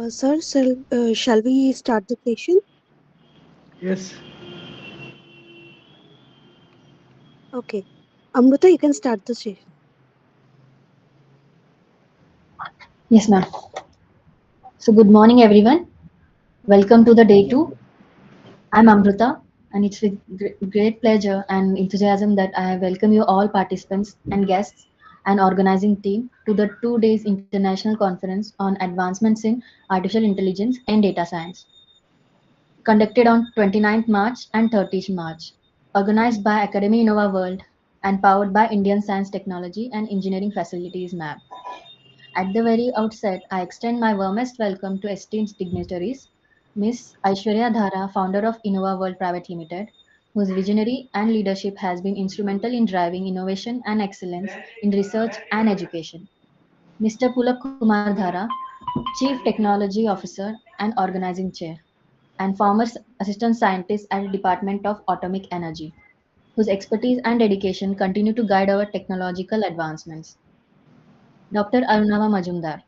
Sir, shall we start the session? Yes, Okay. Amrita, you can start the session. Yes, ma'am. So, good morning, everyone. Welcome to the day two. I'm Amrita, and it's with great pleasure and enthusiasm that I welcome you all participants and guests and organizing team to the 2 days international conference on advancements in artificial intelligence and data science, conducted on 29th March and 30th March, organized by Academy InnovaWorld and powered by Indian Science Technology and Engineering Facilities MAP. At the very outset, I extend my warmest welcome to esteemed dignitaries, Ms. Aishwarya Dhara, founder of InnovaWorld Private Limited, whose visionary and leadership has been instrumental in driving innovation and excellence in research and education. Mr. Pulak Kumar Dhara, Chief Technology Officer and Organizing Chair, and former Assistant Scientist at the Department of Atomic Energy, whose expertise and dedication continue to guide our technological advancements. Dr. Arunava Majumdar,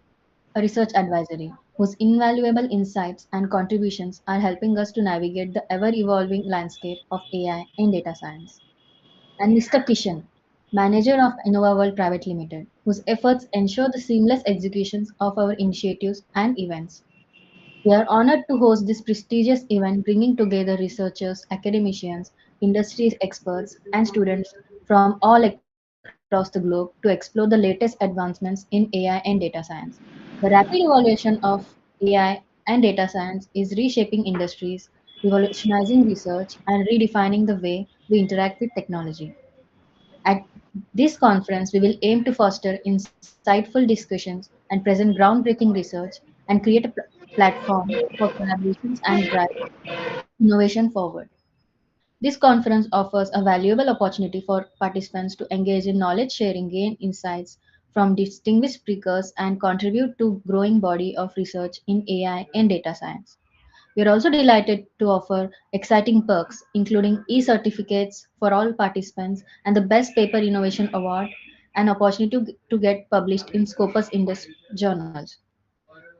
a research advisory, whose invaluable insights and contributions are helping us to navigate the ever evolving landscape of AI in data science. And Mr. Kishan, manager of InnovaWorld Private Limited, whose efforts ensure the seamless executions of our initiatives and events. We are honored to host this prestigious event bringing together researchers, academicians, industry experts, and students from all across the globe to explore the latest advancements in AI and data science. The rapid evolution of AI and data science is reshaping industries, revolutionizing research, and redefining the way we interact with technology. At this conference, we will aim to foster insightful discussions and present groundbreaking research and create a platform for collaborations and drive innovation forward. This conference offers a valuable opportunity for participants to engage in knowledge sharing, gain insights from distinguished speakers, and contribute to growing body of research in AI and data science. We are also delighted to offer exciting perks, including e-certificates for all participants and the Best Paper Innovation Award, an opportunity to get published in Scopus Indus journals.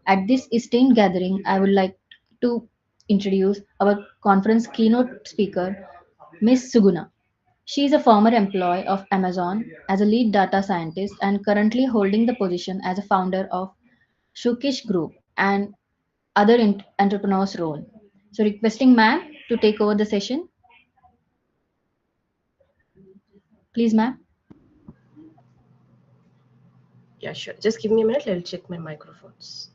At this esteemed gathering, I would like to introduce our conference keynote speaker, Ms. Suguna. She is a former employee of Amazon as a lead data scientist and currently holding the position as a founder of Shukish Group and other entrepreneurs role. So requesting ma'am to take over the session. Please ma'am. Yeah, sure. Just give me a minute. I'll check my microphones.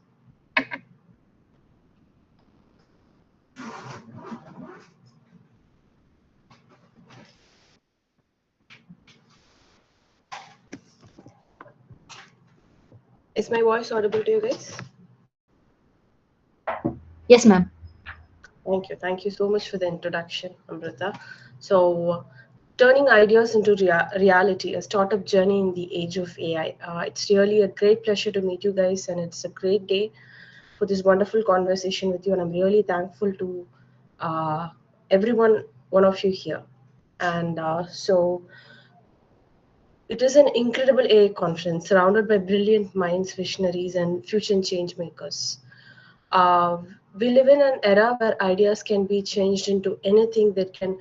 Is my voice audible to you guys? Yes ma'am. Thank you. Thank you so much for the introduction, Amrita. So, turning ideas into reality, a startup journey in the age of AI. It's really a great pleasure to meet you guys, and it's a great day for this wonderful conversation with you. And I'm really thankful to uh, one of you here. And it is an incredible AI conference surrounded by brilliant minds, visionaries, and future change makers. Uh, we live in an era where ideas can be changed into anything that can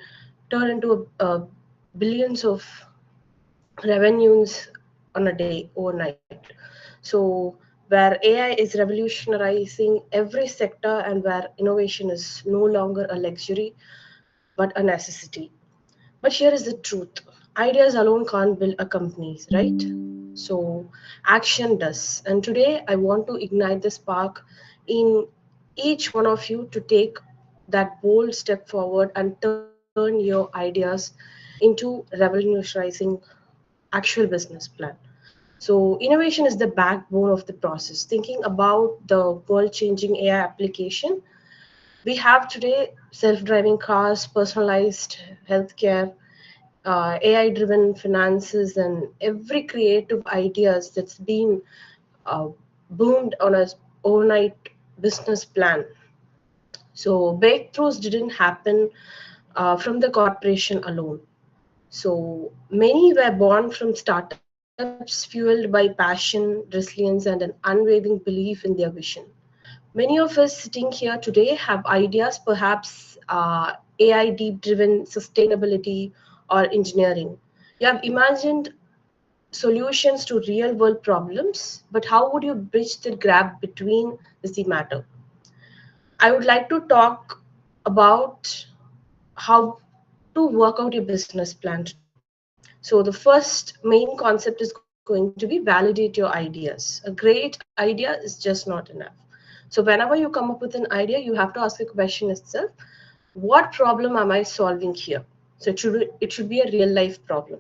turn into billions of revenues on a day overnight. So, where AI is revolutionizing every sector and where innovation is no longer a luxury but a necessity. But here is the truth, ideas alone can't build a company, right? So, action does. And today, I want to ignite the spark in each one of you to take that bold step forward and turn your ideas into revolutionizing actual business plan. So, innovation is the backbone of the process. Thinking about the world changing AI application, we have today self driving cars, personalized healthcare, AI driven finances, and every creative ideas that's been uh, boomed on a overnight business plan. So breakthroughs didn't happen from the corporation alone. So many were born from startups fueled by passion, resilience, and an unwavering belief in their vision. Many of us sitting here today have ideas, perhaps AI deep driven sustainability or engineering. You have imagined solutions to real world problems, but how would you bridge the gap between is the matter? I would like to talk about how to work out your business plan today. So, the first main concept is going to be validate your ideas. A great idea is just not enough. So, whenever you come up with an idea, you have to ask the question itself, what problem am I solving here? So, it should be a real life problem.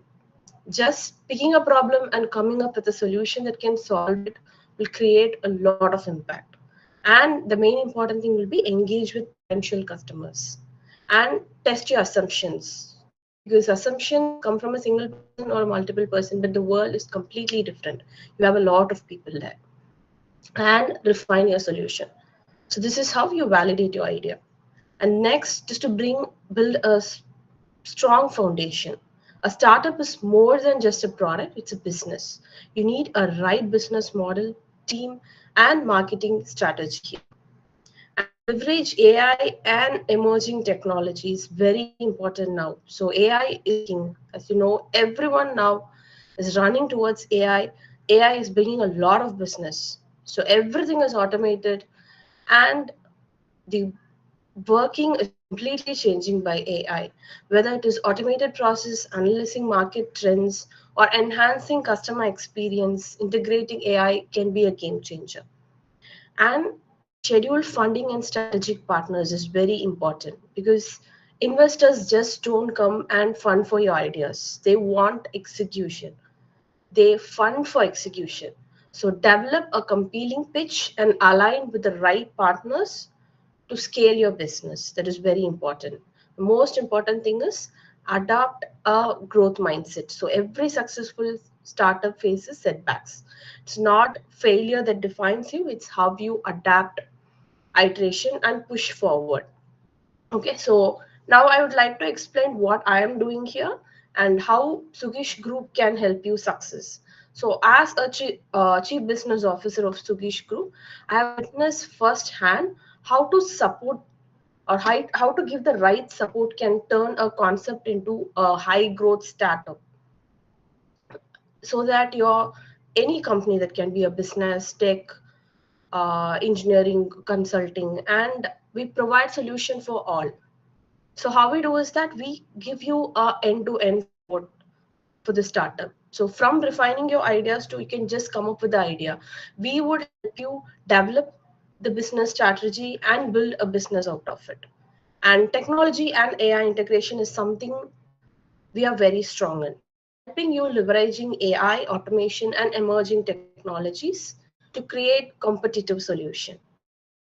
Just picking a problem and coming up with a solution that can solve it will create a lot of impact. And the main important thing will be engage with potential customers and test your assumptions, because assumptions come from a single person or a multiple person, but the world is completely different. You have a lot of people there. And refine your solution. So this is how you validate your idea. And next, just to build a strong foundation. A startup is more than just a product, it's a business. You need a right business model, team, and marketing strategy here. And leverage AI and emerging technologies, very important now. So AI is king. As you know, everyone now is running towards AI. AI is bringing a lot of business. So everything is automated, and the working is completely changing by AI, whether it is automated process, analyzing market trends, or enhancing customer experience. Integrating AI can be a game changer. And scheduled funding and strategic partners is very important, because investors just don't come and fund for your ideas. They want execution. They fund for execution. So develop a compelling pitch and align with the right partners to scale your business. That is very important. The most important thing is adopt a growth mindset. So every successful startup faces setbacks. It's not failure that defines you, it's how you adapt, iteration, and push forward. Okay, so now I would like to explain what I am doing here and how Sugish Group can help you success. So, as a chief business officer of Sugish Group, I have witnessed firsthand how to support, or how to give the right support can turn a concept into a high growth startup. So that your any company, that can be a business, tech, engineering, consulting, and we provide solution for all. So how we do is that we give you a end-to-end support for the startup. So from refining your ideas to you can just come up with the idea, we would help you develop the business strategy and build a business out of it. And technology and AI integration is something we are very strong in. So helping you leveraging AI, automation, and emerging technologies to create competitive solution.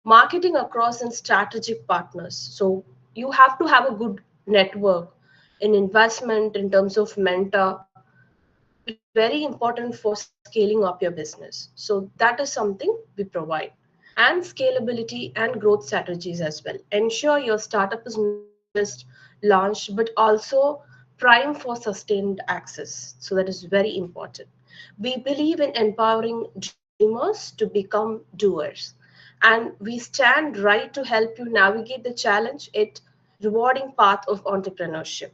Marketing across and strategic partners. So you have to have a good network in investment in terms of mentor, which is very important for scaling up your business. So that is something we provide. And scalability and growth strategies as well. Ensure your startup is not just launched, but also prime for sustained access. So that is very important. We believe in empowering dreamers to become doers. And we stand right to help you navigate the challenge, it rewarding path of entrepreneurship.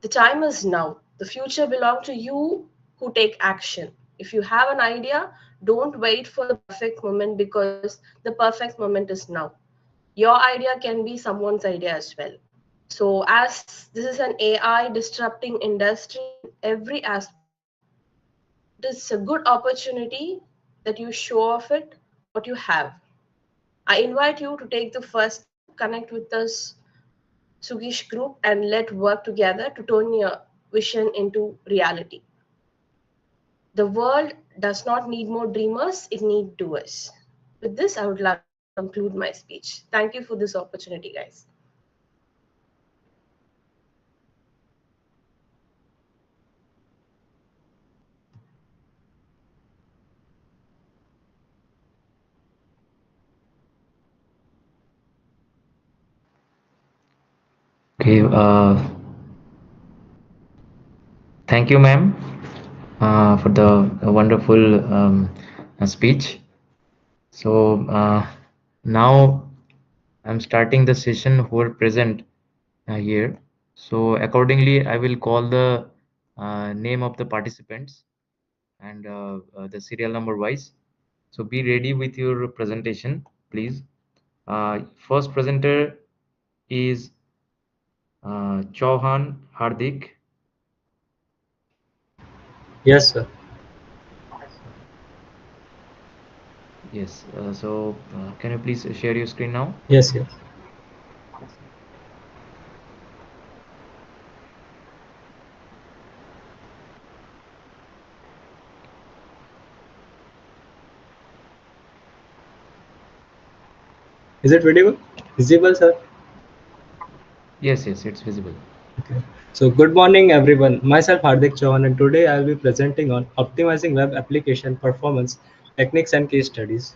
The time is now. The future belongs to you who take action. If you have an idea, don't wait for the perfect moment, because the perfect moment is now. Your idea can be someone's idea as well. So, as this is an AI disrupting industry in every aspect, it is a good opportunity that you show off it, what you have. I invite you to take the first step, connect with us Sugish Group, and let work together to turn your vision into reality. The world does not need more dreamers, it needs doers. With this, I would like to conclude my speech. Thank you for this opportunity, guys. Okay. Thank you, ma'am, for the wonderful speech. So, Now I'm starting the session who are present here. So accordingly, I will call the name of the participants and the serial number wise. So be ready with your presentation, please. First presenter is Chauhan Hardik. Yes, sir. Yes. Can you please share your screen now? Yes, yes. Is it visible? Visible, sir? Yes, yes, it's visible. Okay. So, good morning, everyone. Myself, Hardik Chauhan, and today I'll be presenting on optimizing web application performance, techniques, and case studies.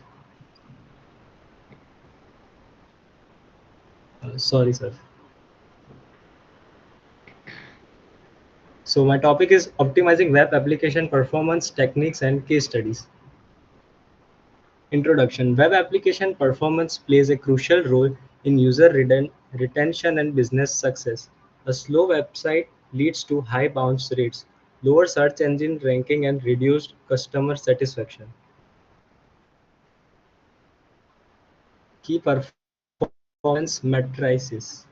Sorry, sir. So, my topic is optimizing web application performance, techniques, and case studies. Introduction. Web application performance plays a crucial role in user retention and business success. A slow website leads to high bounce rates, lower search engine ranking, and reduced customer satisfaction. Key performance metrics.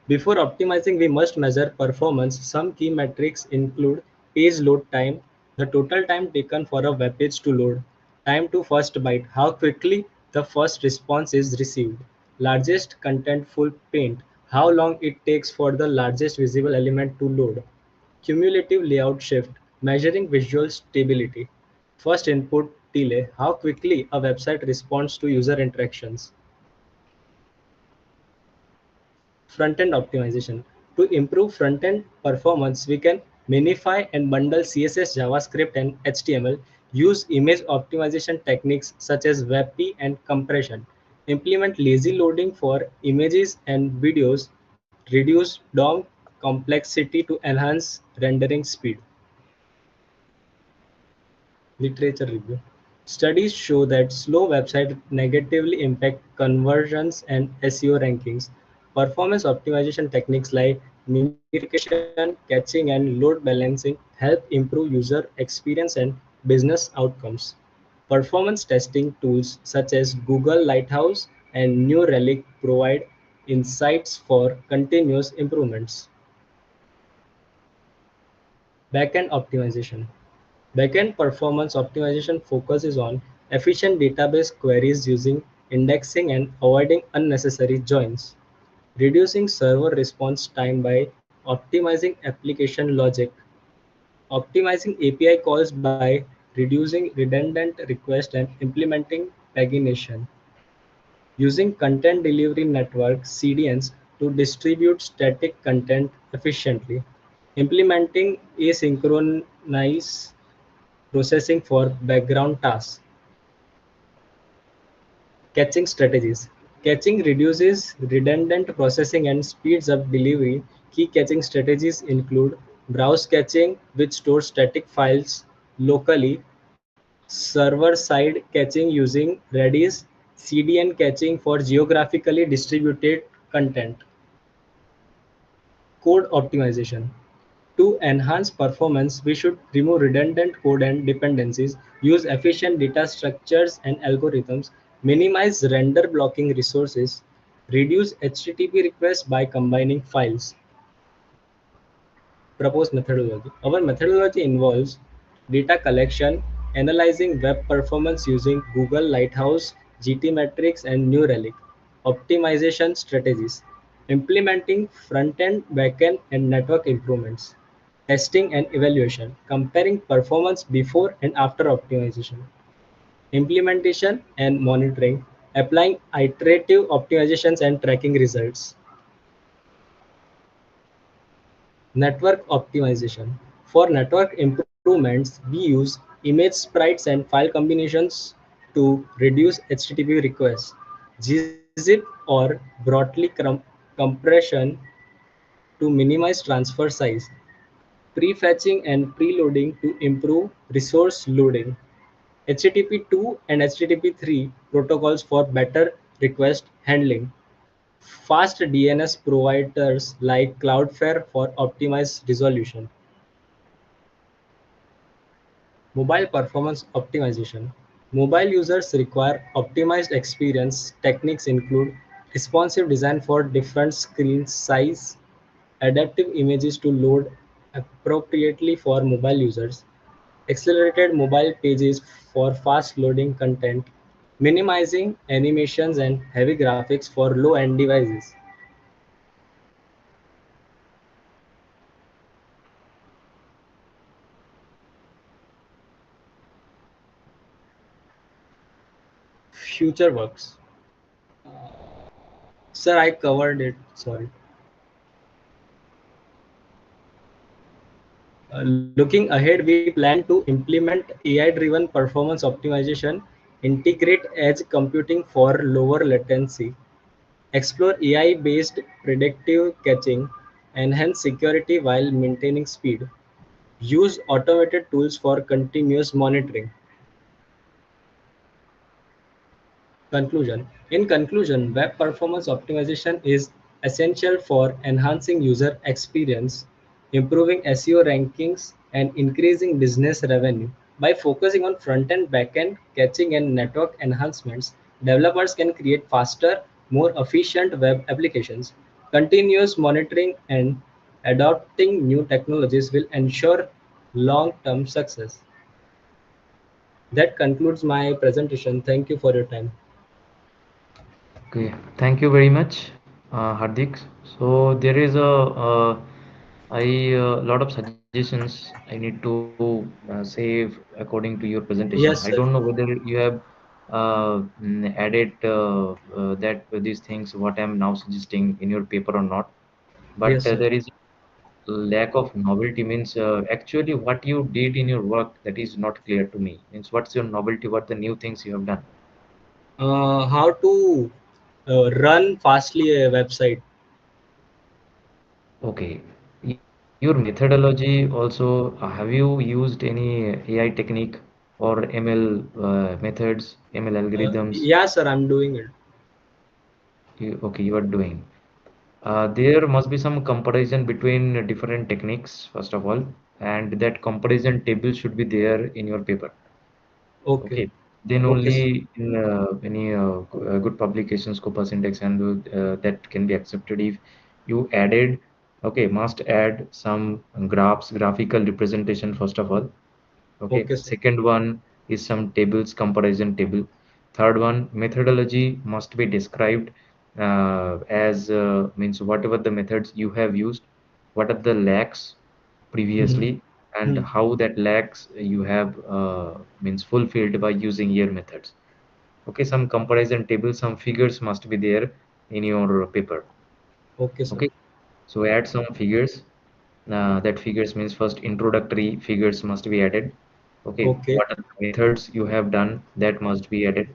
Before optimizing, we must measure performance. Some key metrics include page load time, the total time taken for a web page to load, time to first byte, how quickly the first response is received, largest contentful paint, how long it takes for the largest visible element to load, cumulative layout shift, measuring visual stability, first input delay, how quickly a website responds to user interactions. Front-end optimization. To improve front-end performance, we can minify and bundle CSS, JavaScript, and HTML, use image optimization techniques such as WebP and compression, implement lazy loading for images and videos, reduce DOM complexity to enhance rendering speed. Literature review. Studies show that slow websites negatively impact conversions and SEO rankings. Performance optimization techniques like minification, caching, and load balancing help improve user experience and business outcomes. Performance testing tools such as Google Lighthouse and New Relic provide insights for continuous improvements. Backend optimization. Backend performance optimization focuses on efficient database queries using indexing and avoiding unnecessary joins, reducing server response time by optimizing application logic, optimizing API calls by reducing redundant requests and implementing pagination, using content delivery network CDNs to distribute static content efficiently, implementing asynchronous processing for background tasks. Caching strategies. Caching reduces redundant processing and speeds up delivery. Key caching strategies include browse caching, which stores static files locally, server-side caching using Redis, CDN caching for geographically distributed content. Code optimization. To enhance performance, we should remove redundant code and dependencies, use efficient data structures and algorithms, minimize render blocking resources, reduce HTTP requests by combining files. Proposed methodology. Our methodology involves data collection, analyzing web performance using Google Lighthouse, GTmetrix, and New Relic, optimization strategies, implementing front-end, back-end, and network improvements, testing and evaluation, comparing performance before and after optimization, implementation and monitoring, applying iterative optimizations and tracking results. Network optimization. For network improvements, we use image sprites and file combinations to reduce HTTP requests, gzip or broadly compression to minimize transfer size, prefetching and preloading to improve resource loading, HTTP2 and HTTP3 protocols for better request handling. Fast DNS providers like Cloudflare for optimized resolution. Mobile performance optimization. Mobile users require optimized experience. Techniques include responsive design for different screen size, adaptive images to load appropriately for mobile users, accelerated mobile pages for fast loading content, minimizing animations and heavy graphics for low-end devices. Future works. Sir, I covered it. Sorry. Looking ahead, we plan to implement AI-driven performance optimization, integrate edge computing for lower latency, explore AI-based predictive catching, enhance security while maintaining speed, use automated tools for continuous monitoring. Conclusion. In conclusion, web performance optimization is essential for enhancing user experience, improving SEO rankings, and increasing business revenue. By focusing on front-end, back-end, caching, and network enhancements, developers can create faster, more efficient web applications. Continuous monitoring and adopting new technologies will ensure long-term success. That concludes my presentation. Thank you for your time. Okay, thank you very much, Hardik. So there is a lot of suggestions I need to save according to your presentation. I don't Yes, know sir. whether you have added that these things what I'm now suggesting in your paper or not. But Yes, sir. there is lack of novelty means actually what you did in your work that is not clear to me. Means what's your novelty? What the new things you have done? How to run fastly a website. Okay. Your methodology also, have you used any AI technique or ML methods, ML algorithms? Yeah, sir, I'm doing it. Okay, you are doing. There must be some comparison between different techniques, first of all, and that comparison table should be there in your paper. Okay. Okay, then Okay, sir. only in any good publication Scopus index and that can be accepted if you added, okay, must add some graphs, graphical representation first of all. Okay, Okay, sir. second one is some tables, comparison table. Third one, methodology must be described as means whatever the methods you have used, what are the lacks Hmm. previously, and Hmm. how that lacks you have means fulfilled by using your methods. Okay, some comparison table, some figures must be there in your paper. Okay, sir. Okay, so add some figures. That figures means first introductory figures must be added. Okay, Okay. what are the methods you have done that must be added.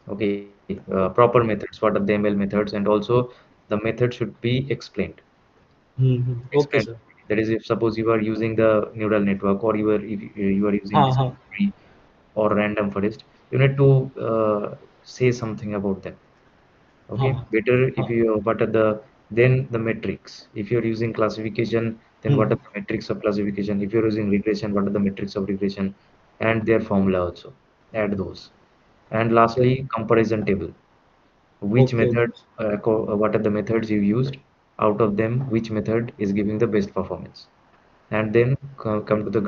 Okay, proper methods, what are the ML methods, and also the method should be explained. Hmm. Okay, Explained. sir. That is, if suppose you are using the neural network or you are using Ha this ha. tree or random forest, you need to say something about them. Ha Okay, ha. better if Ha. you what are the then the metrics. If you're using classification, then what Hmm. are the metrics of classification? If you're using regression, what are the metrics of regression and their formula also? Add those. And lastly, comparison table. Which Okay. method, what are the methods you used? Out of them, which method is giving the best performance? And then come to the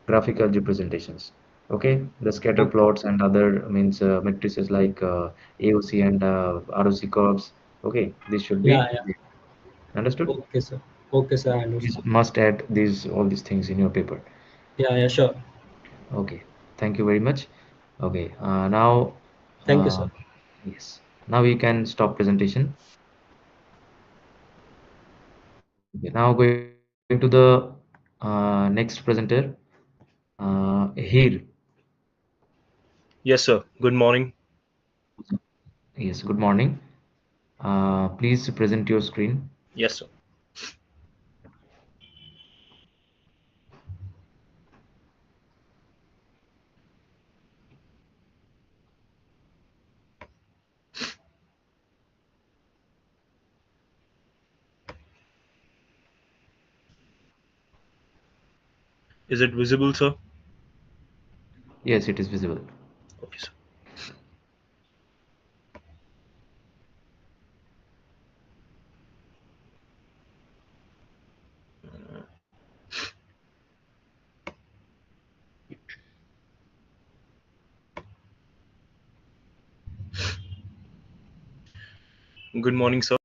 graphical representations. Okay, the scatter Okay. plots and other means matrices like AOC and ROC curves. Okay, this should Yeah, be yeah. there. Understood? Okay, sir. Okay, sir. I Please understand. must add these all these things in your paper. Yeah, yeah, sure. Okay, thank you very much. Okay, now Thank you, uh, sir. yes, now we can stop presentation. Okay, now going to the next presenter, here. Yes, sir. Good morning. Yes, good morning. Please present your screen. Yes, sir. Is it visible, sir? Yes, it is visible. Okay, sir. Good morning, sir.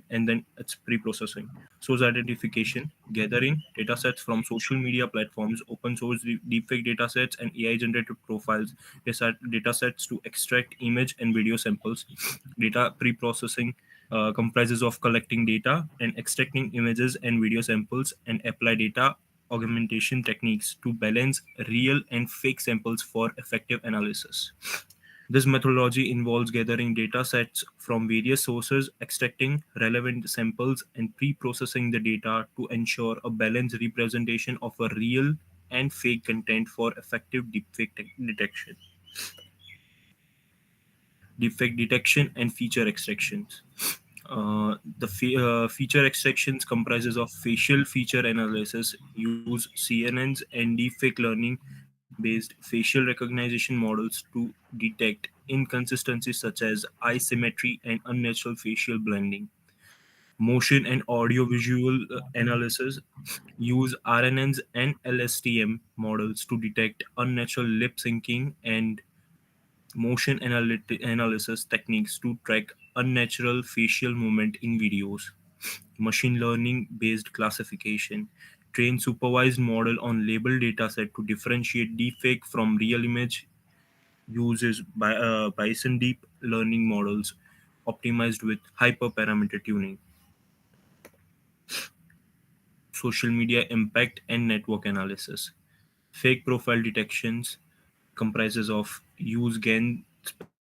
And then it's pre-processing. Source identification, gathering datasets from social media platforms, open source deepfake datasets, and AI generated profiles, datasets to extract image and video samples. Data pre-processing comprises of collecting data and extracting images and video samples and apply data augmentation techniques to balance real and fake samples for effective analysis. This methodology involves gathering data sets from various sources, extracting relevant samples, and pre-processing the data to ensure a balanced representation of a real and fake content for effective detection. Deepfake detection and feature extractions. Feature extractions comprises of facial feature analysis, use CNNs and deepfake learning-based facial recognition models to detect inconsistencies such as eye symmetry and unnatural facial blending. Motion and audio-visual analysis use RNNs and LSTM models to detect unnatural lip syncing and analysis techniques to track unnatural facial movement in videos. Machine learning based classification train supervised model on labeled dataset to differentiate deepfake from real image, uses Bayesian deep learning models optimized with hyperparameter tuning. social media impact, and network analysis. Fake profile detections comprises of use GAN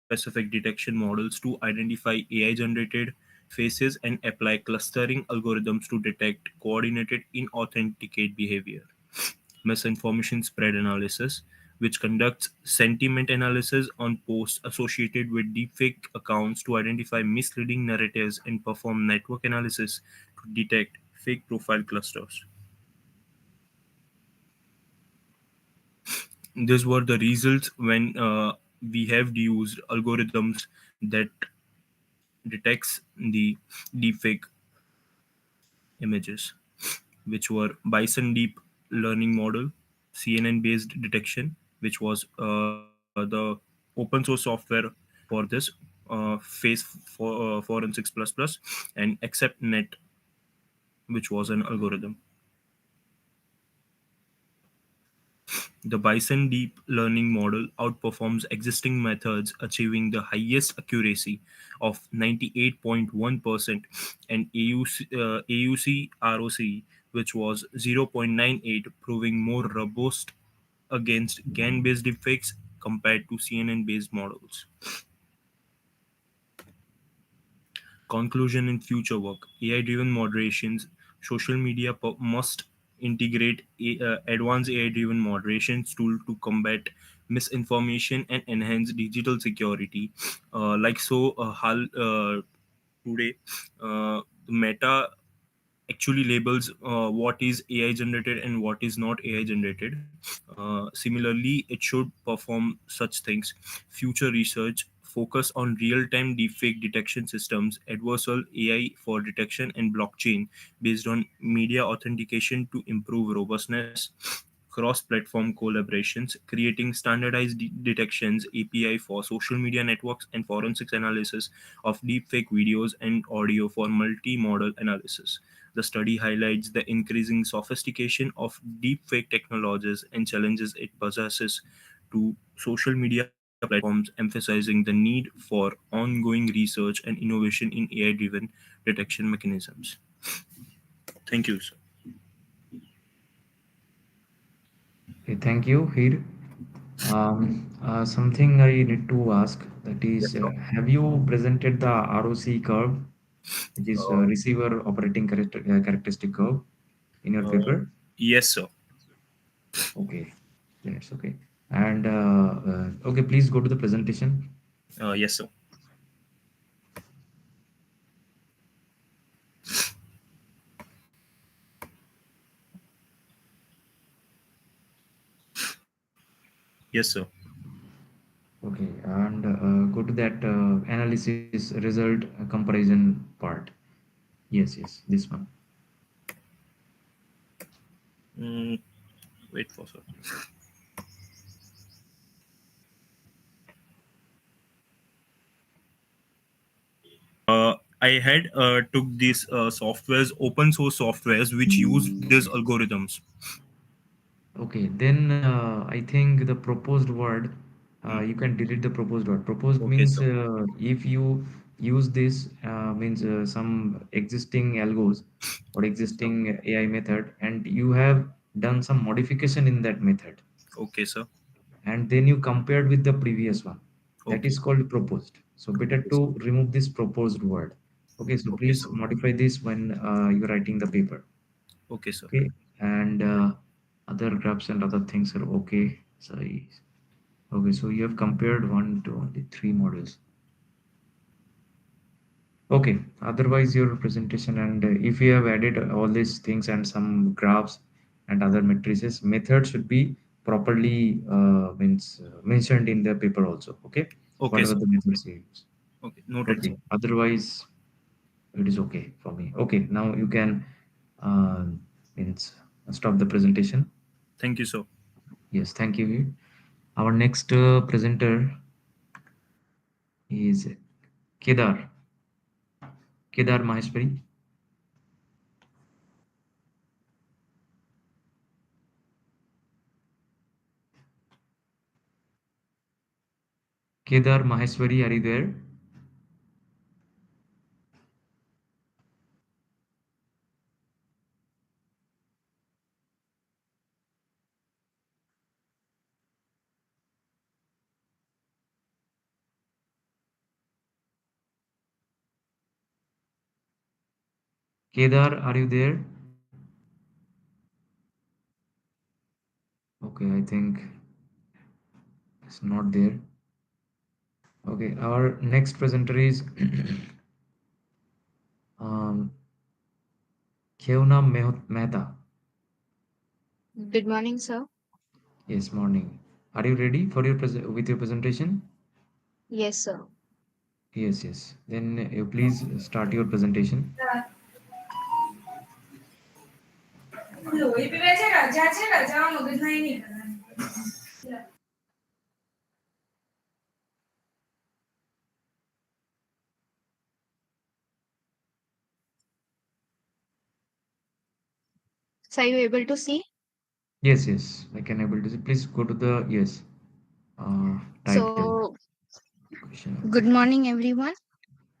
specific detection models to identify AI generated faces and apply clustering algorithms to detect coordinated inauthenticate behavior. Misinformation spread analysis, which conducts sentiment analysis on posts associated with deepfake accounts to identify misleading narratives and perform network analysis to detect fake profile clusters. These were the results when we have used algorithms that detects the deepfake images, which were Bison Deep Learning Model, CNN based detection, which was the open source software for this, Face for Forensics Plus Plus, and AcceptNet, which was an algorithm. The Bison deep learning model outperforms existing methods, achieving the highest accuracy of 98.1% and AUC ROC, which was 0.98, proving more robust against GAN-based deepfakes compared to CNN-based models. Conclusion in future work: AI-driven moderations. Social media must integrate advanced AI-driven moderations tool to combat misinformation and enhance digital security. Today, Meta actually labels what is AI generated and what is not AI generated. Similarly, it should perform such things. Future research focus on real-time deepfake detection systems, adversarial AI for detection, and blockchain based on media authentication to improve robustness. Cross-platform collaborations, creating standardized detections API for social media networks and forensics analysis of deepfake videos and audio for multi-modal analysis. The study highlights the increasing sophistication of deepfake technologies and challenges it possesses to social media platforms, emphasizing the need for ongoing research and innovation in AI-driven detection mechanisms. Thank you, sir. Okay, thank you, Hir. Something I need to ask, that is, Yes, sir. have you presented the ROC curve, which is Uh, receiver operating characteristic curve, in your uh, paper? yes, sir. Okay, then it's okay. And okay, please go to the presentation. Yes, sir. Yes, sir. Okay, and go to that analysis result comparison part. Yes, yes, this one. Mm, wait for sir. I had took these softwares, open source softwares, which used these algorithms. Okay, then I think the proposed word, Mm, you can delete the proposed word. Proposed okay, means sir. if you use this means some existing algos or Sir. existing AI method, and you have done some modification in that method, Okay, sir. and then you compared with the previous one. That Okay. is called proposed. So better Okay, sir. to remove this proposed word. Okay, so Okay, please sir. modify this when you're writing the paper. Okay, sir. Okay, and other graphs and other things are okay. So okay, so you have compared one to only three models. Okay, otherwise your presentation, and if you have added all these things and some graphs and other matrices, method should be properly mentioned in the paper also. Okay, Okay, whatever sir. the methods you use. Okay, noted, sir. Okay, otherwise it is okay for me. Okay, now you can uh, means stop the presentation. Thank you, sir. Yes, thank you. Our next presenter is Kedar. Kedar Maheshwari. Kedar Maheshwari, are you there? Kedar, are you there? Okay, I think it's not there. Okay, our next presenter is um, Kheuna Mehta. Good morning, sir. Yes, morning. Are you ready for your with your presentation? Yes, sir. Yes, yes. Then you please start your presentation. So, are you able to see? Yes, yes. I can able to see. Please go to the yes title So, question. good morning, everyone.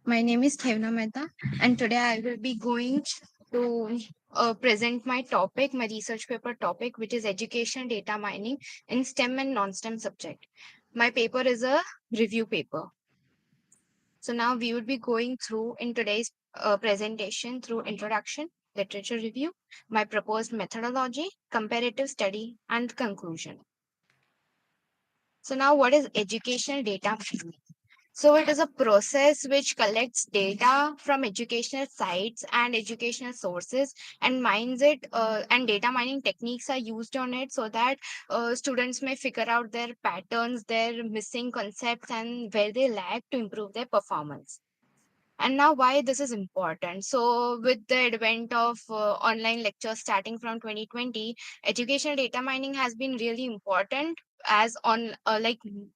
My name is Thevna Mehta, and today I will be going to present my topic, my research paper topic, which is education data mining in STEM and non-STEM subject. My paper is a review paper. So now we will be going through in today's presentation through introduction, literature review, my proposed methodology, comparative study, and conclusion. So now what is educational data mining? So it is a process which collects data from educational sites and educational sources and mines it, and data mining techniques are used on it so that students may figure out their patterns, their missing concepts, and where they lag to improve their performance. And now why this is important. So with the advent of online lectures starting from 2020, educational data mining has been really important, as on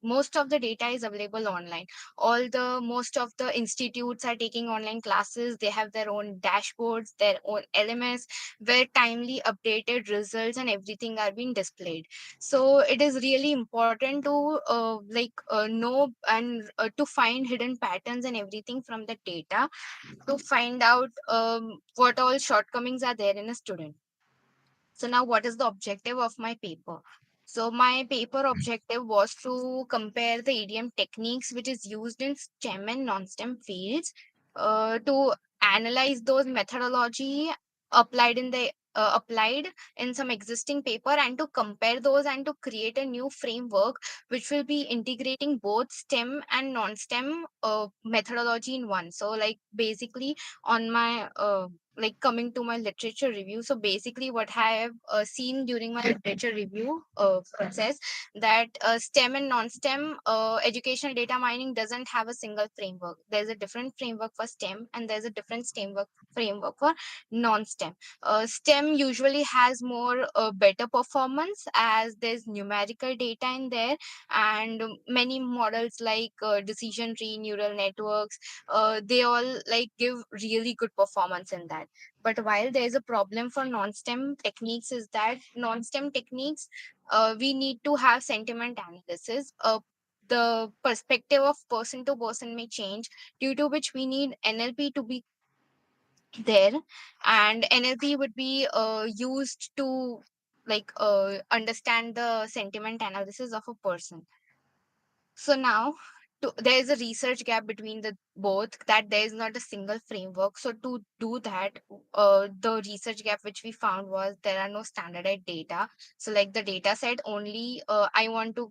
most of the data is available online. All the most of the institutes are taking online classes. They have their own dashboards, their own LMS, where timely updated results and everything are being displayed. So it is really important to know and to find hidden patterns and everything from the data, to find out what all shortcomings are there in a student. So now what is the objective of my paper? So my paper objective was to compare the EDM techniques which is used in STEM and non-STEM fields, to analyze those methodology applied in the applied in some existing paper, and to compare those and to create a new framework which will be integrating both STEM and non-STEM methodology in one. So like basically on my coming to my literature review. So basically what I have seen during my literature review process, that STEM and non-STEM educational data mining doesn't have a single framework. There's a different framework for STEM and there's a different framework for non-STEM. STEM usually has more better performance, as there's numerical data in there, and many models like decision tree, neural networks, they all like give really good performance in that. But while there is a problem for non-STEM techniques, is that non-STEM techniques, we need to have sentiment analysis. The perspective of person to person may change, due to which we need NLP to be there, and NLP would be used to understand the sentiment analysis of a person. So now, there is a research gap between the both, that there is not a single framework. So to do that, the research gap which we found was there are no standardized data. So like the data set only, I want to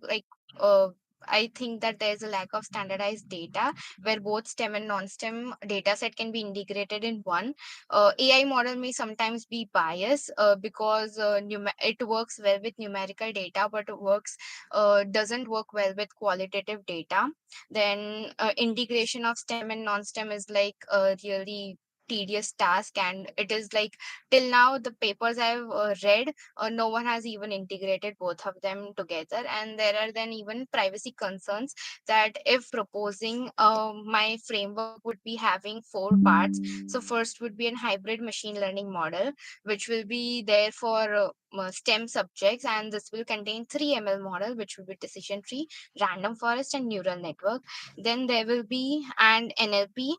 I think that there is a lack of standardized data where both STEM and non-STEM data set can be integrated in one. AI model may sometimes be biased because it works well with numerical data, but it doesn't work well with qualitative data. Then integration of STEM and non-STEM is like a really tedious task, and it is like till now the papers I've read, no one has even integrated both of them together. And there are then even privacy concerns, that if proposing my framework would be having four parts. So first would be an hybrid machine learning model, which will be there for STEM subjects, and this will contain 3 ML model, which will be decision tree, random forest, and neural network. Then there will be an NLP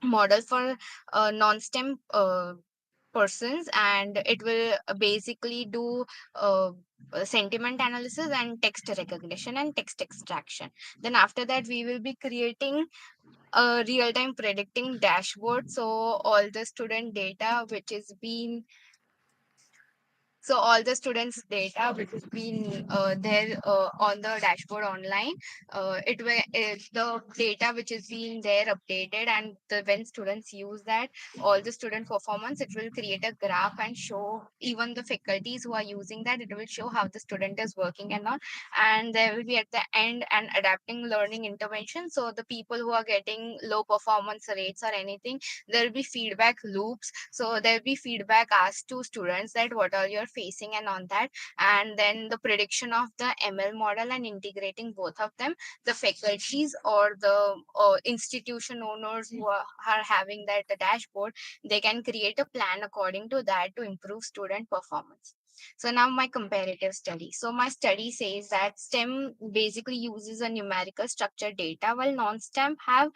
model for non-STEM persons, and it will basically do uh, sentiment analysis and text recognition and text extraction. Then after that, we will be creating a real-time predicting dashboard. So all the student data which is being so all the students' data which has been there on the dashboard online, the data which is being there updated, and when students use that, all the student performance, it will create a graph and show even the faculties who are using that. It will show how the student is working and all, and there will be at the end an adapting learning intervention. So the people who are getting low performance rates or anything, there will be feedback loops. So there will be feedback asked to students that what are you're facing and on that, and then the prediction of the ML model and integrating both of them, the faculties or the institution owners who are having that the dashboard, they can create a plan according to that to improve student performance. So now my comparative study. So my study says that STEM basically uses a numerical structured data, while non-STEM have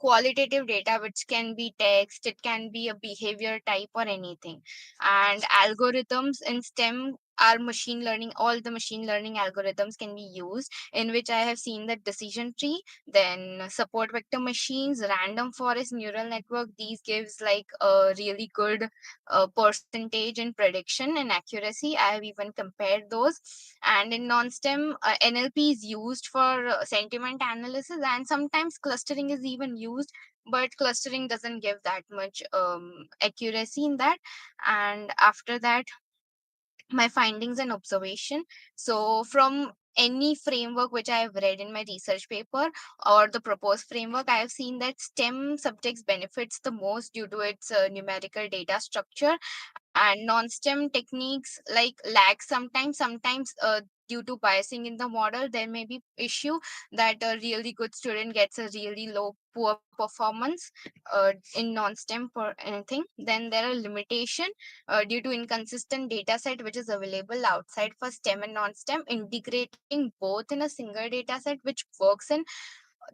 qualitative data, which can be text, it can be a behavior type or anything. And algorithms in STEM are machine learning. All the machine learning algorithms can be used, in which I have seen the decision tree, then support vector machines, random forest neural network. These gives like a really good percentage in prediction and accuracy. I have even compared those. And in non-STEM, NLP is used for sentiment analysis, and sometimes clustering is even used, but clustering doesn't give that much accuracy in that. And after that, my findings and observation. So from any framework which I have read in my research paper or the proposed framework, I have seen that STEM subjects benefits the most due to its numerical data structure, and non-STEM techniques like lag sometimes due to biasing in the model. There may be issue that a really good student gets a really low poor performance in non-STEM for anything. Then there are limitation due to inconsistent data set which is available outside for STEM and non-STEM. Integrating both in a single data set which works in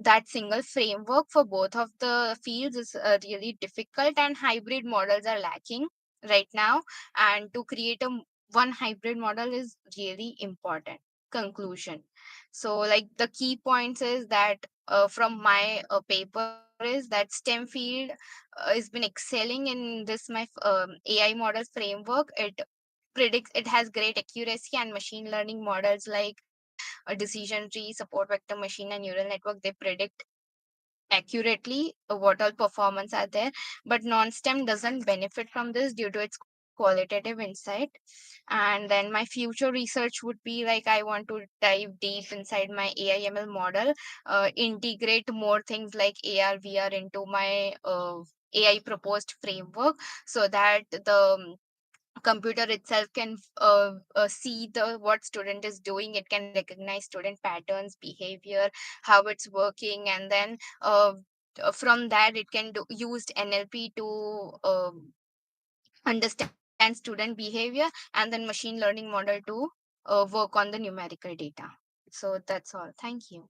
that single framework for both of the fields is really difficult, and hybrid models are lacking right now. And to create one hybrid model is really important. Conclusion. So like the key points is that from my paper is that STEM field has been excelling in this my AI model framework. It has great accuracy, and machine learning models like a decision tree, support vector machine, and neural network, they predict accurately what all performance are there. But non-STEM doesn't benefit from this due to its qualitative insight. And then my future research would be like, I want to dive deep inside my AI/ML model, integrate more things like AR VR into my AI proposed framework, so that the computer itself can see the what student is doing. It can recognize student patterns, behavior, how it's working, and then from that it can used NLP to understand student behavior, and then machine learning model to work on the numerical data. So that's all. Thank you.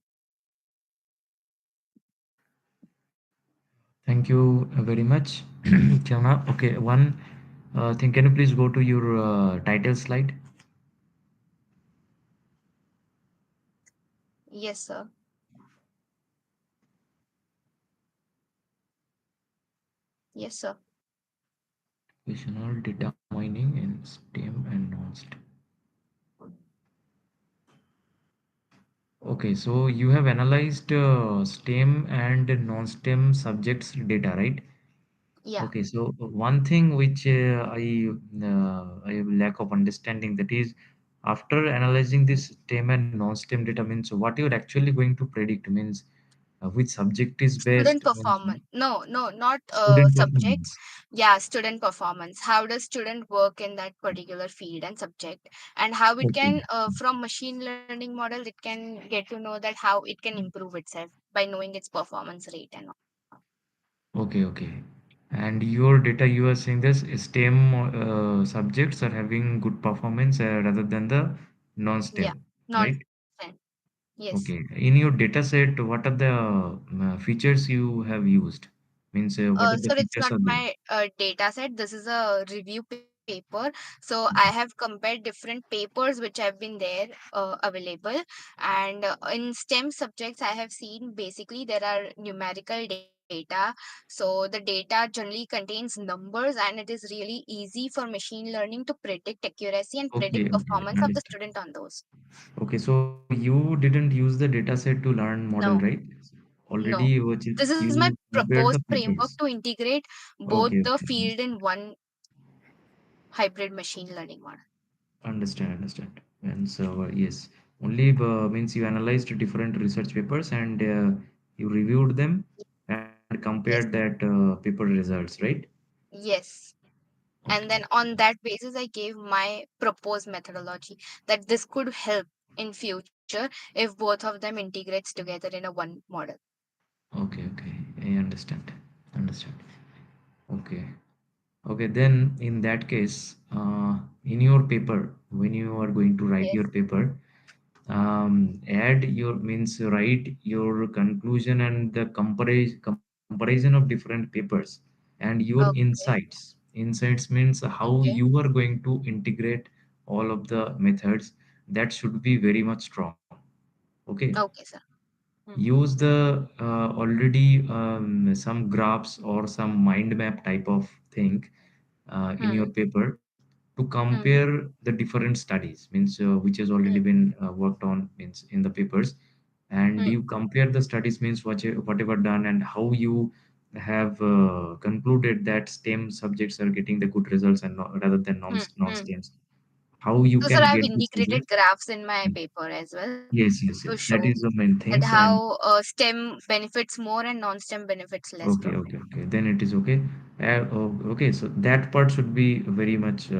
Thank you very much, Kiana. Okay, one thing, can you please go to your title slide? Yes, sir. Yes, sir. Educational data mining in STEM and non-STEM. Okay, so you have analyzed STEM and non-STEM subjects data, right? Yeah. Okay, so one thing which I have lack of understanding, that is, after analyzing this STEM and non-STEM data, means what you're actually going to predict, means which subject is best, Student means performance. No, no, not student subjects. performance. Yeah, student performance. How does student work in that particular field and subject, and how it Okay, can from machine learning model, it can get to know that how it can improve itself by knowing its performance rate and all. okay. And your data, you are saying this STEM subjects are having good performance rather than the Yeah, non-STEM, right? non-STEM. Yes. Okay. In your data set, what are the features you have used? Means what are So the it's not features are my there? data set. This is a review paper. So I have compared different papers which have been there available. And in STEM subjects, I have seen basically there are numerical data. So the data generally contains numbers, and it is really easy for machine learning to predict accuracy and predict Okay, okay, performance of the understand. student on those. Okay, so you didn't use the data set to learn model, No, right? Already no. This is my you compared the proposed framework papers. to integrate both Okay, the okay, field in one hybrid machine learning model. understand, understand. And so yes, only means you analyzed different research papers and you reviewed them and compared Yes, that paper results, right? yes. And Okay, then on that basis, I gave my proposed methodology that this could help in future if both of them integrates together in a one model. okay, okay. I understand, understand. Okay. Okay, then in that case, in your paper, when you are going to write Yes. your paper, add your means write your conclusion and the comparison of different papers and your Okay. insights means how Okay. you are going to integrate all of the methods that should be very much strong. Okay, Okay, sir. Hmm. use the already some graphs or some mind map type of thing in your Hmm. paper to Hmm. compare the different studies means which has already Hmm. been worked on means in the papers, and Hmm. you compare the studies means whatever done and how you have concluded that STEM subjects are getting the good results and rather than Hmm. Hmm. non-STEMs, how you So, sir, can I've get this result. integrated graphs in my paper as well Yes, yes, to yes, that show is the main that things. And how STEM benefits more and non-STEM benefits less okay, from it. okay, okay. Then it is okay. Okay, so that part should be very much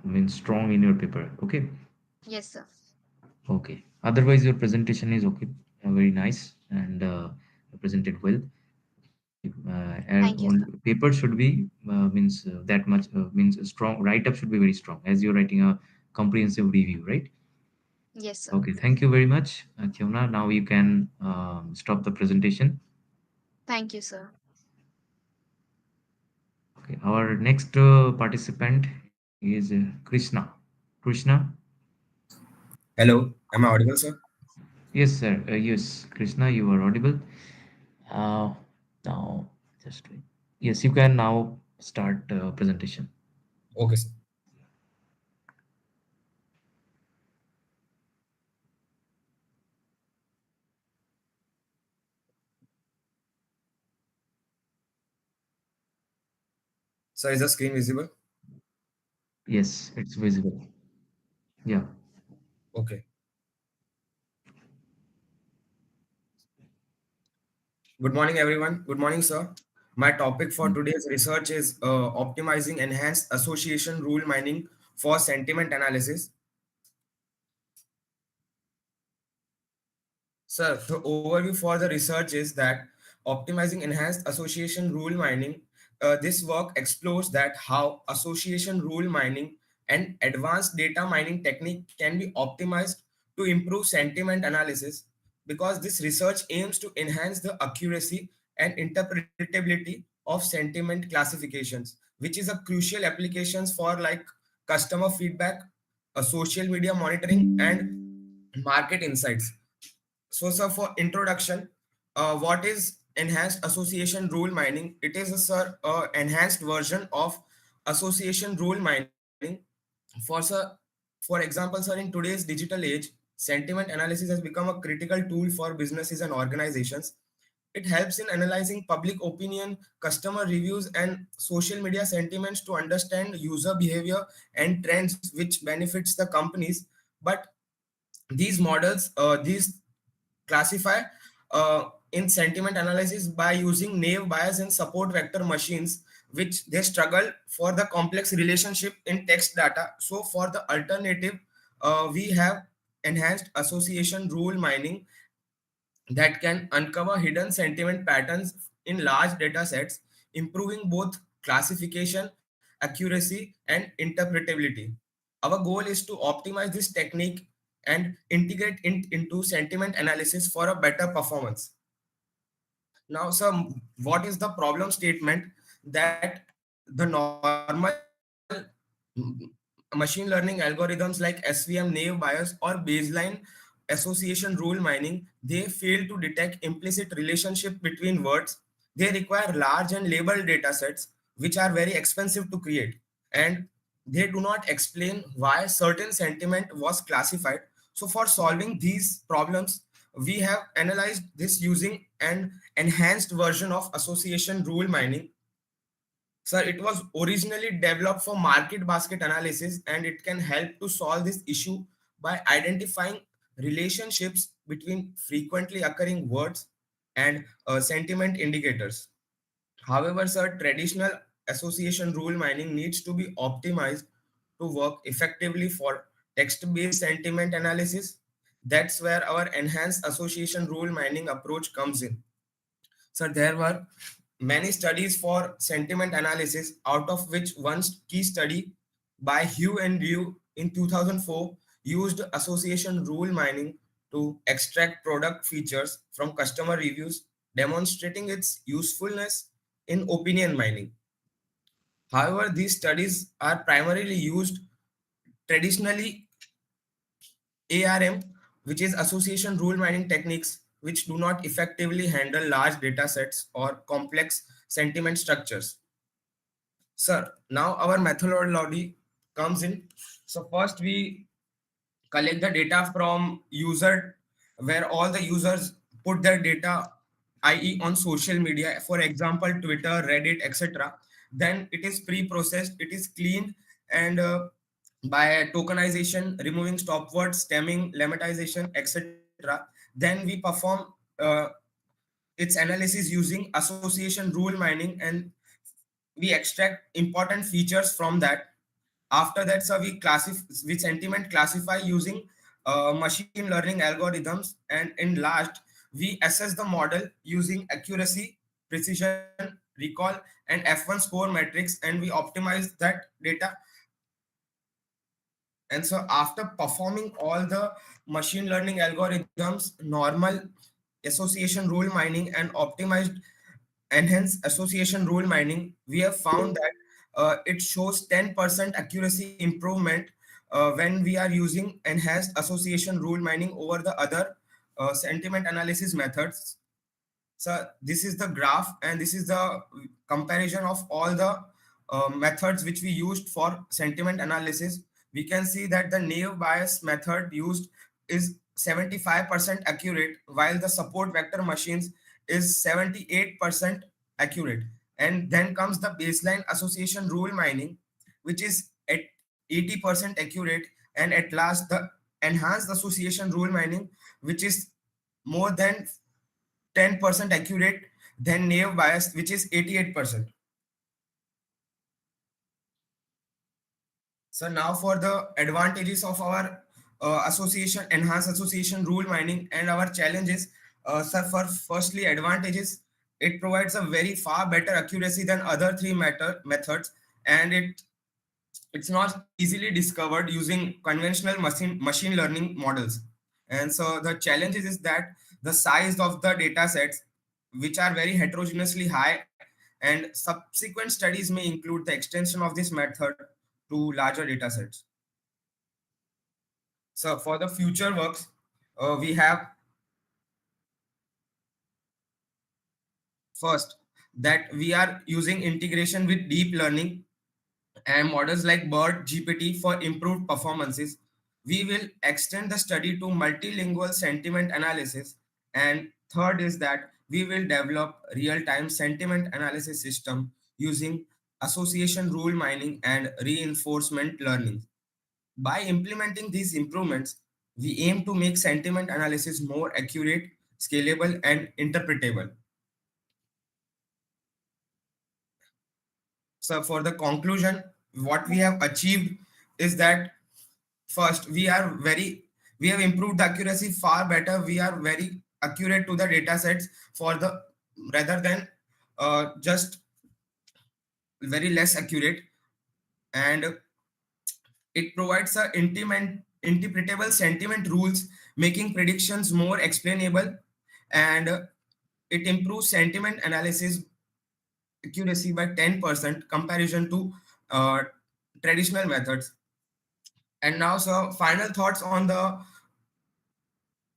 means strong in your paper. Okay, Yes, sir. okay. Otherwise, your presentation is okay, very nice and presented well. Okay, Thank you, sir. paper should be means that much means a strong write up should be very strong as you're writing a comprehensive review, right? Yes, sir. Okay, thank you very much, Kyona. Now you can stop the presentation. Thank you, sir. Okay, our next participant is Krishna. Krishna? Hello, am I audible, sir? Yes, sir. Yes, Krishna, you are audible. Uh, now, just wait. Yes, you can now start presentation. Okay, sir. Sir, is the screen visible? Yes, it's visible. Yeah. Okay. Good morning, everyone. Good morning, sir. My topic for today's research is optimizing enhanced association rule mining for sentiment analysis. Sir, the overview for the research is that optimizing enhanced association rule mining, this work explores that how association rule mining and advanced data mining technique can be optimized to improve sentiment analysis, because this research aims to enhance the accuracy and interpretability of sentiment classifications, which is a crucial applications for like customer feedback, social media monitoring, and market insights. So, sir, for introduction, what is enhanced association rule mining? It is a sir enhanced version of association rule mining. For example, sir, in today's digital age, sentiment analysis has become a critical tool for businesses and organizations. It helps in analyzing public opinion, customer reviews, and social media sentiments to understand user behavior and trends, which benefits the companies. But these models, these classify in sentiment analysis by using naive Bayes and support vector machines, which they struggle for the complex relationship in text data. So for the alternative, we have enhanced association rule mining that can uncover hidden sentiment patterns in large data sets, improving both classification, accuracy, and interpretability. Our goal is to optimize this technique and integrate it into sentiment analysis for a better performance. Now, sir, what is the problem statement that the normal machine learning algorithms like SVM, naive Bayes, or baseline association rule mining, they fail to detect implicit relationship between words. They require large and labeled data sets, which are very expensive to create, and they do not explain why certain sentiment was classified. So for solving these problems, we have analyzed this using an enhanced version of association rule mining. Sir, it was originally developed for market basket analysis, and it can help to solve this issue by identifying relationships between frequently occurring words and sentiment indicators. However, sir, traditional association rule mining needs to be optimized to work effectively for text-based sentiment analysis. That's where our enhanced association rule mining approach comes in. So there were many studies for sentiment analysis, out of which one key study by Hugh and Liu in 2004 used association rule mining to extract product features from customer reviews, demonstrating its usefulness in opinion mining. However, these studies are primarily used traditionally ARM, which is association rule mining techniques, which do not effectively handle large data sets or complex sentiment structures. Sir, now our methodology comes in. So first we collect the data from user, where all the users put their data, i.e. on social media, for example, Twitter, Reddit, etc. Then it is pre-processed, it is cleaned, and by tokenization, removing stop words, stemming, lemmatization, etc. Then we perform uh, its analysis using association rule mining, and we extract important features from that. After that, sir, we sentiment classify using machine learning algorithms, and in last, we assess the model using accuracy, precision, recall, and F1 score metrics, and we optimize that data. And so after performing all the machine learning algorithms, normal association rule mining, and optimized enhanced association rule mining, we have found that it shows 10% accuracy improvement when we are using enhanced association rule mining over the other sentiment analysis methods. So this is the graph, and this is the comparison of all the methods which we used for sentiment analysis. We can see that the naive Bayes method used is 75% accurate, while the support vector machines is 78% accurate. And then comes the baseline association rule mining, which is at 80% accurate, and at last the enhanced association rule mining, which is more than 10% accurate than naive Bayes, which is 88%. So now for the advantages of our association, enhanced association rule mining, and our challenges. So for firstly advantages, it provides a very far better accuracy than other three methods, and it's not easily discovered using conventional machine learning models. And so the challenges is that the size of the data sets, which are very heterogeneously high, and subsequent studies may include the extension of this method to larger data sets. So for the future works, we have first that we are using integration with deep learning and models like BERT GPT for improved performances. We will extend the study to multilingual sentiment analysis. And third is that we will develop real-time sentiment analysis system using association rule mining and reinforcement learning. By implementing these improvements, we aim to make sentiment analysis more accurate, scalable, and interpretable. So for the conclusion, what we have achieved is that first, we have improved the accuracy far better. We are very accurate to the data sets for the rather than just very less accurate, and it provides a intimate interpretable sentiment rules, making predictions more explainable, and it improves sentiment analysis accuracy by 10% comparison to uh, traditional methods. And now, sir, final thoughts on the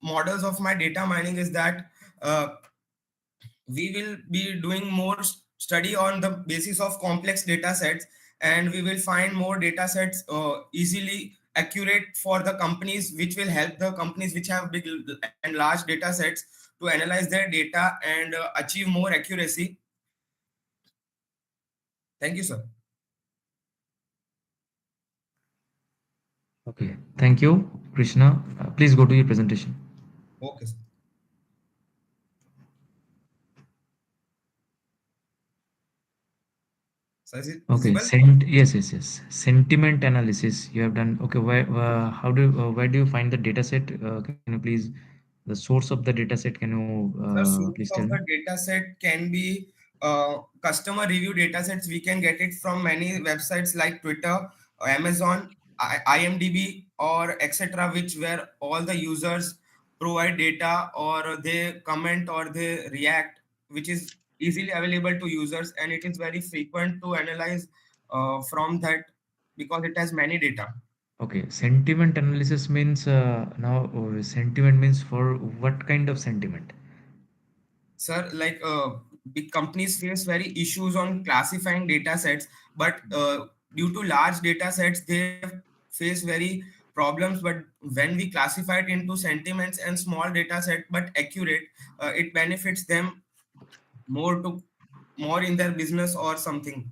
models of my data mining is that uh, we will be doing more study on the basis of complex data sets, and we will find more data sets easily accurate for the companies, which will help the companies which have big and large data sets to analyze their data and achieve more accuracy. Thank you, sir. Okay, thank you, Krishna. Please go to your presentation. Okay, sir. So is it Okay, visible? yes. Sentiment analysis you have done. Okay, where do you find the data set? Can you please, the source of the data set? Can you The please source tell of me? the data set can be customer review data sets. We can get it from many websites like Twitter, Amazon, IMDb, or etc., which where all the users provide data or they comment or they react, which is easily available to users, and it is very frequent to analyze from that because it has many data. Okay, sentiment analysis means now sentiment means for what kind of sentiment? Sir, like big companies face very issues on classifying data sets, but due to large data sets they face very problems. But when we classify it into sentiments and small data set but accurate, it benefits them more to more in their business or something.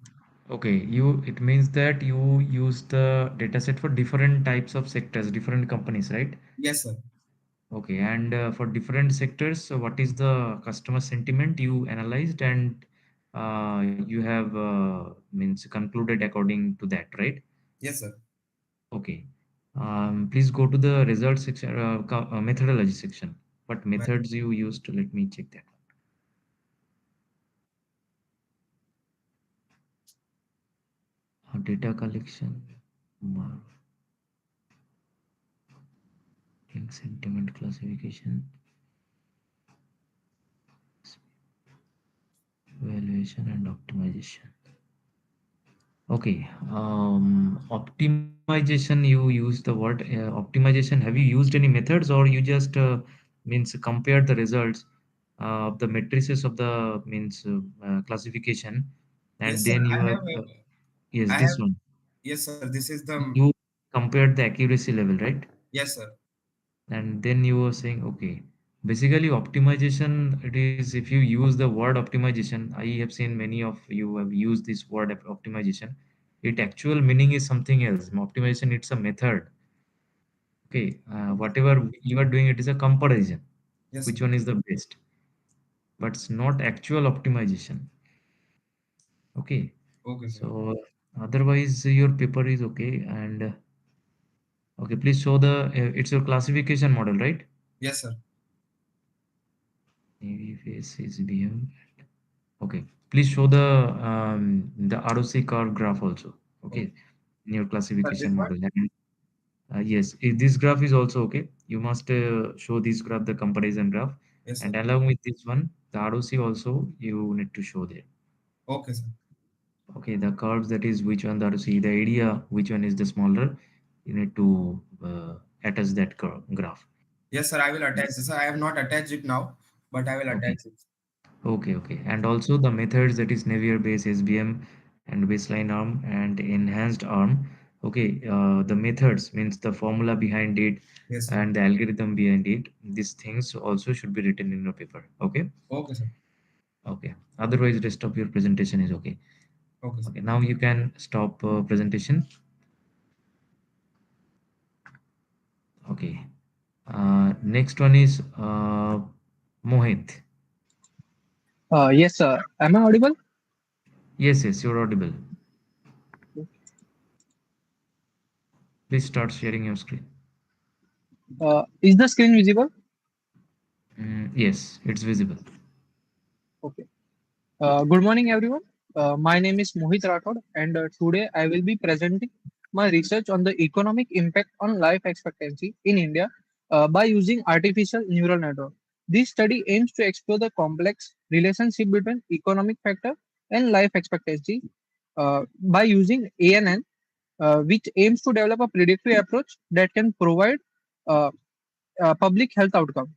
Okay, it means that you use the data set for different types of sectors, different companies, right? Yes, sir. Okay, and for different sectors, so what is the customer sentiment you analyzed, and you have means concluded according to that, right? Yes, sir. Okay. Please go to the results section, methodology section. What My- methods you used? Let me check that. Data collection, marking, sentiment classification, evaluation, and optimization. Okay. Optimization, you use the word optimization. Have you used any methods, or you just means compare the results of the matrices of the means classification, and yes, sir. then you I have have. yes, I this have. one. Yes, sir. This is the. You compared the accuracy level, right? Yes, sir. And then you were saying, okay, basically optimization, it is if you use the word optimization, I have seen many of you have used this word optimization. It actual meaning is something else. Optimization, it's a method. Okay, whatever you are doing, it is a comparison. Yes, sir. Which one is the best? But it's not actual optimization. Okay, Okay, sir. so otherwise your paper is okay. And okay, please show the it's your classification model, right? Yes, sir. Navy face is BM. Okay, please show the ROC curve graph also. Okay. Okay, in your Sir, this classification one. model. And yes, this graph is also okay. You must show this graph, the comparison graph, Yes, sir. and along with this one, the ROC also you need to show there. Okay, sir. Okay, the curves, that is which one the ROC, the area which one is the smaller, you need to attach that curve graph. Yes, sir. I will attach this. I have not attached it now, but I will Okay. attach it. Okay. And also the methods, that is Navier base, SBM, and baseline arm and enhanced arm. Okay, the methods means the formula behind it Yes, sir. and the algorithm behind it. These things also should be written in your paper. Okay. Okay, sir. Okay. Otherwise, rest of your presentation is okay. Okay, sir. Okay. Now you can stop presentation. Okay. Next one is Mohit. Yes, sir. Am I audible? Yes, you're audible. Please start sharing your screen. Is the screen visible? Yes, it's visible. Okay. Good morning, everyone. My name is Mohit Rathod, and today I will be presenting my research on the economic impact on life expectancy in India by using artificial neural network. This study aims to explore the complex relationship between economic factor and life expectancy by using ANN, which aims to develop a predictive approach that can provide uh, public health outcome.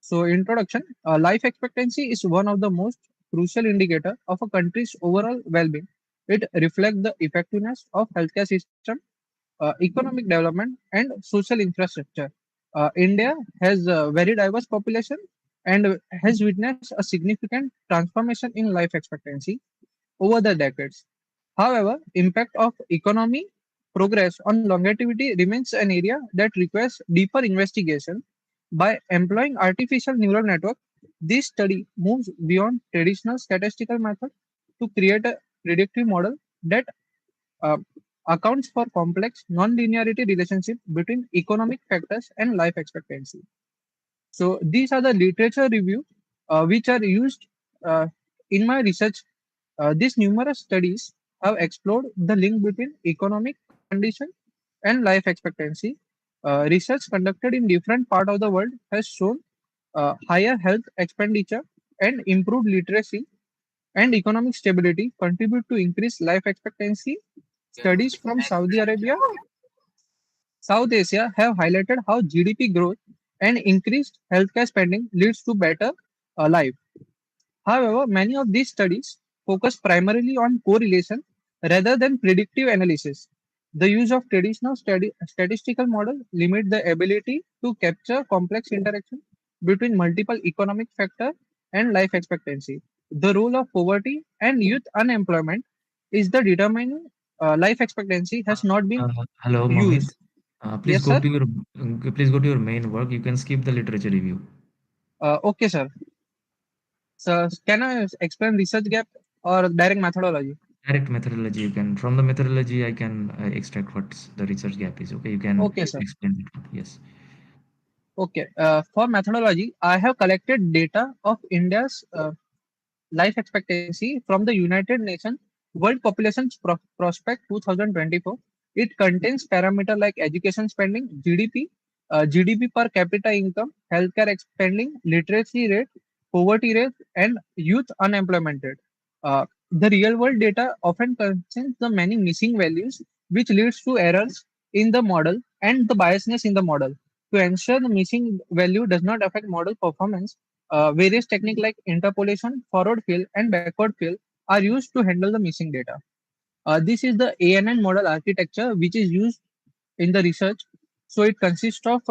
So, introduction: life expectancy is one of the most crucial indicator of a country's overall well-being. It reflects the effectiveness of healthcare system, economic development, and social infrastructure. India has a very diverse population and has witnessed a significant transformation in life expectancy over the decades. However, impact of economy progress on longevity remains an area that requires deeper investigation. By employing artificial neural network, this study moves beyond traditional statistical method to create a predictive model that uh, accounts for complex non-linearity relationship between economic factors and life expectancy. So these are the literature review which are used uh, in my research. These numerous studies have explored the link between economic condition and life expectancy. Research conducted in different parts of the world has shown higher health expenditure and improved literacy and economic stability contribute to increased life expectancy. Studies from Saudi Arabia, South Asia have highlighted how GDP growth and increased healthcare spending leads to better life. However, many of these studies focus primarily on correlation rather than predictive analysis. The use of traditional statistical model limit the ability to capture complex interaction between multiple economic factors and life expectancy. The role of poverty and youth unemployment is the determining life expectancy has not been Hello, Mohit. used. Please Yes, go sir. to your please go to your main work. You can skip the literature review. Okay, sir. So, can I explain research gap or direct methodology? Direct methodology. You can from the methodology I can extract what the research gap is. Okay, you can Okay, sir. explain it. Yes. Okay. For methodology, I have collected data of India's life expectancy from the United Nations World Population Prospect 2024. It contains parameters like education spending, GDP, GDP per capita income, healthcare spending, literacy rate, poverty rate, and youth unemployment rate. The real world data often contains the many missing values, which leads to errors in the model and the biasness in the model. To ensure the missing value does not affect model performance, various techniques like interpolation, forward fill, and backward fill are used to handle the missing data. This is the ANN model architecture which is used in the research. So it consists of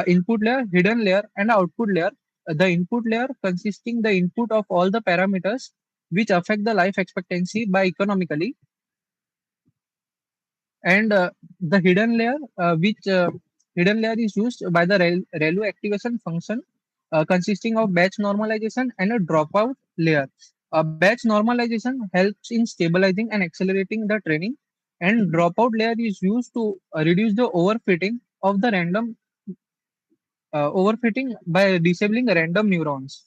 input layer, hidden layer, and output layer. The input layer consisting the input of all the parameters which affect the life expectancy by economically, and the hidden layer is used by the ReLU activation function consisting of batch normalization and a dropout layer. Batch normalization helps in stabilizing and accelerating the training, and dropout layer is used to reduce the overfitting by disabling random neurons.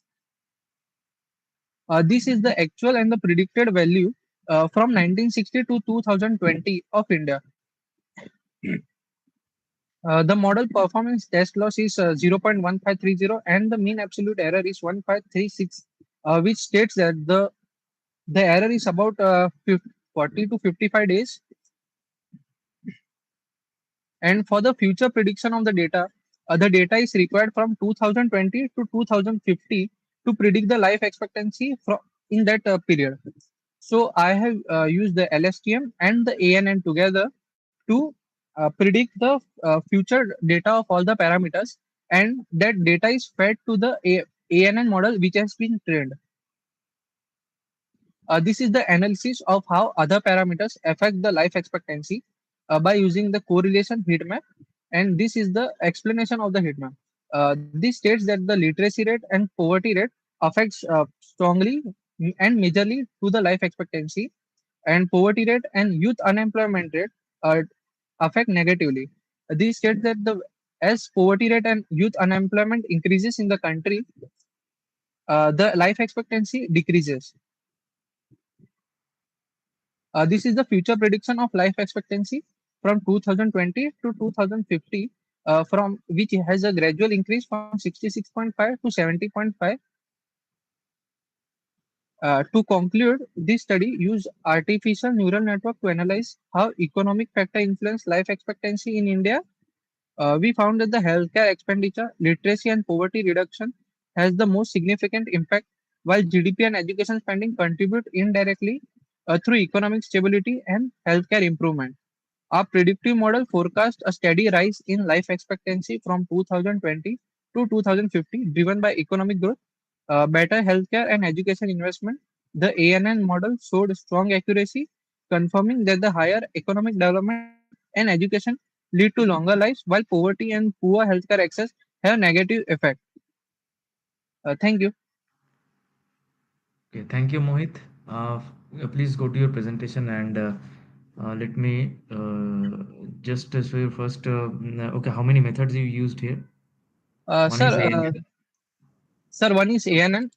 This is the actual and the predicted value from 1960 to 2020 of India. The model performance test loss is 0.1530 and the mean absolute error is 1536, which states that the error is about 40 to 55 days. And for the future prediction of the data is required from 2020 to 2050 to predict the life expectancy from in that period. So I have used the LSTM and the ANN together to predict the future data of all the parameters, and that data is fed to the ANN model which has been trained. This is the analysis of how other parameters affect the life expectancy by using the correlation heat map, and this is the explanation of the heat map. This states that the literacy rate and poverty rate affects strongly and majorly to the life expectancy, and poverty rate and youth unemployment rate uh, affect negatively. This states that the as poverty rate and youth unemployment increases in the country, the life expectancy decreases. This is the future prediction of life expectancy from 2020 to 2050. from which has a gradual increase from 66.5 to 70.5. To conclude, this study used artificial neural network to analyze how economic factor influence life expectancy in India. We found that the healthcare expenditure, literacy, and poverty reduction has the most significant impact, while GDP and education spending contribute indirectly through economic stability and healthcare improvement. Our predictive model forecast a steady rise in life expectancy from 2020 to 2050, driven by economic growth, better healthcare and education investment. The ANN model showed strong accuracy, confirming that the higher economic development and education lead to longer lives, while poverty and poor healthcare access have negative effect. Thank you. Okay, thank you, Mohit. Please go to your presentation and let me just show you first. Okay, how many methods you used here? One Sir, is ANN. sir, one is ANN.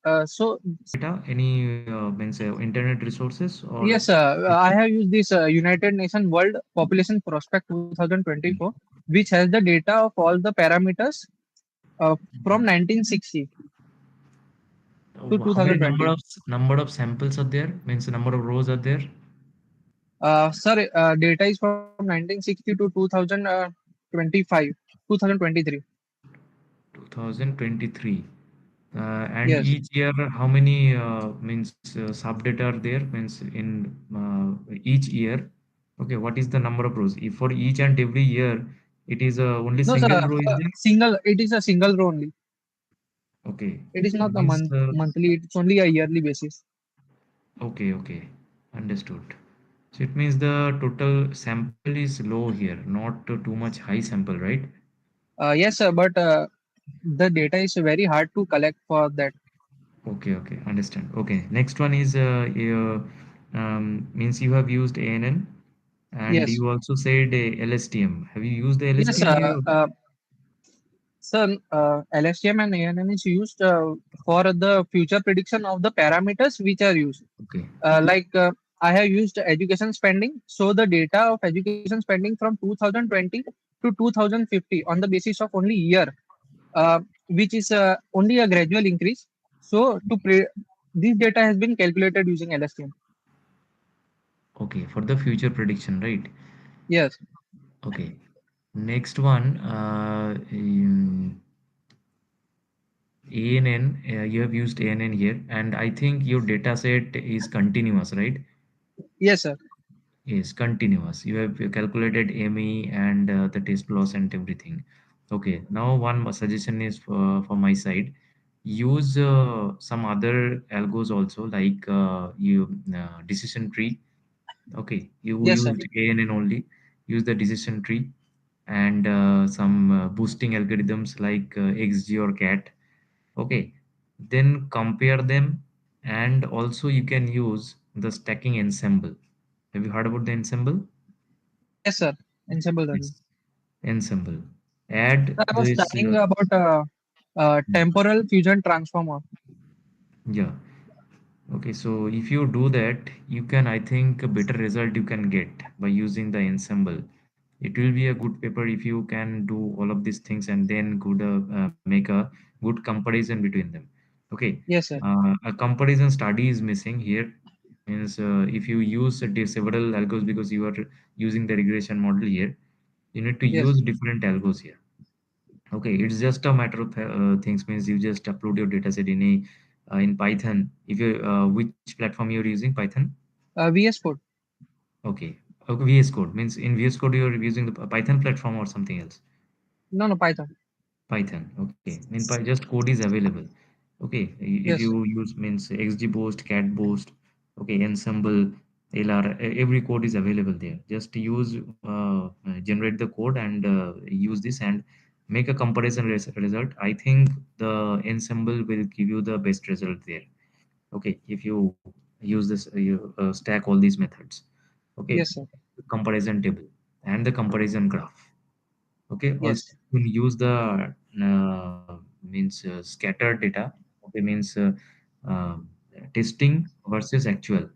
Data, any means internet resources or Yes, I have used this United Nations World Population Prospect 2024, which has the data of all the parameters from 1960 to how many 2020. number of samples are there? Means the number of rows are there? Sir, data is from 1960 to 2025, 2023. 2023. And Yes. each year, how many means sub data are there? Means in each year. Okay, what is the number of rows? If for each and every year, it is only No, sir, single row is there? single. It is a single row only. Okay, It is not a means monthly. It's only a yearly basis. okay, understood. So it means the total sample is low here, not too much high sample, right? Yes, sir, but the data is very hard to collect for that. Okay, understand. Okay, next one is means you have used ANN and Yes. you also said LSTM. Have you used the Yes, LSTM here? sir, LSTM and ANN is used for the future prediction of the parameters which are used. Okay, Like I have used education spending. So the data of education spending from 2020 to 2050 on the basis of only year, which is only a gradual increase. So this data has been calculated using LSTM. okay, for the future prediction, right? Yes, Okay, next one, ANN, you have used ANN here, and I think your data set is continuous, right? yes, sir. Yes, continuous. You have calculated ME and the test loss and everything. Okay, now one suggestion is for my side. Use some other algos also, like you decision tree. Okay, you Yes, sir. used ANN only. Use the decision tree and some boosting algorithms like XG or CAT. Okay, then compare them, and also you can use the stacking ensemble. Have you heard about the ensemble? Yes, sir. Ensemble learning. Yes, ensemble. Add Sir, I was this. studying about temporal fusion transformer. Yeah. Okay, so if you do that, you can, I think, a better result you can get by using the ensemble. It will be a good paper if you can do all of these things and then make a good comparison between them. Okay, Yes, sir. a comparison study is missing here. Means if you use several algos because you are using the regression model here, you need to Yes. use different algos here. Okay, it's just a matter of things. Means you just upload your dataset in Python. If you which platform you're using Python? VS Code. Okay, okay, VS Code means in VS Code you're using the Python platform or something else. No, no, Python. Python. Okay, mean just code is available. Okay, if Yes. you use means XGBoost, CatBoost, okay, Ensemble, LR, every code is available there. Just use generate the code and use this and make a comparison result. I think the Ensemble will give you the best result there. Okay, if you use this, you stack all these methods. Okay, Yes, sir. comparison table and the comparison graph. Okay, also Yes. you can use the means scattered data. Okay, means testing versus actual.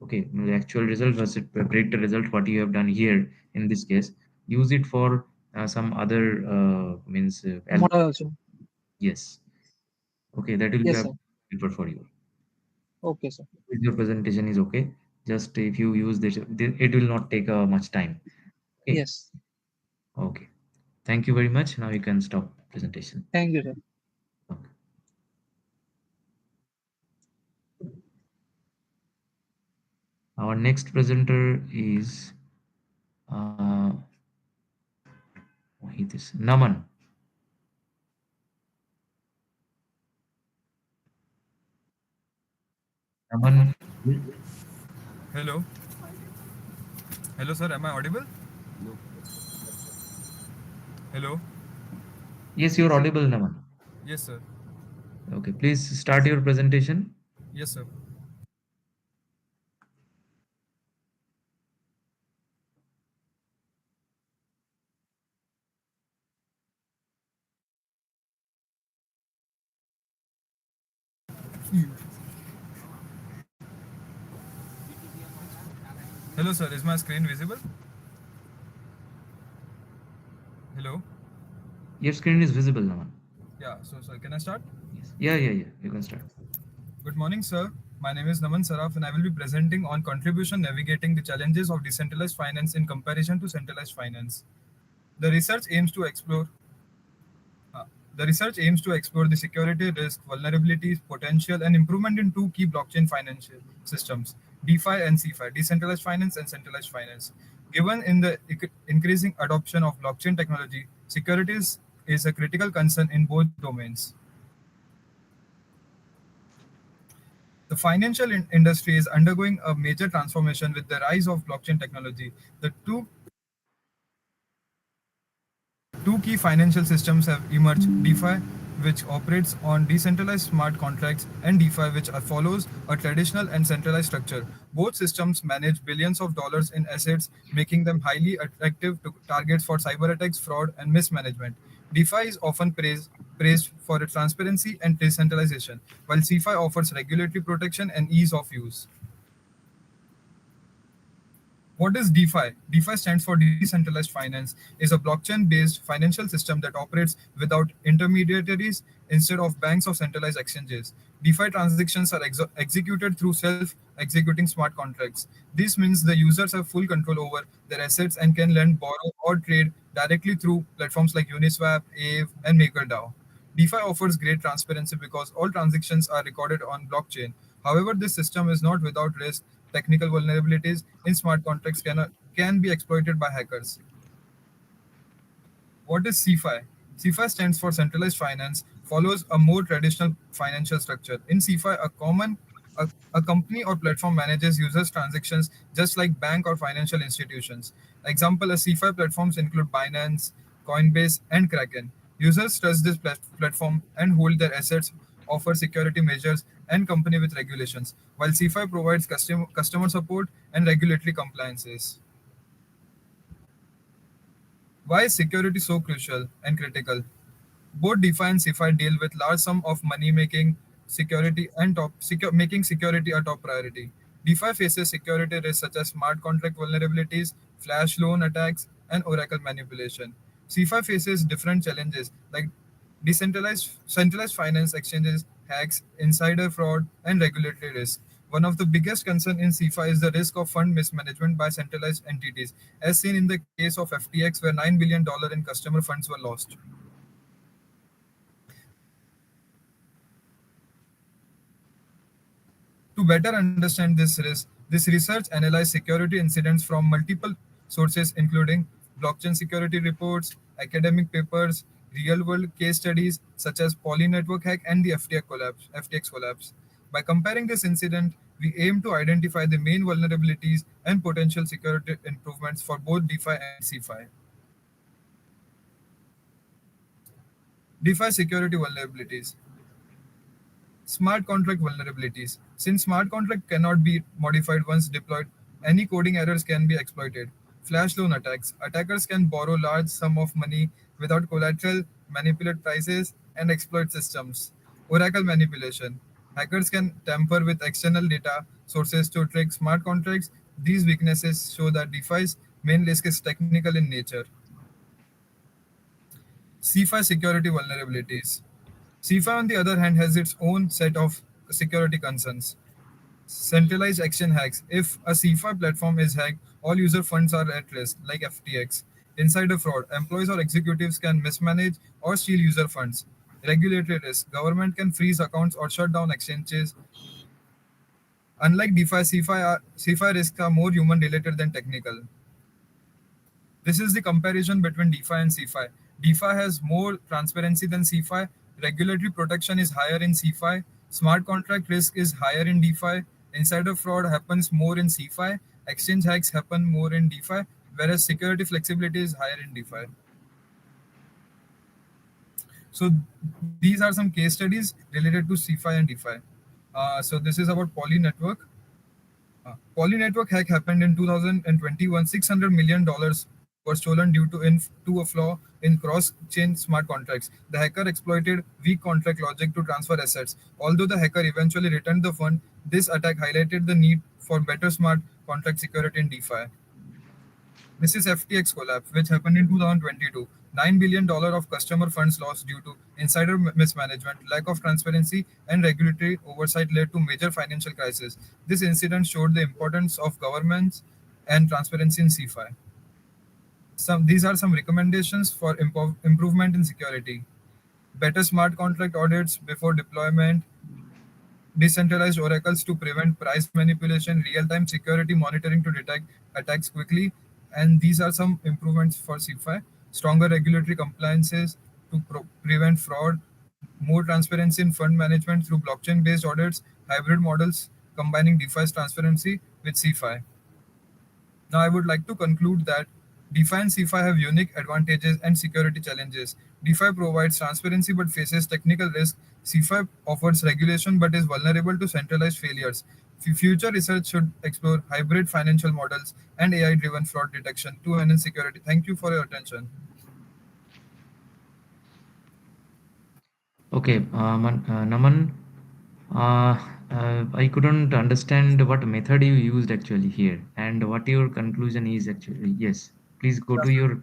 Okay, the actual result versus predicted result. What you have done here in this case, use it for some other means Model also. yes. Okay, that will be Yes, a sir. helpful for you. Okay, sir. If your presentation is okay, just if you use this, it will not take much time. Okay. Yes. Okay. Thank you very much. Now you can stop presentation. Thank you, sir. Okay. Our next presenter is uh, wait, this Naman. Naman. Hello. Hello, sir. Am I audible? Hello. Yes, you're audible, Naman. Yes, sir. Okay, please start your presentation. Yes, sir. Hello, sir. Is my screen visible? Hello. Your screen is visible, Naman. Yeah. So, sir, can I start? Yes. Yeah. You can start. Good morning, sir. My name is Naman Saraf, and I will be presenting on contribution navigating the challenges of decentralized finance in comparison to centralized finance. The research aims to explore Uh, the research aims to explore the security risk, vulnerabilities, potential, and improvement in two key blockchain financial systems, DeFi and CeFi, decentralized finance and centralized finance. Given in the increasing adoption of blockchain technology, security is a critical concern in both domains. The financial industry is undergoing a major transformation with the rise of blockchain technology. The two key financial systems have emerged: DeFi, which operates on decentralized smart contracts, and DeFi, which follows a traditional and centralized structure. Both systems manage billions of dollars in assets, making them highly attractive to targets for cyber attacks, fraud, and mismanagement. DeFi is often praised for its transparency and decentralization, while CeFi offers regulatory protection and ease of use. What is DeFi? DeFi stands for Decentralized Finance, is a blockchain-based financial system that operates without intermediaries instead of banks or centralized exchanges. DeFi transactions are executed through self-executing smart contracts. This means the users have full control over their assets and can lend, borrow, or trade directly through platforms like Uniswap, Aave, and MakerDAO. DeFi offers great transparency because all transactions are recorded on blockchain. However, this system is not without risk. Technical vulnerabilities in smart contracts can be exploited by hackers. What is CeFi? CeFi stands for Centralized Finance, follows a more traditional financial structure. In CeFi, a company or platform manages users' transactions just like bank or financial institutions. Example, a CeFi platforms include Binance, Coinbase, and Kraken. Users trust this platform and hold their assets, offer security measures, and company with regulations, while CeFi provides customer support and regulatory compliances. Why is security so crucial and critical? Both DeFi and CeFi deal with large sum of money, making security a top priority. DeFi faces security risks such as smart contract vulnerabilities, flash loan attacks, and oracle manipulation. CeFi faces different challenges like centralized finance exchanges, hacks, insider fraud, and regulatory risk. One of the biggest concerns in CeFi is the risk of fund mismanagement by centralized entities, as seen in the case of FTX, where $9 billion in customer funds were lost. To better understand this research analyzed security incidents from multiple sources, including blockchain security reports, academic papers, real-world case studies such as Poly network hack and the FTX collapse. By comparing this incident, we aim to identify the main vulnerabilities and potential security improvements for both DeFi and CeFi. DeFi security vulnerabilities. Smart contract vulnerabilities. Since smart contract cannot be modified once deployed, any coding errors can be exploited. Flash loan attacks. Attackers can borrow large sum of money without collateral, manipulate prices, and exploit systems. Oracle manipulation. Hackers can tamper with external data sources to trick smart contracts. These weaknesses show that DeFi's main risk is technical in nature. C5 security vulnerabilities. C5, on the other hand, has its own set of security concerns. Centralized action hacks. If a C5 platform is hacked, all user funds are at risk, like FTX. Insider fraud. Employees or executives can mismanage or steal user funds. Regulatory risk. Government can freeze accounts or shut down exchanges. Unlike DeFi, C5 risks are more human related than technical. This is the comparison between DeFi and CeFi. DeFi has more transparency than CeFi. Regulatory protection is higher in CeFi. Smart contract risk is higher in DeFi. Insider fraud happens more in CeFi. Exchange hacks happen more in DeFi, whereas security flexibility is higher in DeFi. So these are some case studies related to CeFi and DeFi. So this is about Poly Network. Poly Network hack happened in 2021. $600 million were stolen due to a flaw in cross-chain smart contracts. The hacker exploited weak contract logic to transfer assets. Although the hacker eventually returned the fund, this attack highlighted the need for better smart contract security in DeFi. This is FTX collapse, which happened in 2022. $9 billion of customer funds lost due to insider mismanagement, lack of transparency, and regulatory oversight led to major financial crisis. This incident showed the importance of governance and transparency in CeFi. These are some recommendations for improvement in security. Better smart contract audits before deployment, decentralized oracles to prevent price manipulation, real-time security monitoring to detect attacks quickly, and these are some improvements for CeFi. Stronger regulatory compliances to prevent fraud, more transparency in fund management through blockchain-based audits, hybrid models combining DeFi's transparency with CeFi. Now, I would like to conclude that DeFi and CeFi have unique advantages and security challenges. DeFi provides transparency but faces technical risk. CeFi offers regulation but is vulnerable to centralized failures. Future research should explore hybrid financial models and AI-driven fraud detection to enhance security. Thank you for your attention. Okay, Naman, I couldn't understand what method you used actually here and what your conclusion is actually. Yes, please go to Yes, sir. your So,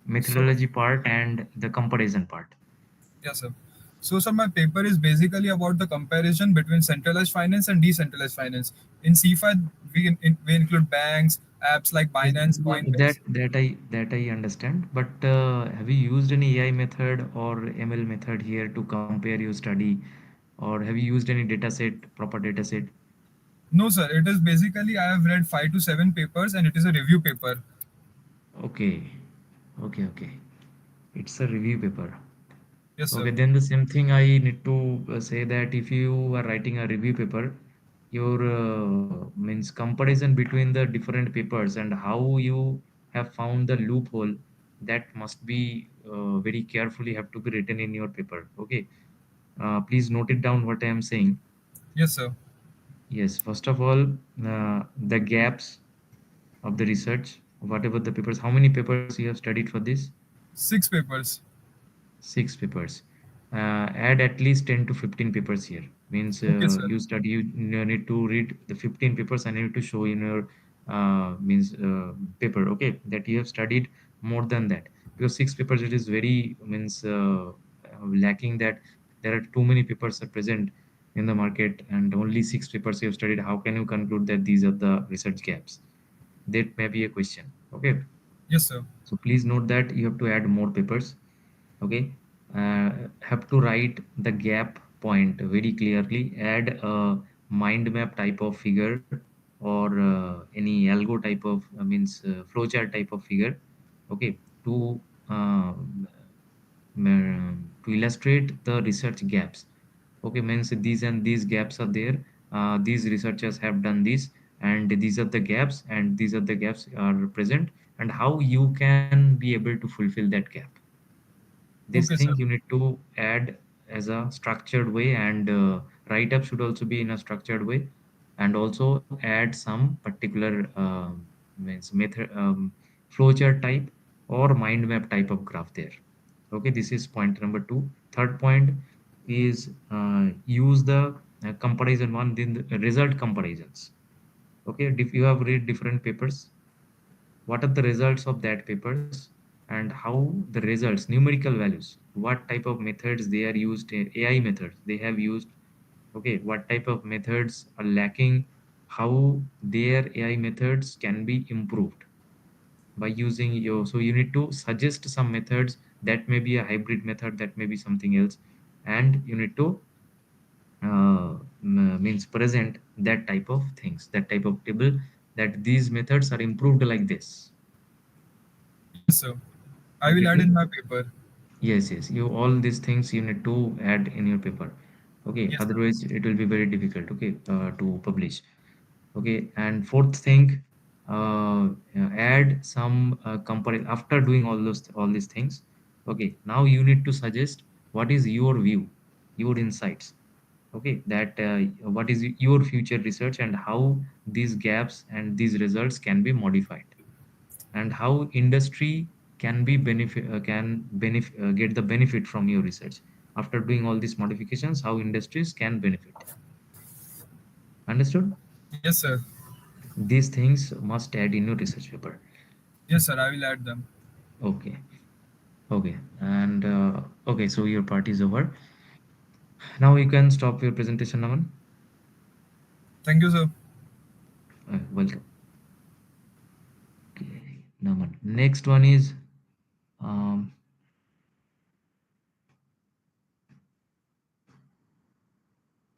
methodology part and the comparison part. yes, sir. So, sir, my paper is basically about the comparison between centralized finance and decentralized finance. In CeFi, we include banks, apps like Yes, Binance, yeah, Coinbase. that I understand. But have you used any AI method or ML method here to compare your study, or have you used any data set, proper data set? No, sir. It is basically I have read 5 to 7 papers, and it is a review paper. Okay, okay. It's a review paper. Yes, Okay, sir. then the same thing I need to say that if you are writing a review paper, your means comparison between the different papers and how you have found the loophole, that must be very carefully have to be written in your paper. Okay, please note it down what I am saying. Yes, sir. Yes, first of all, the gaps of the research, whatever the papers, how many papers you have studied for this? 6 papers. 6 papers. Add at least 10 to 15 papers here. Means Okay, sir. you need to read the 15 papers and you need to show in your means paper. Okay, that you have studied more than that, because 6 papers it is very means lacking, that there are too many papers are present in the market and only 6 papers you have studied. How can you conclude that these are the research gaps? That may be a question. Okay, Yes, sir. so please note that you have to add more papers. Okay, have to write the gap point very clearly, add a mind map type of figure or any algo type of means flowchart type of figure. Okay, to to illustrate the research gaps. Okay, means these and these gaps are there, these researchers have done this, and these are the gaps, and these are the gaps are present, and how you can be able to fulfill that gap. This Okay, thing sir. you need to add as a structured way, and write up should also be in a structured way, and also add some particular means method, flowchart type or mind map type of graph there. Okay, this is point number two. Third point is use the comparison one, then the result comparisons. Okay, if you have read different papers, what are the results of that papers, and and how the results, numerical values, what type of methods they are used, AI methods they have used, okay, what type of methods are lacking, how their AI methods can be improved by using your. So you need to suggest some methods, that may be a hybrid method, that may be something else, and you need to means present that type of things, that type of table, that these methods are improved like this. Yes, sir. I You will get add me? in my paper. Yes, yes, you, all these things you need to add in your paper, okay, Yes, sir. otherwise it will be very difficult, okay, to publish. Okay, and fourth thing, add some compare after doing all these things. Okay, now you need to suggest what is your view, your insights, okay, that what is your future research and how these gaps and these results can be modified, and how industry can be get the benefit from your research. After doing all these modifications, how industries can benefit. Understood? Yes, sir. These things must add in your research paper. Yes, sir. I will add them. Okay, okay, and okay, so your part is over. Now you can stop your presentation, Naman. Thank you, sir. Welcome. Okay, Naman. Next one is um,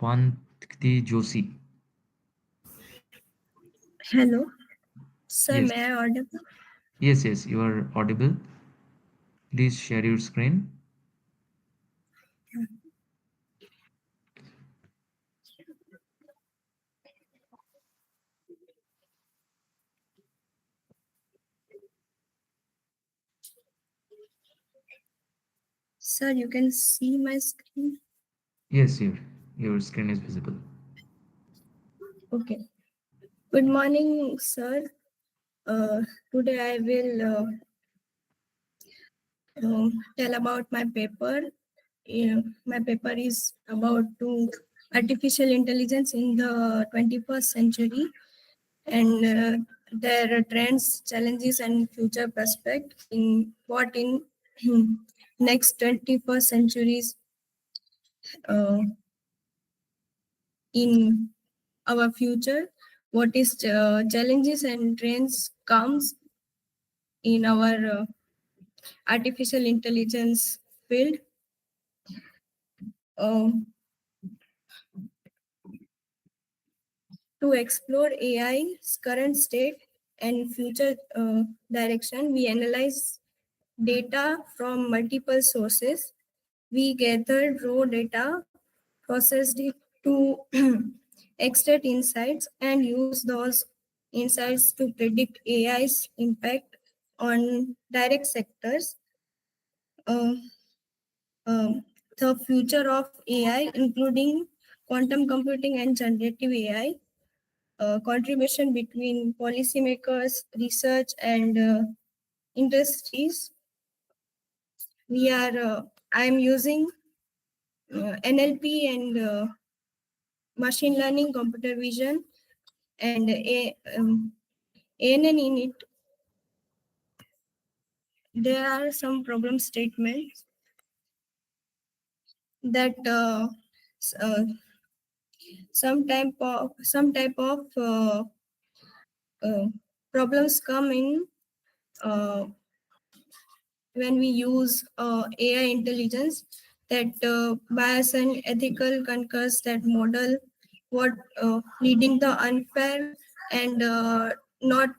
Pantkti Joshi. Hello, sir, Yes, may I audible? yes, yes, you are audible. Please share your screen. Sir, you can see my screen. Yes, your screen is visible. Okay. Good morning, sir. Today I will tell about my paper. My paper is about to artificial intelligence in the 21st century and their trends, challenges, and future prospect in what in next 21st centuries uh, in our future, what is challenges and trends comes in our artificial intelligence field. Um, to explore AI's current state and future direction, we analyze data from multiple sources. We gathered raw data, processed it to extract insights, and use those insights to predict AI's impact on direct sectors. Uh, um, the future of AI, including quantum computing and generative AI, contribution between policymakers, research, and industries. We are. I am using NLP and machine learning, computer vision, and ANN in it. There are some problem statements that some type of uh, problems come in uh, when we use AI intelligence, that bias and ethical concurs that model, what leading the unfair and not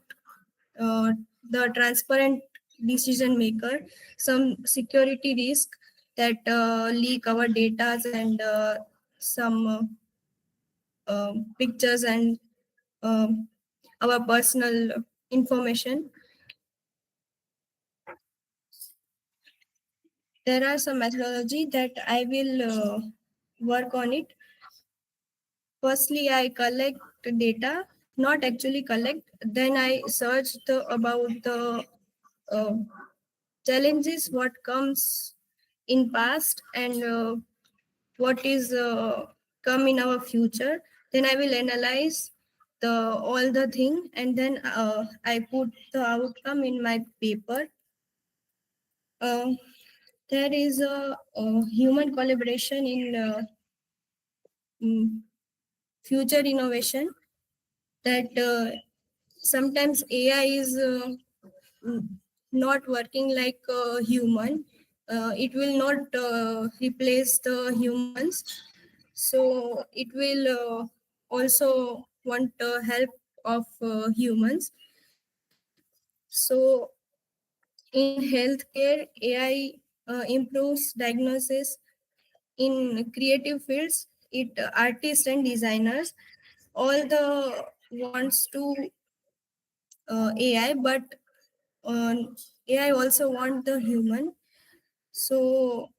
uh, the transparent decision maker, some security risk that leak our data and some pictures and um, our personal information. There are some methodology that I will work on it. Firstly, I collect data, not actually collect. Then I search about the uh, challenges, what comes in past, and what is come in our future. Then I will analyze the all the thing, and then I put the outcome in my paper. Uh, there is a human collaboration in future innovation that sometimes AI is not working like a human. It will not replace the humans. So it will also want the help of humans. So in healthcare, AI improves diagnosis. In creative fields, it artists and designers all the wants to AI, but uh, AI also want the human. So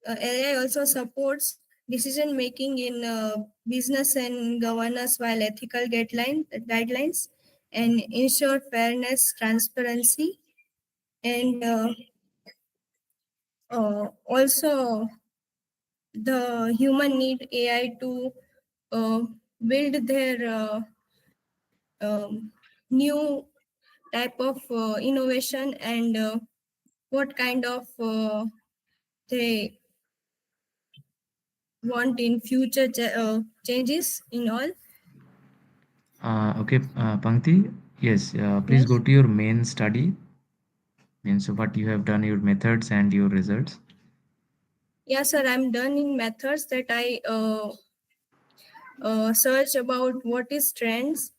AI also supports decision making in business and governance while ethical guidelines and ensure fairness, transparency, and also the human need AI to uh, build their new type of innovation and what kind of they want in future changes in all. Okay, Pankti, yes, please Yes. go to your main study, means what you have done, your methods and your results. Yeah, sir, I'm done in methods that I search about what is trends,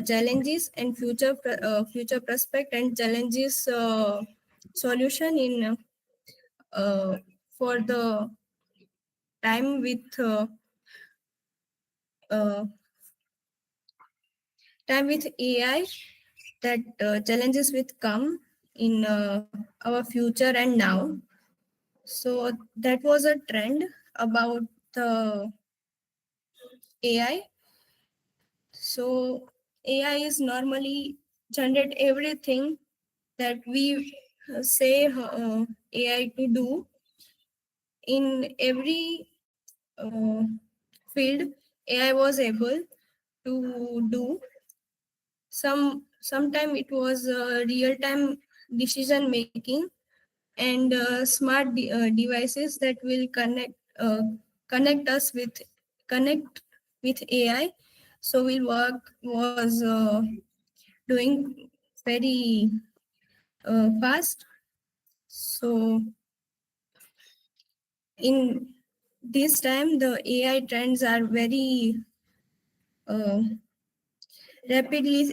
challenges, and future prospect and challenges solution in for the time uh, with AI that challenges will come in our future and now. So that was a trend about the AI. So AI is normally generate everything that we say AI to do in every uh, field. AI was able to do. Sometime it was real time decision making and smart devices that will connect us with connect with AI. So will work was doing very fast. So in this time, the AI trends are very uh, rapidly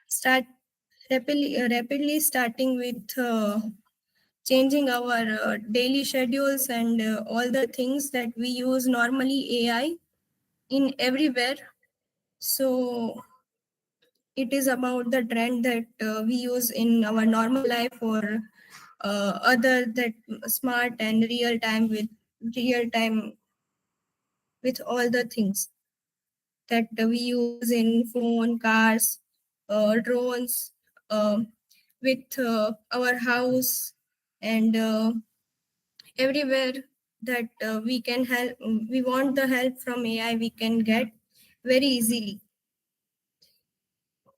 start rapidly starting with changing our daily schedules and all the things that we use normally AI in everywhere. So it is about the trend that we use in our normal life or other that smart and real time with all the things that we use in phone, cars, drones, with our house and everywhere that we can help. We want the help from AI. We can get very easily.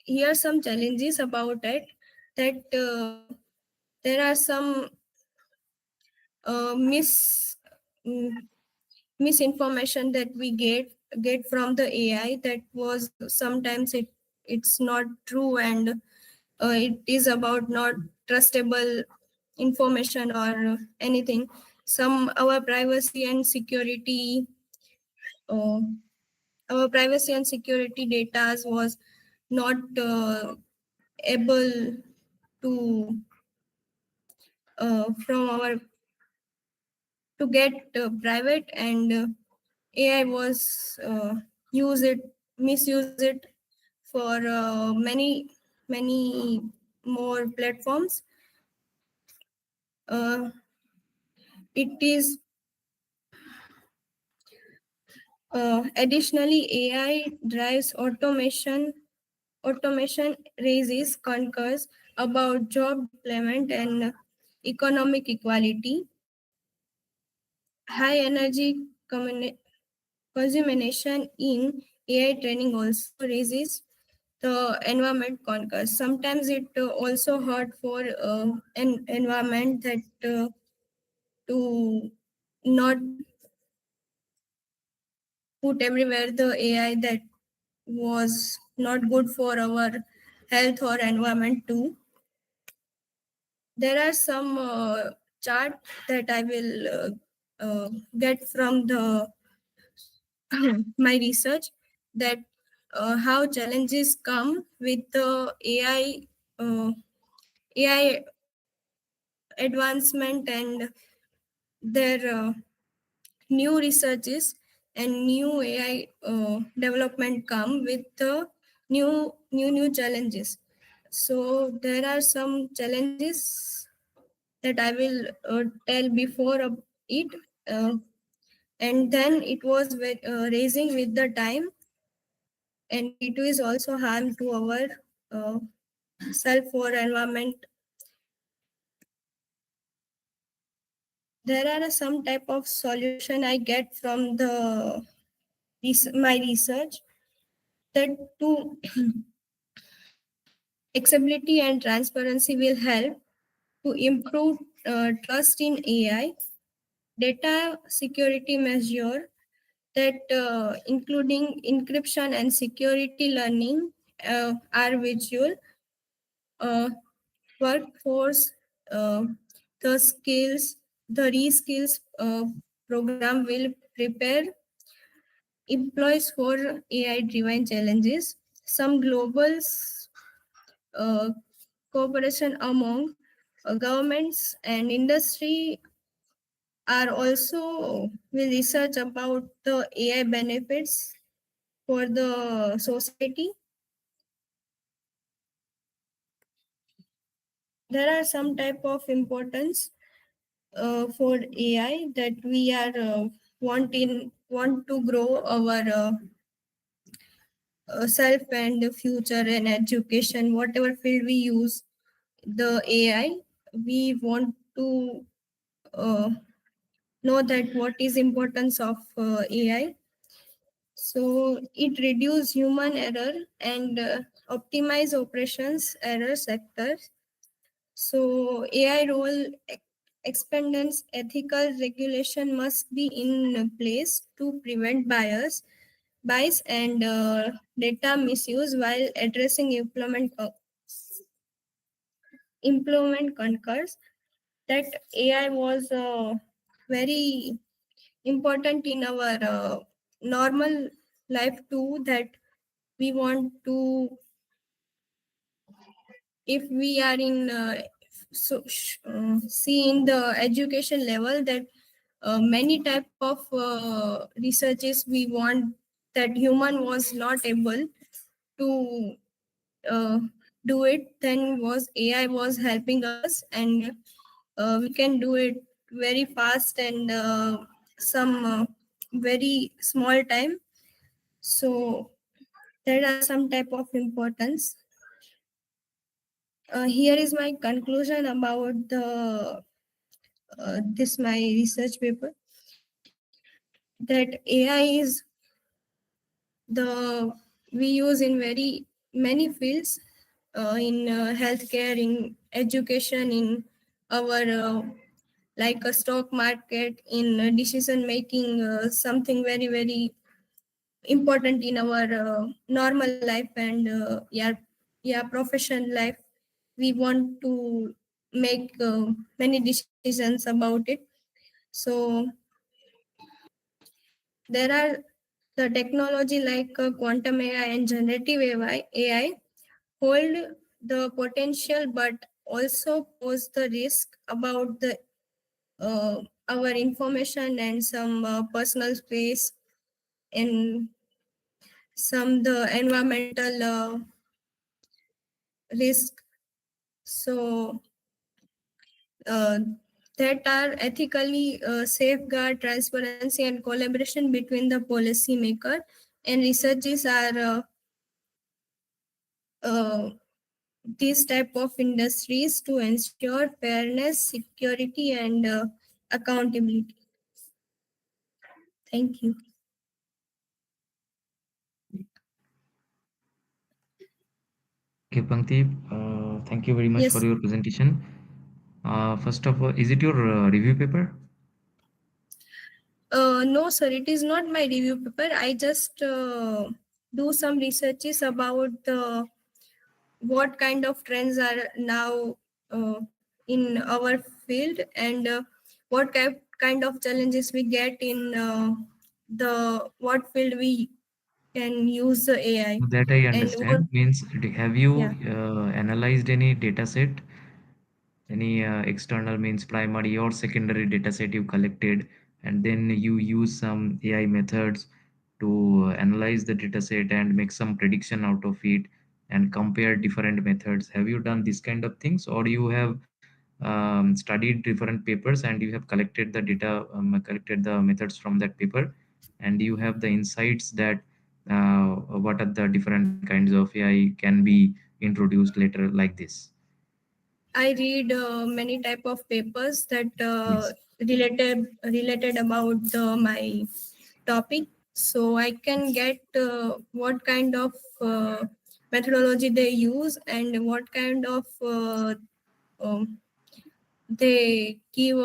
Here are some challenges about it. That there are some uh, mis mm, misinformation that we get from the AI that was sometimes it's not true and it is about not trustable information or anything. Some uh, our privacy and security data was not able to from our to get private and AI was misuse it for many more platforms. Uh, it is additionally AI drives automation raises concerns about job deployment and economic equality. High energy consumption in AI training also raises the environment conquers. Sometimes it also hard for an environment that to not put everywhere the AI that was not good for our health or environment too. There are some chart that I will get from the my research, that how challenges come with the AI advancement and their new researches and new AI development come with the new challenges. So there are some challenges that I will tell before it, uh, and then it was raising with the time, and it is also harm to our uh, self or environment. There are some type of solution I get from the my research, that to accessibility and transparency will help to improve trust in AI. Data security measure that including encryption and security learning are visual workforce, uh, the skills, the reskills program will prepare employees for AI driven challenges. Some global uh, cooperation among governments and industry are also will research about the AI benefits for the society. There are some type of importance for AI that we are want to grow our self and the future and education, whatever field we use the AI, we want to uh, know that what is importance of AI. So it reduce human error and optimize operations error sectors. So AI role expandence ethical regulation must be in place to prevent bias and data misuse while addressing employment concurs, that AI was very important in our normal life too, that we want to, if we are in see in the education level, that many type of researches we want that human was not able to uh, do it, then was AI was helping us, and we can do it very fast and some very small time. So there are some type of importance. Here is my conclusion about the this my research paper, that AI is the we use in very many fields, in healthcare, in education, in our like a stock market, in decision making, something very important in our normal life and yeah profession life. We want to make many decisions about it. So there are the technology like quantum AI and generative AI hold the potential but also pose the risk about the our information and some personal space and some the environmental risk. So uh, that are ethically safeguard transparency and collaboration between the policymaker and researchers are uh, these type of industries to ensure fairness, security, and accountability. Thank you. Okay, Pankti, thank you very much Yes. for your presentation. First of all, is it your review paper? No, sir, it is not my review paper. I just do some researches about what kind of trends are now in our field, and kind of challenges we get in the what field we can use the AI, That I and what, understand. Means, have you yeah. analyzed any data set, any external means primary or secondary data set you collected, and then you use some AI methods to analyze the data set and make some prediction out of it and compare different methods. Have you done this kind of things, or you have studied different papers and you have collected the data, collected the methods from that paper, and you have the insights that what are the different kinds of AI can be introduced later like this? I read many type of papers that Yes. related about my topic, so I can get what kind of methodology they use and what kind of um, they give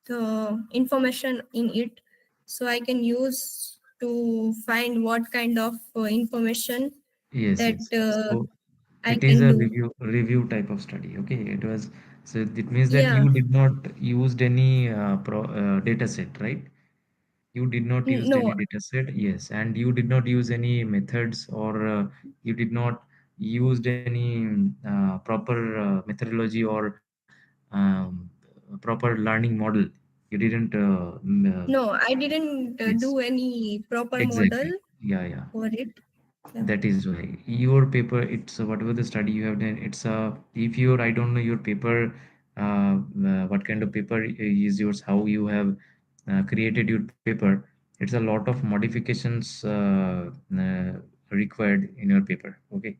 the information in it, so I can use to find what kind of information Yes, that yes. So I it is can a do. review type of study. Okay, it was, so it means that Yeah. you did not used any data set, right? You did not use any No. data set, yes, and you did not use any methods, or you did not used any proper methodology or proper learning model. You didn't. No, I didn't Yes, do any proper model exactly. Yeah, yeah. for it. Yeah. That is why your paper, it's whatever the study you have done, it's if your, I don't know your paper, what kind of paper is yours, how you have created your paper. It's a lot of modifications required in your paper. Okay,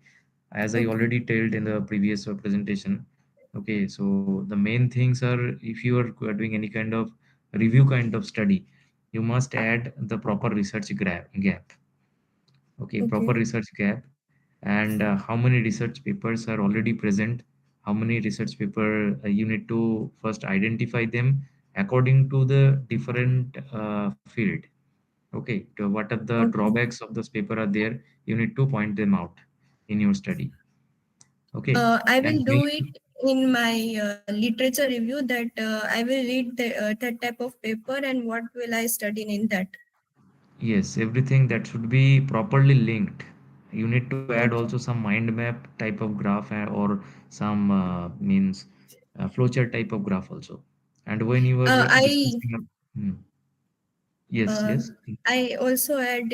as I Okay. already told in the previous presentation. Okay, so the main things are, if you are doing any kind of review kind of study, you must add the proper research gap. Okay, proper Okay. research gap, and how many research papers are already present, how many research paper you need to first identify them according to the different field. Okay, to what are the Okay. drawbacks of this paper are there, you need to point them out in your study. Okay, I and will make do it in my literature review, that I will read that type of paper and what will I study in that. yes, everything that should be properly linked. You need to add also Okay. some mind map type of graph, or some means flowchart type of graph also. And when you are I discussing, yes, uh, yes, I also add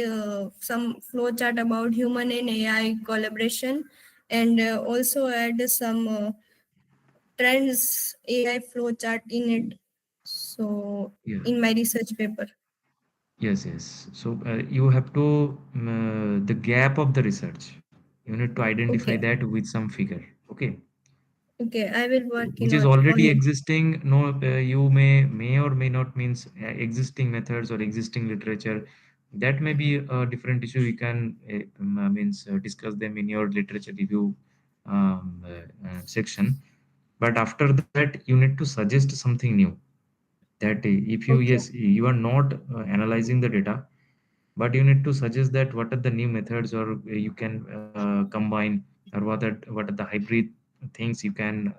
some flowchart about human and AI collaboration, and also add some trends AI flowchart in it. So yeah, in my research paper. yes, yes. So you have to the gap of the research. You need to identify Okay. that with some figure. Okay, Okay. I will work which is on already it. existing. No, you may or may not means existing methods or existing literature. That may be a different issue. You can means discuss them in your literature review section. But after that, you need to suggest something new. That if you, Okay. yes, you are not analyzing the data, but you need to suggest that what are the new methods, or you can combine, or what are the hybrid things you can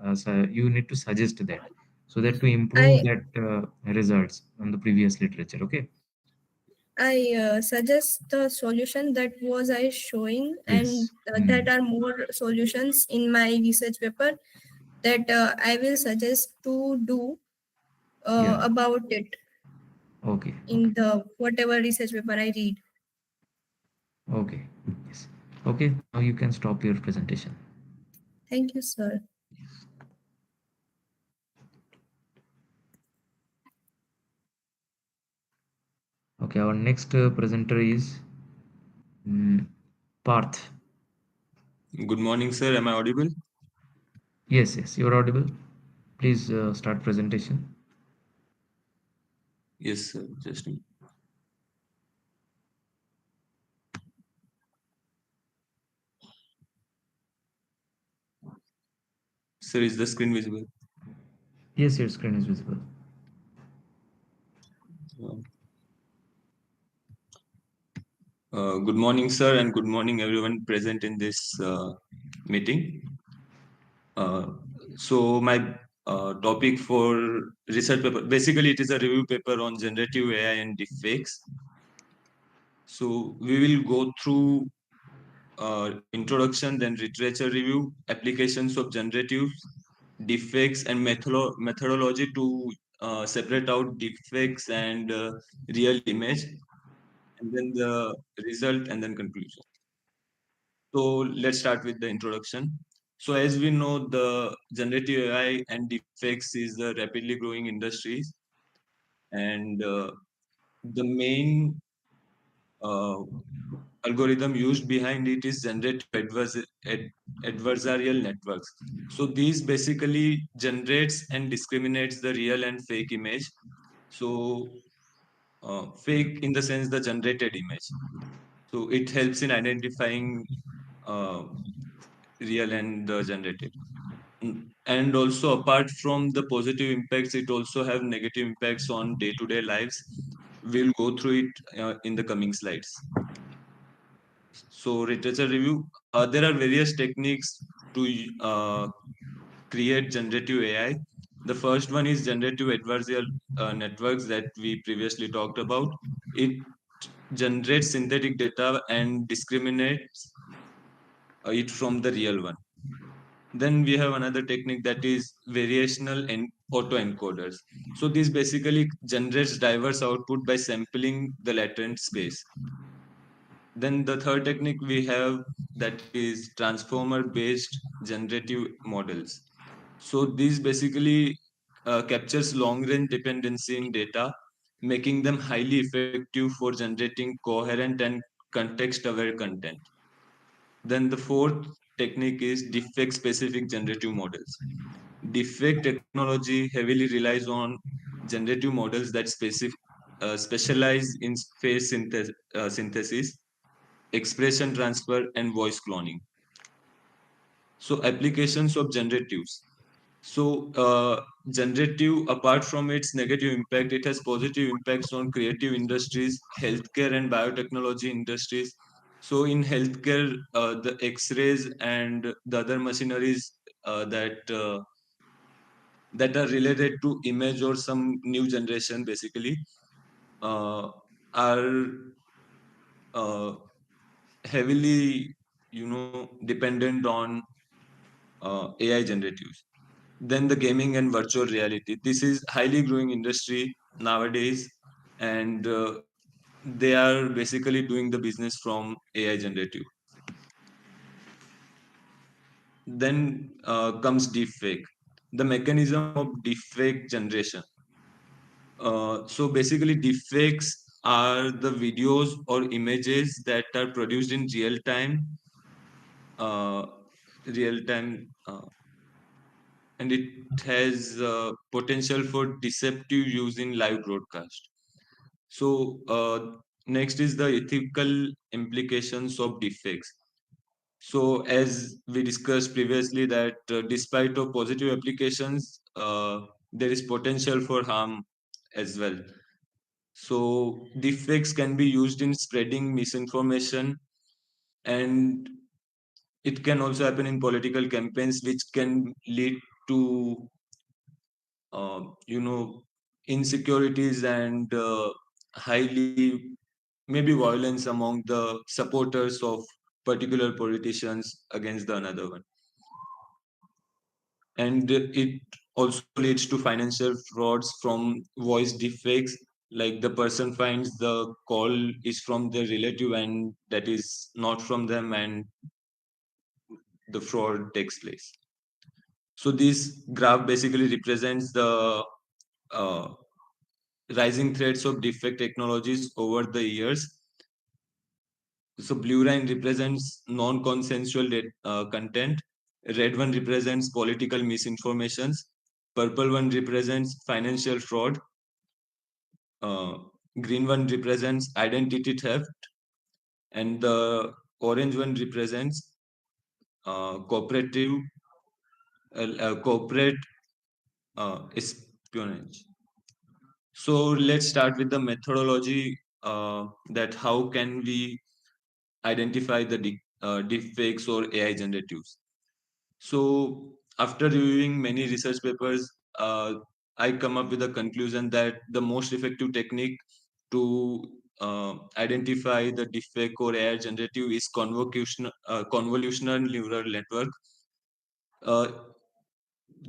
you need to suggest that, so that to improve I that results on the previous literature. Okay, I suggest the solution that was I showing, and yes. Mm. that are more solutions in my research paper that I will suggest to do Yeah, about it okay, okay, in the whatever research paper I read. okay, yes, okay, now you can stop your presentation. Thank you, sir. Yes. Okay, our next presenter is mm, Parth. Good morning, sir. Am I audible? Yes, yes, you're audible. Please start presentation. Yes, sir. Just a- Sir, is the screen visible? Yes, your screen is visible. Uh, Good morning, sir, and good morning, everyone present in this meeting. Uh, so my topic for research paper, basically it is a review paper on generative AI and deepfakes. So we will go through introduction, then literature review, applications of generative, deepfakes, and methodology to separate out deepfakes and real image, and then the result, and then conclusion. So let's start with the introduction. So as we know, the generative AI and deepfakes is a rapidly growing industry, and the main uh, algorithm used behind it is generative adversarial networks. So these basically generates and discriminates the real and fake image. So fake in the sense the generated image. So it helps in identifying uh, real and the generated. And also apart from the positive impacts, it also have negative impacts on day-to-day lives. We'll go through it in the coming slides. So literature review, there are various techniques to create generative AI. The first one is generative adversarial networks that we previously talked about. It generates synthetic data and discriminates it from the real one. Then we have another technique that is variational and autoencoders. So this basically generates diverse output by sampling the latent space. Then the third technique we have that is transformer based generative models. So this basically captures long range dependency in data, making them highly effective for generating coherent and context aware content. Then the fourth technique is deepfake specific generative models. Deepfake technology heavily relies on generative models that specialize in face synthesis, expression transfer, and voice cloning. So applications of generatives. So generative, apart from its negative impact, it has positive impacts on creative industries, healthcare and biotechnology industries. So in healthcare, the X-rays and the other machineries that are related to image or some new generation, basically, uh, are heavily, dependent on AI generatives. Then the gaming and virtual reality. This is highly growing industry nowadays, and they are basically doing the business from AI generative. Then comes deepfake, the mechanism of deepfake generation. So basically, deepfakes are the videos or images that are produced in uh, real time, and it has potential for deceptive use in live broadcast. So next is the ethical implications of deepfakes. So as we discussed previously, that despite of positive applications, there is potential for harm as well. So deepfakes can be used in spreading misinformation, and it can also happen in political campaigns, which can lead to insecurities and highly maybe violence among the supporters of particular politicians against the another one. And it also leads to financial frauds from voice deepfakes, like the person finds the call is from their relative and that is not from them, and the fraud takes place. So this graph basically represents the uh, rising threats of deepfake technologies over the years. So blue line represents non-consensual content. Red one represents political misinformations. Purple one represents financial fraud. Uh, Green one represents identity theft, and the orange one represents cooperative corporate espionage. So let's start with the methodology, that how can we identify the deep fakes or AI generatives. So after reviewing many research papers, I come up with a conclusion that the most effective technique to identify the deepfake or AI generative is convolutional neural network. Uh,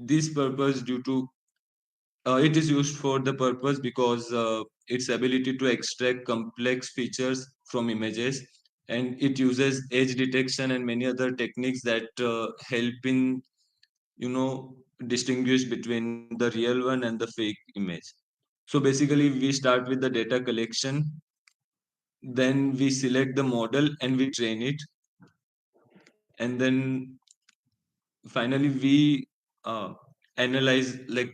this purpose due to it is used for the purpose because its ability to extract complex features from images, and it uses edge detection and many other techniques that help in distinguish between the real one and the fake image. So basically we start with the data collection, then we select the model and we train it, and then finally we analyze, like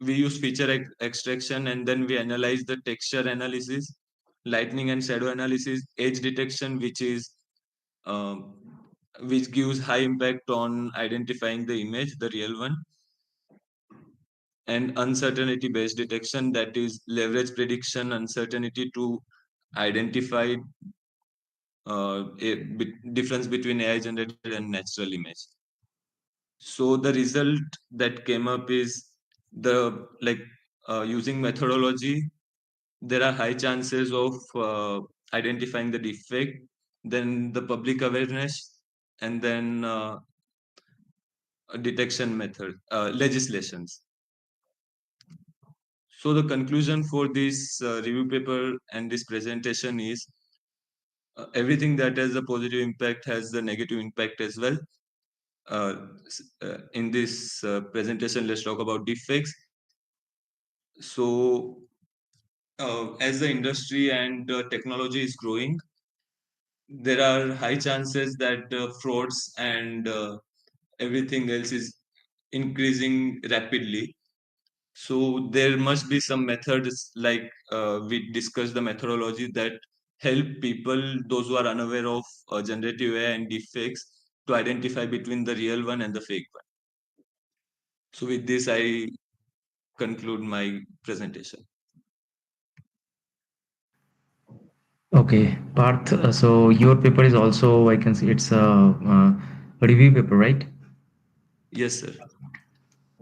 we use feature extraction, and then we analyze the texture analysis, lightning and shadow analysis, edge detection, um, which gives high impact on identifying the image, the real one, and uncertainty based detection, that is leverage prediction uncertainty to identify difference between AI generated and natural image. So the result that came up is the like using methodology, there are high chances of identifying the defect, then the public awareness, and then detection method legislations. So the conclusion for this review paper and this presentation is everything that has a positive impact has a negative impact as well. In this presentation, let's talk about defects. So as the industry and technology is growing, there are high chances that frauds and everything else is increasing rapidly. So there must be some methods, like we discussed the methodology that help people, those who are unaware of generative AI and deepfakes, to identify between the real one and the fake one. So with this, I conclude my presentation. Okay, Parth. So your paper is also, I can see it's a review paper, right? Yes, sir.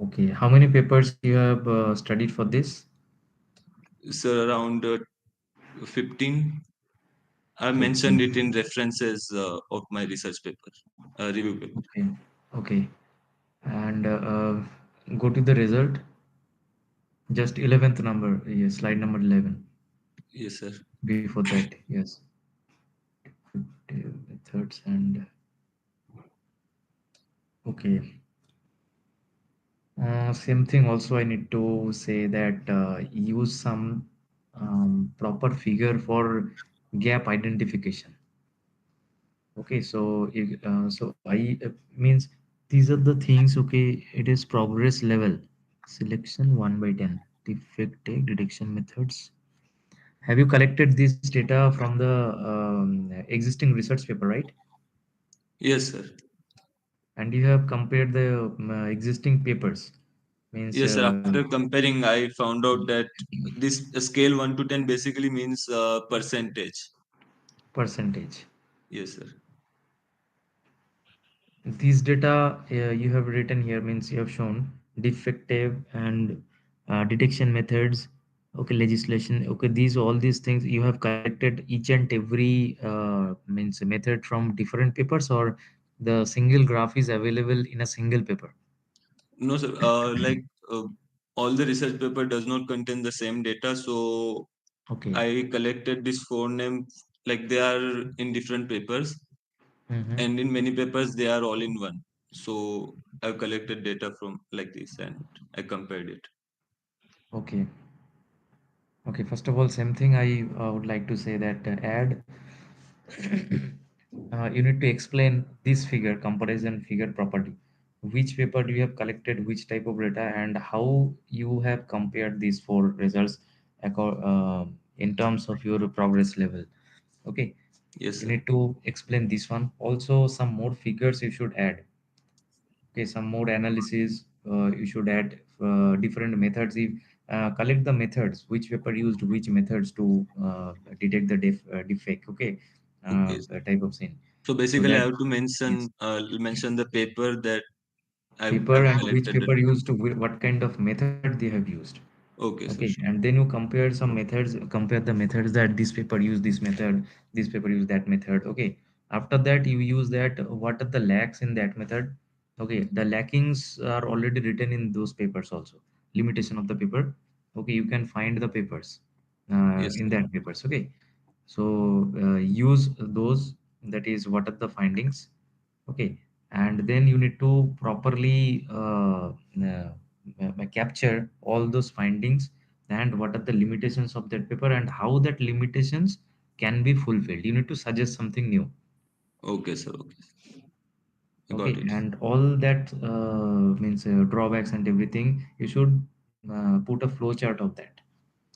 Okay. How many papers you have studied for this? So around 15. I mentioned 15. it in references of my research paper, review paper. Okay. Okay. And go to the result. Just 11th number. Yes, slide number 11. Yes, sir. Before that, yes. Methods and okay. Same thing also I need to say that use some proper figure for gap identification. Okay, so so I means these are the things. Okay, it is progress level. Selection 1 by 10. Defect take detection methods. Have you collected this data from the existing research paper, right? Yes, sir. And you have compared the existing papers. Means Yes, sir. After comparing, I found out that this scale 1 to 10 basically means percentage. percentage. Yes, sir. These data you have written here means you have shown defective and detection methods. Okay, legislation. Okay, these all these things you have collected each and every means method from different papers, or the single graph is available in a single paper. No, sir. Uh, all the research paper does not contain the same data, so Okay. I collected this four names, like they are in different papers, Mm-hmm. and in many papers they are all in one. So I've collected data from like this, and I compared it. Okay. Okay. First of all, same thing I would like to say that add you need to explain this figure comparison figure property. Which paper do you have collected which type of data and how you have compared these four results in terms of your progress level. Okay, Yes, you sir. need to explain this one. Also, some more figures you should add. Okay, some more analysis. You should add different methods. If collect the methods, which paper used which methods to detect the defect. Okay, Okay. type of scene. So So basically, I that have to yes, mention the paper that paper I've and which collected. paper used, what kind of method they have used. Okay, Okay, sir. Sure. and then you compare some methods, compare the methods that this paper use this method, this paper use that method. Okay, after that you use that what are the lacks in that method. Okay, the lackings are already written in those papers also. Limitation of the paper. Okay, you can find the papers Yes, in sir. that papers. Okay, so use those. That is what are the findings. Okay, and then you need to properly capture all those findings and what are the limitations of that paper and how that limitations can be fulfilled. You need to suggest something new. Okay, sir. Okay. I got Okay, it. and all that means drawbacks and everything. You should put a flow chart of that.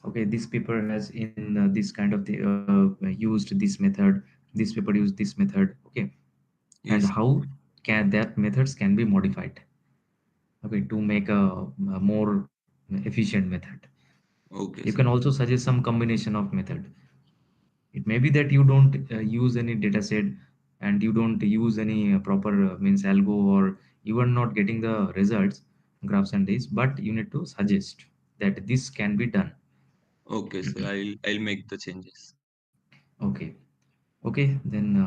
Okay, this paper has in this kind of the used this method. This paper used this method. Okay, and Yes. how can that methods can be modified, okay, to make a more efficient method. Okay, You sir. can also suggest some combination of method. It may be that you don't use any data set and you don't use any proper means algo, or you are not getting the results, graphs and this, but you need to suggest that this can be done. Okay, sir. I'll make the changes. Okay, okay, then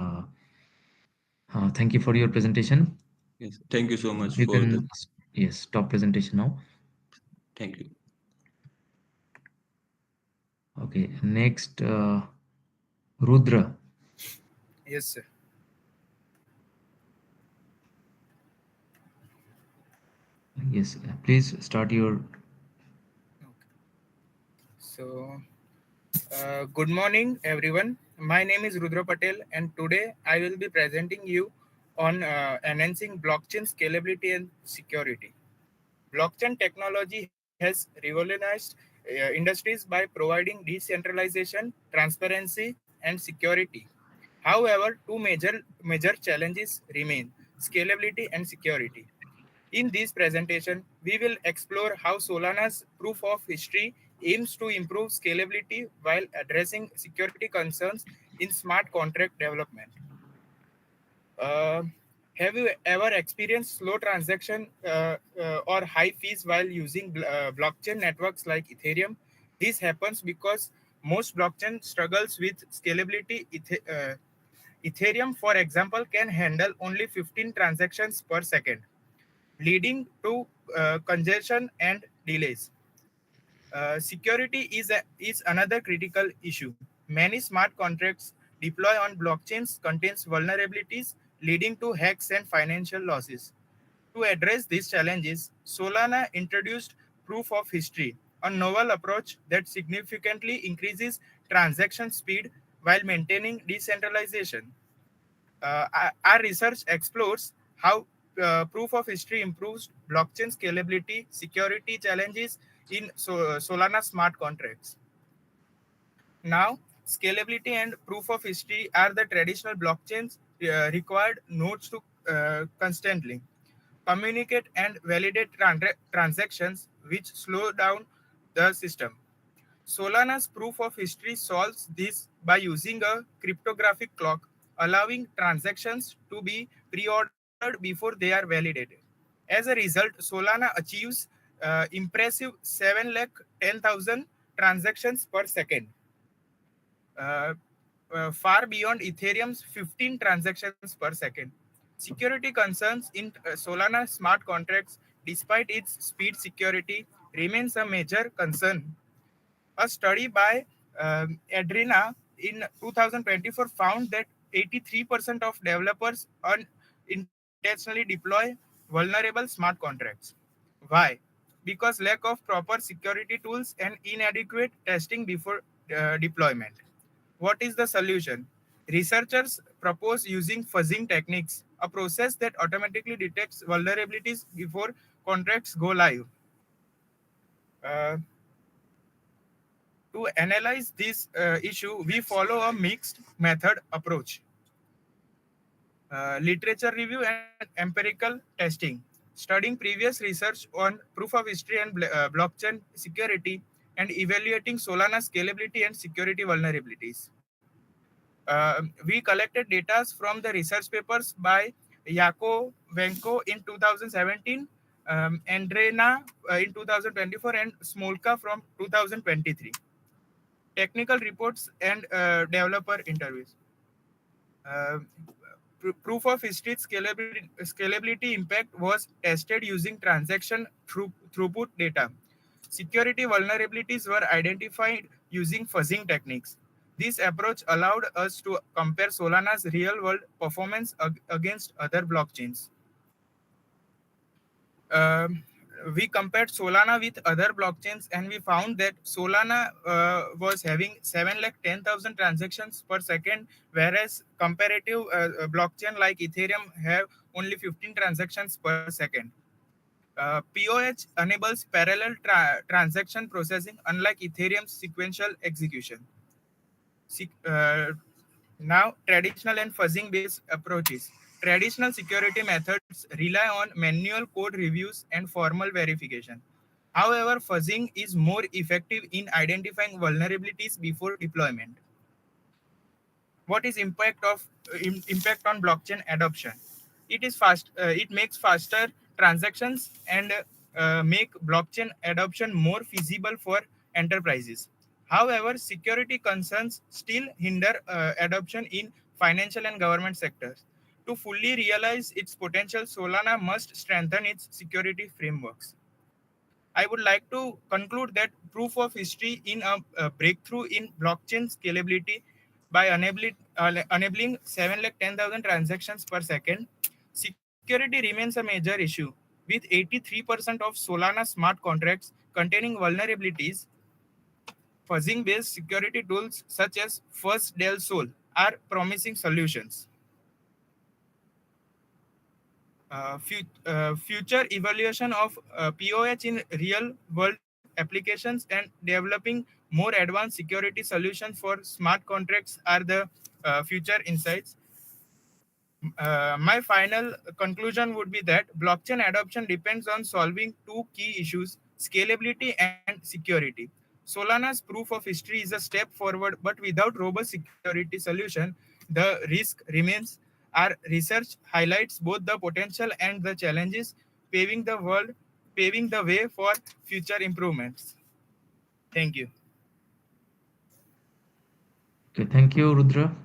thank you for your presentation. Yes. Thank you so much You for the. can yes, stop presentation now. Thank you. Okay, next Rudra. Yes, sir. Yes, please start your. Okay. So, good morning, everyone. My name is Rudra Patel, and today I will be presenting you on enhancing blockchain scalability and security. Blockchain technology has revolutionized industries by providing decentralization, transparency, and security. However, two major challenges remain: scalability and security. In this presentation, we will explore how Solana's proof of history aims to improve scalability while addressing security concerns in smart contract development. Uh, have you ever experienced slow transaction or high fees while using blockchain networks like Ethereum? This happens because most blockchain struggles with scalability. Ethereum, for example, can handle only 15 transactions per second, leading to congestion and delays. Security is another critical issue. Many smart contracts deploy on blockchains contains vulnerabilities leading to hacks and financial losses. To address these challenges, Solana introduced proof of history, a novel approach that significantly increases transaction speed while maintaining decentralization. Our research explores how proof of history improves blockchain scalability, security challenges in Solana smart contracts. Now, scalability and proof of history are the traditional blockchains required nodes to constantly communicate and validate transactions, which slow down the system. Solana's proof of history solves this by using a cryptographic clock, allowing transactions to be pre-ordered before they are validated. As a result, Solana achieves impressive 7 lakh 10,000 transactions per second, uh, far beyond Ethereum's 15 transactions per second. Security concerns in Solana smart contracts, despite its speed security, remains a major concern. A study by Adrena in 2024 found that 83% of developers unintentionally deploy vulnerable smart contracts. Why? Because lack of proper security tools and inadequate testing before deployment. What is the solution? Researchers propose using fuzzing techniques, a process that automatically detects vulnerabilities before contracts go live. Uh, To analyze this issue, we follow a mixed method approach: literature review and empirical testing. studying previous research on proof of history and blockchain security, and evaluating Solana scalability and security vulnerabilities. We collected data from the research papers by Yako Venko in 2017, Andrena in 2024, and Smolka from 2023. Technical reports and developer interviews. Uh, Proof of history scalability impact was tested using transaction throughput data. Security vulnerabilities were identified using fuzzing techniques. This approach allowed us to compare Solana's real-world performance against other blockchains. Um, we compared Solana with other blockchains, and we found that Solana was having 710,000 transactions per second, whereas comparative blockchain like Ethereum have only 15 transactions per second. POH enables parallel transaction processing, unlike Ethereum's sequential execution. Now, traditional and fuzzing-based approaches. Traditional security methods rely on manual code reviews and formal verification. However, fuzzing is more effective in identifying vulnerabilities before deployment. What is impact on blockchain adoption? It makes faster transactions and make blockchain adoption more feasible for enterprises. However, security concerns still hinder adoption in financial and government sectors. To fully realize its potential, Solana must strengthen its security frameworks. I would like to conclude that proof of history in a breakthrough in blockchain scalability by enabling 710,000 transactions per second. Security remains a major issue, with 83% of Solana smart contracts containing vulnerabilities. Fuzzing-based security tools such as Fuzz Del Sol are promising solutions. Future evaluation of POH in real world applications and developing more advanced security solutions for smart contracts are the future insights. My final conclusion would be that blockchain adoption depends on solving two key issues: scalability and security. Solana's proof of history is a step forward, but without robust security solution, the risk remains. Our research highlights both the potential and the challenges, paving the way for future improvements. Thank you. Okay, thank you, Rudra.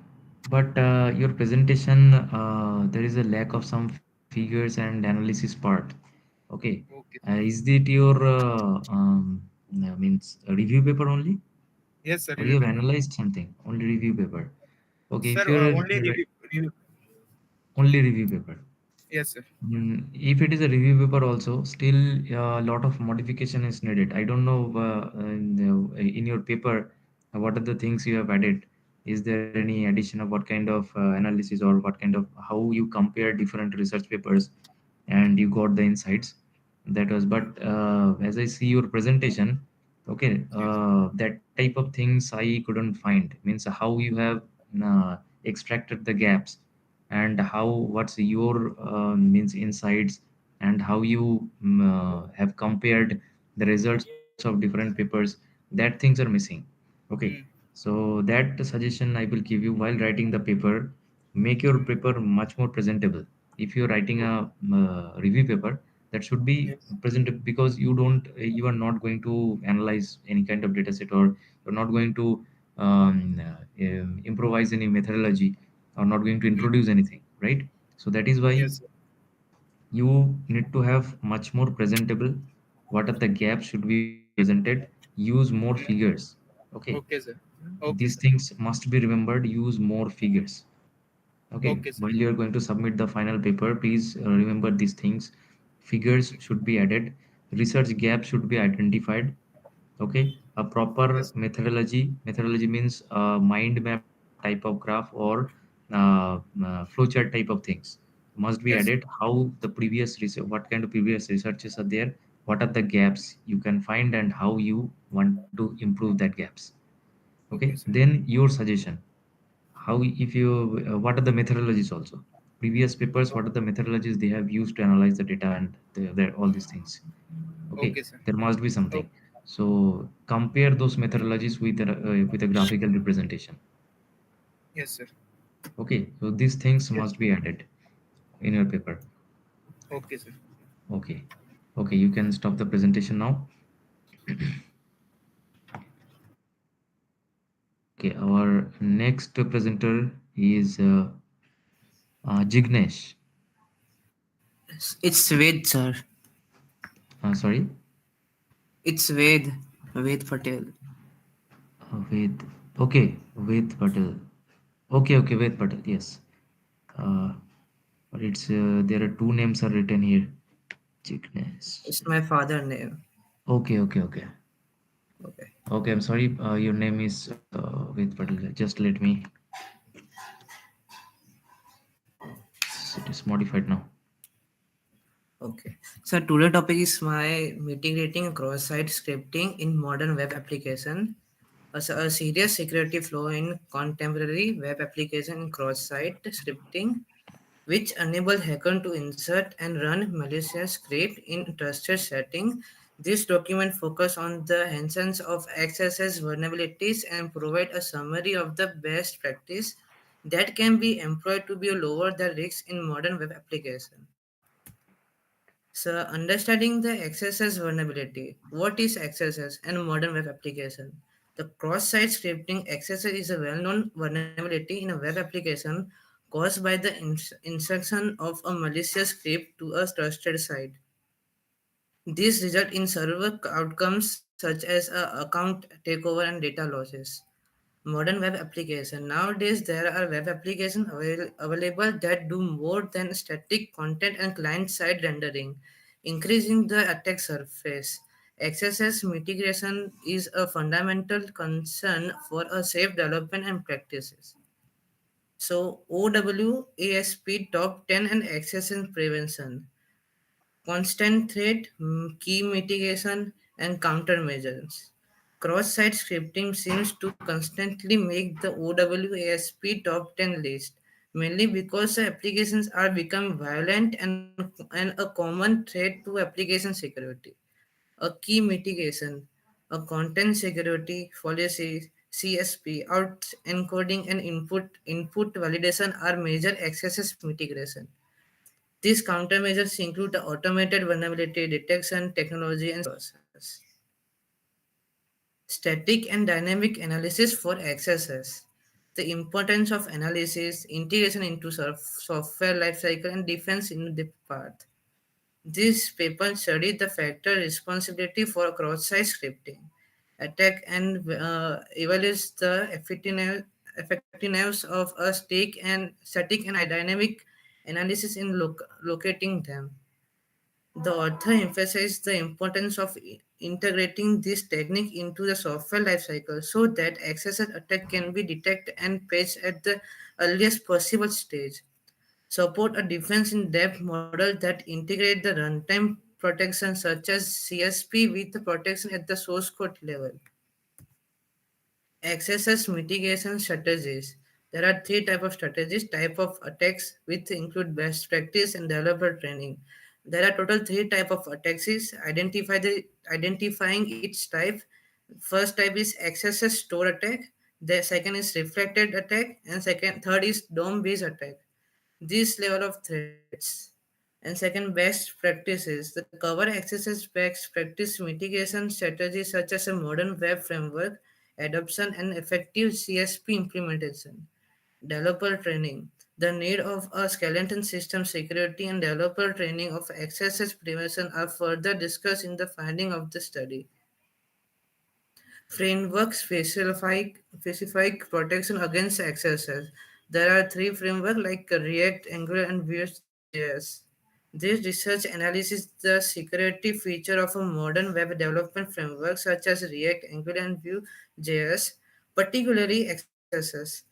But your presentation, there is a lack of some figures and analysis part. Okay, Okay. is it your means a review paper only, Yes, sir. or you Review have paper. analyzed something? Only review paper. Okay, Sir, if you're only review. only review paper. Yes, sir. If it is a review paper also, still a lot of modification is needed. I don't know in your paper what are the things you have added. Is there any addition of what kind of analysis or what kind of how you compare different research papers and you got the insights? That was, but as I see your presentation, okay, Yes. that type of things I couldn't find. Means how you have uh, extracted the gaps and how what's your means insights and how you have compared the results of different papers, that things are missing. Okay, Mm. so that suggestion I will give you while writing the paper, make your Mm. paper much more presentable. If you're writing Okay. a review paper, that should be Yes. presentable because you are not going to analyze any kind of data set, or you're not going to improvise any methodology, or not going to Mm. introduce anything, right? So that is why Yes, sir. you need to have much more presentable. What are the gaps should be presented? Use more Mm. figures. Okay, Okay, sir. Okay, these sir. things must be remembered. Use more figures. Okay, Okay, sir. while you are going to submit the final paper, please remember these things. Figures should be added. Research gaps should be identified. Okay, a proper Yes. methodology means mind map type of graph or flowchart type of things must be Yes, sir. added. How the previous research, what kind of previous researches are there, what are the gaps you can find, and how you want to improve that gaps. Okay, Okay, sir. then your suggestion, how if you what are the methodologies also. previous papers, what are the methodologies they have used to analyze the data and all these things. Okay, Okay, sir. there must be Okay. something. So compare those methodologies with a graphical representation. Yes, sir. Okay, so these things Yes. must be added in your paper. Okay, sir. Okay, okay, you can stop the presentation now. Okay, our next presenter is Jignesh. It's Ved, sir. Sorry, It's Ved Patel. Ved. Okay, Ved Patel. Okay, okay, Ved Patel. Yes. Uh, but it's there are two names are written here. Jignesh. It's my father name. Okay, okay, okay. Okay. Okay, I'm sorry. Your name is Ved Patel. Just let me. It is modified now. Okay. So today topic is my mitigating cross-site scripting in modern web application. A serious security flaw in contemporary web application cross-site scripting, which enable hacker to insert and run malicious script in trusted setting. This document focus on the enhance of XSS vulnerabilities and provide a summary of the best practice that can be employed to be lower the risks in modern web application. So understanding the XSS vulnerability. What is XSS and modern web application? The cross-site scripting XSS is a well-known vulnerability in a web application caused by the insertion of a malicious script to a trusted site. This result in server outcomes such as account takeover and data losses. Modern web application. Nowadays, there are web applications available that do more than static content and client-side rendering, increasing the attack surface. XSS mitigation is a fundamental concern for a safe development and practices. So, OWASP top 10 and XSS prevention, constant threat, key mitigation, and countermeasures. Cross-site scripting seems to constantly make the OWASP top 10 list, mainly because the applications are becoming violent and a common threat to application security. A key mitigation, a content security policy, CSP, out encoding and input validation are major XSS mitigation. These countermeasures include the automated vulnerability detection technology and process. Static and dynamic analysis for XSS. The importance of analysis, integration into software lifecycle, and defense in the path. This paper studied the factor responsibility for cross-site scripting, attack, and evaluates the effectiveness of a static and dynamic analysis in locating them. The author emphasized the importance of integrating this technique into the software lifecycle so that excessive attack can be detected and patched at the earliest possible stage. Support a defense in depth model that integrate the runtime protection such as CSP with the protection at the source code level. XSS mitigation strategies. There are three type of strategies, type of attacks which include best practice and developer training. There are total three type of attacks. Identifying its type. First type is XSS store attack. The second is reflected attack, and third is DOM based attack. This level of threats. And second, best practices. The cover accesses best practice mitigation strategies such as a modern web framework, adoption, and effective CSP implementation. Developer training. The need of a skeleton system security and developer training of accesses prevention are further discussed in the finding of the study. Frameworks specify protection against accesses. There are three frameworks like React, Angular, and Vue.js. This research analyzes the security feature of a modern web development framework such as React, Angular, and Vue.js, particularly accesses.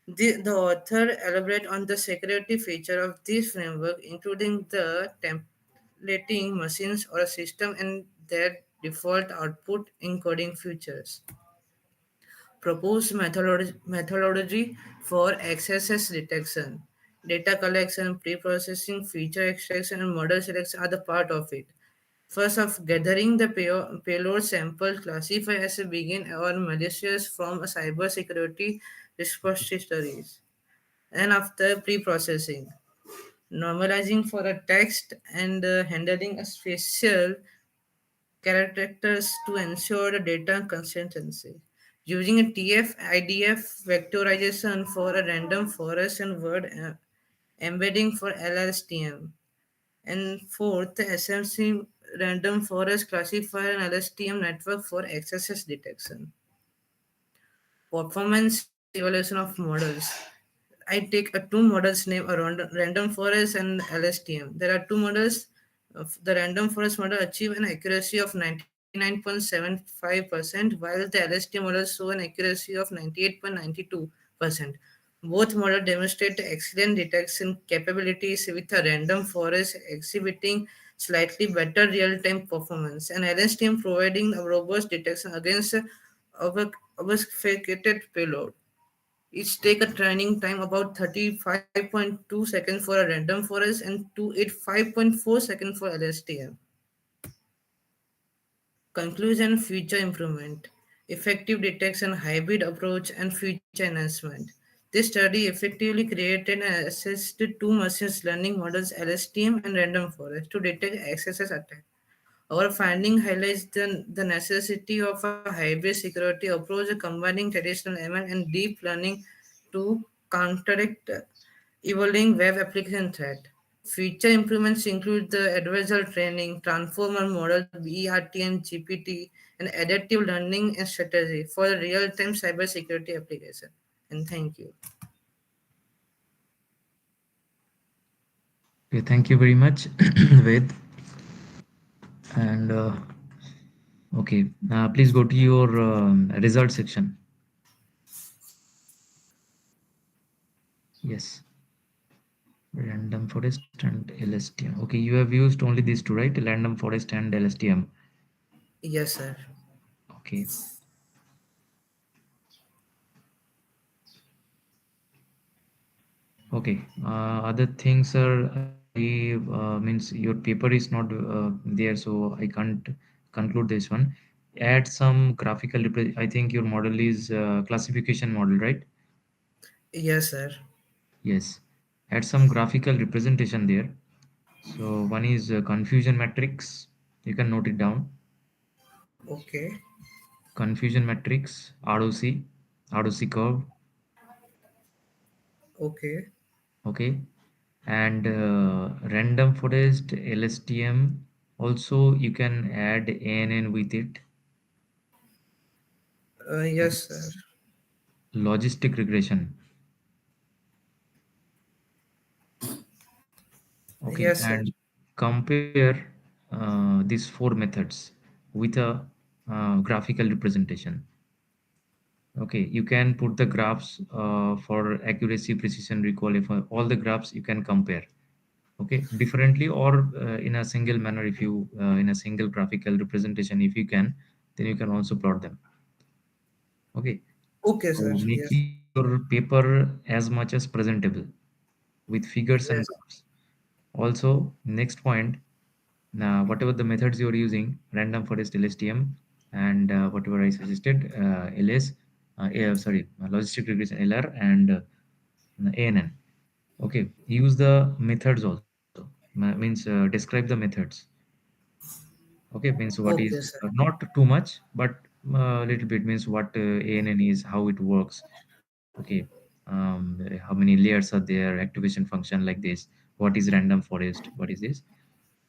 The author elaborate on the security feature of this framework, including the templating machines or a system and their default output encoding features. Proposed methodology for XSS detection. Data collection, pre-processing, feature extraction, and model selection are the part of it. First, of gathering the payload sample, classify as a begin or malicious from a cybersecurity repositories. And after pre-processing, normalizing for a text and handling a spatial characters to ensure the data consistency. Using a TF-IDF vectorization for a random forest and word embedding for LSTM. And fourth, SMC random forest classifier and LSTM network for XSS detection. Performance evaluation of models. I take a two models name a random forest and LSTM. There are two models. The random forest model achieve an accuracy of 99.75%, while the LSTM model show an accuracy of 98.92%. Both models demonstrate excellent detection capabilities with a random forest exhibiting slightly better real-time performance and LSTM providing a robust detection against obfuscated payload. Each take a training time about 35.2 seconds for a random forest and 285.4 seconds for LSTM. Conclusion future improvement, effective detection, hybrid approach, and future enhancement. This study effectively created and assessed two machine learning models LSTM and random forest to detect XSS attack. Our finding highlights the necessity of a hybrid security approach combining traditional ML and deep learning to counteract evolving web application threat. Future improvements include the adversarial training, transformer model, BERT and GPT, and adaptive learning and strategy for the real-time cybersecurity application. And thank you. Okay, thank you very much, Ved. And okay, please go to your result section. Yes, random forest and LSTM. Okay, you have used only these two, right? Random forest and LSTM. Yes, sir. Okay. Okay. Other things are, I means your paper is not there, so I can't conclude this one. Add some graphical. I think your model is classification model, right? Yes, sir. Yes. Add some graphical representation there. So one is confusion matrix. You can note it down. Okay. Confusion matrix, ROC curve. Okay. Okay. And random forest LSTM, also you can add ANN with it. Okay. Yes, sir. Logistic regression. Okay, Yes, sir. and compare these four methods with a graphical representation. Okay, you can put the graphs for accuracy, precision, recall. If all the graphs you can compare. Okay, differently or in a single manner. If you in a single graphical representation, if you can, then you can also plot them. Okay, Okay, so sir. Yes. making your paper as much as presentable with figures and Yes. graphs. Also, next point, now whatever the methods you're using, random forest LSTM, and whatever I suggested, LS, sorry, logistic regression LR and ANN. Okay, use the methods also. Means describe the methods. Okay, means what Okay, is sir. not too much, but a little bit means what ANN is, how it works. Okay, how many layers are there, activation function like this. What is random forest? What is this?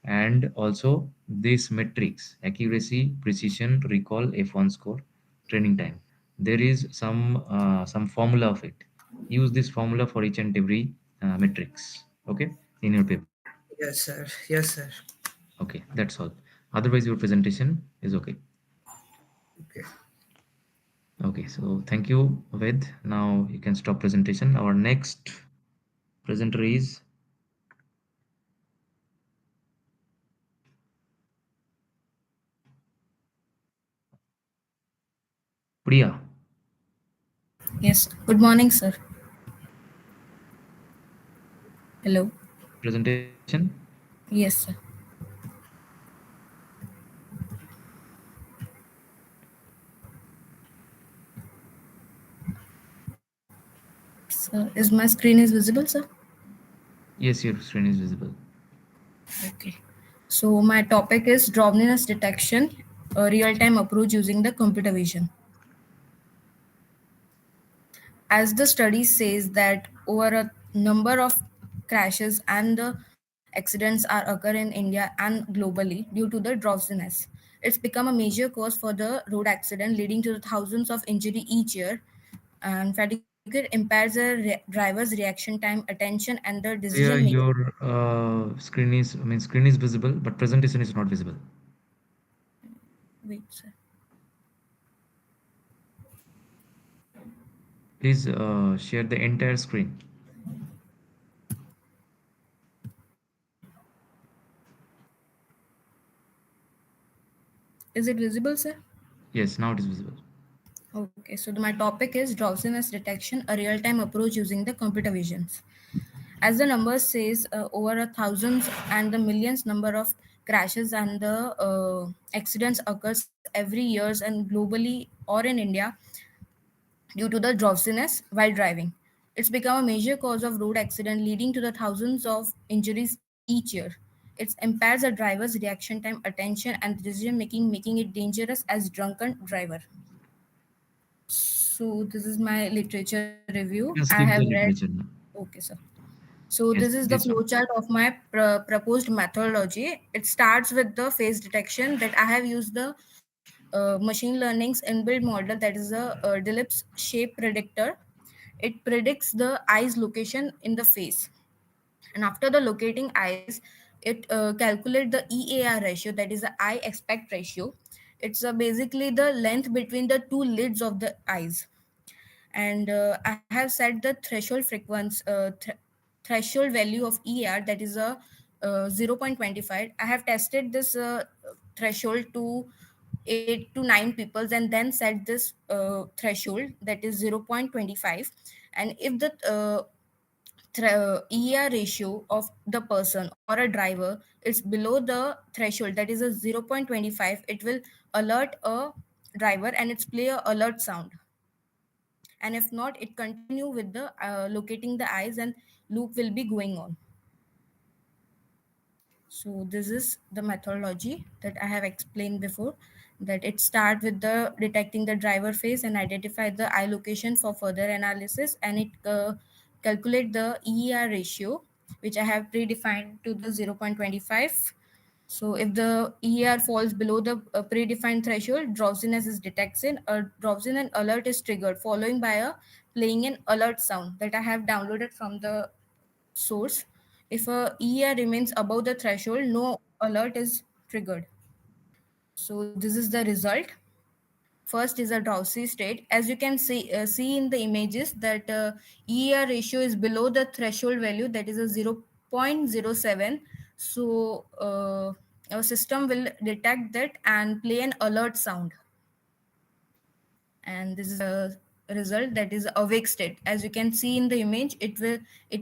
And also this metrics: accuracy, precision, recall, F1 score, training time. There is some formula of it. Use this formula for each and every metrics. Okay, in your paper. Yes, sir. Yes, sir. Okay, that's all. Otherwise, your presentation is okay. Okay. Okay, so thank you, Ved. Now you can stop presentation. Our next presenter is Priya. Yes, good morning, sir. Hello. Presentation. Yes, sir. Sir, is my screen is visible, sir? Yes, your screen is visible. Okay. So my topic is drowsiness detection, a real-time approach using the computer vision. As the study says that over a number of crashes and the accidents are occur in India and globally due to the drowsiness. It's become a major cause for the road accident leading to thousands of injury each year. And fatigue impairs the driver's reaction time, attention, and the decision Here, making. your screen is, I mean, screen is visible, but presentation is not visible. Wait, sir. Please share the entire screen. Is it visible, sir? Yes, now it is visible. Okay, so my topic is drowsiness detection, a real-time approach using the computer visions. As the numbers says, over a thousands and the millions number of crashes and the accidents occurs every years and globally or in India due to the drowsiness while driving. It's become a major cause of road accident leading to the thousands of injuries each year. It impairs a driver's reaction time, attention, and decision making, making it dangerous as drunken driver. So this is my literature review. You I can have skip the read. literature now. Okay, sir. So this Yes, is the this one. flowchart of my proposed methodology. It starts with the face detection that I have used the machine learning's inbuilt model that is a Dilips shape predictor. It predicts the eye's location in the face. And after the locating eyes, it calculate the EAR ratio, that is the eye aspect ratio. It's basically the length between the two lids of the eyes. And I have set the threshold frequency threshold value of ER, that is a 0.25. I have tested this threshold to 8 to 9 peoples and then set this threshold that is 0.25. And if the ER ratio of the person or a driver is below the threshold that is a 0.25, it will alert a driver and it's play a alert sound. And if not, it continue with the locating the eyes and loop will be going on. So this is the methodology that I have explained before, that it start with the detecting the driver face and identify the eye location for further analysis, and it calculate the ER ratio which I have predefined to the 0.25. So if the ER falls below the predefined threshold, drowsiness is detected. A drowsiness alert is triggered, following by a playing an alert sound that I have downloaded from the source. If a ER remains above the threshold, no alert is triggered. So this is the result. First is a drowsy state. As you can see in the images that ER ratio is below the threshold value, that is a 0.07. So our system will detect that and play an alert sound. And this is a result, that is awake state. As you can see in the image, it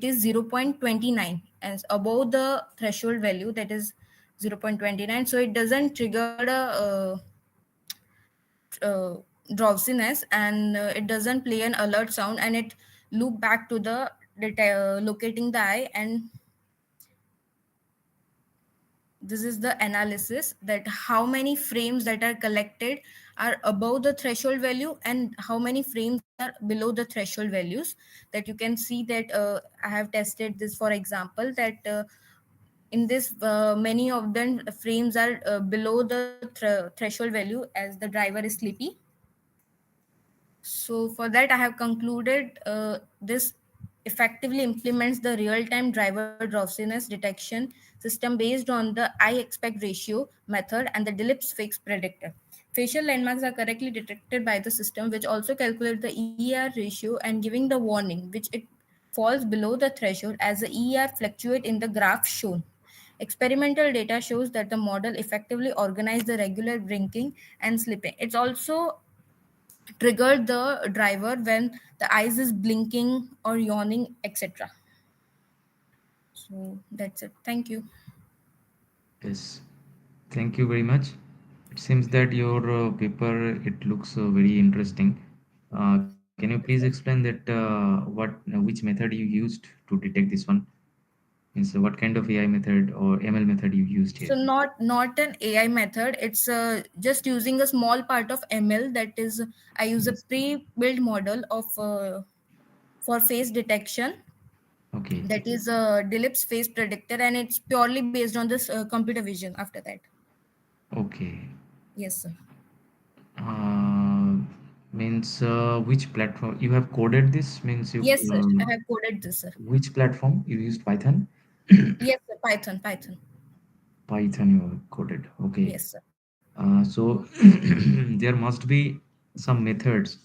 is 0.29 as above the threshold value, that is 0.29. So it doesn't trigger a uh, drowsiness, and it doesn't play an alert sound, and it loop back to the locating the eye. And this is the analysis, that how many frames that are collected are above the threshold value and how many frames are below the threshold values. That you can see that I have tested this, for example, that in this many of them frames are below the threshold value as the driver is sleepy. So for that, I have concluded this effectively implements the real-time driver drowsiness detection system based on the eye aspect ratio method and the Dilips fixed predictor. Facial landmarks are correctly detected by the system, which also calculates the ER ratio and giving the warning, which it falls below the threshold as the ER fluctuate in the graph shown. Experimental data shows that the model effectively organized the regular blinking and sleeping. It's also triggered the driver when the eyes is blinking or yawning, etc. So that's it. Thank you. Yes. Thank you very much. It seems that your paper it looks very interesting. Can you please explain that which method you used to detect this one? Means what kind of AI method or ML method you used So here? not an AI method. It's just using a small part of ML. That is, I use a Yes. pre-built model of for face detection. Okay. That is a Dilip's face predictor, and it's purely based on this computer vision. After that, Okay. yes, sir. Uh, means which platform you have coded this? Means you Yes, sir. I have coded this, sir. which platform you used Python? Yes, sir. Python, Python. Python you have coded. Okay. Yes, sir. So there must be some methods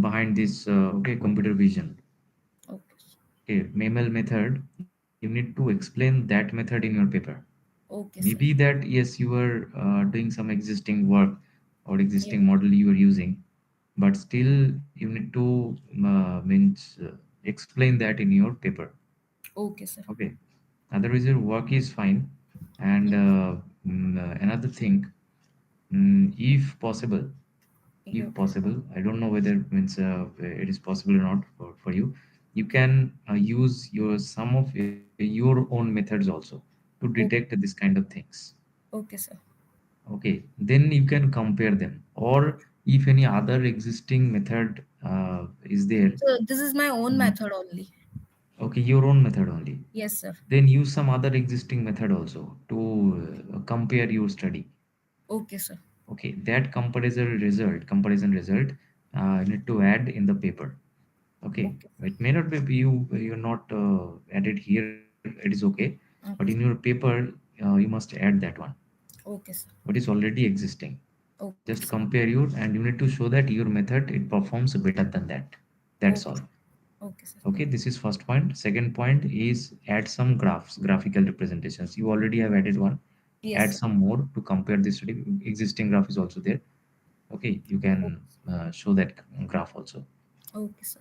behind this okay computer vision. Okay. Okay, ML method. You need to explain that method in your paper. Okay, Maybe sir. that yes, you were doing some existing work or Yes. existing model you were using, but still you need to means explain that in your paper. Okay, sir. Okay, otherwise your work is fine. And Yes. another thing, if possible, Yeah, okay. I don't know whether means it is possible or not for you, you can use your some of your own methods also to detect Okay. this kind of things. Okay, sir. Okay, then you can compare them. Or if any other existing method is there, So this is my own uh, method only. okay, your own method only. Yes, sir. Then use some other existing method also to compare your study. Okay, sir. Okay, that comparison result, you need to add in the paper. Okay, Okay, sir. it may not be you're not added here. It is okay, but in your Okay, sir. paper, you must add that one. Okay, sir. What is already existing. Okay, Just sir. compare your and you need to show that your method it performs better than that. That's Okay, all. sir. Okay, sir. Okay, this is first point. Second point is add some graphical representations. You already have added one. Add Yes, sir. some more to compare this study. Existing graph is also there. Okay, you can Okay, show that graph also. okay, sir.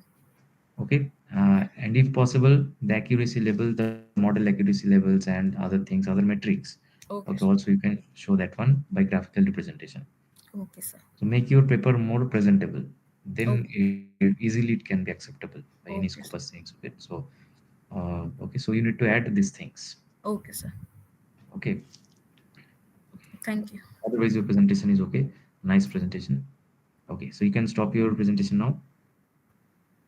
Okay, and if possible, the accuracy level, the model accuracy levels, and other things, other metrics. Okay, Okay, also sir. you can show that one by graphical representation. Okay, sir. So make your paper more presentable. Then Okay. easily it can be acceptable by any Okay, Scopus sir. things. Okay, so okay, so you need to add these things. Okay, sir. Okay, Thank you. otherwise your presentation is okay. Nice presentation. Okay, so you can stop your presentation now.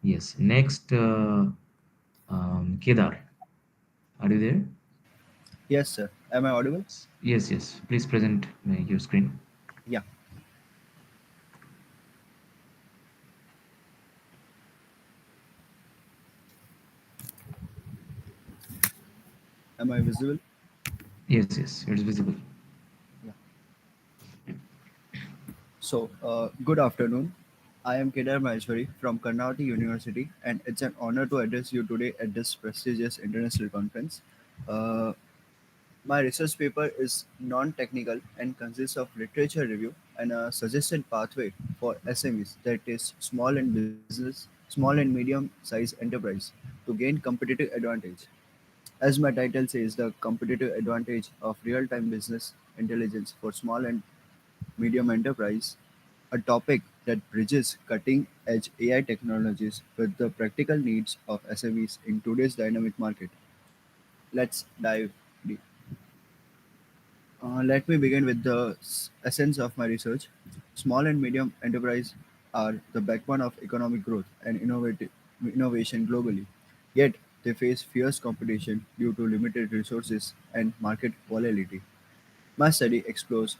Yes. Next, Kedar, are you there? Yes, sir. Am I audible? Yes, yes. Please present your screen. Yeah. Am I visible? Yes, yes. It's visible. Yeah. So, good afternoon. I am Kedar Maheshwari from Karnataka University, and it's an honor to address you today at this prestigious international conference. Uh, my research paper is non-technical and consists of literature review and a suggested pathway for SMEs, that is small and medium-sized enterprise, to gain competitive advantage. As my title says, the competitive advantage of real-time business intelligence for small and medium enterprise, a topic that bridges cutting-edge AI technologies with the practical needs of SMEs in today's dynamic market. Let's dive deep. Let me begin with the essence of my research. Small and medium enterprise are the backbone of economic growth and innovation globally. Yet, they face fierce competition due to limited resources and market volatility. My study explores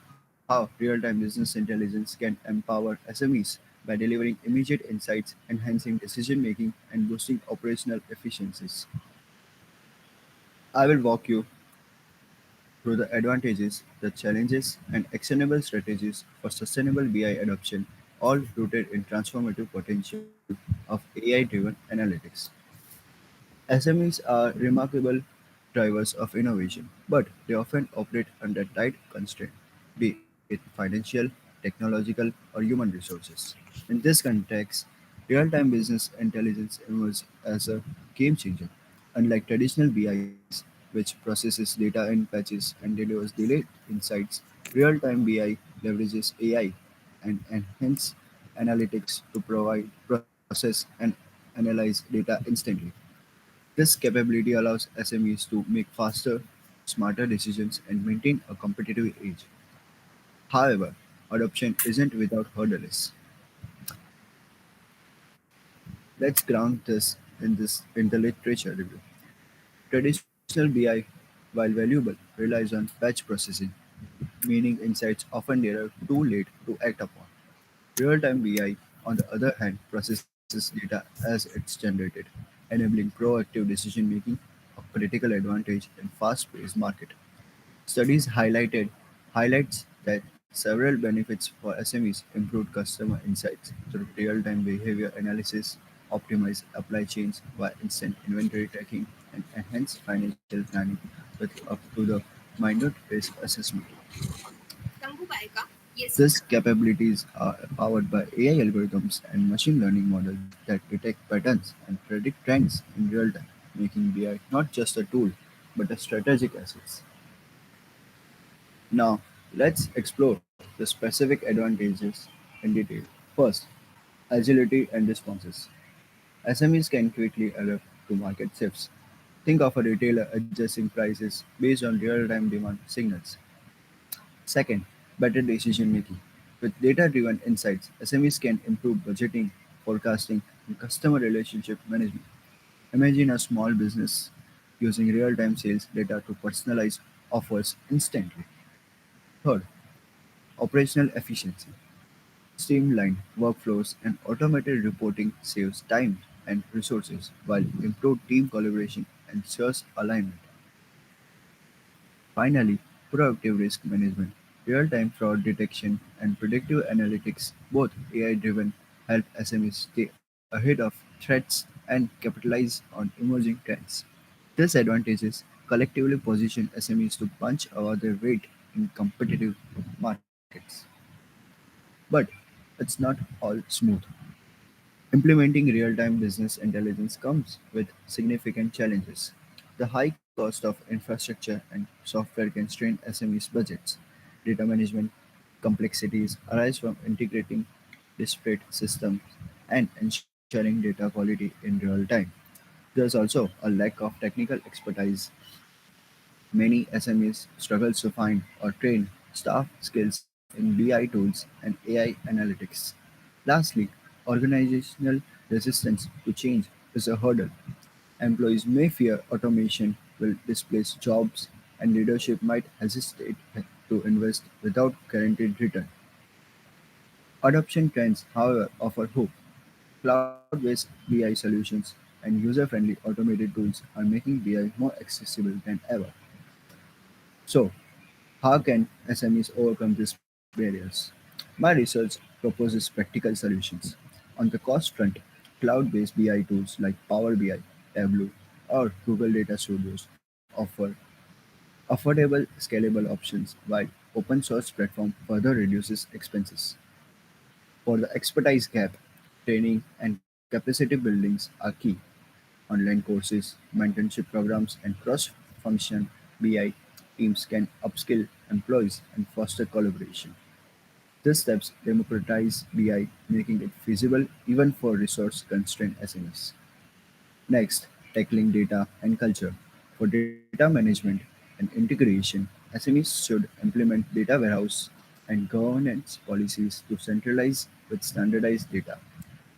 how real-time business intelligence can empower SMEs by delivering immediate insights, enhancing decision-making, and boosting operational efficiencies. I will walk you through the advantages, the challenges, and actionable strategies for sustainable BI adoption, all rooted in transformative potential of AI-driven analytics. SMEs are remarkable drivers of innovation, but they often operate under tight constraints, be it financial, technological, or human resources. In this context, real-time business intelligence emerges as a game changer. Unlike traditional BIs, which processes data in patches and delivers delayed insights, real-time BI leverages AI and enhance analytics to provide process and analyze data instantly. This capability allows SMEs to make faster, smarter decisions and maintain a competitive edge. However, adoption isn't without hurdles. Let's ground this in the literature review. Traditional BI, while valuable, relies on batch processing, meaning insights often arrive too late to act upon. Real-time BI, on the other hand, processes data as it's generated, enabling proactive decision-making, a critical advantage in fast-paced market. Studies highlights that several benefits for SMEs: improved customer insights through real-time behavior analysis, optimized supply chains via instant inventory tracking, and enhanced financial planning with up to the minute risk assessment. These capabilities are powered by AI algorithms and machine learning models that detect patterns and predict trends in real time, making BI not just a tool but a strategic asset. Now, let's explore the specific advantages in detail. First, agility and responses. SMEs can quickly adapt to market shifts. Think of a retailer adjusting prices based on real-time demand signals. Second, better decision making. With data-driven insights, SMEs can improve budgeting, forecasting, and customer relationship management. Imagine a small business using real-time sales data to personalize offers instantly. Third, operational efficiency. Streamlined workflows and automated reporting saves time and resources, while improved team collaboration ensures alignment. Finally, proactive risk management. Real-time fraud detection and predictive analytics, both AI-driven, help SMEs stay ahead of threats and capitalize on emerging trends. These advantages collectively position SMEs to punch above their weight in competitive markets. But it's not all smooth. Implementing real-time business intelligence comes with significant challenges. The high cost of infrastructure and software can strain SMEs' budgets. Data management complexities arise from integrating disparate systems and ensuring data quality in real time. There's also a lack of technical expertise. Many SMEs struggle to find or train staff skills in BI tools and AI analytics. Lastly, organizational resistance to change is a hurdle. Employees may fear automation will displace jobs, and leadership might hesitate to invest without guaranteed return. Adoption trends, however, offer hope. Cloud-based BI solutions and user-friendly automated tools are making BI more accessible than ever. So, how can SMEs overcome these barriers? My research proposes practical solutions. On the cost front, cloud-based BI tools like Power BI, Tableau, or Google Data Studios offer affordable, scalable options, while open source platform further reduces expenses. For the expertise gap, training and capacity buildings are key. Online courses, mentorship programs, and cross-function BI teams can upskill employees and foster collaboration. These steps democratize BI, making it feasible even for resource-constrained SMEs. Next, tackling data and culture. For data management and integration, SMEs should implement data warehouse and governance policies to centralize with standardized data,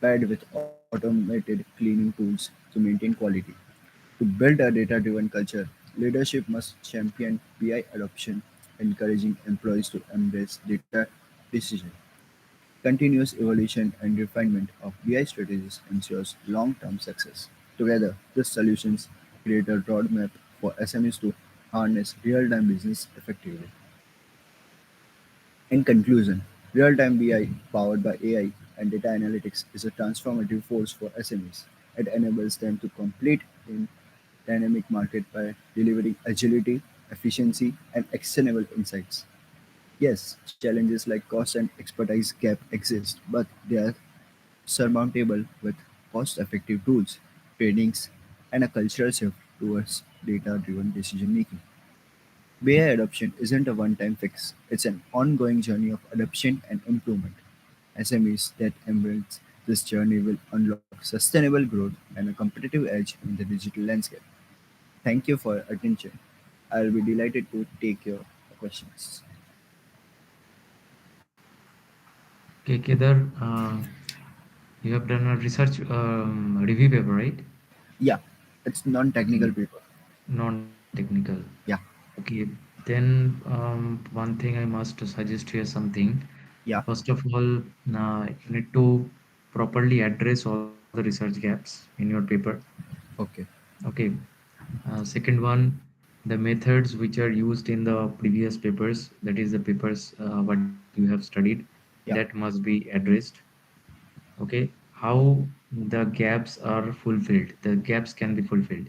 paired with automated cleaning tools to maintain quality. To build a data-driven culture, leadership must champion BI adoption, encouraging employees to embrace data decision. Continuous evolution and refinement of BI strategies ensures long-term success. Together, these solutions create a roadmap for SMEs to harness real-time business effectively. In conclusion, real-time BI powered by AI and data analytics is a transformative force for SMEs. It enables them to compete in dynamic market by delivering agility, efficiency, and actionable insights. Yes, challenges like cost and expertise gap exist, but they are surmountable with cost-effective tools, trainings, and a cultural shift towards data-driven decision making. AI adoption isn't a one-time fix; it's an ongoing journey of adoption and improvement. SMEs that embrace this journey will unlock sustainable growth and a competitive edge in the digital landscape. Thank you for your attention. I'll be delighted to take your questions. Okay, Kedar, you have done a research review paper, right? Yeah, it's Okay, non-technical paper. non-technical. Yeah, Okay, then one thing I must suggest here something. yeah, First of all, you need to properly address all the research gaps in your paper. okay, Okay. Second one, the methods which are used in the previous papers, that is the papers what you have studied, that yeah, must be addressed. Okay, how the gaps are fulfilled, the gaps can be fulfilled.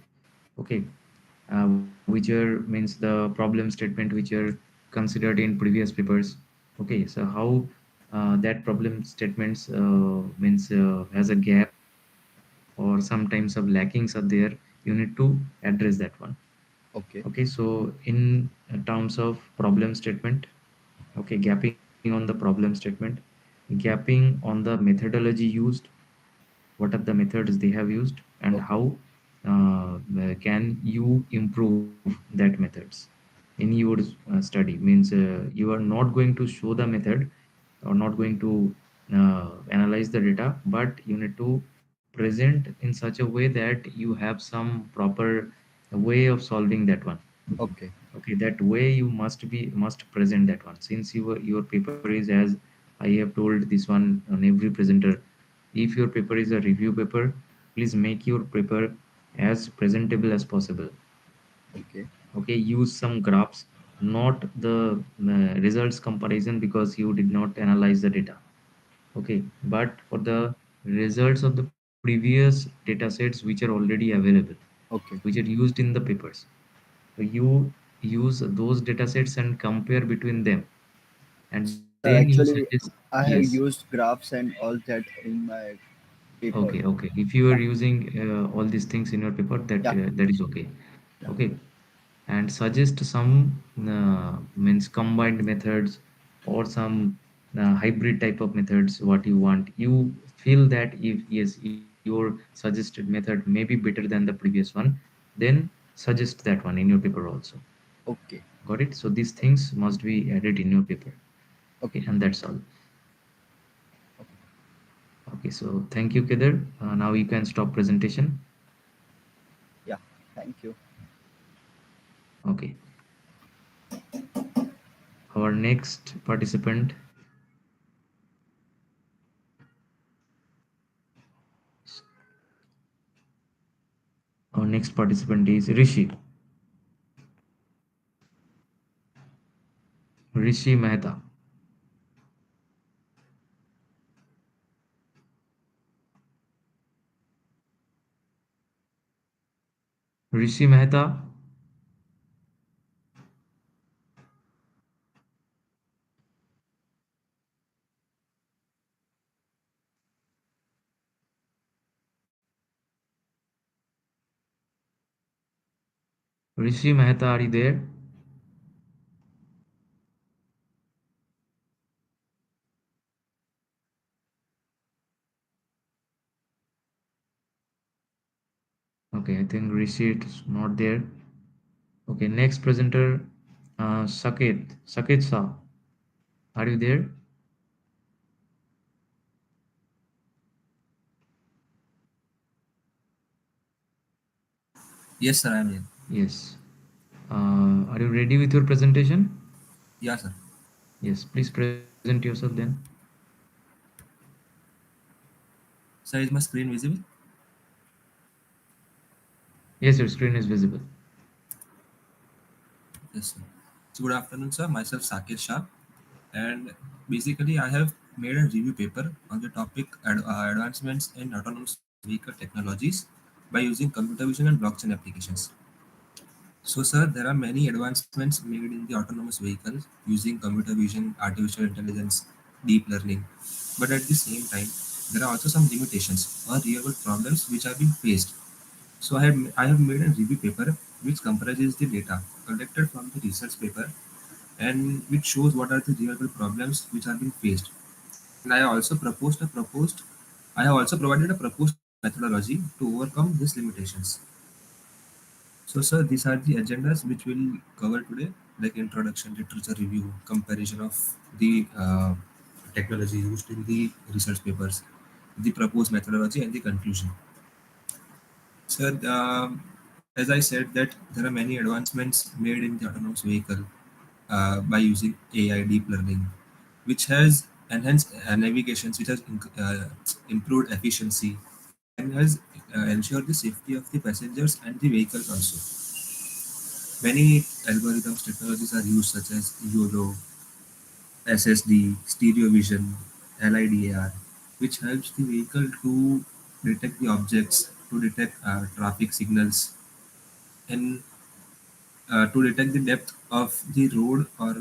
Okay, which are means the problem statement which are considered in previous papers. Okay, so how that problem statements means has a gap or some types of lackings are there, you need to address that one. okay, Okay, so in terms of problem statement, okay, gapping on the problem statement, gapping on the methodology used, what are the methods they have used, and okay, how can you improve that methods in your study. Means you are not going to show the method or not going to analyze the data, but you need to present in such a way that you have some proper way of solving that one. okay. Okay, that way you must present that one. Since your paper is, as I have told this one on every presenter, if your paper is a review paper, please make your paper as presentable as possible. Okay. Okay, use some graphs, not the results comparison, because you did not analyze the data. Okay, but for the results of the previous data sets which are already available, Okay. which are used in the papers. So you use those data sets and compare between them, and then you suggest. Actually, I Yes. have used graphs and all that in my paper. Okay, okay. If you are Yeah, using all these things in your paper, yeah, that is okay. yeah. Okay, and suggest some means combined methods or some hybrid type of methods what you want. You feel that if yes, your suggested method may be better than the previous one, then suggest that one in your paper also. Okay, Got it? So these things must be added in your paper. Okay, okay, and that's all. okay. Okay, so thank you, Kedar. Now you can stop presentation. Yeah, thank you. Okay, our next participant, is Rishi. Rishi Mehta. Rishi Mehta. Rishi Mehta, are you there? Okay, I think Rishi is not there. Okay, next presenter, Saket. Saket Shah, are you there? Yes, sir, I'm here. Yes. Are you ready with your presentation? Yeah, sir. Yes, please present yourself then. Sir, is my screen visible? Yes, your screen is visible. Yes, sir. So good afternoon, sir. Myself, Sakir Shah. And basically, I have made a review paper on the topic advancements in autonomous vehicle technologies by using computer vision and blockchain applications. So, sir, there are many advancements made in the autonomous vehicles using computer vision, artificial intelligence, deep learning. But at the same time, there are also some limitations or real world problems which are being faced. So I have made a review paper which comprises the data collected from the research paper and which shows what are the real world problems which are being faced. And I have also provided a proposed methodology to overcome these limitations. So, sir, these are the agendas which we'll cover today, like introduction, literature review, comparison of the technology used in the research papers, the proposed methodology, and the conclusion. Sir, as I said that there are many advancements made in the autonomous vehicle by using AI deep learning, which has enhanced navigations, which has improved efficiency, and has ensured the safety of the passengers and the vehicles also. Many algorithms technologies are used such as YOLO, SSD, stereo vision, LIDAR, which helps the vehicle to detect the objects, to detect traffic signals, and to detect the depth of the road or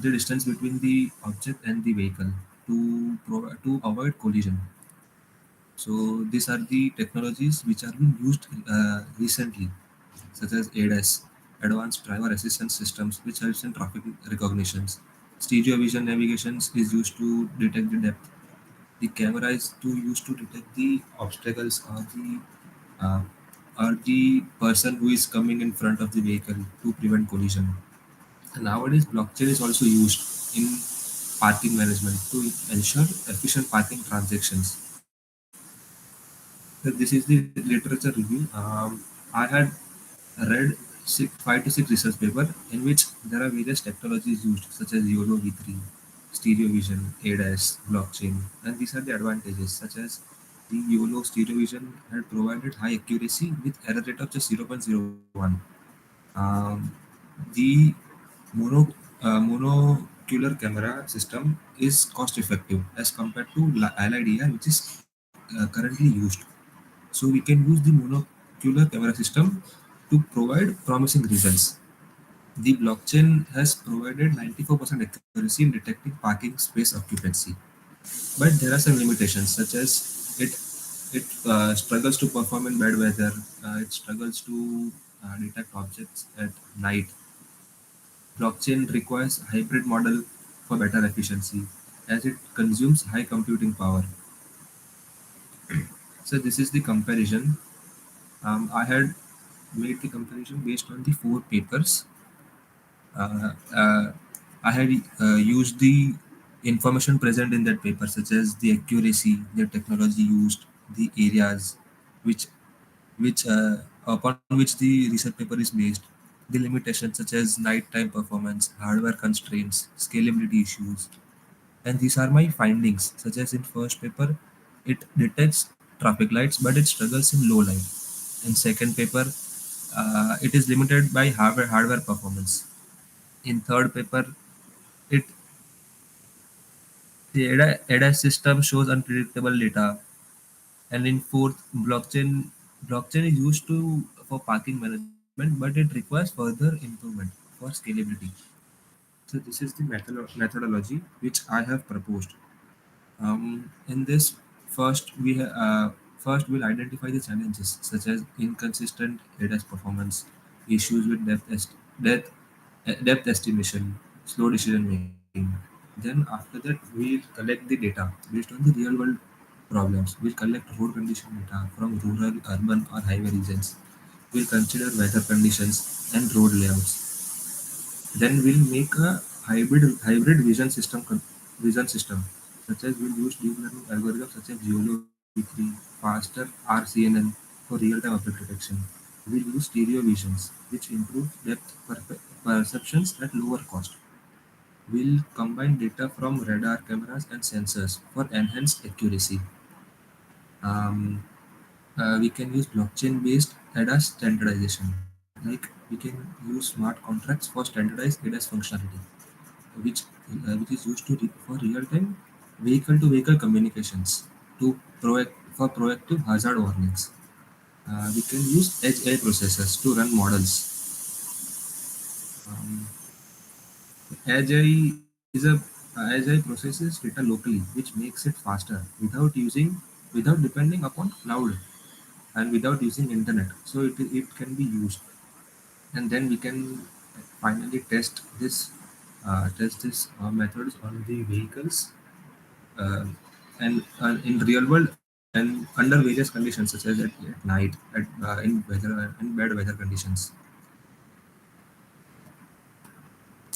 the distance between the object and the vehicle to avoid collision. So these are the technologies which are being used recently, such as ADAS, Advanced Driver Assistance Systems, which helps in traffic recognitions. Stereo vision navigations is used to detect the depth. The camera is used to detect the obstacles uh, or the person who is coming in front of the vehicle to prevent collision. And nowadays, blockchain is also used in parking management to ensure efficient parking transactions. So this is the literature review. I had read 5 to 6 research paper in which there are various technologies used such as YOLO V3, stereo vision, ADAS, blockchain, and these are the advantages such as the YOLO stereo vision had provided high accuracy with error rate of just 0.01. Um, the mono monocular camera system is cost effective as compared to LIDAR, which is currently used. So we can use the monocular camera system to provide promising results. The blockchain has provided 94% accuracy in detecting parking space occupancy, but there are some limitations such as it struggles to perform in bad weather. It struggles to detect objects at night. Blockchain requires a hybrid model for better efficiency as it consumes high computing power. So this is the comparison. I had made the comparison based on the 4 papers. Uh, uh, I had used the information present in that paper, such as the accuracy, the technology used, the areas which upon which the research paper is based, the limitations such as nighttime performance, hardware constraints, scalability issues, and these are my findings. Such as in first paper, it detects traffic lights, but it struggles in low light. In second paper, it is limited by hardware performance. In third paper, it the ADA system shows unpredictable data, and in fourth, blockchain is used to for parking management, but it requires further improvement for scalability. So this is the methodology which I have proposed. In this, first we'll identify the challenges such as inconsistent ADAS performance, issues with depth estimation, slow decision making. Then after that, we'll collect the data based on the real world problems. We'll collect road condition data from rural, urban, or highway regions. We'll consider weather conditions and road layouts. Then we'll make a hybrid vision system, such as we'll use deep learning algorithms such as YOLO V3, faster RCNN for real-time object detection. We'll use stereo visions, which improve depth perceptions at lower cost. We'll combine data from radar cameras and sensors for enhanced accuracy. Um, we can use blockchain-based ADAS standardization. Like we can use smart contracts for standardized ADAS functionality, which which is used for real-time vehicle-to-vehicle communications for proactive hazard warnings. We can use edge AI processors to run models. Um, Edge AI processes data locally, which makes it faster without depending upon cloud. and without using internet. So it can be used, and then we can finally test this methods on the vehicles, uh, and in real world and under various conditions such as at night, in bad weather conditions.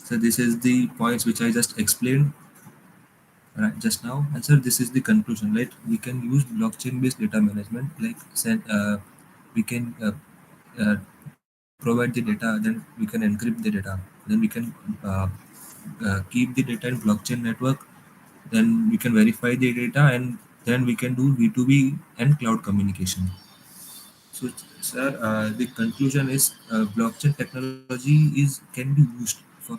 So this is the points which I just explained right just now. And sir, this is the conclusion, right? We can use blockchain based data management, like we can provide the data, then we can encrypt the data, then we can uh, keep the data in blockchain network, then we can verify the data, and then we can do B2B and cloud communication. So, sir, the conclusion is blockchain technology is can be used for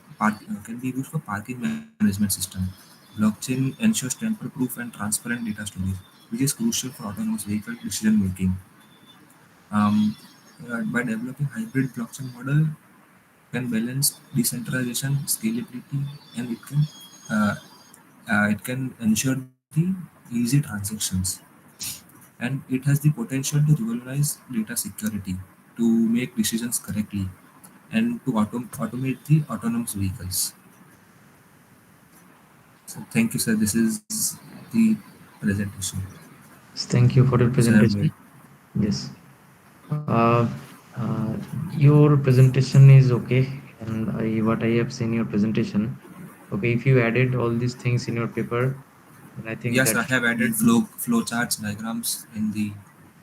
can be used for parking management system. Blockchain ensures tamper-proof and transparent data storage, which is crucial for autonomous vehicle decision making. Um, by developing hybrid blockchain model, can balance decentralization, scalability, and it can ensure the easy transactions, and it has the potential to revolutionize data security, to make decisions correctly, and to automate the autonomous vehicles. So thank you, sir. This is the presentation Thank you for the which I have made. presentation. Yes. Uh, your presentation is okay, and what I have seen your presentation. Okay, if you added all these things in your paper, then I think Yes, that I should have added be flow charts, diagrams in the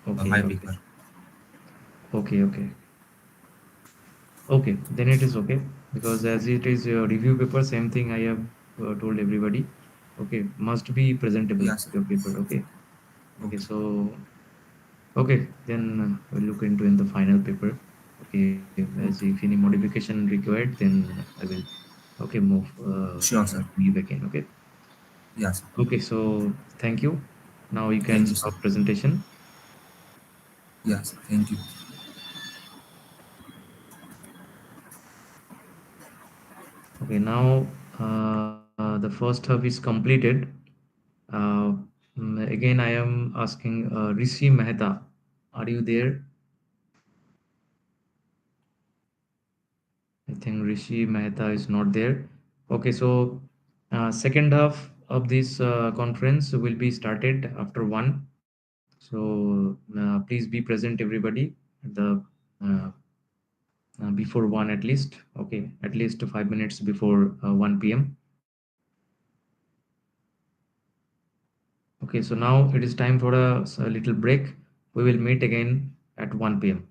okay. my Okay. paper. Okay. Okay. Okay. Then it is okay because as it is your review paper, same thing I have told everybody. Okay, must be presentable Yes, sir. your paper. Okay. Okay. Okay. So okay, then we'll look into in the final paper. Okay, as if any Okay. modification required, then I will okay move Sure, sir. to you again. Okay. Yes, sir. Okay. So thank you. Now you can Thank you, sir. stop presentation. Yes, thank you. Okay. Now the first hub is completed. Uh, Again, I am asking Rishi Mehta. Are you there? I think Rishi Mehta is not there. Okay, so second half of this conference will be started after one. So please be present, everybody, at the uh, before one at least. Okay, at least 5 minutes before 1 p.m. Okay, so now it is time for a little break. We will meet again at 1 p.m.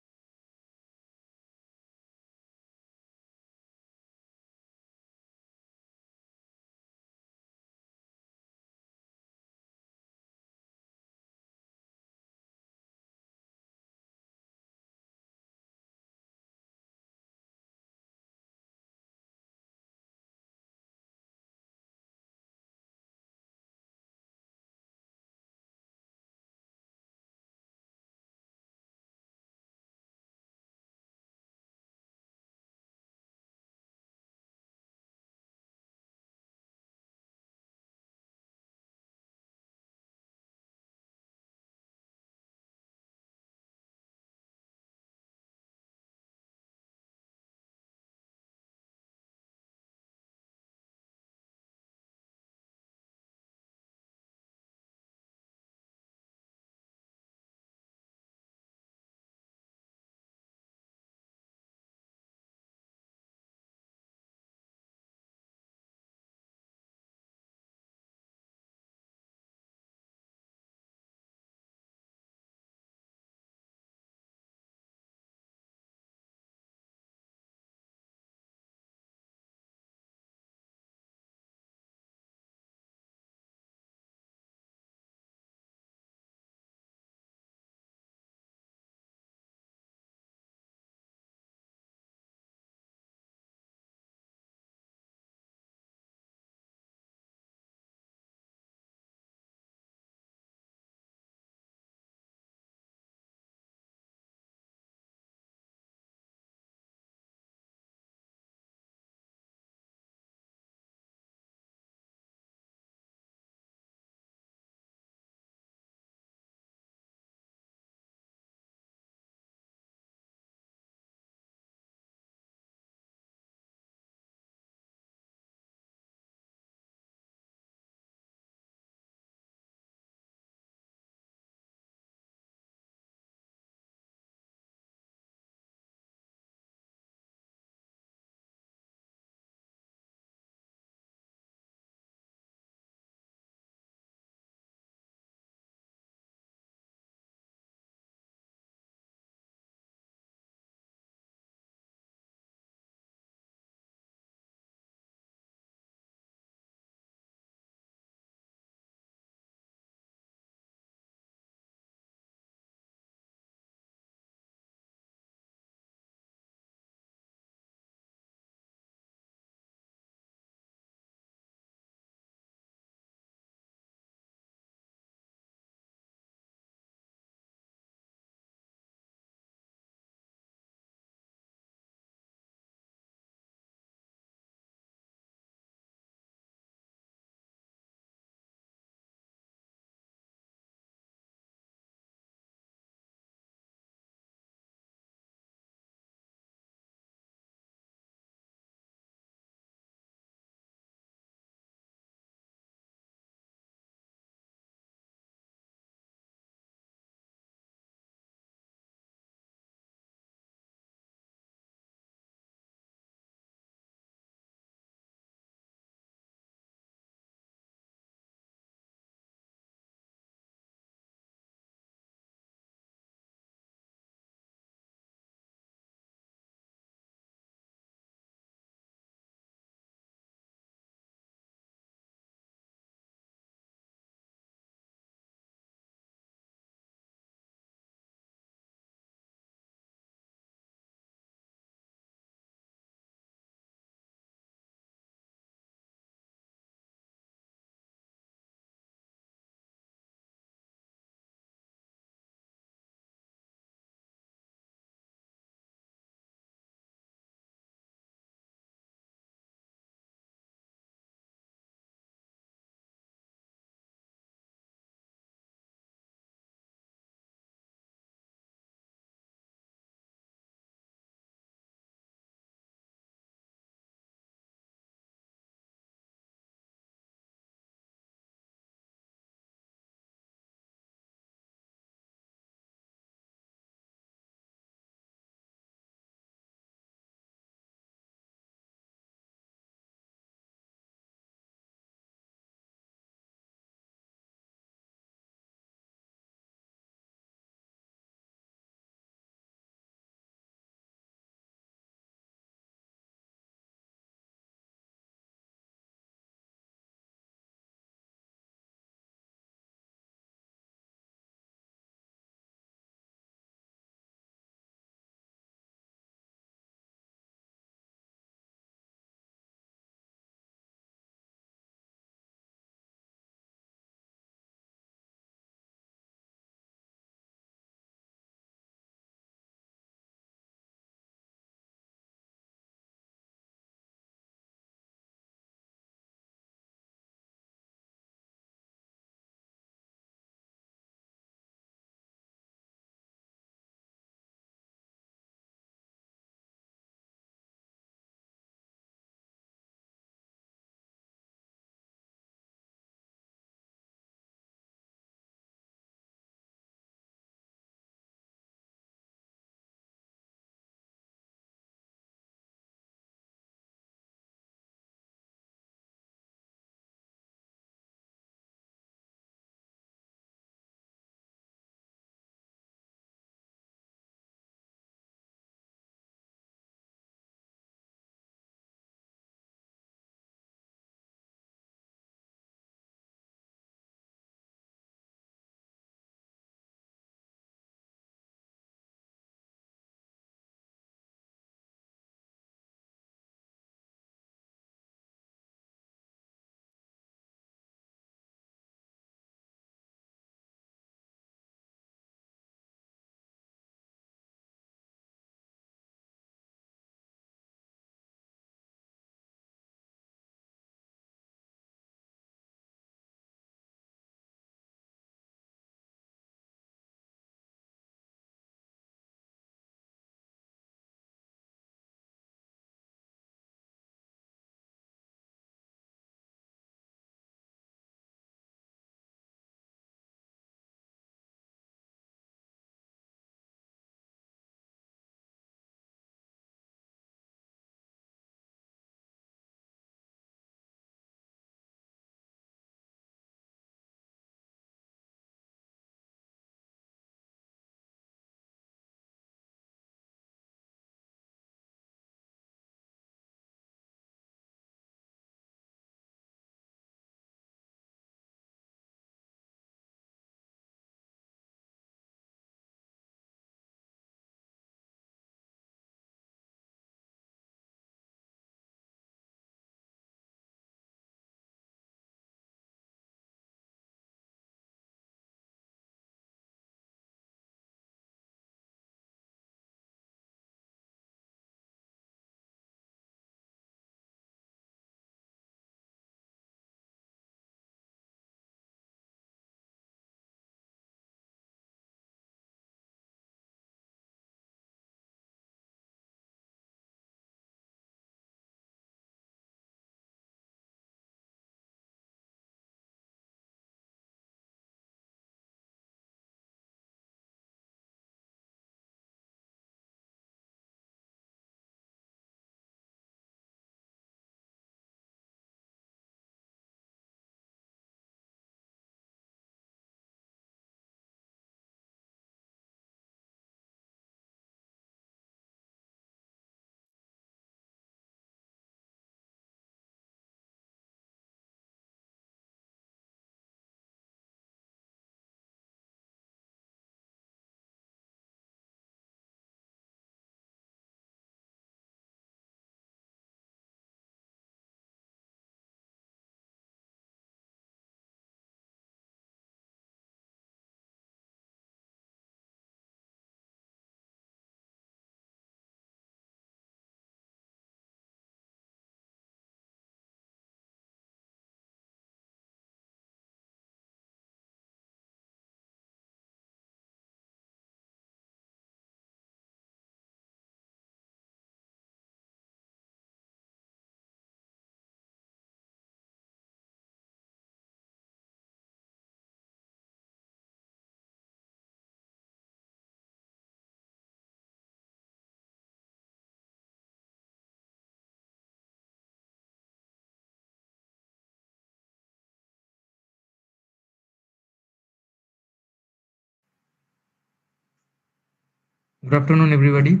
Good afternoon, everybody.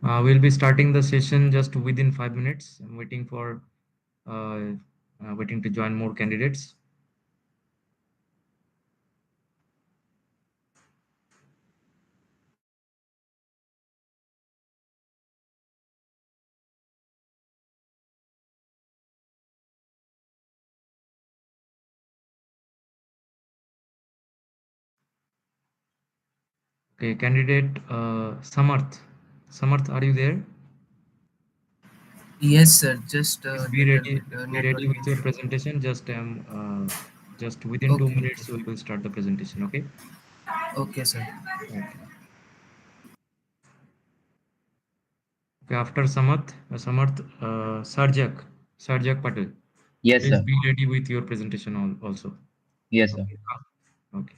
We'll be starting the session just within 5 minutes. I'm uh, waiting to join more candidates. Okay, candidate Samarth. Samarth, are you there? Yes, sir. Just Please a be little ready. bit Be ready network with your issue. presentation. Just within two Okay, okay, minutes, we will start the presentation. Okay. okay, sir. Okay. Okay. After Samarth, Sarjak Patel. Yes, Please sir. be ready with your presentation also. Yes, sir. Okay. Okay.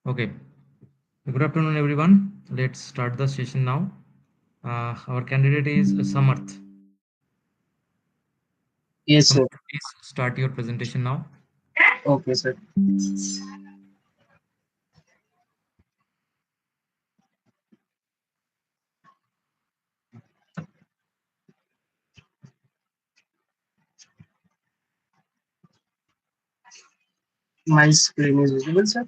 Okay. Good afternoon, everyone. Let's start the session now. Our candidate is Samarth. Yes, Samarth, sir. please start your presentation now. Okay, sir. My screen is visible, sir.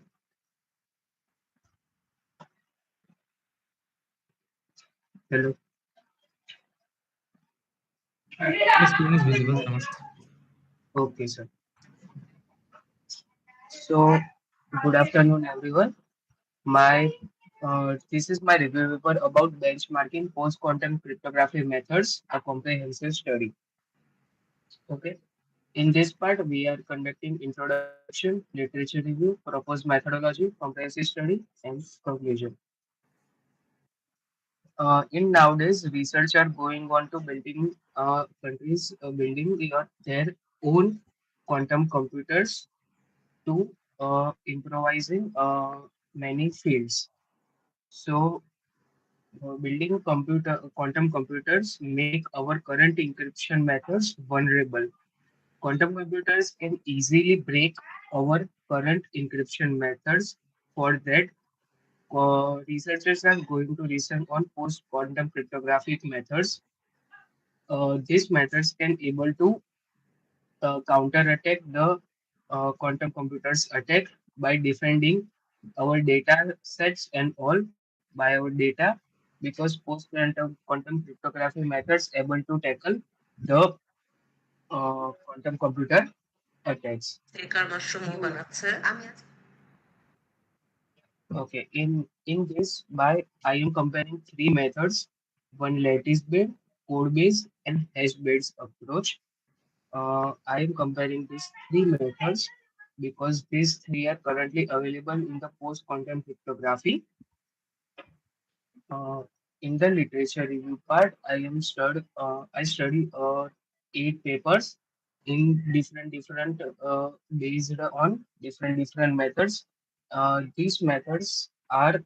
Hello. Your screen is visible, Samarth. Okay, sir. So, good afternoon, everyone. My This is my review paper about benchmarking post-quantum cryptography methods, a comprehensive study. Okay. In this part, we are conducting introduction, literature review, proposed methodology, comprehensive study, and conclusion. In nowadays, research are going on to building countries building their own quantum computers to improvising many fields. So, building quantum computers make our current encryption methods vulnerable. Quantum computers can easily break our current encryption methods. For that, researchers are going to research on post-quantum cryptographic methods. These methods can able to counter-attack the quantum computers attack by defending our data sets and all by our data, because post-quantum cryptography methods able to tackle the quantum computer attacks. Okay, in this, by I am comparing three methods: one lattice based, code based, and hash based approach. I am comparing these three methods because these three are currently available in the post-quantum cryptography. Uh, in the literature review part, I study eight papers in different based on different methods. These methods are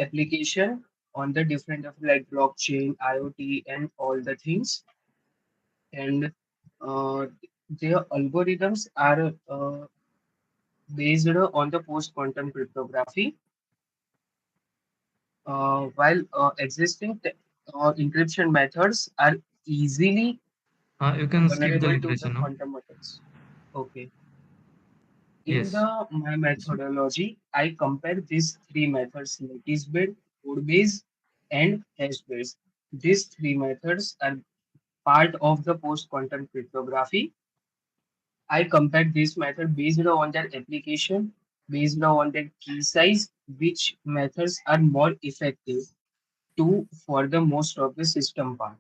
application on the different of like blockchain, IoT, and all the things. And uh, their algorithms are based on the post-quantum cryptography, while existing encryption methods are easily You can skip the vulnerable to literature the now. quantum attacks. Okay. In Yes. the my methodology, I compare these three methods: lattice based, code based, and hash based. These three methods are part of the post-quantum cryptography. I compared this method based on their application, based on their key size, which methods are more effective to for the most of the system part.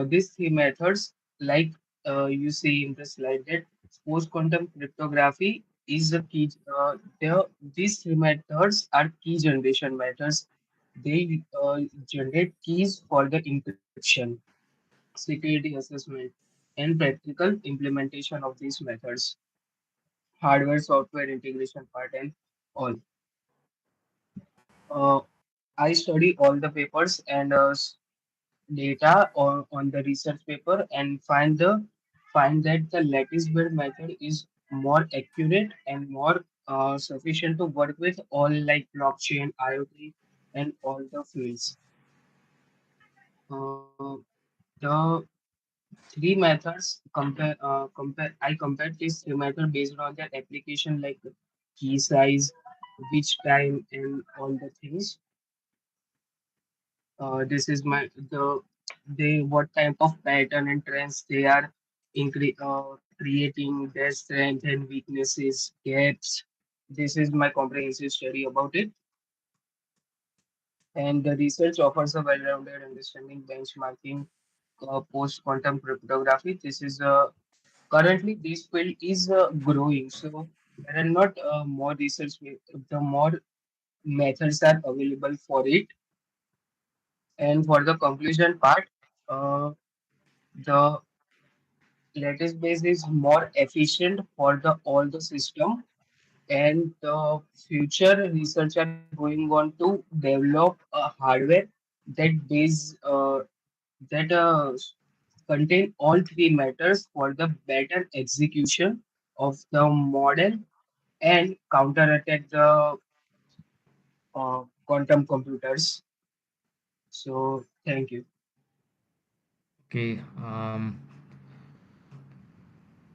These three methods, like you see in the slide, that post-quantum cryptography is the key. These three methods are key generation methods. They generate keys for the encryption, security assessment, and practical implementation of these methods, hardware, software integration part, and all. Uh, I study all the papers and data on the research paper and find that the lattice based method is more accurate and more sufficient to work with all like blockchain, IoT, and all the fields. Uh, the three methods compare I compared these three methods based on their application like key size, which time, and all the things. This is my they what type of pattern and trends they are creating, their strength and weaknesses, gaps. This is my comprehensive study about it. And the research offers a well-rounded understanding benchmarking post-quantum cryptography. This is currently this field is growing, so there are not more research. The more methods are available for it. And for the conclusion part, the lattice base is more efficient for the all the system, and the future research are going on to develop a hardware that base that contain all three matters for the better execution of the model and counterattack the quantum computers. So thank you. Okay.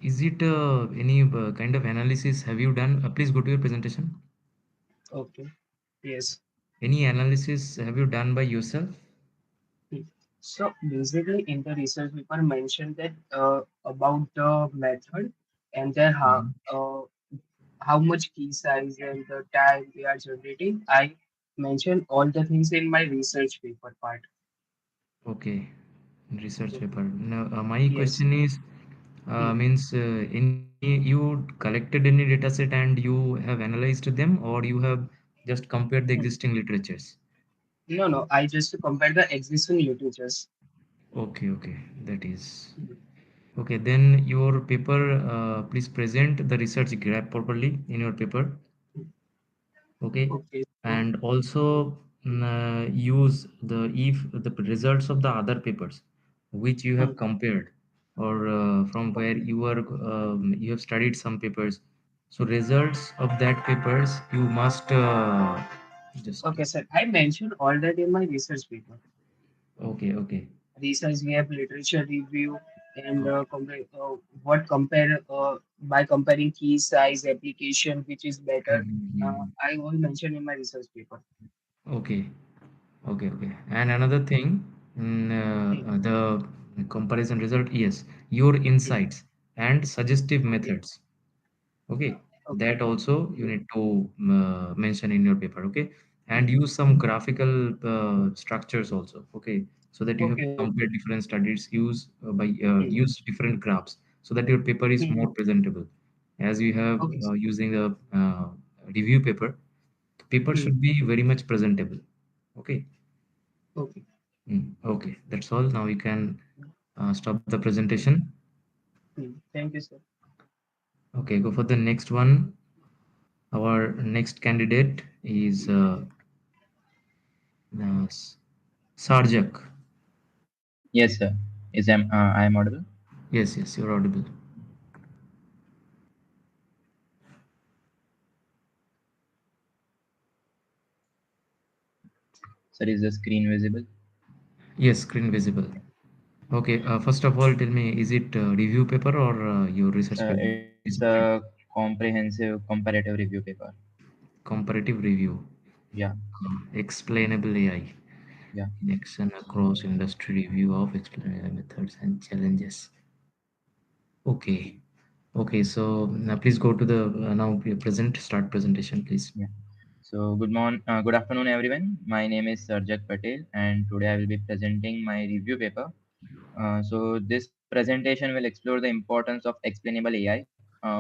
Is it any kind of analysis have you done? Please go to your presentation. Okay. Yes. Any analysis have you done by yourself? So basically, in the research paper mentioned that about the method and then Mhm. how much key size and the time they are generating. I mentioned all the things in my research paper part. Okay. Research Okay. paper. Now, my Yes. question is, Hmm. means any you collected any data set and you have analyzed them, or you have just compared the Hmm. existing literatures? No, no. I just compare the existing literatures. Okay, okay, that is Hmm. okay. Then your paper, please present the research graph properly in your paper. Okay, Okay. So and also use the if the results of the other papers which you hmm. have compared, or from where you are you have studied some papers. So results of that papers you must just Okay, sir. I mentioned all that in my research paper. okay, okay. Research we have literature review and Okay. what compare by comparing key size application which is better. Mhm. I will mention in my research paper. Okay, okay, okay. And another thing, Hmm. the Comparison result, yes. Your Hmm. insights and suggestive Okay. methods. Okay, Okay. that also you Okay. need to mention in your paper. Okay, and use some graphical structures also. Okay, so that you have to Okay. compare different studies, Hmm. use different graphs, so that your paper is Hmm. more presentable. As you have Okay, sir. using the review paper, the paper Hmm. should be very much presentable. Okay. Okay. Okay, that's all. Now you can stop the presentation. Hmm. Thank you, sir. Okay, go for the next one. Our next candidate is Sarjak. Yes, sir. I am audible? Yes, yes, you're audible. Sir, is the screen visible? Yes, screen visible. Okay, first of all, tell me, is it review paper or your research Sir, paper? it's a Discipline. comprehensive comparative review paper. Comparative review. Yeah, Explainable AI. yeah. Action across industry review of explainable methods and challenges. Okay. Okay, so now please go to the now present start presentation, please. Yeah. So good afternoon, everyone. My name is Sarjak Patel, and today I will be presenting my review paper. So this presentation will explore the importance of explainable AI,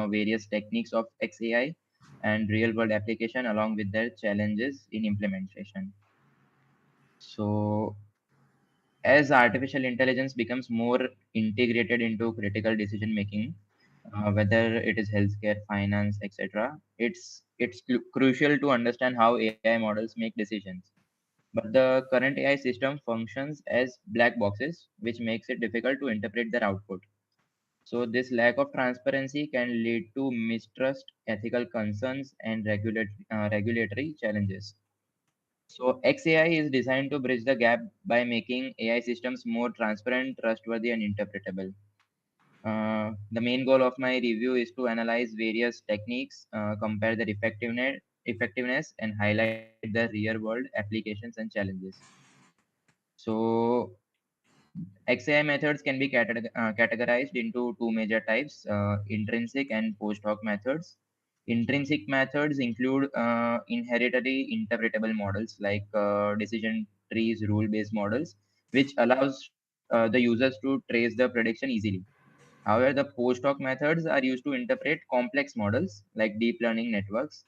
various techniques of XAI, and real-world application along with their challenges in implementation. So as artificial intelligence becomes more integrated into critical decision making, whether it is healthcare, finance, etc., it's crucial to understand how AI models make decisions. But the current AI system functions as black boxes, which makes it difficult to interpret their output. So this lack of transparency can lead to mistrust, ethical concerns, and regulatory challenges. So XAI is designed to bridge the gap by making AI systems more transparent, trustworthy, and interpretable. The main goal of my review is to analyze various techniques, compare their effectiveness, and highlight the real-world applications and challenges. So XAI methods can be categorized into two major types: intrinsic and post hoc methods. Intrinsic methods include inheritedly interpretable models like decision trees, rule-based models, which allows the users to trace the prediction easily. However, the post hoc methods are used to interpret complex models like deep learning networks.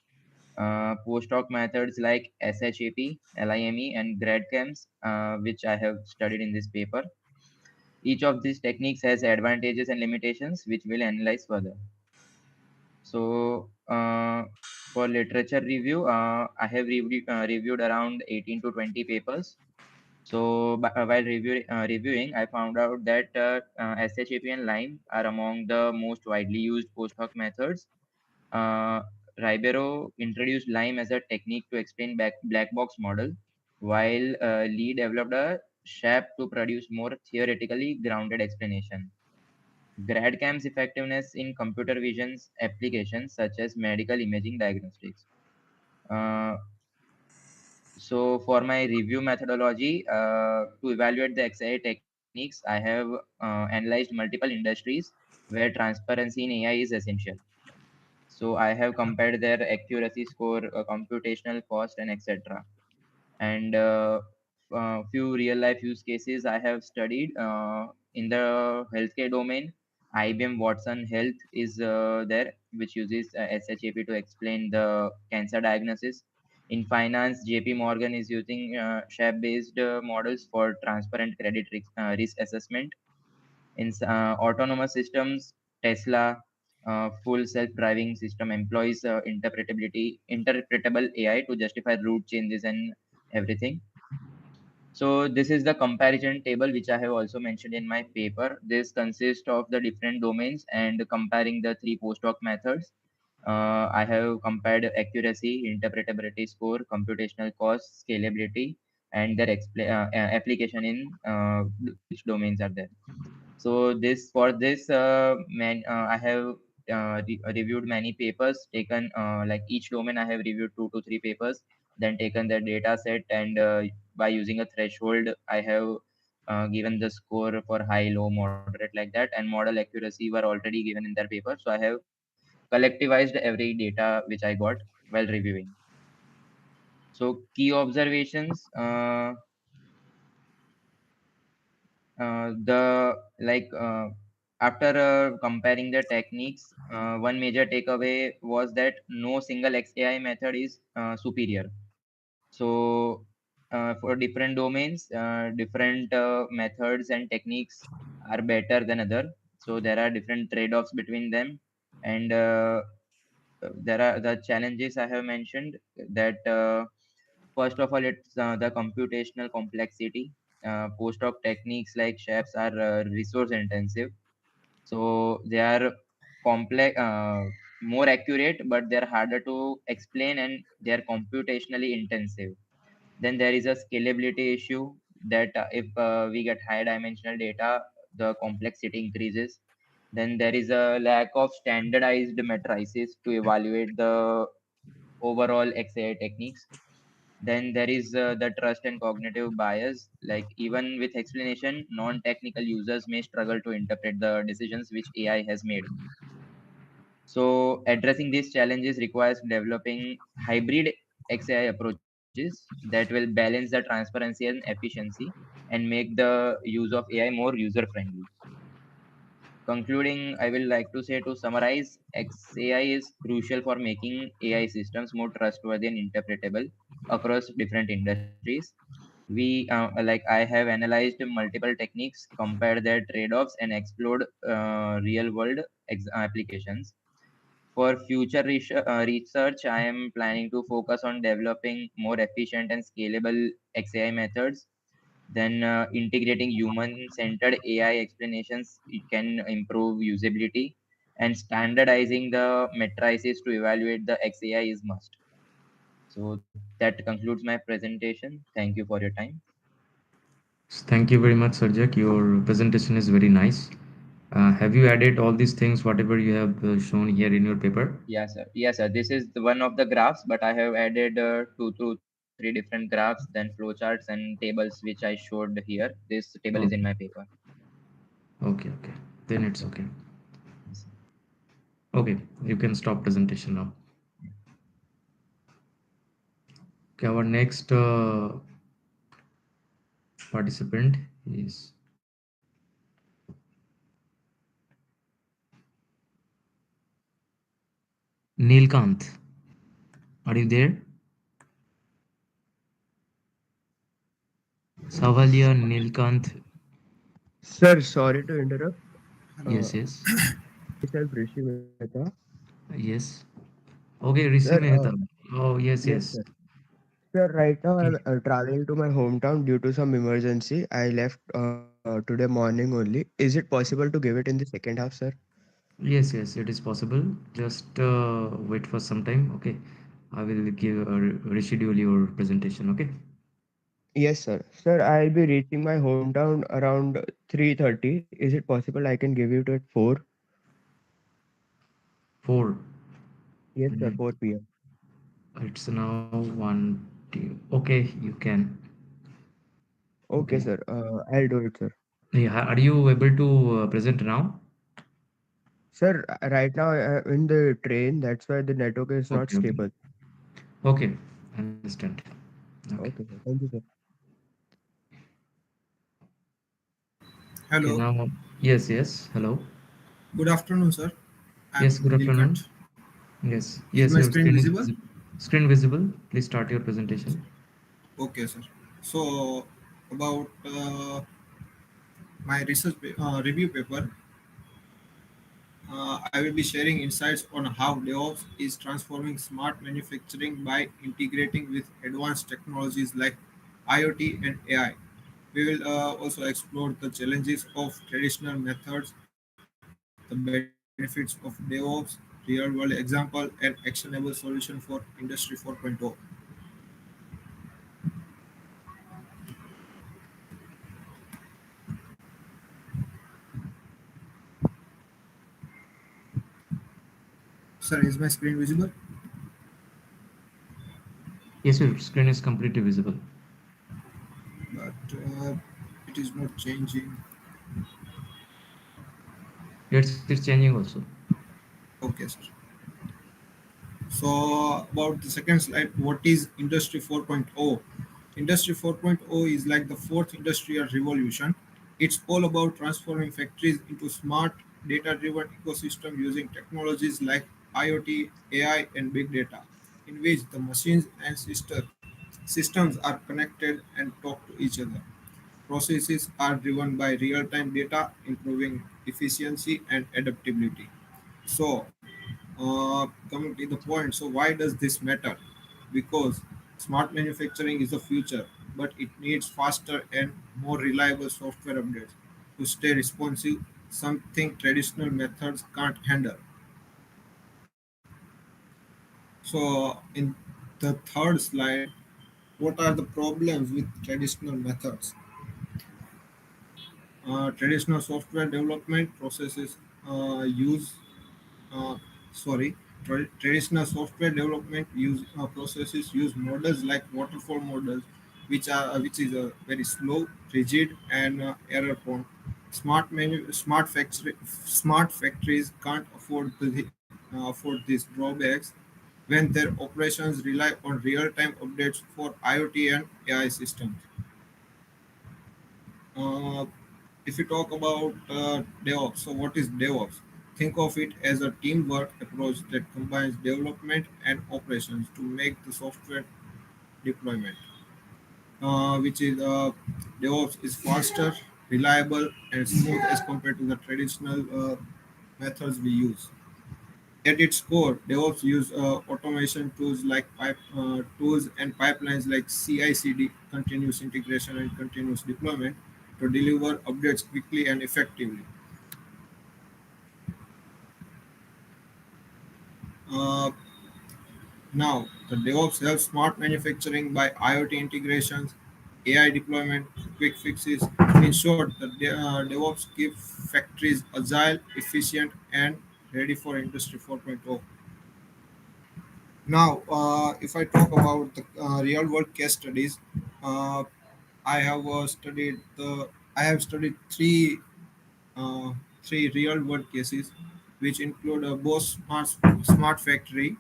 Post hoc methods like SHAP, LIME, and GradCams, which I have studied in this paper. Each of these techniques has advantages and limitations, which we'll analyze further. So, for literature review, I have reviewed around 18 to 20 papers. So, while reviewing, I found out that SHAP and LIME are among the most widely used post hoc methods. Uh, Ribeiro introduced LIME as a technique to explain black box model, while Lee developed a SHAP to produce more theoretically grounded explanation. GradCam's effectiveness in computer vision's applications such as medical imaging diagnostics. Uh, so for my review methodology, to evaluate the XI techniques, I have analyzed multiple industries where transparency in AI is essential. So I have compared their accuracy score, computational cost, and etc. And few real life use cases I have studied in the healthcare domain. IBM Watson Health is there, which uses SHAP to explain the cancer diagnosis. In finance, JP Morgan is using SHAP based models for transparent credit risk assessment. In autonomous systems, Tesla full self-driving system employs interpretable AI to justify route changes and everything. So this is the comparison table which I have also mentioned in my paper. This consists of the different domains and comparing the three post-hoc methods. I have compared accuracy, interpretability score, computational cost, scalability, and their application in which domains are there. So this for this I have reviewed many papers, taken like each domain I have reviewed 2 to 3 papers, then taken the data set, and by using a threshold I have given the score for high, low, moderate, like that, and model accuracy were already given in their paper. So I have collectivized every data which I got while reviewing. So key observations, the like after comparing the techniques, one major takeaway was that no single XAI method is superior. So for different domains, different methods and techniques are better than other. So there are different trade-offs between them, and there are the challenges I have mentioned. That first of all, it's the computational complexity. Post-hoc techniques like shapes are resource intensive, so they are complex, more accurate, but they're harder to explain and they're computationally intensive. Then there is a scalability issue that if we get high dimensional data, the complexity increases. Then there is a lack of standardized matrices to evaluate the overall XAI techniques. Then there is the trust and cognitive bias. Like even with explanation, non-technical users may struggle to interpret the decisions which AI has made. So addressing these challenges requires developing hybrid XAI approaches that will balance the transparency and efficiency and make the use of AI more user friendly. Concluding, I will like to say, to summarize, XAI is crucial for making AI systems more trustworthy and interpretable across different industries. We like I have analyzed multiple techniques, compared their trade-offs, and explored real-world applications. For future research, I am planning to focus on developing more efficient and scalable XAI methods. Then integrating human-centered AI explanations, it can improve usability, and standardizing the matrices to evaluate the XAI is must. So that concludes my presentation. Thank you for your time. Thank you very much, Sarjak. Your presentation is very nice. Have you added all these things, whatever you have shown here in your paper? Yes, sir. Yes, sir. This is the one of the graphs, but I have added two to three different graphs, then flowcharts and tables, which I showed here. This table is in my Okay, paper. okay, okay. Then it's Yeah. okay. Yes, sir. Okay, you can stop presentation now. Okay, our next participant is Neelkant. Are you there? Savalia Neelkant. Sir, sorry to interrupt. Uh, Yes, yes, myself Rishi Mehta. yes. Okay, Sir, Rishi Mehta. Oh, yes, yes, yes. sir. Sir, right now Okay. I'm traveling to my hometown due to some emergency. I left today morning only. Is it possible to give it in the second half, sir? Yes, yes, it is possible. Just wait for some time. Okay, I will give reschedule your presentation. Okay, Yes, sir. Sir, I'll be reaching my hometown around 3:30. Is it possible I can give you it at 4? 4. Yes, sir, Mm, 4 p.m. it's now 1. Okay, you can. Okay, Okay. sir. I'll do it, sir. Yeah, are you able to present now? Sir, right now in the train, that's why the network is not Okay, okay, stable. okay. Understand. Okay. Okay, sir. Thank you, sir. Okay. Hello, Now, yes, yes. Hello. good afternoon, sir. Yes. I'm Good Nilkant. afternoon. Yes. Is Yes. my Your screen screen is visible? visible. Screen visible. Please start your presentation. Okay, sir. So, about my research review paper, I will be sharing insights on how DevOps is transforming smart manufacturing by integrating with advanced technologies like IoT and AI. We will also explore the challenges of traditional methods, the benefits of DevOps, real-world example, and actionable solution for Industry 4.0. Sir, is my screen visible? Yes, your screen is completely visible. But It is not changing. It's changing also. Okay, sir. So about the second slide, what is Industry 4.0? Industry 4.0 is like the fourth industrial revolution. It's all about transforming factories into smart, data-driven ecosystem using technologies like IoT, AI, and big data, in which the machines and systems are connected and talk to each other. Processes are driven by real-time data, improving efficiency and adaptability. So, coming to the point, so why does this matter? Because smart manufacturing is the future, but it needs faster and more reliable software updates to stay responsive, something traditional methods can't handle. So, in the third slide, what are the problems with traditional methods? Traditional software development processes use uh, sorry traditional software development use processes use models like waterfall models, which is very slow, rigid, and error prone. Smart factories can't afford these drawbacks when their operations rely on real-time updates for IoT and AI systems. uh, if you talk about DevOps, so what is DevOps? Think of it as a teamwork approach that combines development and operations to make the software deployment. Which is DevOps is faster, reliable, and smooth as compared to the traditional methods we use. At its core, DevOps use automation tools and pipelines like CI/CD, continuous integration and continuous deployment, to deliver updates quickly and effectively. Uh, Now, the DevOps helps smart manufacturing by IoT integrations, AI deployment, quick fixes. In short, the DevOps keep factories agile, efficient, and ready for Industry 4.0. Now, if I talk about the real world case studies, uh, I have studied uh, three real world cases, which include both smart factory,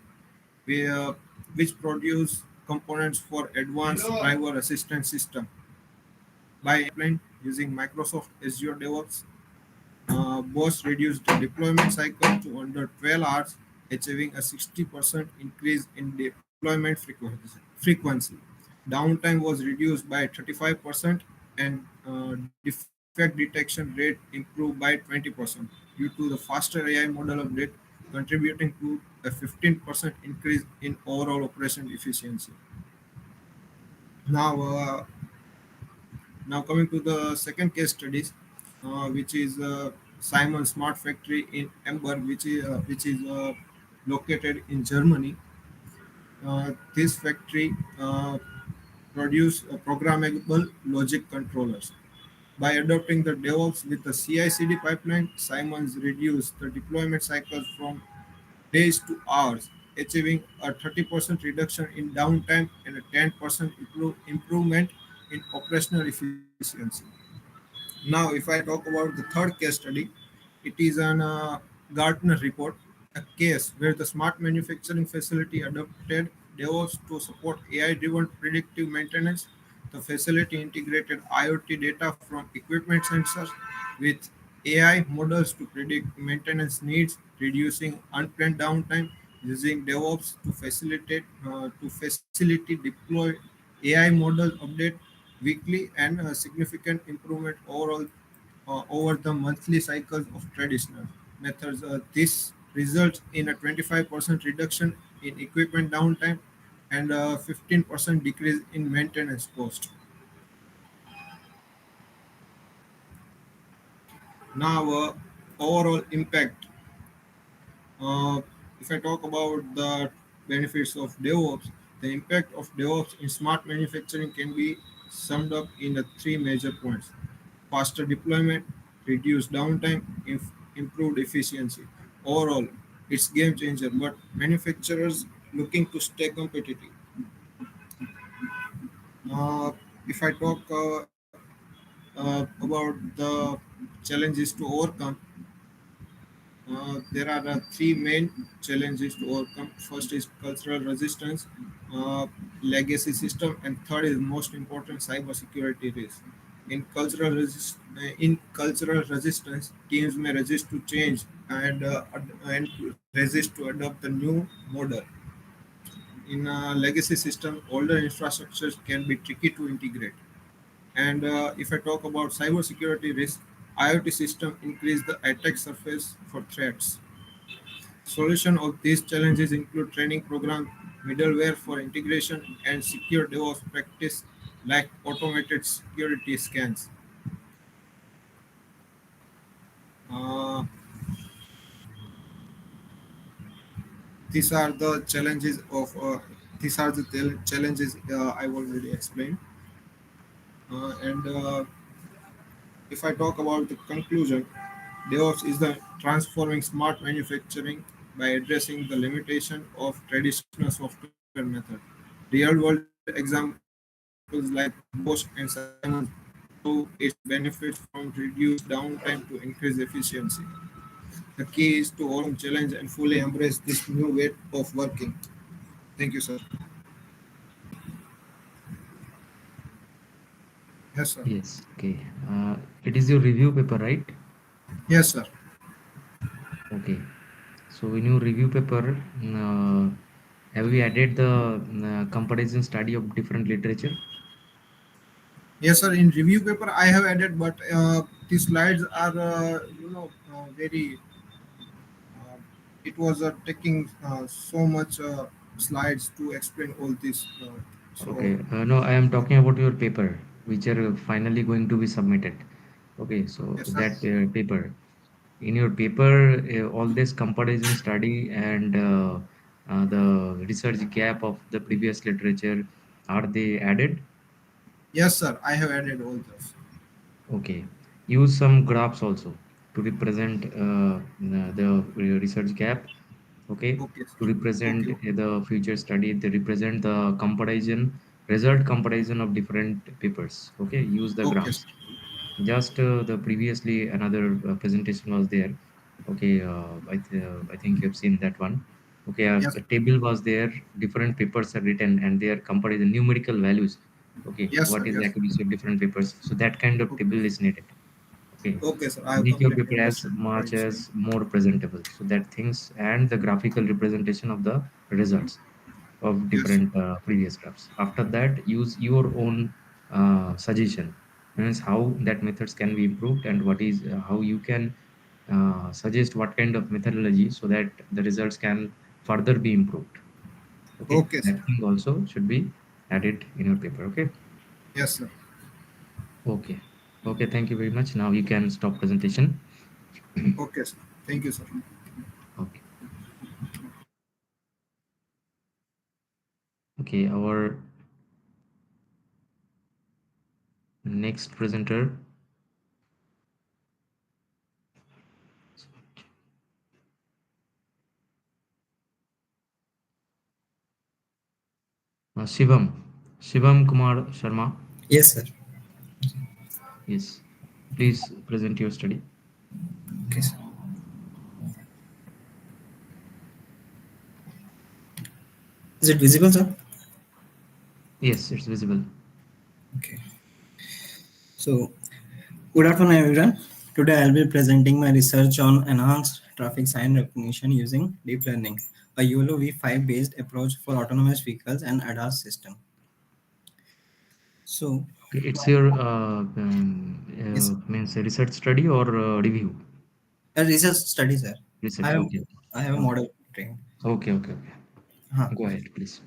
where, which produce components for advanced driver assistance system by using Microsoft Azure DevOps. Both reduced the deployment cycle to under 12 hours, achieving a 60% increase in deployment frequency. Downtime was reduced by 35%, and defect detection rate improved by 20% due to the faster AI model update, contributing to a 15% increase in overall operation efficiency. Now, coming to the second case studies, which is Simon Smart Factory in Hamburg, which is located in Germany. This factory produce programmable logic controllers. By adopting the DevOps with the CI/CD pipeline, Simons reduced the deployment cycles from days to hours, achieving a 30% reduction in downtime and a 10% improvement in operational efficiency. Now, if I talk about the third case study, it is an Gartner report, a case where the smart manufacturing facility adopted DevOps to support AI-driven predictive maintenance. The facility integrated IoT data from equipment sensors with AI models to predict maintenance needs, reducing unplanned downtime, using DevOps to facility deploy AI model update weekly, and a significant improvement overall over the monthly cycles of traditional methods. This results in a 25% reduction in equipment downtime and a 15% decrease in maintenance cost. Now, overall impact. Uh, if I talk about the benefits of DevOps, the impact of DevOps in smart manufacturing can be summed up in the three major points: faster deployment, reduced downtime, improved efficiency. Overall, it's game changer, but manufacturers looking to stay competitive. Uh, if I talk about the challenges to overcome, there are three main challenges to overcome. First is cultural resistance, uh, legacy system, and third is most important cybersecurity risk. In cultural resistance, teams may resist to change and resist to adopt the new model. In a legacy system, older infrastructures can be tricky to integrate. And if I talk about cybersecurity risk, IoT system increase the attack surface for threats. Solution of these challenges include training program, middleware for integration, and secure DevOps practice like automated security scans. Uh, these are the challenges of challenges I already explained. And if I talk about the conclusion, DevOps is the transforming smart manufacturing by addressing the limitation of traditional software method. Real-world examples like Bosch and Simon show its benefits from reduced downtime to increase efficiency. The key is to overcome challenge and fully embrace this new way of working. Thank you, sir. Yes, sir. Yes. Okay. It is your review paper, right? Yes, sir. Okay. So in your review paper, have you added the comparison study of different literature? Yes, sir. In review paper, I have added, but the slides are, very. Uh, it was taking so much slides to explain all this. So Okay. No, I am talking about your paper, which are finally going to be submitted. Okay. So yes, sir. that paper, in your paper, all this comparison study and the research gap of the previous literature, are they added? Yes, sir. I have added all those. Okay. Use some graphs also to represent the research gap. Okay. Okay, sir. To represent Okay. the future study, they represent the comparison, result comparison of different papers. Okay. Use the Okay, sir. graphs. Just the previously another presentation was there. Okay. I think you have seen that one. Okay. Yes. A table was there. Different papers are written and they are comparison numerical values. Okay, Yes, what sir. is the Yes. accuracy of different papers? So that kind of Okay. table is needed. Okay, Okay, sir. I have make your completely paper as understood what much you said. as more presentable. So that things and the graphical representation of the results of Yes, sir. different previous graphs. After that, use your own suggestion. Means how that methods can be improved and what is how you can suggest what kind of methodology so that the results can further be improved. Okay, Okay, sir. that thing also should be added in your paper. Okay. Yes, sir. Okay. Okay, thank you very much. Now you can stop presentation. Okay, sir. Thank you, sir. Okay. Okay, our next presenter, Shivam. Shivam Kumar Sharma. Yes, sir. Yes. Please present your study. Okay, sir. Is it visible, sir? Yes, it's visible. Okay. So, good afternoon, everyone. Today, I'll be presenting my research on enhanced traffic sign recognition using deep learning, a YOLO V5 based approach for autonomous vehicles and ADAS system. So, Okay, it's your yes, means a research study or review? a research study, sir. I Research. have, Okay. I have a Okay. model trained. Okay. Okay. Okay. Huh. Go ahead, please.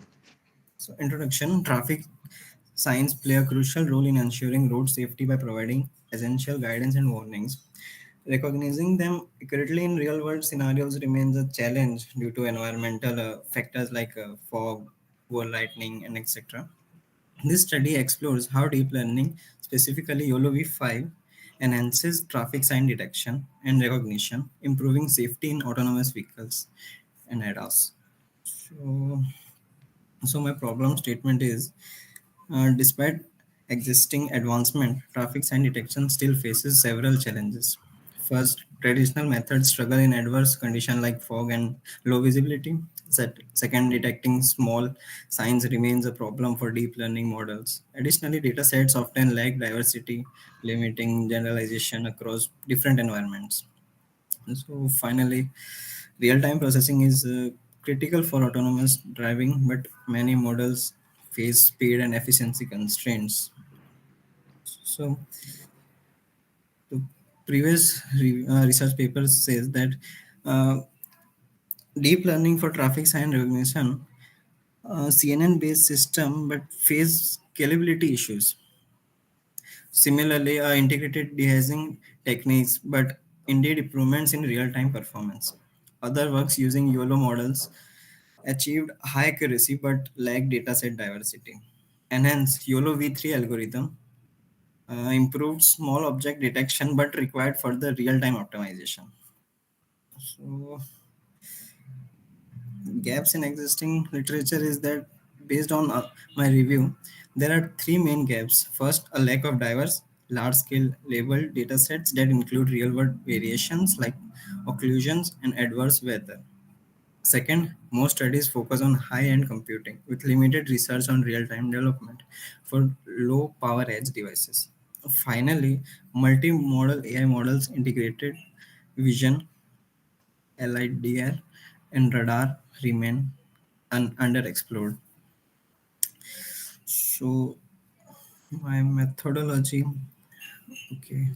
So, introduction. Traffic signs play a crucial role in ensuring road safety by providing essential guidance and warnings. Recognizing them accurately in real world scenarios remains a challenge due to environmental factors like fog, poor lighting, and etc. This study explores how deep learning, specifically YOLO V5, enhances traffic sign detection and recognition, improving safety in autonomous vehicles and ADAS. So, so my problem statement is, despite existing advancement, traffic sign detection still faces several challenges. First, traditional methods struggle in adverse conditions like fog and low visibility. Second, detecting small signs remains a problem for deep learning models. Additionally, data sets often lack diversity, limiting generalization across different environments. So finally, real-time processing is critical for autonomous driving, but many models face speed and efficiency constraints. So the previous research paper says that uh, deep learning for traffic sign recognition, CNN-based system, but face scalability issues. Similarly, integrated de-hazing techniques, but indeed improvements in real-time performance. Other works using YOLO models achieved high accuracy but lacked dataset diversity. Enhanced YOLO V3 algorithm improved small object detection but required further real-time optimization. So gaps in existing literature is that based on my review, there are three main gaps. First, a lack of diverse, large-scale labeled datasets that include real-world variations like occlusions and adverse weather. Second, most studies focus on high-end computing with limited research on real-time development for low-power edge devices. Finally, multimodal AI models integrated vision, LIDR, and radar remain underexplored. So, my methodology, okay.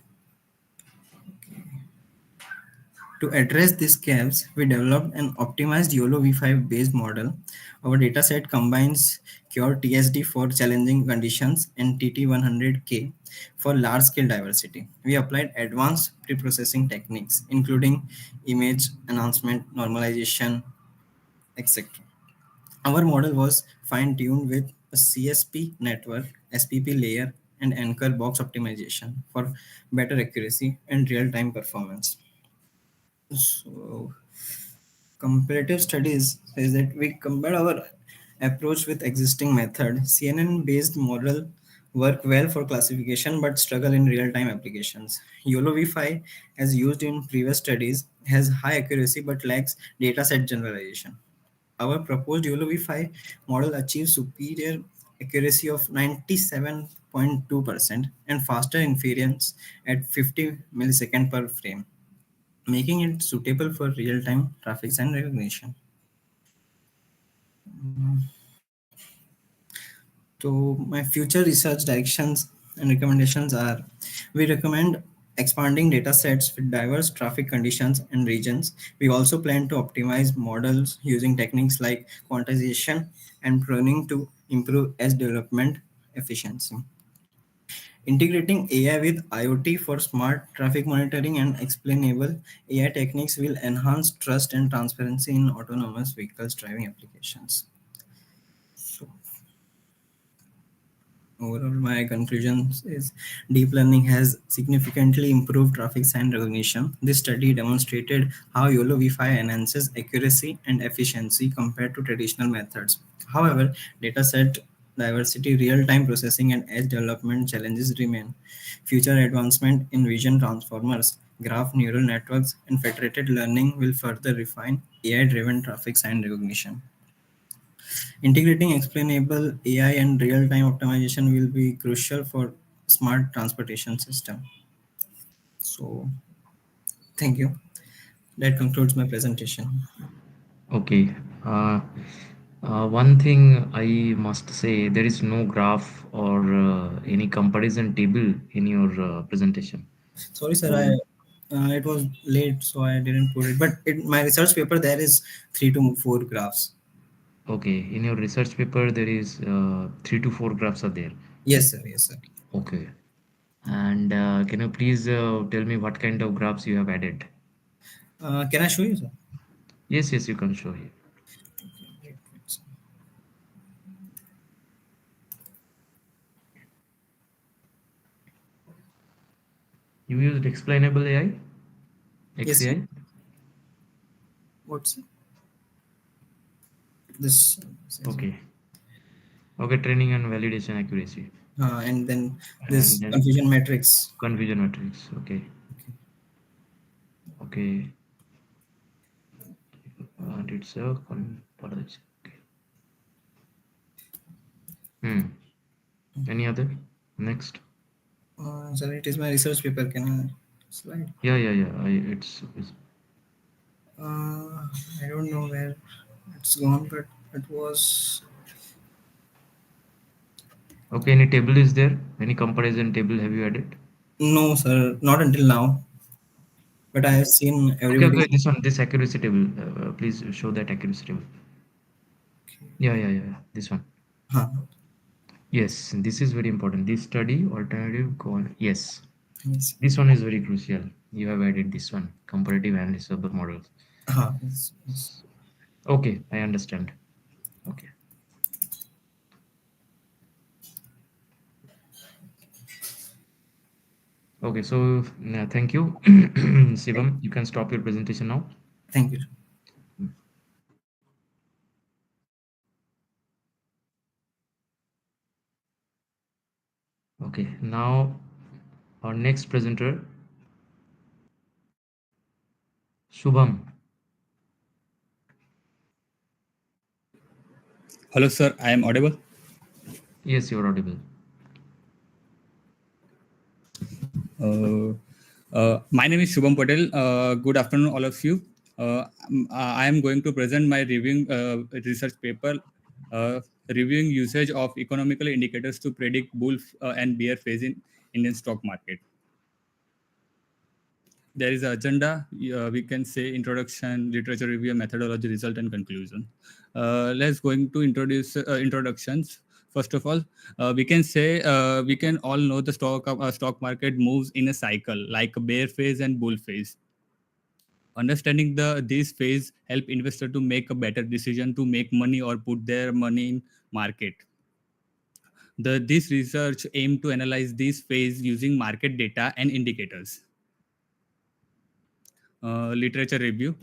To address these gaps, we developed an optimized YOLO V5 based model. Our dataset combines Cure TSD for challenging conditions and TT100K for large scale diversity. We applied advanced preprocessing techniques, including image enhancement, normalization, etc. Our model was fine tuned with a CSP network, SPP layer, and anchor box optimization for better accuracy and real time performance. So, comparative studies says that we compare our approach with existing method. CNN-based model work well for classification but struggle in real-time applications. YOLO V5, as used in previous studies, has high accuracy but lacks dataset generalization. Our proposed YOLO V5 model achieves superior accuracy of 97.2% and faster inference at 50 millisecond per frame, making it suitable for real-time traffic sign recognition. So my future research directions and recommendations are: we recommend expanding data sets with diverse traffic conditions and regions. We also plan to optimize models using techniques like quantization and pruning to improve edge development efficiency. Integrating AI with IoT for smart traffic monitoring and explainable AI techniques will enhance trust and transparency in autonomous vehicles driving applications. So, overall, my conclusion is deep learning has significantly improved traffic sign recognition. This study demonstrated how YOLO V5 enhances accuracy and efficiency compared to traditional methods. However, dataset diversity, real-time processing, and edge development challenges remain. Future advancement in vision transformers, graph neural networks, and federated learning will further refine AI-driven traffic sign recognition. Integrating explainable AI and real-time optimization will be crucial for smart transportation system. So, thank you. That concludes my presentation. Okay. Uh, One thing I must say, there is no graph or any comparison table in your presentation. Sorry, sir. So, It was late, so I didn't put it. But in my research paper, there is 3 to 4 graphs. okay, in your research paper, there is 3 to 4 graphs are there. Yes, sir. Yes, sir. Okay. And can you please tell me what kind of graphs you have added? Can I show you, sir? Yes, yes, you can show here. Wait, sir. You used explainable AI, Yes, sir. XAI. What's this? Okay. Okay, training and validation accuracy. And then And this then confusion matrix. confusion matrix. Okay. Okay. And it's a converge. Okay. Hmm. Any other? Next. Sir, it is my research paper. Can you slide? Yeah. It's I don't know where it's gone, but it was. okay. Any table is there? Any comparison table have you added? No, sir, not until now. But I have seen Okay, everybody. okay. This one, this accuracy table. Please show that accuracy table. Yeah. This one. Huh. Yes, this is very important. This study alternative yes. Yes. This one is very crucial. You have added this one, comparative analysis of the models. Yes. Okay, I understand. Okay. Okay, so thank you, Shivam. You can stop your presentation now. Thank you. Okay, now our next presenter, Shubham. Hello, sir. I am audible. Yes, you're audible. My name is Shubham Patel. Good afternoon, all of you. I am going to present my reviewing research paper, reviewing usage of economical indicators to predict bull and bear phase in Indian stock market. There is an agenda. We can say introduction, literature review, methodology, result, and conclusion. Let's going to introduce introductions. First of all, we can say we can all know the stock market moves in a cycle like a bear phase and bull phase. Understanding these phase help investor to make a better decision to make money or put their money in market. This research aim to analyze this phase using market data and indicators. Literature review.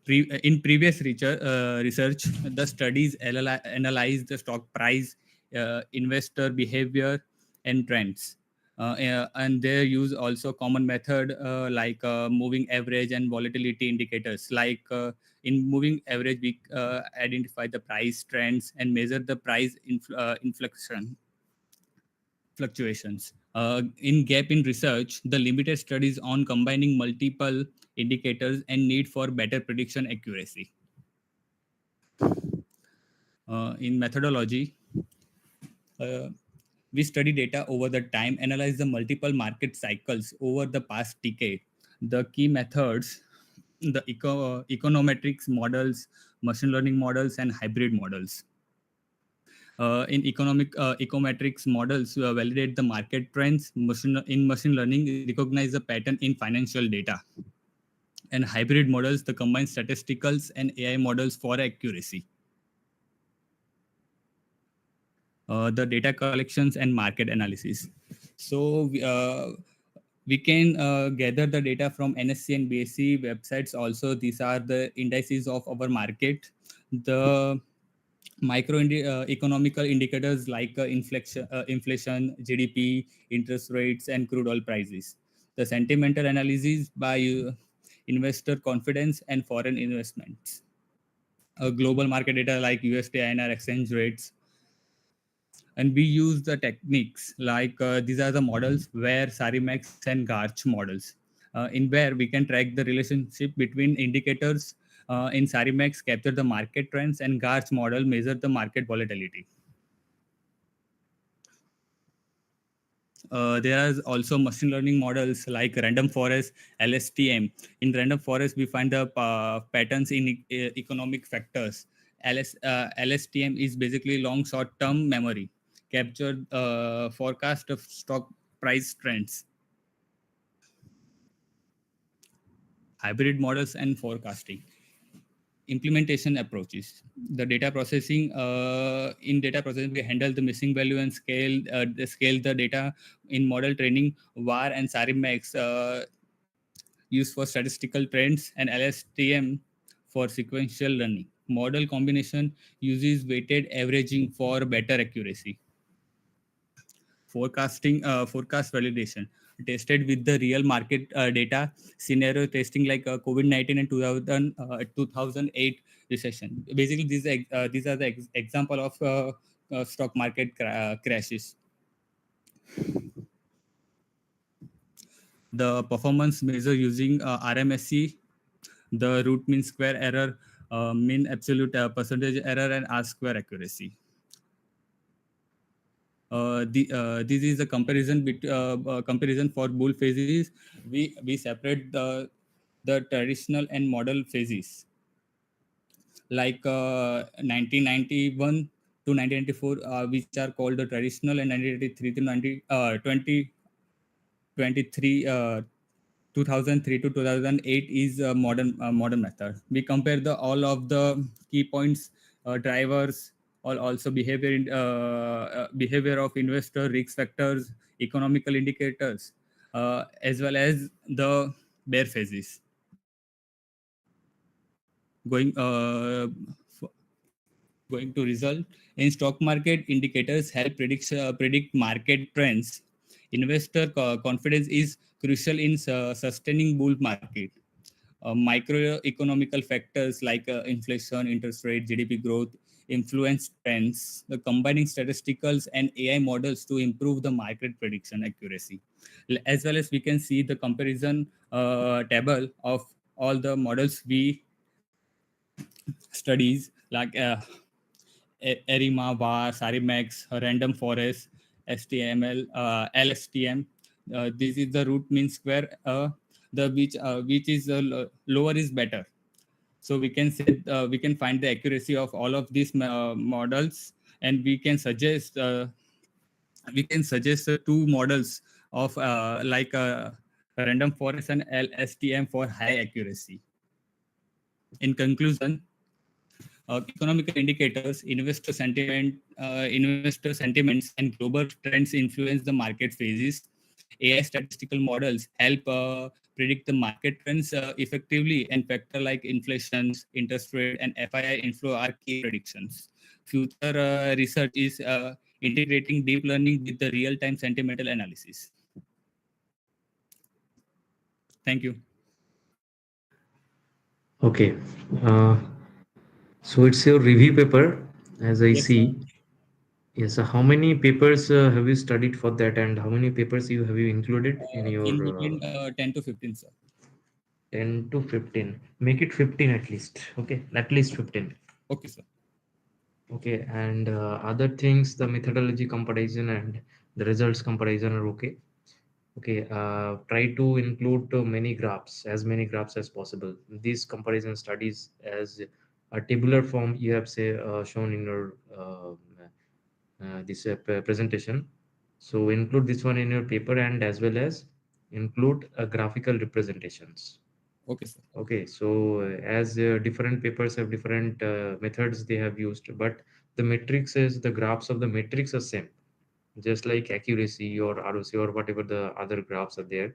In previous research, the studies analyzed the stock price, investor behavior, and trends. And they use also common method like moving average and volatility indicators. Like in moving average, we identify the price trends and measure the price inflection fluctuations. In gap in research, the limited studies on combining multiple indicators and need for better prediction accuracy. In methodology, uh, we study data over the time, analyze the multiple market cycles over the past decade. The key methods, the econometrics models, machine learning models, and hybrid models. In econometrics models validate the market trends. In machine learning, recognize the pattern in financial data. And hybrid models, the combine statisticals and AI models for accuracy. The data collections and market analysis. So we can gather the data from NSE and BSE websites. Also, these are the indices of our market. The economical indicators like inflation, GDP, interest rates, and crude oil prices. The sentimental analysis by investor confidence and foreign investments. Global market data like USD, INR exchange rates. And we use the techniques like these are the models where Sarimax and Garch models. In where we can track the relationship between indicators in Sarimax capture the market trends and Garch model measure the market volatility. There are also machine learning models like random forest, LSTM. In random forest, we find the patterns in economic factors. LSTM is basically long short-term memory, captured forecast of stock price trends. Hybrid models and forecasting. Implementation approaches. The data processing, in data processing, we handle the missing value and scale the data in model training. VAR and Sarimax used for statistical trends and LSTM for sequential learning. model combination uses weighted averaging for better accuracy. Forecast validation tested with the real market data, scenario testing like COVID-19 and 2008 recession. Basically, these are the example of stock market crashes. The performance measure using RMSE, the root mean square error, mean absolute percentage error, and R square accuracy. This is a comparison for bull phases. We separate the traditional and model phases, like 1991 to 1994, which are called the traditional, and 1983 to 2023 2003 to 2008 is a modern method. We compare the all of the key points, drivers, or also behavior of investor, risk factors, economical indicators, as well as the bear phases. Going going to result in stock market, indicators help predict market trends. Investor confidence is crucial in sustaining bull market. Microeconomical factors like inflation, interest rate, GDP growth influence trends. The combining statisticals and AI models to improve the market prediction accuracy. As well as we can see the comparison table of all the models we studies, like Erima, VAR, Sarimax, Random Forest, STML, LSTM. This is the root mean square. The which is lower is better. So we can say we can find the accuracy of all of these models, and we can suggest two models of like Random Forest and LSTM for high accuracy. In conclusion, economical indicators, investor sentiments, and global trends influence the market phases. AI statistical models help predict the market trends effectively, and factor like inflations, interest rate, and FII inflow are key predictions. Future research is integrating deep learning with the real-time sentimental analysis. Thank you. Okay. So it's your review paper, as I Yes, sir. see. Yes. So how many papers have you studied for that, and how many papers have you included in In your between 10 to 15, sir. 10 to 15? Make it 15 at least. Okay, at least 15. Okay, sir. Okay, and other things, the methodology comparison and the results comparison are okay. Okay, try to include as many graphs as possible. These comparison studies as a tabular form you have shown in your this presentation. So include this one in your paper, and as well as include graphical representations. Okay, sir. Okay, so as different papers have different methods they have used, but the graphs of the matrix are same, just like accuracy or ROC or whatever the other graphs are there.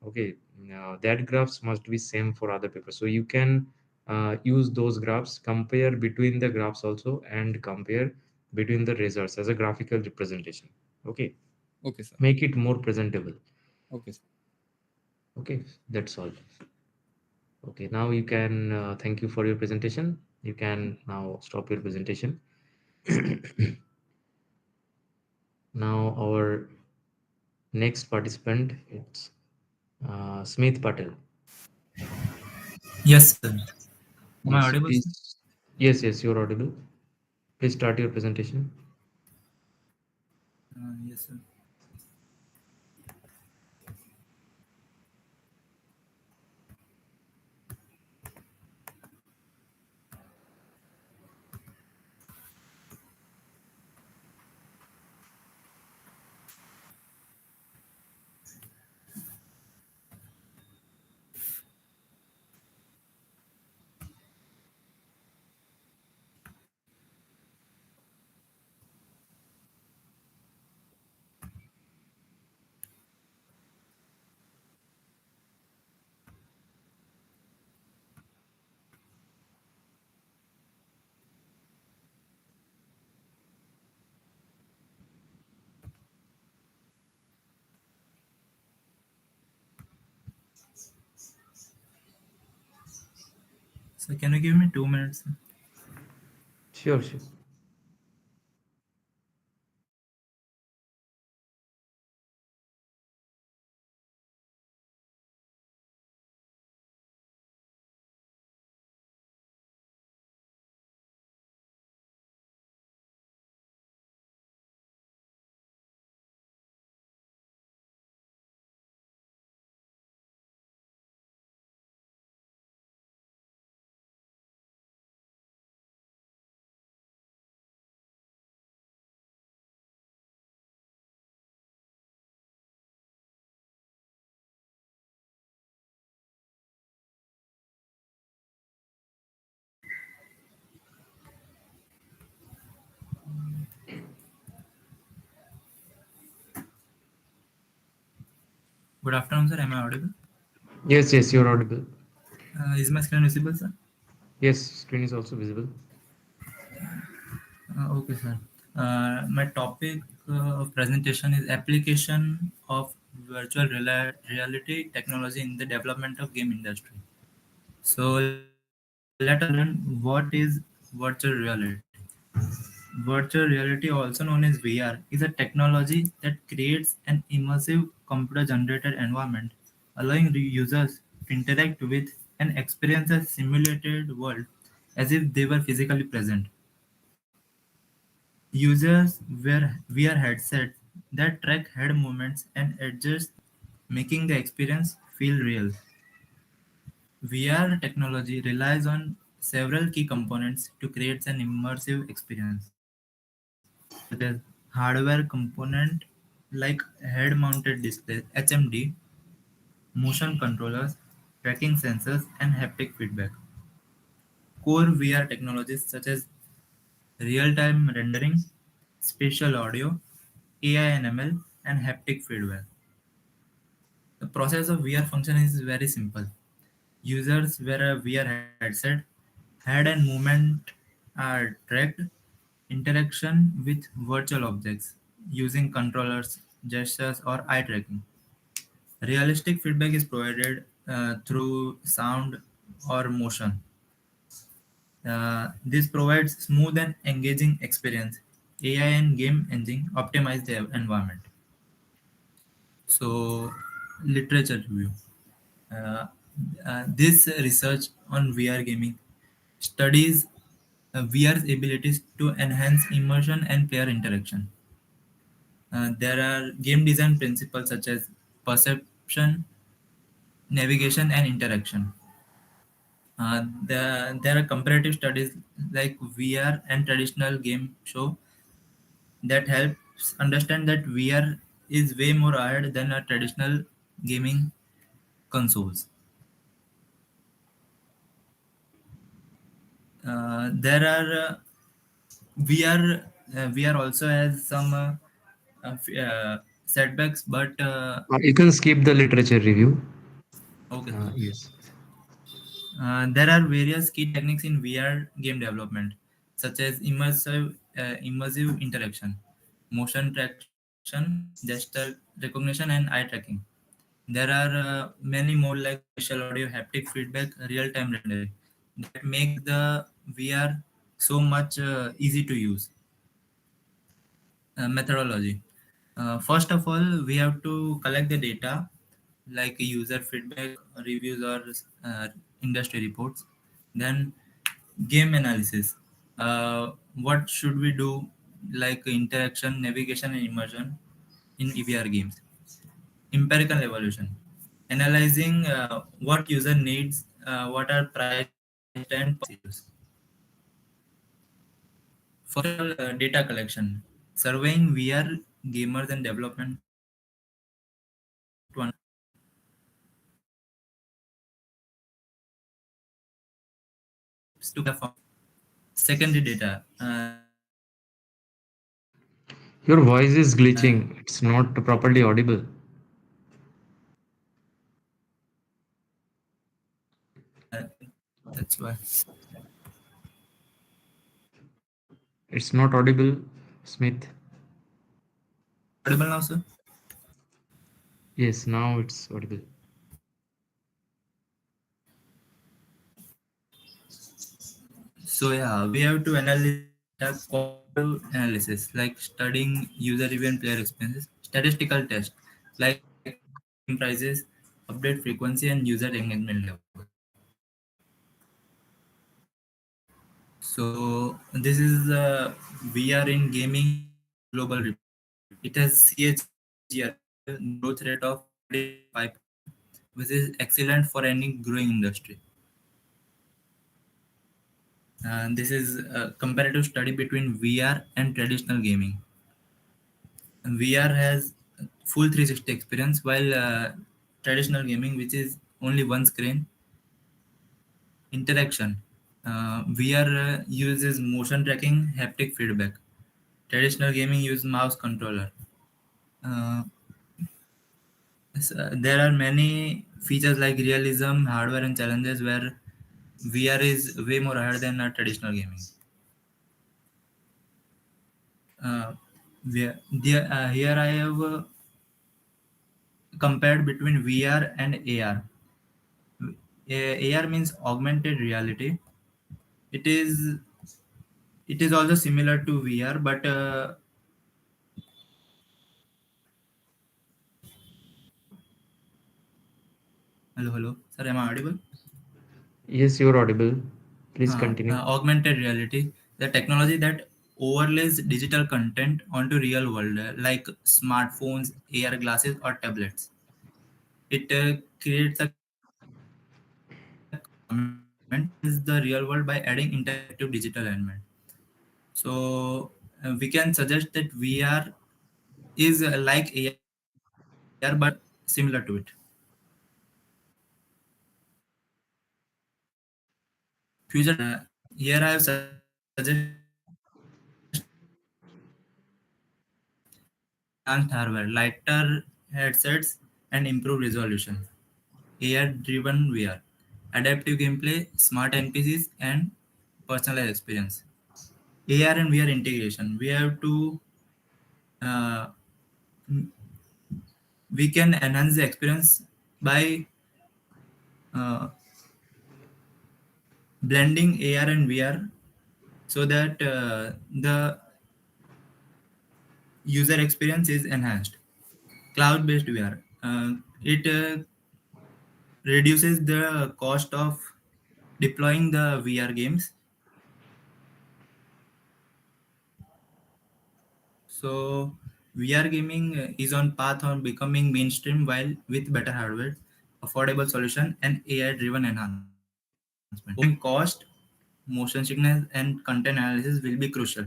Okay, that graphs must be same for other papers. So you can use those graphs, compare between the graphs also, and compare between the results as a graphical representation. Okay. Okay, sir. Make it more presentable. Okay, sir. Okay, that's all. Okay, now you can thank you for your presentation. You can now stop your presentation. Now our next participant, it's Smith Patel. Yes, sir. Am I Yes, audible, sir? please. Yes, you're audible. Please start your presentation. Yes, sir. So can you give me 2 minutes? Sure, sure. Good afternoon, sir. Am I audible? Yes, yes, you're audible. Is my screen visible, sir? Yes, screen is also visible. Okay, sir. My topic of presentation is application of virtual reality technology in the development of game industry. So let us learn what is virtual reality. Virtual reality, also known as VR, is a technology that creates an immersive computer-generated environment, allowing users to interact with and experience a simulated world as if they were physically present. Users wear VR headsets that track head movements and adjust, making the experience feel real. VR technology relies on several key components to create an immersive experience, such as hardware component like head-mounted display (HMD), motion controllers, tracking sensors, and haptic feedback. Core VR technologies such as real-time rendering, spatial audio, AI and ML, and haptic feedback. The process of VR function is very simple. Users wear a VR headset, head and movement are tracked, interaction with virtual objects using controllers, gestures, or eye tracking. Realistic feedback is provided through sound or motion. This provides smooth and engaging experience. AI and game engine optimize the environment. So, literature review. Uh, this research on VR gaming studies VR's abilities to enhance immersion and player interaction. There are game design principles such as perception, navigation, and interaction. There are comparative studies like VR and traditional game show that helps understand that VR is way more ahead than a traditional gaming consoles. There are VR also has some setbacks, but You can skip the literature review. okay. Yes. There are various key techniques in VR game development, such as immersive interaction, motion traction, gesture recognition, and eye tracking. There are many more like spatial audio, haptic feedback, real-time rendering that makes the VR so much easy to use. Methodology. First of all, we have to collect the data like user feedback, reviews, or industry reports. Then, game analysis. What should we do like interaction, navigation, and immersion in EVR games? Empirical evaluation. Analyzing what user needs, what are priced and policy issues. First of all, data collection. Surveying VR gamers and development to understand steps to perform. Secondary data. Your voice is glitching. It's not properly audible. That's why. It's not audible, Smith. Audible now, sir? Yes, now it's audible. So yeah, we have to analyze data qualitative analysis like studying user review and player experiences, statistical test like predicting game prices, update frequency and user engagement level. So this is VR in gaming global report. It has CAGR, growth rate of 35%, which is excellent for any growing industry. This is a comparative study between VR and traditional gaming. VR has full 360 experience, while traditional gaming, which is only one screen, interaction. VR uses motion tracking, haptic feedback. Traditional gaming use mouse controller. Uh, there are many features like realism, hardware, and challenges where VR is way more higher than traditional gaming. Here I have compared between VR and AR. AR means augmented reality. It is it is also similar to VR, but hello. Sir, am I audible? Yes, you're audible. Please continue. Augmented reality, the technology that overlays digital content onto real world, like smartphones, AR glasses, or tablets. It creates a enhance the real world by adding interactive digital element. So we can suggest that VR is like AR but similar to it. Future here I have suggested enhanced hardware, lighter headsets, and improved resolution. AI-driven VR, adaptive gameplay, smart NPCs, and personalized experience. AR and VR integration. We have to uh, we can enhance the experience by uh, blending AR and VR so that the user experience is enhanced. Cloud-based VR. It reduces the cost of deploying the VR games. So VR gaming is on path on becoming mainstream while with better hardware, affordable solution, and AI-driven enhancement. Lowering cost, motion sickness, and content analysis will be crucial.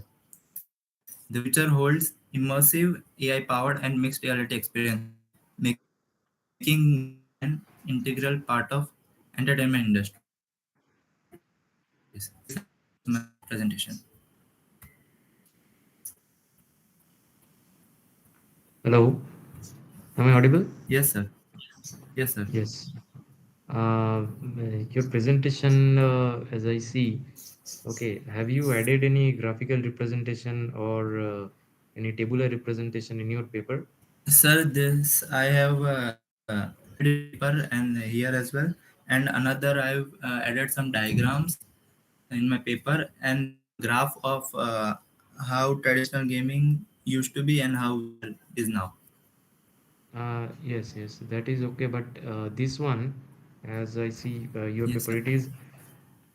The future holds immersive AI-powered and mixed reality experiences, making VR an integral part of entertainment industry. This is my presentation. Hello, am I audible? Yes, sir. Yes, sir. Yes. Your presentation, as I see, okay, have you added any graphical representation or any tabular representation in your paper? Sir, this I have added in my paper and here as well. And another I've added some diagrams in my paper and the graph of how traditional gaming used to be and how VR is now. Yes, that is okay. But this one, as I see your Yes, paper, sir. it is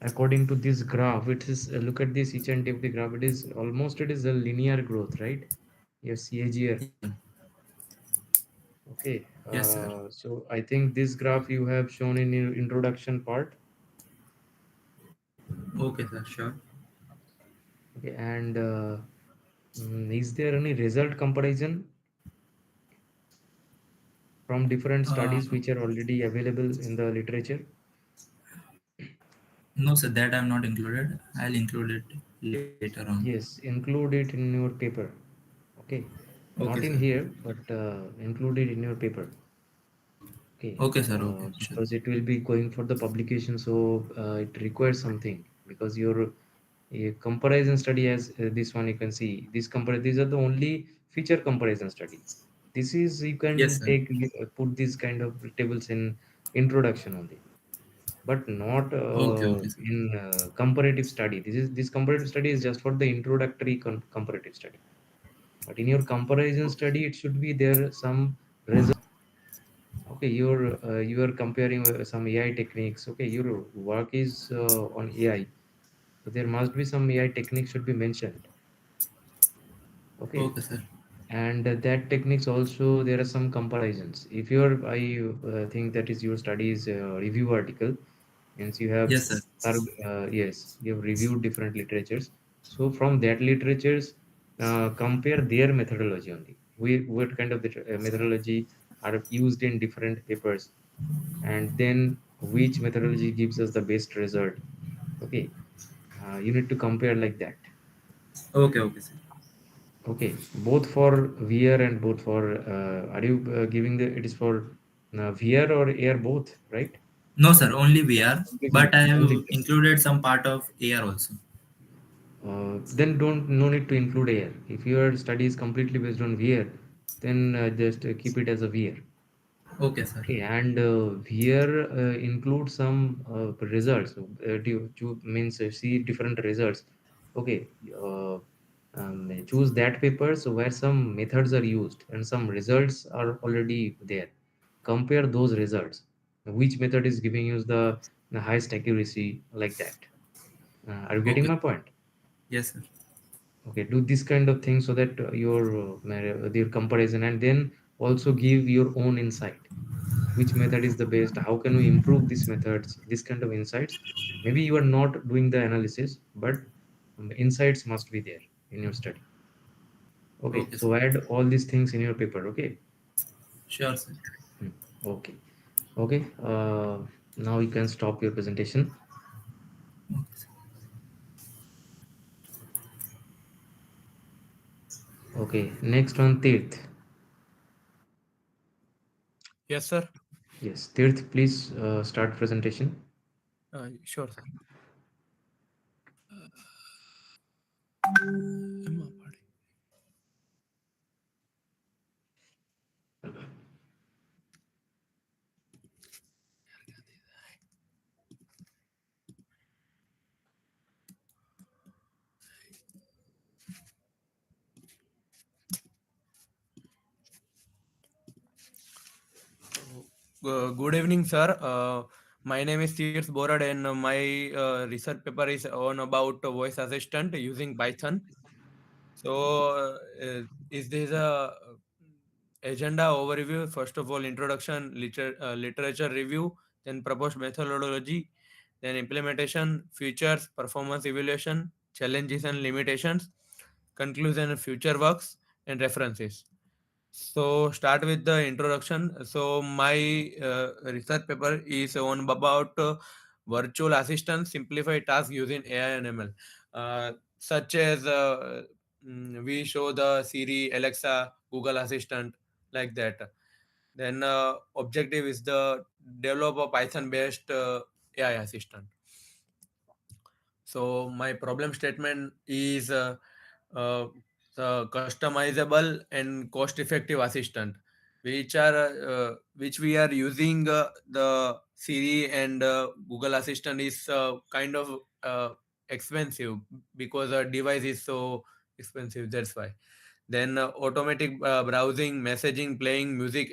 according to this graph. It is look at this each and every graph. It is a linear growth, right? Yes, CAGR. Yes, sir. Okay. Yes, sir. So I think this graph you have shown in your introduction part. Okay, sir. Sure. Okay, and is there any result comparison from different Uh, studies which are already available in the literature? no, sir. That I'm not included. I'll include it later on. Yes, include it in your paper. Okay, Okay, not in sir. here, but include it in your paper. Okay, Okay, sir. Okay. Sure. because it will be going for the publication, so it requires something because your comparison study as this one you can see these are the only feature comparison study. This is you Yes, can sir. take put these kind of tables in introduction only. but not Okay, okay, sir. in comparative study. This comparative study is just for the introductory comparative study. But in your comparison study, it should be there some result. Okay, you are comparing some AI techniques. Okay, your work is on AI, so there must be some AI techniques should be mentioned. Okay, Okay, sir. and that techniques also there are some comparisons. If you're I think that is your studies review article, means you have Yes, sir. yes, you have reviewed different literatures. So from that literatures, compare their methodology only. What kind of methodology are used in different papers, and then which methodology gives us the best result. Okay, you need to compare like that. Okay, okay, sir. Okay, both for VR and both for are you giving the it is for VR or AR both, right? No, sir, only VR, Only but I only have VR. included some part of AR also. Then don't no need to include AR. If your study is completely based on VR, then just keep it as a VR. Okay, sir. Okay, and here include some results. To means see different results. Okay, choose that paper so where some methods are used and some results are already there. Compare those results. Which method is giving you the highest accuracy like that? Are you getting Okay. my point? Yes, sir. Okay, do this kind of thing so that your comparison, and then also give your own insight. Which method is the best? How can we improve these methods? This kind of insights. Maybe you are not doing the analysis, but insights must be there in your study. Okay, Okay, so sir. add all these things in your paper. Okay. Sure, sir. Hmm. Okay. Okay. Now you can stop your presentation. Okay. Next one, Tirth. Yes, sir. Yes, Tirth, please start presentation. Sure, sir. Good evening, sir. My name is Tears Borad, and my research paper is on about voice assistant using Python. So, is this a agenda overview? First of all, introduction, literature review, then proposed methodology, then implementation, features, performance evaluation, challenges and limitations, conclusion, future works, and references. So start with the introduction. So my research paper is on about virtual assistant simplify tasks using AI and ML, such as we show the Siri, Alexa, Google Assistant like that. Then objective is the develop a Python based AI assistant. So my problem statement is uh, the customizable and cost-effective assistant, which we are using the Siri and Google Assistant is kind of expensive because the device is so expensive. That's why. Then automatic browsing, messaging, playing music,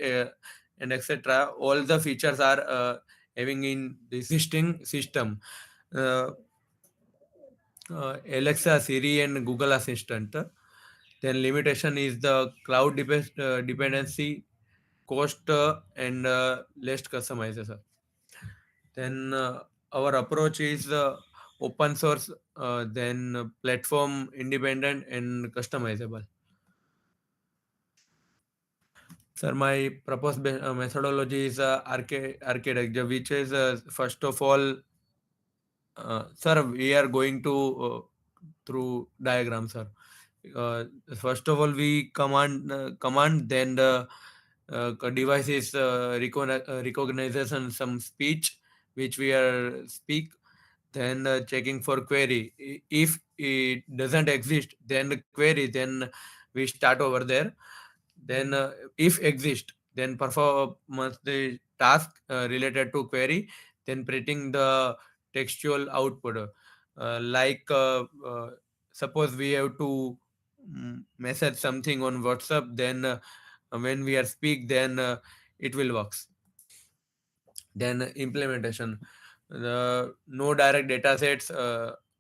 and etc. All the features are having in the existing system. Uh, Alexa, Siri, and Google Assistant. Then limitation is the cloud dependency, cost, and less customization. Then our approach is open source, then platform independent and customizable. Sir, my proposed methodology is architecture, which is first of all, sir, we are going to through diagram, sir. First of all, we command, then the device is recognizes and some speech which we are speak. Then checking for query. If it doesn't exist, then the query. Then we start over there. Then if exist, then perform the task related to query. then printing the textual output. Like suppose we have to message something on WhatsApp, then when we are speak, then it will works. Then implementation, no direct data sets,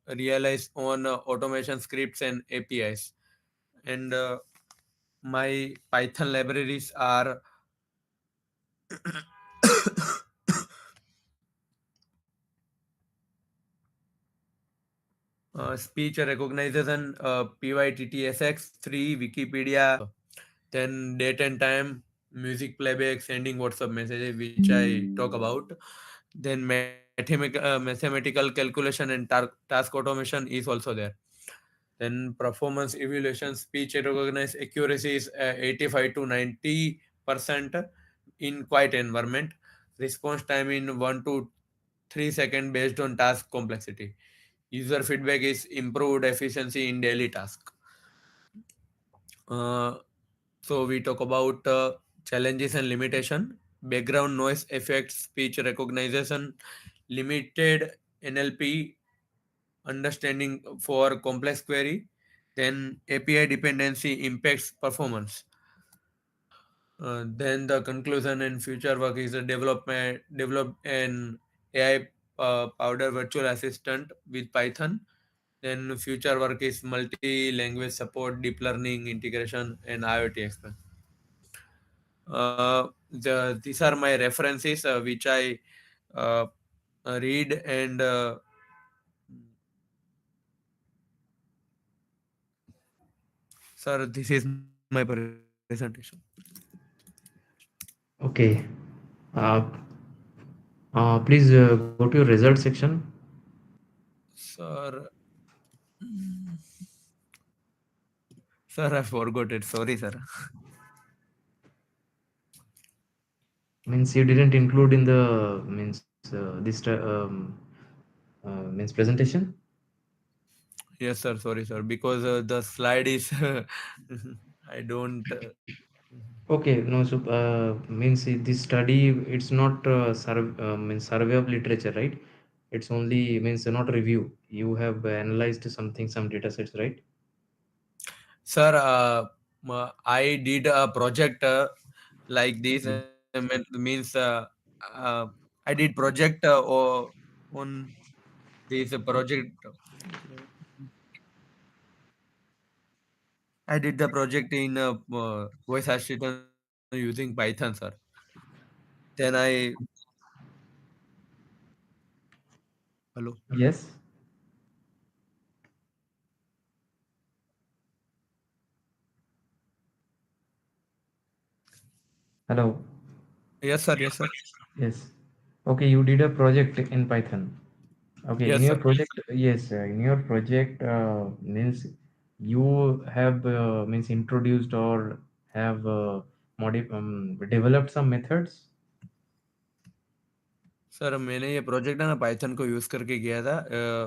realize on automation scripts and APIs. And my Python libraries are speech recognition, PYTTSX, 3, Wikipedia, then date and time, music playback, sending WhatsApp messages, which I talk about. Then mathematical calculation and task automation is also there. Then performance evaluation, speech recognize accuracy is 85 to 90% in quiet environment. Response time in 1 to 3 seconds based on task complexity. User feedback is improved efficiency in daily task. Uh, so we talk about challenges and limitation. Background noise effects, speech recognition, limited NLP understanding for complex query. Then API dependency impacts performance. Then the conclusion and future work is a develop an AI powder virtual assistant with Python. Then future work is multi-language support, deep learning integration, and IoT expansion. These are my references which I uh, read, and sir, this is my presentation. Okay. Uh, Please go to your result section. Sir, sir, I forgot it. Sorry, sir. Means you didn't include in the means means presentation. Yes, sir. Sorry, sir. Because the slide is, I don't. Okay, no, so means this study it's not means survey of literature, right? It's only means not review. You have analyzed something, some data sets, right? Sir, I did a project like this. Means I did project on this project. I did the project in voice assistant using Python, sir. Then I hello. Yes. Hello. Yes, sir. Yes, sir. Yes. Okay, you did a project in Python. Okay, in Yes, your sir. project, yes, in your project means you have means introduced or have developed some methods. Sir मैंने ये project है ना Python को use करके किया था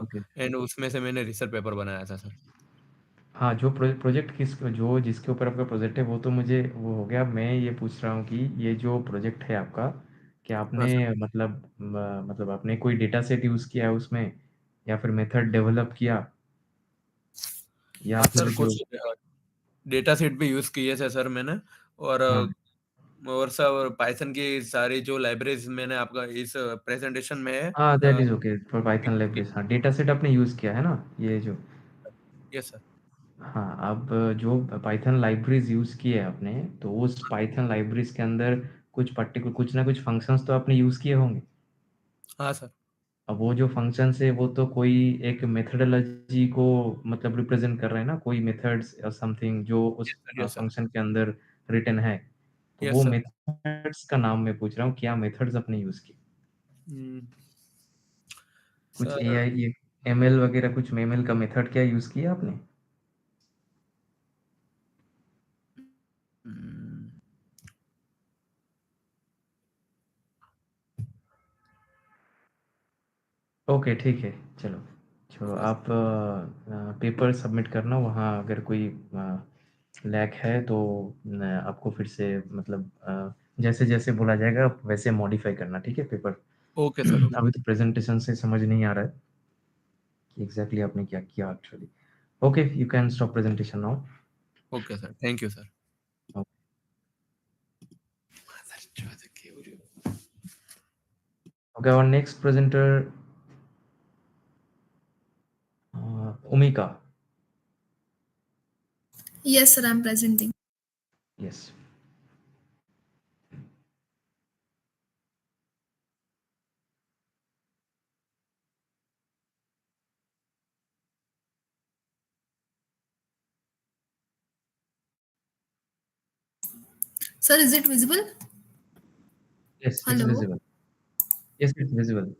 Okay. And उसमें से मैंने रिसर्च पेपर बनाया था सर। हाँ, जो प्रोजेक्ट जो जिसके ऊपर आपका प्रोजेक्ट है वो तो मुझे वो हो गया। मैं ये पूछ रहा हूँ कि ये जो प्रोजेक्ट है आपका, क्या हाँ आपने सर। मतलब आपने कोई डेटा सेट यूज़ किया है उसमें या फिर मेथड डेवलप किया? या हाँ फिर सर, जो कुछ डेटा सेट भी यूज़ किए थे सर मैंने, और हाँ, और सर पाइथन की सारी जो लाइब्रेरीज मैंने आपका इस प्रेजेंटेशन में है। हाँ, that is okay for Python libraries. हाँ, डेटा सेट आपने यूज़ किया है ना? ये जो यस सर। हाँ, अब जो पाइथन लाइब्रेरीज़ यूज़ की है आपने, तो उस पाइथन लाइब्रेरीज़ के अंदर कुछ ना कुछ फंक्शंस तो आपने यूज़ किए होंगे। हाँ सर। अब वो जो फंक्शंस है वो तो कोई एक मेथोडोलॉजी को मतलब रिप्रेजेंट कर रहे हैं ना, कोई मेथड्स या समथिंग जो उस yes sir. Yes sir. Function के अंदर रिटन है। तो वो यस सर। मेथड्स का नाम मैं पूछ रहा हूँ, क्या मेथड्स आपने यूज़ किए? कुछ सर एआई ये एमएल वगैरह कुछ एमएल का मेथड क्या यूज़ किया आपने? ओके, ठीक है, चलो। छोड़ो, हाँ आप पेपर सबमिट करना वहाँ, अगर कोई लैग है तो आपको फिर से मतलब जैसे-जैसे बोला जाएगा आप वैसे मॉडिफ़ाई करना, ठीक है पेपर? Okay, sir. Okay. अभी तो प्रेजेंटेशन से समझ नहीं आ रहा है कि एग्जैक्टली आपने क्या किया actually. Okay, you can stop presentation now. Okay, sir. Thank you, sir. Okay, our next presenter, Umika. Yes, sir, I'm presenting. Yes. Sir, is it visible? Yes, it's Hello. visible. Yes, it's visible.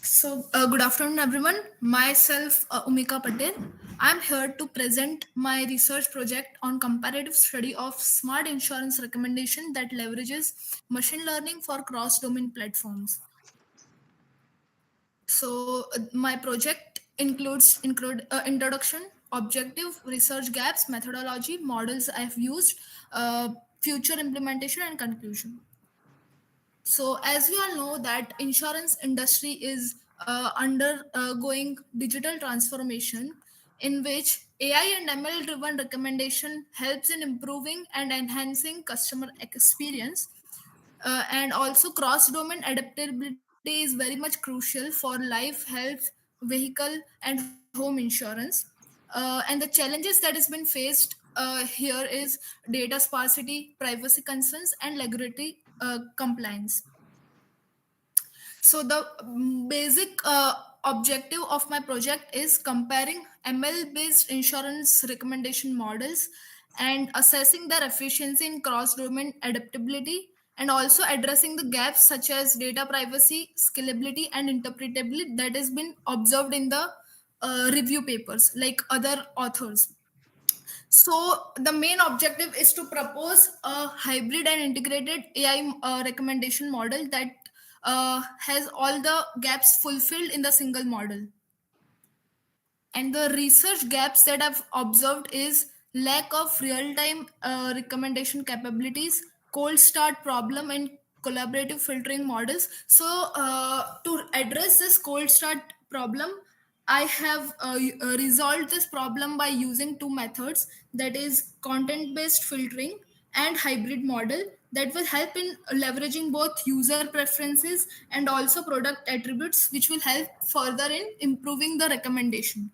So, good afternoon, everyone. Myself, Umika Patel. I'm here to present my research project on comparative study of smart insurance recommendation that leverages machine learning for cross-domain platforms. So, my project includes introduction, objective, research gaps, methodology, models I've used, future implementation, and conclusion. So, as we all know that insurance industry is undergoing digital transformation, in which AI and ML driven recommendation helps in improving and enhancing customer experience. And also cross domain adaptability is very much crucial for life, health, vehicle, and home insurance. And the challenges that has been faced here is data sparsity, privacy concerns, and regulatory compliance. So the basic objective of my project is comparing ML-based insurance recommendation models and assessing their efficiency in cross-domain adaptability, and also addressing the gaps such as data privacy, scalability, and interpretability that has been observed in the review papers like other authors. So the main objective is to propose a hybrid and integrated AI recommendation model that has all the gaps fulfilled in the single model. And the research gaps that I've observed is lack of real-time recommendation capabilities, cold start problem, and collaborative filtering models. So to address this cold start problem, I have resolved this problem by using two methods, that is content-based filtering and hybrid model, that will help in leveraging both user preferences and also product attributes, which will help further in improving the recommendation.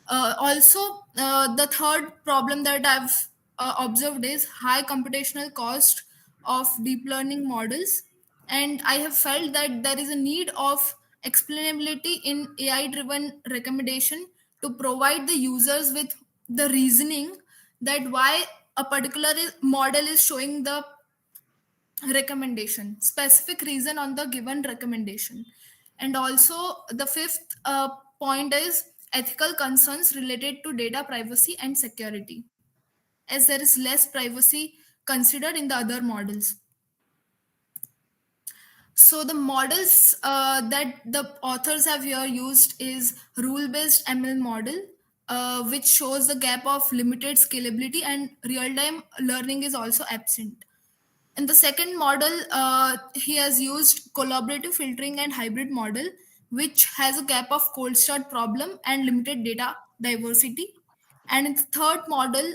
Also, the third problem that I've observed is high computational cost of deep learning models. And I have felt that there is a need of explainability in AI driven recommendation to provide the users with the reasoning that why a particular model is showing the recommendation, specific reason on the given recommendation. And also the fifth point is ethical concerns related to data privacy and security, as there is less privacy considered in the other models. So the models that the authors have here used is rule-based ML model, which shows the gap of limited scalability, and real-time learning is also absent. In the second model, he has used collaborative filtering and hybrid model, which has a gap of cold start problem and limited data diversity. And in the third model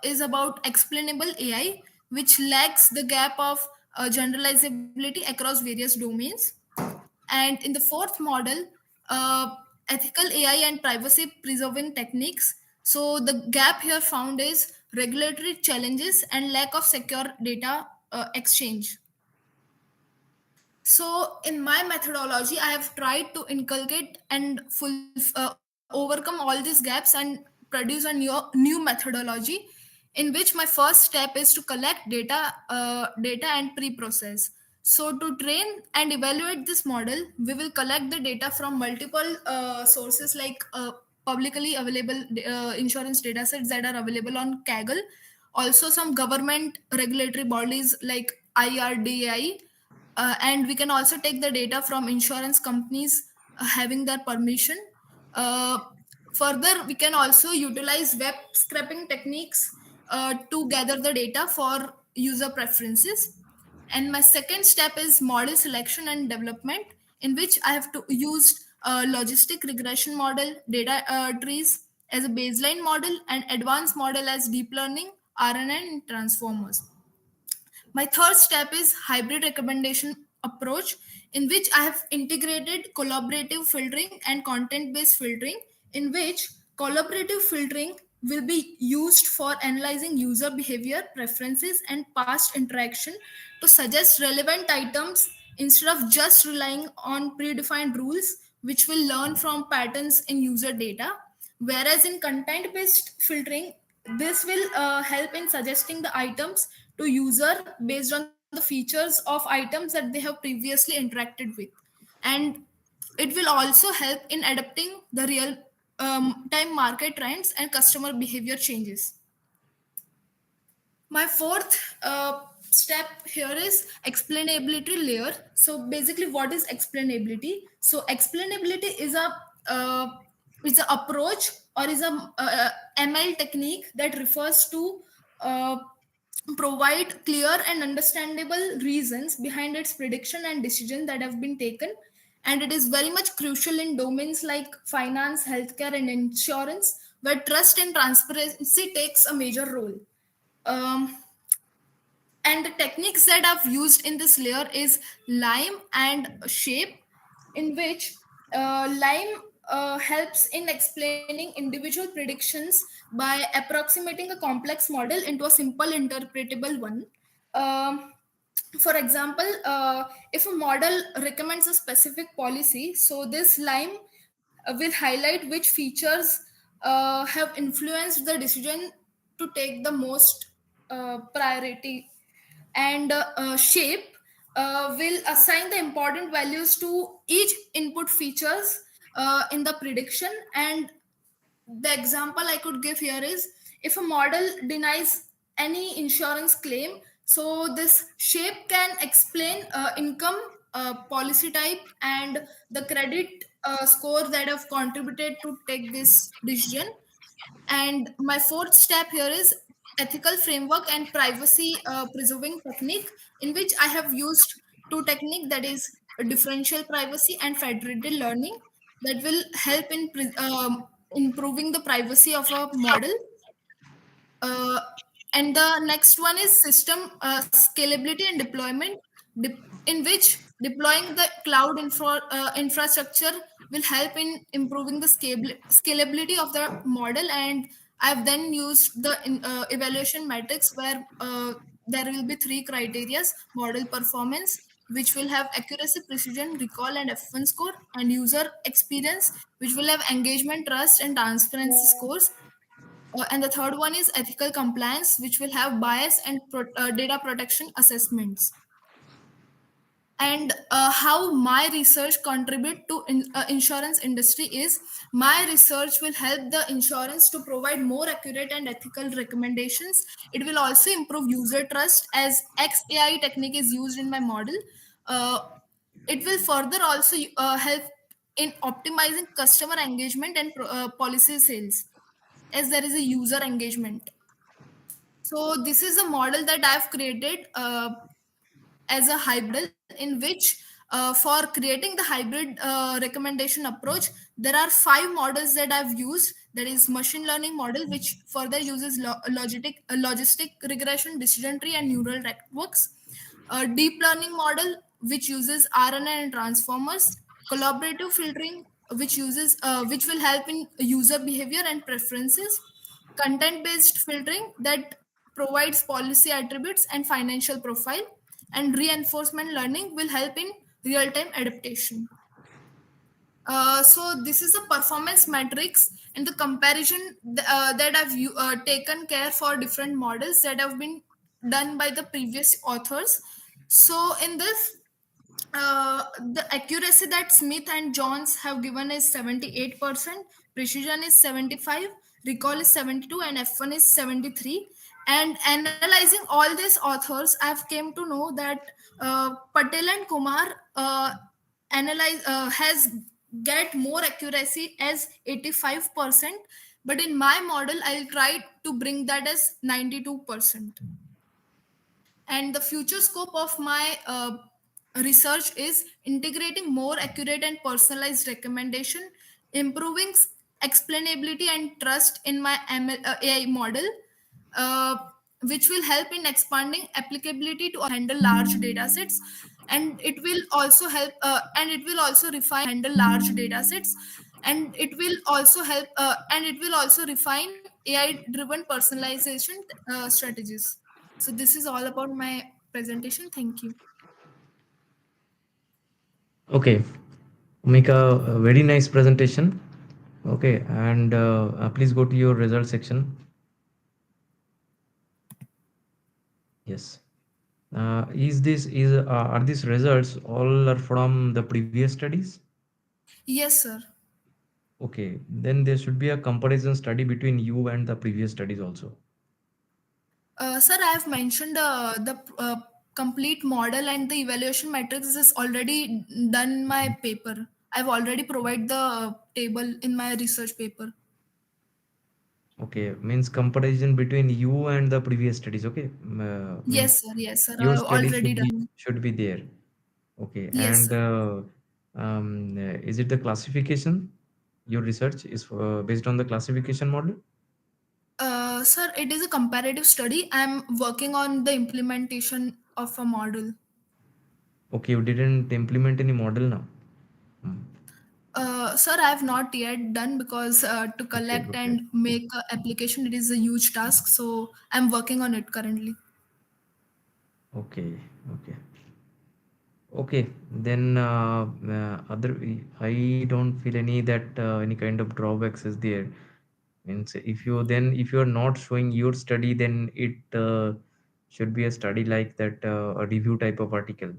is about explainable AI, which lacks the gap of generalizability across various domains. And in the fourth model, ethical AI and privacy preserving techniques. So the gap here found is regulatory challenges and lack of secure data exchange. So in my methodology, I have tried to inculcate and overcome all these gaps and produce a new methodology, in which my first step is to collect data and pre-process. So to train and evaluate this model, we will collect the data from multiple sources like publicly available insurance data sets that are available on Kaggle, also some government regulatory bodies like IRDAI, and we can also take the data from insurance companies having their permission. Uh, Further, we can also utilize web scraping techniques to gather the data for user preferences. And my second step is model selection and development, in which I have to used a logistic regression model, data trees as a baseline model, and advanced model as deep learning, RNN, and transformers. My third step is hybrid recommendation approach, in which I have integrated collaborative filtering and content-based filtering, in which collaborative filtering will be used for analyzing user behavior, preferences, and past interaction to suggest relevant items instead of just relying on predefined rules, which will learn from patterns in user data. Whereas in content-based filtering, this will help in suggesting the items to user based on the features of items that they have previously interacted with. And it will also help in adapting the real time market trends and customer behavior changes. My fourth step here is explainability layer. So basically, what is explainability? So explainability is a approach or is a ML technique that refers to uh, provide clear and understandable reasons behind its prediction and decision that have been taken. And it is very much crucial in domains like finance, healthcare, and insurance, where trust and transparency takes a major role. um, and the techniques that I've used in this layer is lime and shape, in which lime helps in explaining individual predictions by approximating a complex model into a simple interpretable one. um, for example, if a model recommends a specific policy, so this lime will highlight which features have influenced the decision to take the most priority. And shape will assign the important values to each input features in the prediction. And the example I could give here is, if a model denies any insurance claim, so this shape can explain income, policy type, and the credit score that have contributed to take this decision. And my fourth step here is ethical framework and privacy preserving technique, in which I have used two technique, that is differential privacy and federated learning, that will help in improving the privacy of a model. uh, and the next one is system scalability and deployment, in which deploying the cloud infrastructure will help in improving the scalability of the model. And I've then used the evaluation metrics, where there will be three criteria: model performance, which will have accuracy, precision, recall, and F1 score; and user experience, which will have engagement, trust, and transparency scores. And the third one is ethical compliance, which will have bias and data protection assessments. And how my research contribute to insurance industry is, my research will help the insurance to provide more accurate and ethical recommendations. It will also improve user trust, as XAI technique is used in my model. uh, it will further also help in optimizing customer engagement and policy sales, as there is a user engagement. So this is a model that I've created as a hybrid, in which for creating the hybrid recommendation approach, there are five models that I've used. That is machine learning model, which further uses logistic regression, decision tree, and neural networks. A deep learning model, which uses RNN and transformers. Collaborative filtering, which will help in user behavior and preferences. Content based filtering, that provides policy attributes and financial profile. And reinforcement learning will help in real time adaptation. So this is a performance matrix and the comparison that I've taken care for different models that have been done by the previous authors. So in this, the accuracy that Smith and Jones have given is 78%, precision is 75, recall is 72, and F1 is 73. And analyzing all these authors, I've came to know that Patel and Kumar has get more accuracy as 85%, but in my model I'll try to bring that as 92%. And the future scope of my research is integrating more accurate and personalized recommendation, improving explainability and trust in my AI model, uh, which will help in expanding applicability to handle large data sets. And it will also help and it will also refine handle large data sets, and it will also help and it will also refine AI driven personalization strategies. So this is all about my presentation. Thank you. Okay, make a very nice presentation. Okay, and please go to your result section. Yes. Are these results all are from the previous studies? Yes, sir. Okay, then there should be a comparison study between you and the previous studies also. Sir, I have mentioned the complete model and the evaluation matrix is already done in my paper. I've already provided the table in my research paper. Okay, means comparison between you and the previous studies. Okay, means Yes, sir. your I've study already done. should be there. Okay, Yes, and sir. is it the classification? Your research is based on the classification model? Sir, it is a comparative study. I'm working on the implementation of a model. Okay, you didn't implement any model now. Hmm. Sir, I have not yet done because to Okay, collect okay, and make a application, it is a huge task. So I'm working on it currently. okay, okay. Okay, then I don't feel any that any kind of drawbacks is there. Means if you are not showing your study, then it should be a study like that, a review type of article.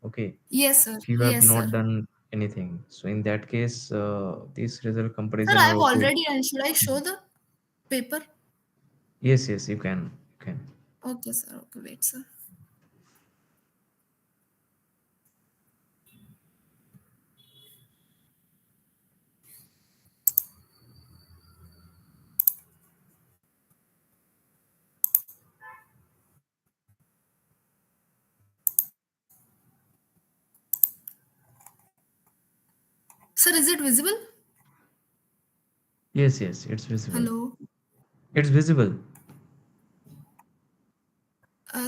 Okay, Yes, sir. if you have Yes, sir. not done anything, so in that case, these result Sir, comparison I are have okay. already done. Should I show the paper? Yes, yes, you can, you can. Okay, sir. Okay, wait, sir. Sir, is it visible? Yes, yes, it's visible. Hello. It's visible.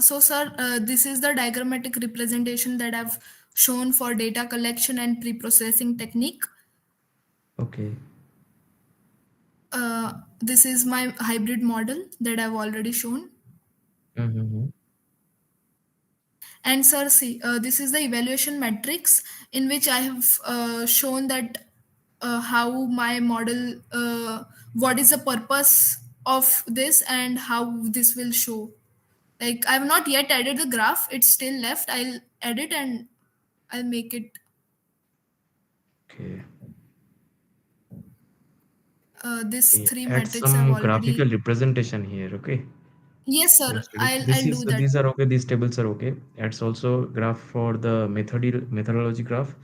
So, sir, this is the diagrammatic representation that I've shown for data collection and pre-processing technique. Okay. This is my hybrid model that I've already shown. Mm-hmm. And sir, see, this is the evaluation matrix in which I have shown that how my model, what is the purpose of this and how this will show. Like I have not yet added the graph; it's still left. I'll edit and I'll make it. Okay. This Okay. three Add metrics I've some graphical already. representation here. Okay. Yes, Your sir. study. I'll do So that. these are okay. These tables are okay. Adds also graph for the methodology graph.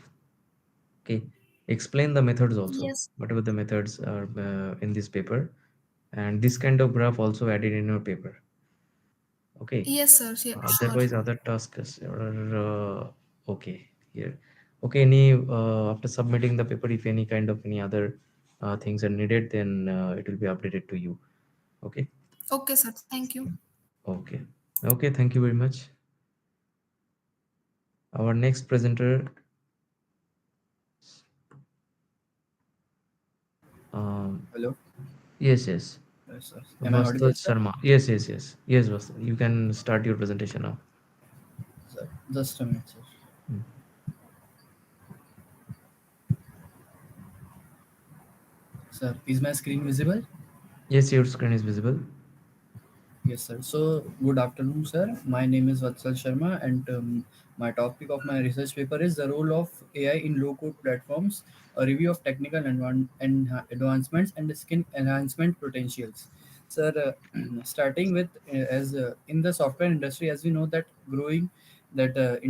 Okay. Explain the methods also. Yes. Whatever the methods are in this paper, and this kind of graph also added in your paper. Okay. Yes, sir. Yeah, sure. Otherwise, other tasks are okay here. Okay. Any after submitting the paper, if any kind of any other things are needed, then it will be updated to you. Okay. Okay, sir. Thank you. Okay. Okay. Thank you very much. Our next presenter. Um, Hello. yes, yes. Yes, sir. Am I Vasant audible, sir? Sharma. Yes, yes, yes. Yes, Vasant. You can start your presentation now. Sir, just a minute, sir. Mm. Sir, is my screen visible? Yes, your screen is visible. Yes, sir. So, good afternoon, sir. My name is Vatsal Sharma, and my topic of my research paper is the role of AI in low-code platforms, a review of technical advancements and skill enhancement potentials. Sir, starting with as in the software industry, as we know that growing that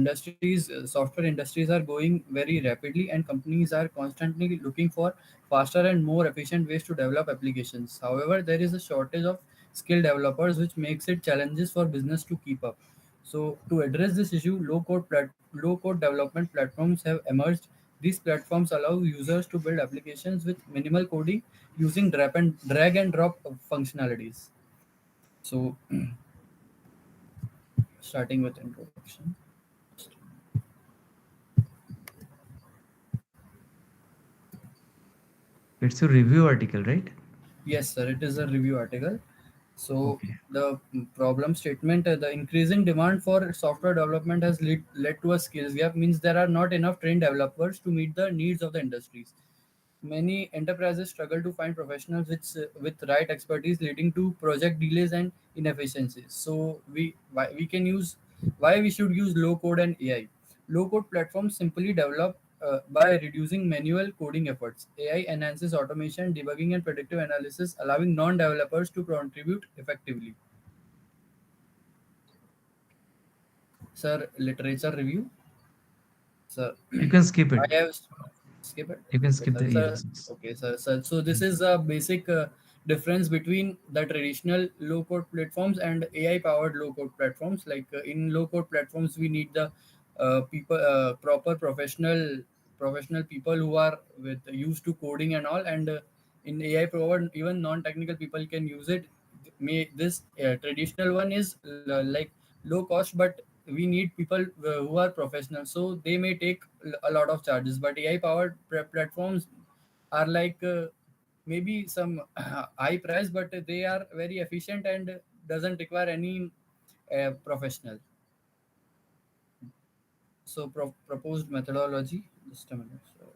software industries are going very rapidly, and companies are constantly looking for faster and more efficient ways to develop applications. However, there is a shortage of skilled developers, which makes it challenges for business to keep up. So to address this issue, low code development platforms have emerged. These platforms allow users to build applications with minimal coding using drag and drop functionalities. So starting with introduction. It's a review article, right? Yes, sir, it is a review article. So Okay. the problem statement, the increasing demand for software development has led to a skills gap, means there are not enough trained developers to meet the needs of the industries. Many enterprises struggle to find professionals with right expertise, leading to project delays and inefficiencies. So we can use why we should use low code and AI. Low code platforms simply develop by reducing manual coding efforts. AI enhances automation, debugging, and predictive analysis, allowing non-developers to contribute effectively. Sir, literature review. Sir, You can skip it. I have skip it. You can Okay, skip sir. the Sir, yes. Yes. okay, sir. Sir. So this is a basic difference between the traditional low-code platforms and AI-powered low-code platforms. Like in low-code platforms, we need the proper professional people who are with used to coding and all. And in AI-powered, even non-technical people can use it. May this traditional one is like low cost, but we need people who are professional, so they may take a lot of charges. But AI powered platforms are like maybe some high price, but they are very efficient and doesn't require any professional. So proposed methodology, just a minute. So,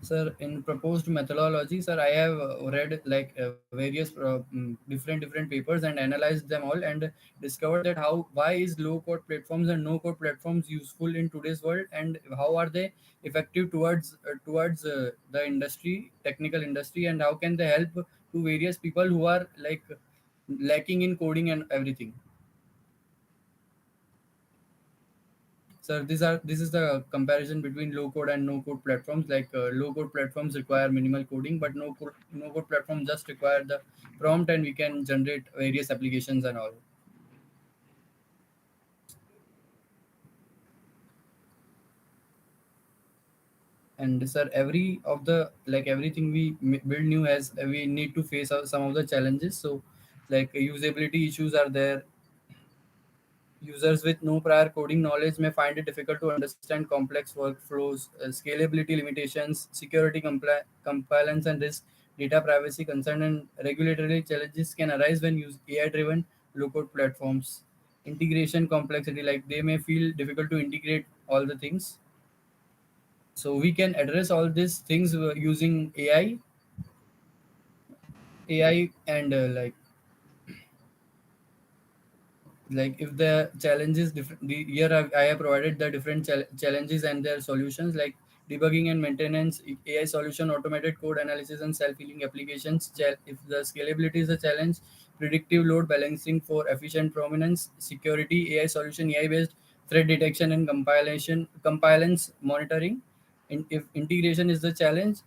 sir, in proposed methodology, sir, I have read like various different papers and analyzed them all, and discovered that how why is low code platforms and no code platforms useful in today's world, and how are they effective towards the industry, technical industry, and how can they help to various people who are like lacking in coding and everything. So this is the comparison between low code and no code platforms. Like low code platforms require minimal coding, but no code platform just require the prompt, and we can generate various applications and all. And sir, every of the like everything we build new has we need to face some of the challenges. So like usability issues are there. Users with no prior coding knowledge may find it difficult to understand complex workflows, scalability limitations, security compliance and risk, data privacy concern, and regulatory challenges can arise when use AI-driven low-code platforms. Integration complexity, like they may feel difficult to integrate all the things. So we can address all these things using AI, and like if the challenges different here I have provided the different challenges and their solutions, like debugging and maintenance, AI solution, automated code analysis, and self-healing applications. If the scalability is a challenge, predictive load balancing for efficient prominence, security, AI solution, AI based threat detection and compliance monitoring. If integration is the challenge,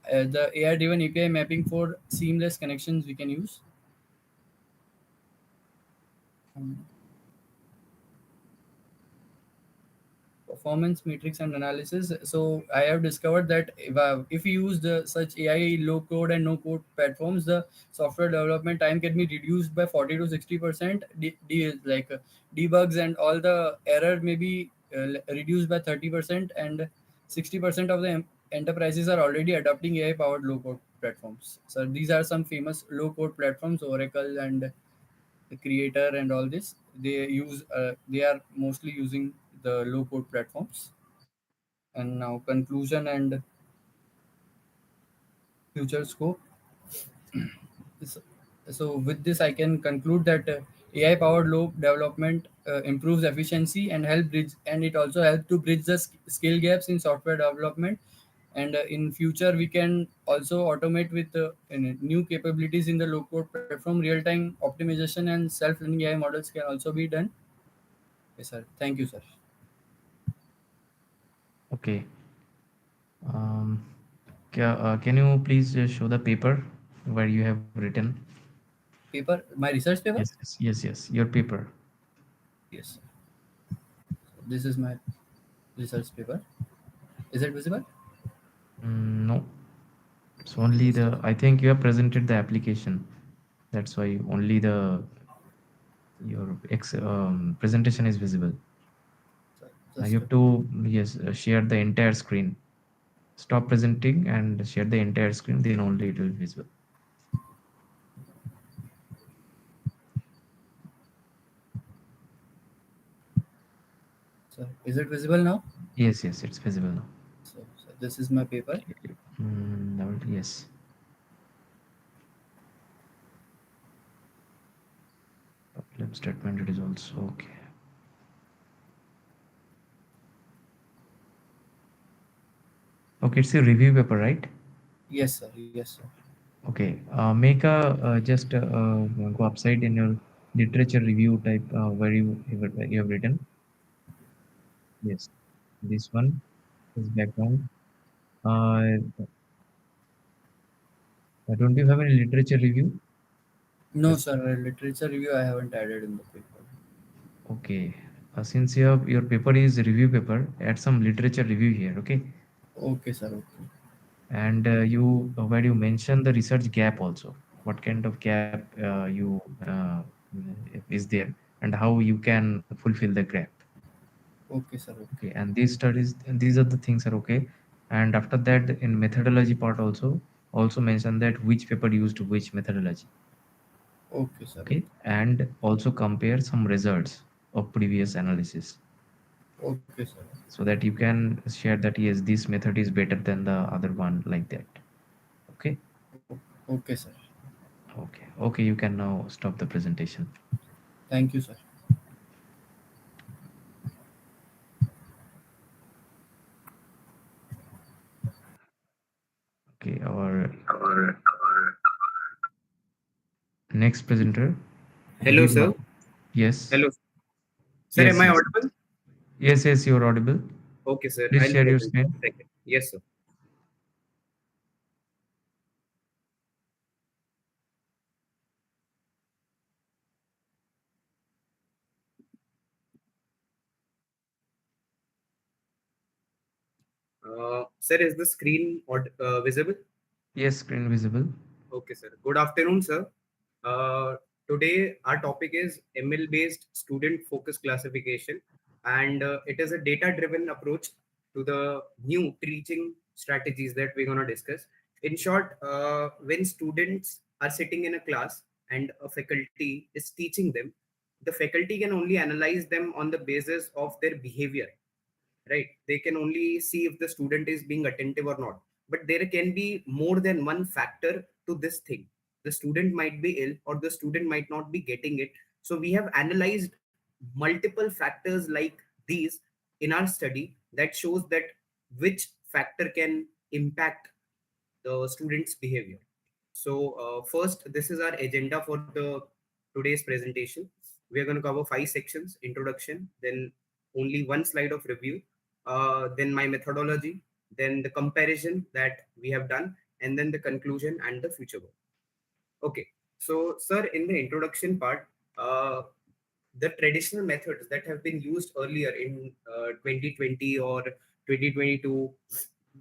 the AI driven API mapping for seamless connections we can use. Performance metrics and analysis. So I have discovered that if you use the such AI low code and no code platforms, the software development time can be reduced by 40 to 60%. Debugs and all the error may be reduced by 30%, and 60% of the enterprises are already adopting AI powered low code platforms. So these are some famous low code platforms: Oracle and the Creator and all this. They are mostly using the low code platforms. And now conclusion and future scope. So, so with this, I can conclude that AI powered low development improves efficiency and it also helps to bridge the skill gaps in software development. And in future, we can also automate with new capabilities in the low code platform. Real time optimization and self learning AI models can also be done. Yes, sir. Thank you, sir. Okay. Um, can you please show the paper where you have written? Paper, my research paper. Yes. Your paper. Yes. This is my research paper. Is it visible? No. It's only the. I think you have presented the application. That's why only the your presentation is visible. Now you Just have to share the entire screen. Stop presenting and share the entire screen. Then only it will be visible. so is it visible now? Yes, it's visible now. So this is my paper. Yes. Problem statement. It is also okay. Okay, it's a review paper, right? Yes, sir. Yes, sir. Okay. Make a just go upside in your literature review type where you have written. Yes, this one is background. Don't you have any literature review? No, sir. Literature review I haven't added in the paper. Okay. Since your paper is review paper, add some literature review here. Okay. Okay, sir. Okay. And where you mention the research gap also. What kind of gap you is there, and how you can fulfill the gap. Okay, sir. Okay, and these studies, and these are the things are okay. And after that, in methodology part also mention that which paper used which methodology. Okay, sir. Okay, and also compare some results of previous analysis, Okay, sir. so that you can share that yes, this method is better than the other one, like that. Okay. Okay, sir. Okay, you can now stop the presentation. Thank you, sir. Okay, our next presenter. Hello, sir. Yes. Hello. Sir, am I Yes. audible? Yes, you're audible. Okay, sir. Please I'll share your present for screen. a second. Yes, sir. Sir, is the screen visible? Yes, screen visible. Okay, sir. Good afternoon, sir. Uh, Today, our topic is ML based student focus classification, and it is a data driven approach to the new teaching strategies that we're going to discuss. In short, when students are sitting in a class and a faculty is teaching them, the faculty can only analyze them on the basis of their behavior, right? They can only see if the student is being attentive or not, but there can be more than one factor to this thing. The student might be ill, or the student might not be getting it. So we have analyzed multiple factors like these in our study that shows that which factor can impact the student's behavior. So first, this is our agenda for the today's presentation. We are going to cover 5 sections: introduction, then only one slide of review, then my methodology, then the comparison that we have done, and then the conclusion and the future work. Okay. So, sir, in the introduction part, the traditional methods that have been used earlier in 2020 or 2022,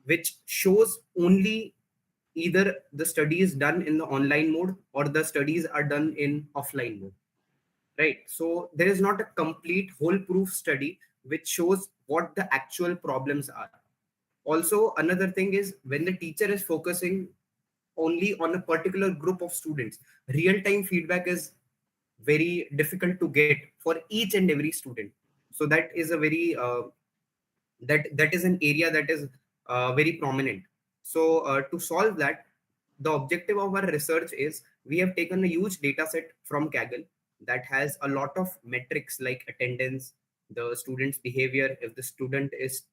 which shows only either the study is done in the online mode or the studies are done in offline mode, right? So there is not a complete whole proof study which shows what the actual problems are. Also, another thing is when the teacher is focusing only on a particular group of students, real time feedback is very difficult to get for each and every student. So that is a very that is an area that is very prominent. So to solve that, the objective of our research is we have taken a huge data set from Kaggle that has a lot of metrics like attendance, the student's behavior, if the student is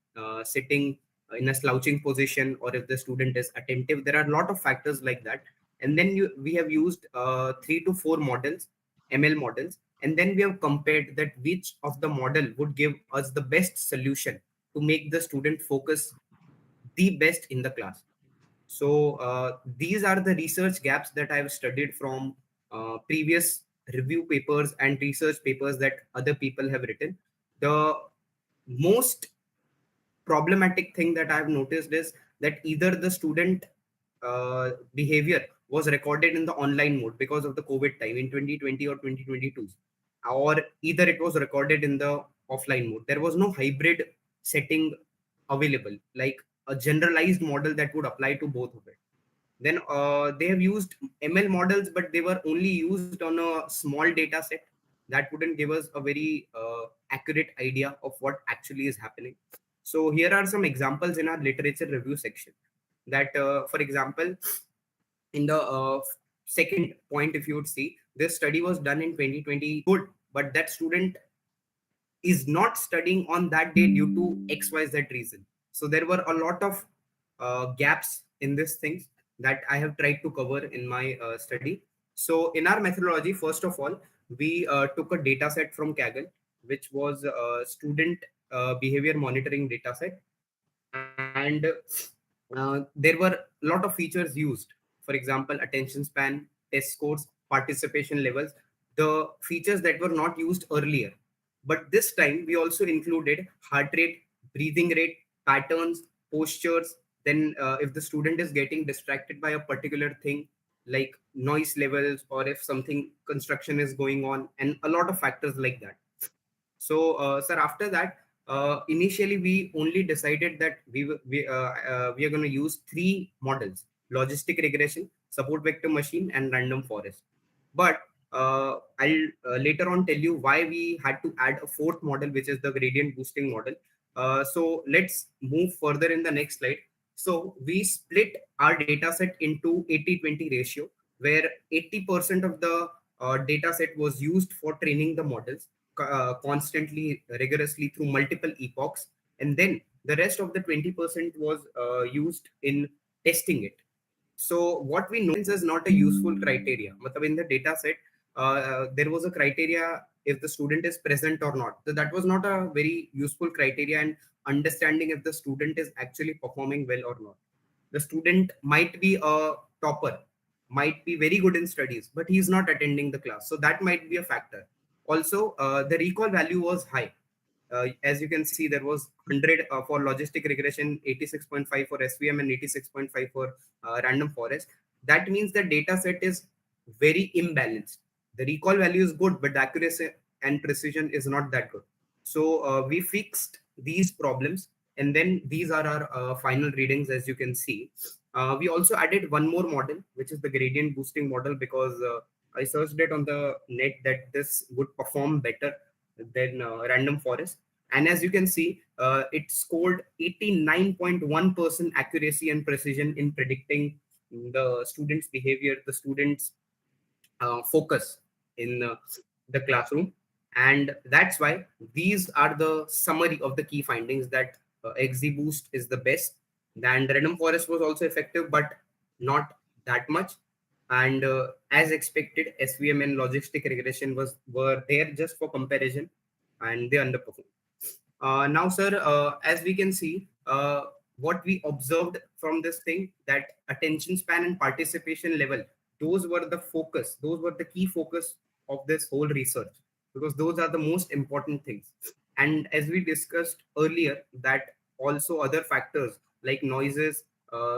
sitting in a slouching position, or if the student is attentive. There are a lot of factors like that. And then we have used 3 to 4 models, ML models, and then we have compared that which of the model would give us the best solution to make the student focus the best in the class. So these are the research gaps that I've studied from previous review papers and research papers that other people have written. The most problematic thing that I've noticed is that either the student behavior was recorded in the online mode because of the COVID time in 2020 or 2022, or either it was recorded in the offline mode. There was no hybrid setting available, like a generalized model that would apply to both of it. Then they have used ML models, but they were only used on a small data set. That wouldn't give us a very accurate idea of what actually is happening. So here are some examples in our literature review section. That, for example, in the second point, if you would see, this study was done in 2020, good, but that student is not studying on that day due to XYZ reason. So there were a lot of gaps in these things that I have tried to cover in my study. So in our methodology, first of all, we took a data set from Kaggle, which was a student behavior monitoring data set. And there were a lot of features used. For example, attention span, test scores, participation levels, the features that were not used earlier. But this time we also included heart rate, breathing rate, patterns, postures. Then if the student is getting distracted by a particular thing, like noise levels, or if something construction is going on, and a lot of factors like that. So, sir, after that, initially we only decided that we are going to use three models: logistic regression, support vector machine, and random forest. But I'll later on tell you why we had to add a fourth model, which is the gradient boosting model. So let's move further in the next slide. So we split our data set into 80-20 ratio, where 80% of the data set was used for training the models constantly, rigorously through multiple epochs. And then the rest of the 20% was used in testing it. So what we notice is not a useful criteria. In the data set, there was a criteria if the student is present or not. So that was not a very useful criteria and understanding if the student is actually performing well or not. The student might be a topper, might be very good in studies, but he is not attending the class. So that might be a factor. Also, the recall value was high. As you can see, there was 100 for logistic regression, 86.5 for SVM, and 86.5 for random forest. That means the data set is very imbalanced. The recall value is good, but the accuracy and precision is not that good. So we fixed these problems, and then these are our final readings, as you can see. We also added one more model, which is the gradient boosting model, because I searched it on the net that this would perform better than random forest. And as you can see, it scored 89.1% accuracy and precision in predicting the students' behavior, the students' focus in the classroom. And that's why these are the summary of the key findings, that XGBoost is the best. Then random forest was also effective, but not that much. And as expected, SVM and logistic regression were there just for comparison, and they underperformed. Now, sir, as we can see, what we observed from this thing, that attention span and participation level, those were the focus, those were the key focus of this whole research, because those are the most important things. And as we discussed earlier, that also other factors like noises,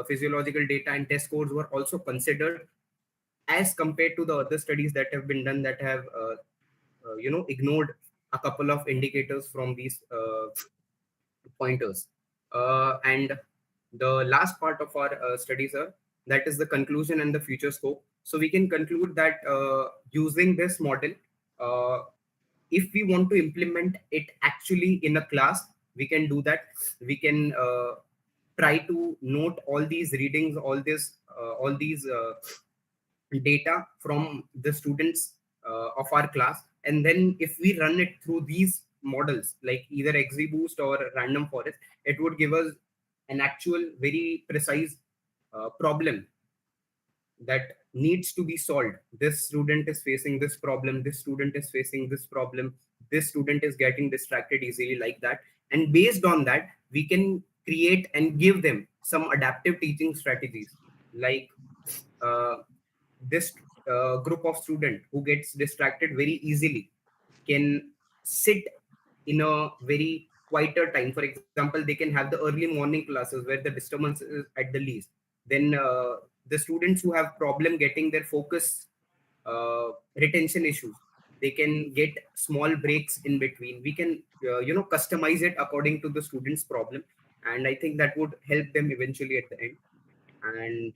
physiological data, and test scores were also considered, as compared to the other studies that have been done that have ignored a couple of indicators from these pointers. And the last part of our studies are, that is the conclusion and the future scope. So we can conclude that using this model, if we want to implement it actually in a class, we can do that. We can try to note all these readings, all these data from the students of our class, and then if we run it through these models like either XGBoost or random forest, it would give us an actual very precise problem that needs to be solved. This student is facing this problem, this student is facing this problem, this student is getting distracted easily, like that. And based on that, we can create and give them some adaptive teaching strategies, like uh, this group of student who gets distracted very easily can sit in a very quieter time. For example, they can have the early morning classes where the disturbance is at the least. Then the students who have problem getting their focus, retention issues, they can get small breaks in between. We can customize it according to the student's problem, and I think that would help them eventually at the end. And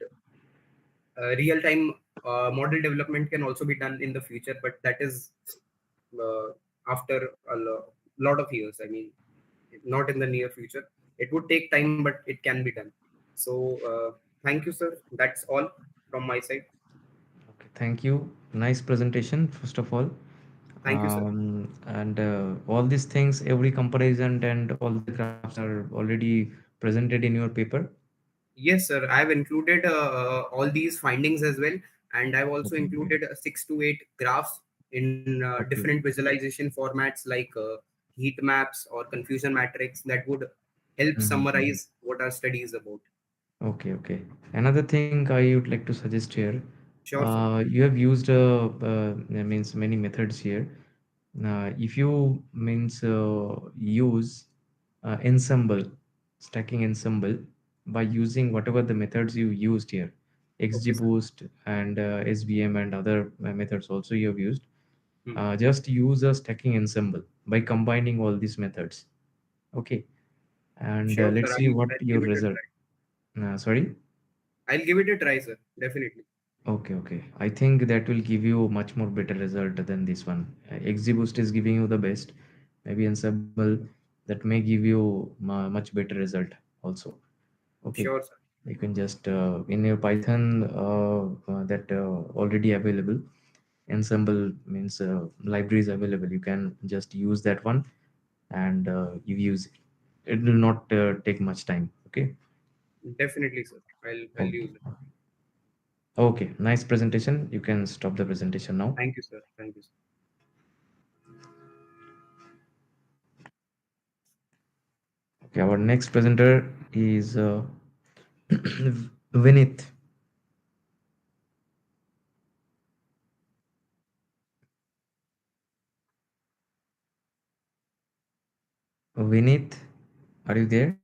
real time model development can also be done in the future, but that is uh, after lot of years. I mean, not in the near future. It would take time, but it can be done. So thank you, sir. That's all from my side. Okay, thank you. Nice presentation, first of all. Thank you, sir. And all these things, every comparison and all the graphs are already presented in your paper. Yes, sir. I've included all these findings as well, and I've also Okay, okay. included 6 to 8 graphs in Okay. different visualization formats like heat maps or confusion matrix that would help Mhm. summarize what our study is about. Okay, okay. Another thing I would like to suggest here, Sure, sir. you have used means many methods here. If you means use ensemble, stacking ensemble by using whatever the methods you used here, Okay, sir. XGBoost and SVM and other methods also you have used. Hmm. Just use a stacking ensemble by combining all these methods. Okay, and Sure, sir. let's see what I'll your give it a result. try. Sorry. I'll give it a try, sir. Definitely. Okay, okay. I think that will give you much more better result than this one. XGBoost is giving you the best. Maybe Ensemble that may give you much better result also. Okay. Sure, sir. You can just in your Python that already available. Ensemble means library is available. You can just use that one and you use it. It will not take much time. Okay. Definitely, sir. I'll Okay. use it. Okay. Nice presentation. You can stop the presentation now. Thank you, sir. Thank you, sir. Okay, our next presenter is Vinith. Vinith, are you there?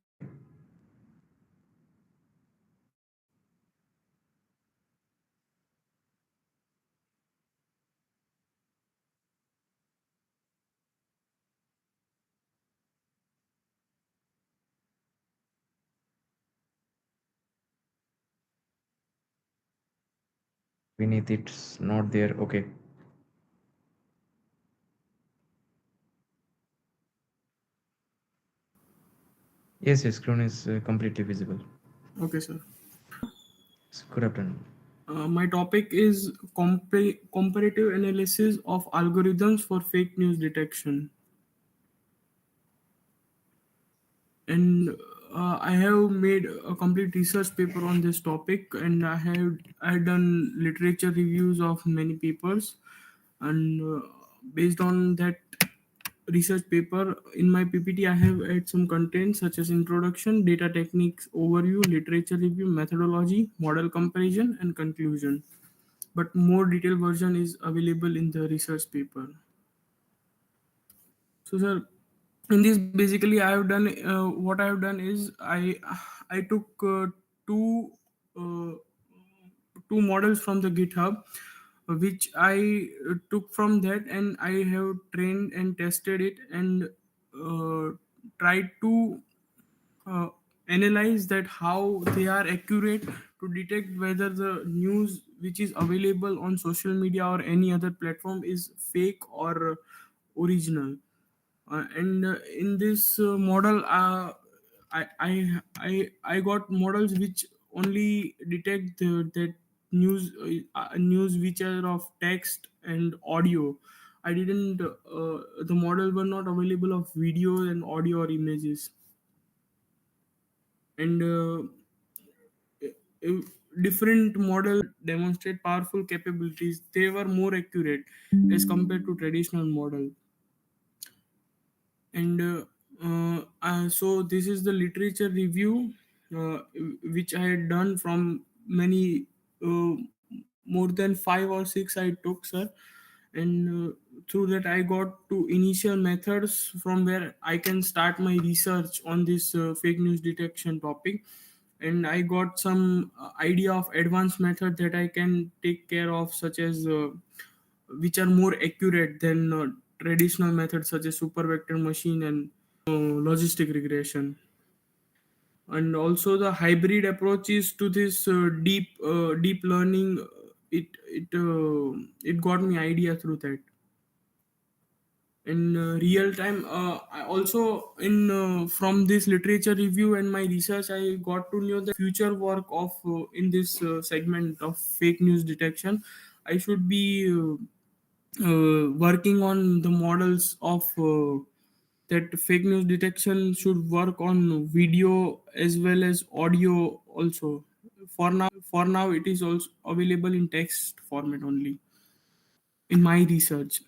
Vinith, it's not there. Okay. Yes, yes, screen is completely visible. Okay, sir. Good afternoon. My topic is comparative analysis of algorithms for fake news detection. And I have made a complete research paper on this topic, and I have done literature reviews of many papers, and based on that research paper in my PPT, I have added some content such as introduction, data techniques overview, literature review, methodology, model comparison, and conclusion. But more detailed version is available in the research paper. So, sir, in this basically I have done what I have done is I took two uh, two models from the GitHub, which I took from that, and I have trained and tested it and tried to uh, analyze that how they are accurate to detect whether the news which is available on social media or any other platform is fake or original. And in this model, I got models which only detect that news which are of text and audio. I didn't the model were not available of video and audio or images. And uh, different model demonstrate powerful capabilities. They were more accurate as compared to traditional model. And So this is the literature review which I had done from many more than 5 or 6 I took, sir, and through that I got to initial methods from where I can start my research on this fake news detection topic, and I got some idea of advanced method that I can take care of, such as which are more accurate than traditional methods such as super vector machine and logistic regression. And also the hybrid approaches to this deep learning, it got me idea through that. In real time, I also in from this literature review and my research, I got to know the future work of in this segment of fake news detection. I should be working on the models of that fake news detection should work on video as well as audio also. For now it is also available in text format only in my research.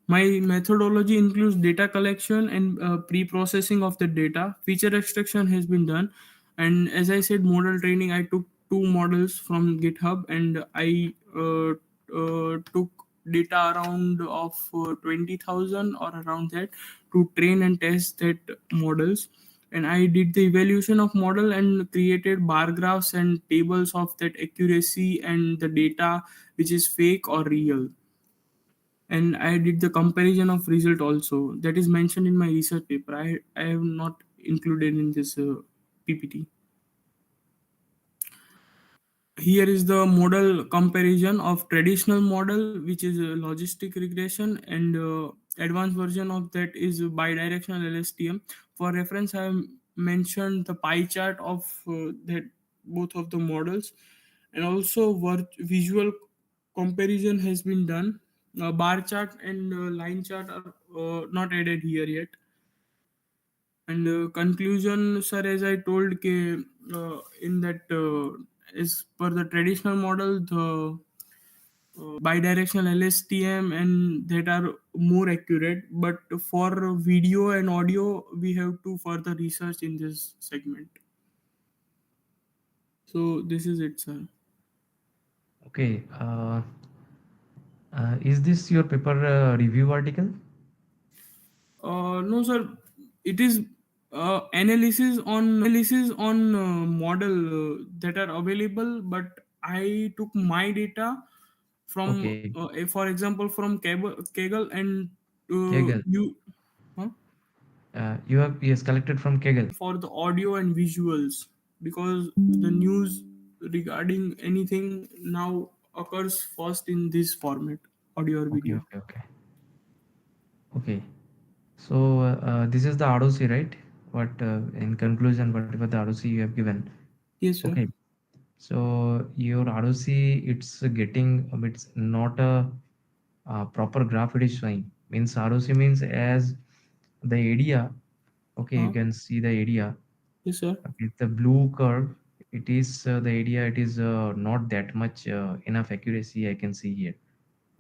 My methodology includes data collection and pre-processing of the data. Feature extraction has been done, and as I said, model training. I took two models from GitHub, and I took data around of 20,000 or around that to train and test that models. And I did the evaluation of model and created bar graphs and tables of that accuracy and the data which is fake or real, and I did the comparison of result also that is mentioned in my research paper. I have not included in this PPT. Here is the model comparison of traditional model, which is a logistic regression, and advanced version of that is bidirectional LSTM. For reference, I have mentioned the pie chart of that both of the models, and also visual comparison has been done. Bar chart and line chart are not added here yet. And conclusion, sir, as I told, in that as per the traditional model, the bidirectional LSTM and that are more accurate. But for video and audio, we have to further research in this segment. So this is it, sir. Okay. Is this your paper review article? No, sir. It is analysis on model that are available, but I took my data from, Okay. for example, from Kaggle and Kaggle. you. Huh? You have, yes, collected from Kaggle. For the audio and visuals, because the news regarding anything now occurs first in this format, audio or Okay, video. okay, okay. Okay. So this is the ROC, right? What in conclusion, whatever the ROC you have given. Yes, sir. Okay. So your ROC, it's getting, it's not a proper graph it is showing. Means ROC means as the area. Okay, you can see the area. Yes, sir. Okay, the blue curve, it is the area. It is not that much enough accuracy I can see here.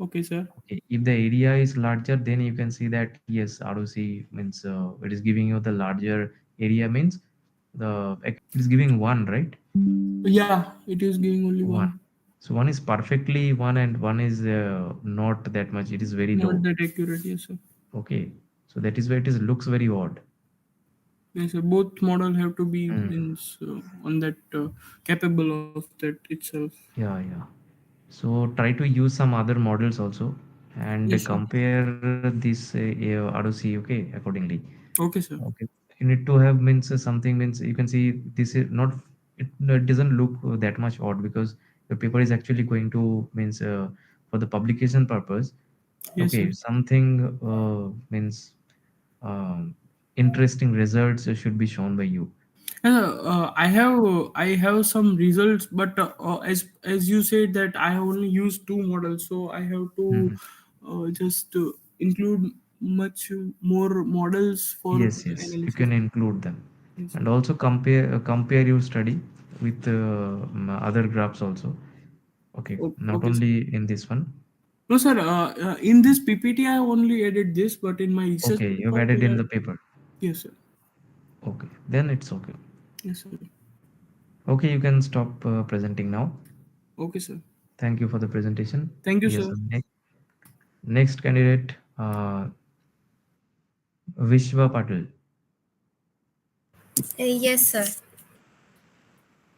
Okay, sir. Okay, if the area is larger, then you can see that yes, ROC means it is giving you the larger area means the it is giving one, right? Yeah, it is giving only One. one. So one is perfectly one and one is not that much. It is very Not low. that accurate, yes, sir. Okay, so that is why it is looks very odd. Yes, sir. Both model have to be Hmm. on that capable of that itself. Yeah, yeah. So try to use some other models also and Yes, sir. compare this ROC, okay, accordingly. Okay, sir. Okay. You need to have means something means you can see this is not it doesn't look that much odd because the paper is actually going to means for the publication purpose. Yes, Okay, sir. something means um, interesting results should be shown by you. I have some results, but as you said that I have only used two models, so I have to Mhm. just include much more models for Yes, the yes, you analysis. can include them, Yes, and also compare your study with other graphs also. Okay, not okay, sir. only in this one. No, sir. In this PPT, I only added this, but in my research Okay, you have paper, added in the paper. Yes, sir. Okay, then it's okay. Yes, sir. Okay, you can stop presenting now. Okay, sir. Thank you for the presentation. Thank you, Yes, sir. sir. Next candidate, Vishwa Patil. Yes, sir.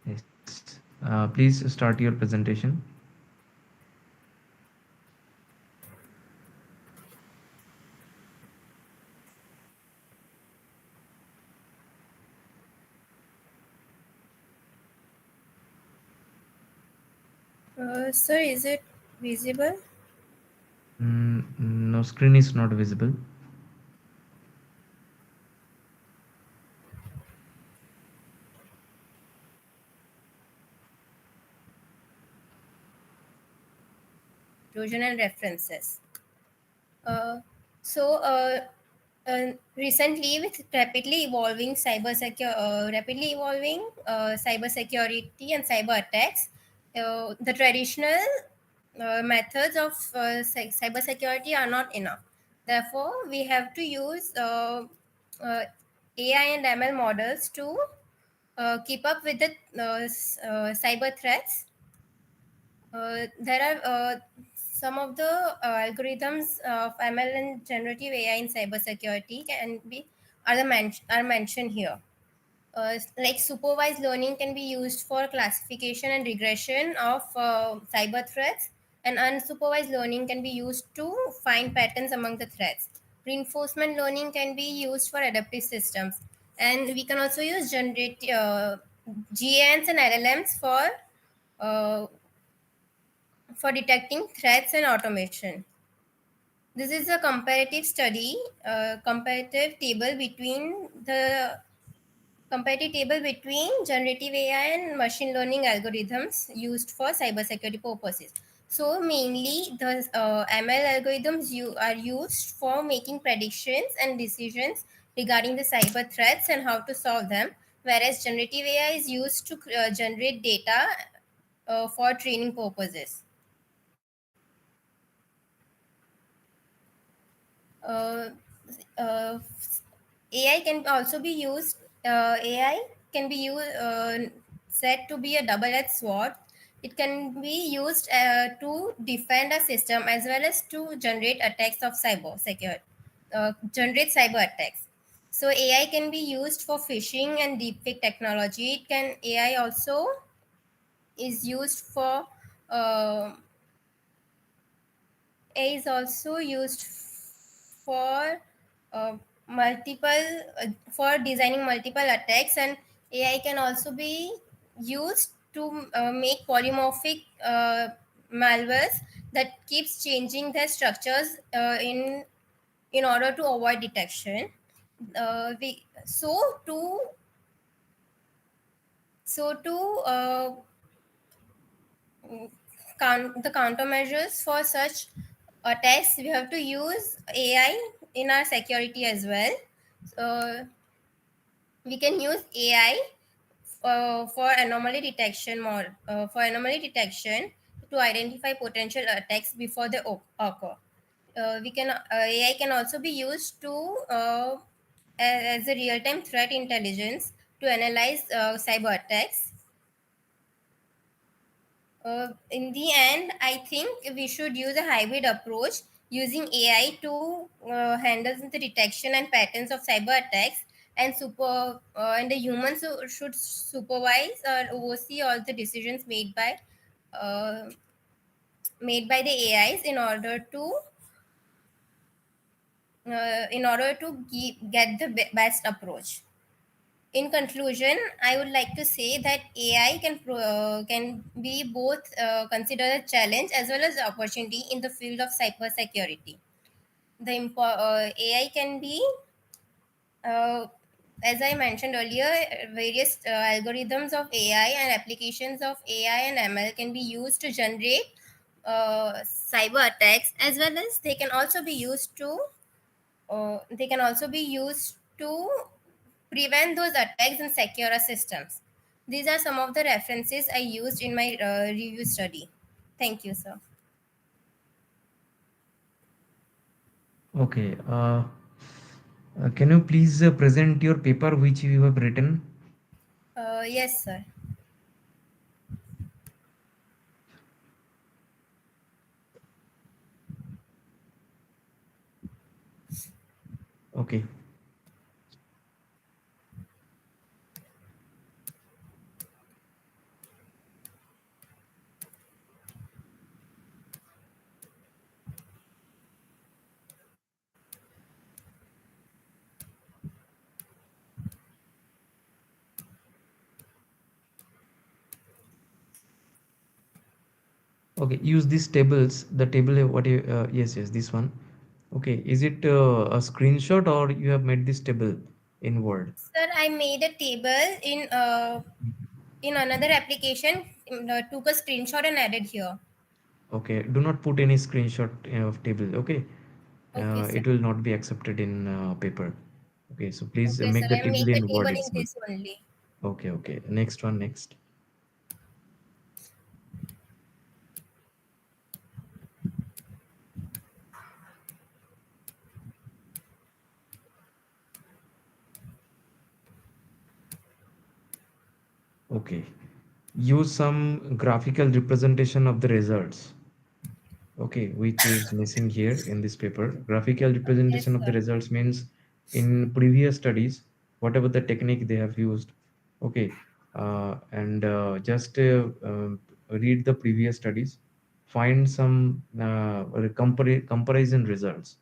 Yes. Please start your presentation. Sir, is it visible? No, screen is not visible. Inclusion and references. Uh, so, recently, with rapidly evolving cybersecurity and cyber attacks, the traditional methods of cybersecurity are not enough. Therefore, we have to use AI and ML models to keep up with the cyber threats. There are some of the algorithms of ML and generative AI in cybersecurity are mentioned here. Like supervised learning can be used for classification and regression of cyber threats, and unsupervised learning can be used to find patterns among the threats. Reinforcement learning can be used for adaptive systems, and we can also use GANs and LLMs uh, for detecting threats and automation. This is a comparative study, comparative table between generative AI and machine learning algorithms used for cybersecurity purposes. So mainly the ML algorithms are used for making predictions and decisions regarding the cyber threats and how to solve them, whereas generative AI is used to generate data for training purposes. uh, uh, AI can also be used. AI can be said to be a double-edged sword. It can be used to defend a system as well as to generate attacks of generate cyber attacks. So AI can be used for phishing and deepfake technology. AI also is used for uh, AI is also used for uh, multiple for designing multiple attacks, and AI can also be used to make polymorphic malwares that keeps changing their structures in order to avoid detection. We so to the countermeasures for such attacks, we have to use AI in our security as well. So we can use AI for anomaly detection to identify potential attacks before they occur. AI can also be used to as a real-time threat intelligence to analyze cyber attacks. In the end, I think we should use a hybrid approach using AI to handle the detection and patterns of cyber attacks, and the humans should supervise or oversee all the decisions uh, made by the AIs in order to get the best approach. In conclusion, I would like to say that AI can be both considered a challenge as well as opportunity in the field of cybersecurity. AI can be, uh, as I mentioned earlier, various algorithms of AI and applications of AI and ML can be used to generate cyber attacks, as well as they can also be used to prevent those attacks and secure our systems. These are some of the references I used in my review study. Thank you, sir. Okay. Can you please present your paper which you have written? Yes, sir. Okay. Okay, use these tables. The table, what you, yes, yes, this one. Okay, is it a screenshot or you have made this table in Word? Sir, I made a table in another application, took a screenshot and added here. Okay, do not put any screenshot of table. Okay, Okay, sir. it will not be accepted in paper. Okay, so please Okay, sir. make the I table make the in Word table in itself. this only. Okay, okay. Next one, next. Okay, use some graphical representation of the results. Okay, which is missing here in this paper. Graphical Yes, representation of the sir. results means in previous studies, whatever the technique they have used. Okay, and just read the previous studies, find some comparison results.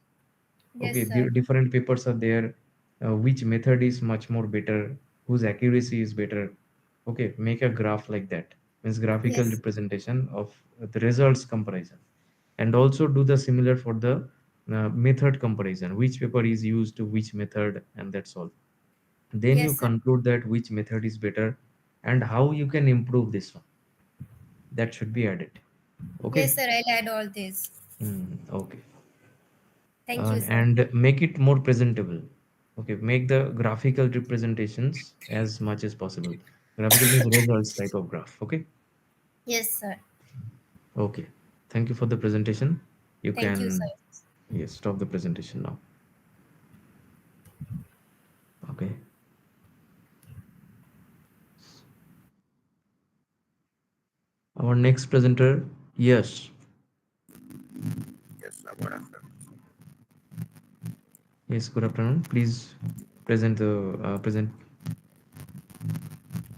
Okay, Yes, sir. different papers are there. Which method is much more better? Whose accuracy is better? Okay, make a graph like that. Means graphical Yes. representation of the results comparison, and also do the similar for the method comparison. Which paper is used to which method, and that's all. Then you Yes, sir. conclude that which method is better and how you can improve this one. That should be added. Yes, Okay. sir. I'll add all this. Okay. Thank you, sir. And make it more presentable. Okay, make the graphical representations as much as possible. Graphical means results type of graph. Okay. Yes, sir. Okay, thank you for the presentation. You Thank you, sir. can, yes, stop the presentation now. Okay. Our next presenter, yes. Yes, sir. Good afternoon. Yes, good afternoon. Please present the present.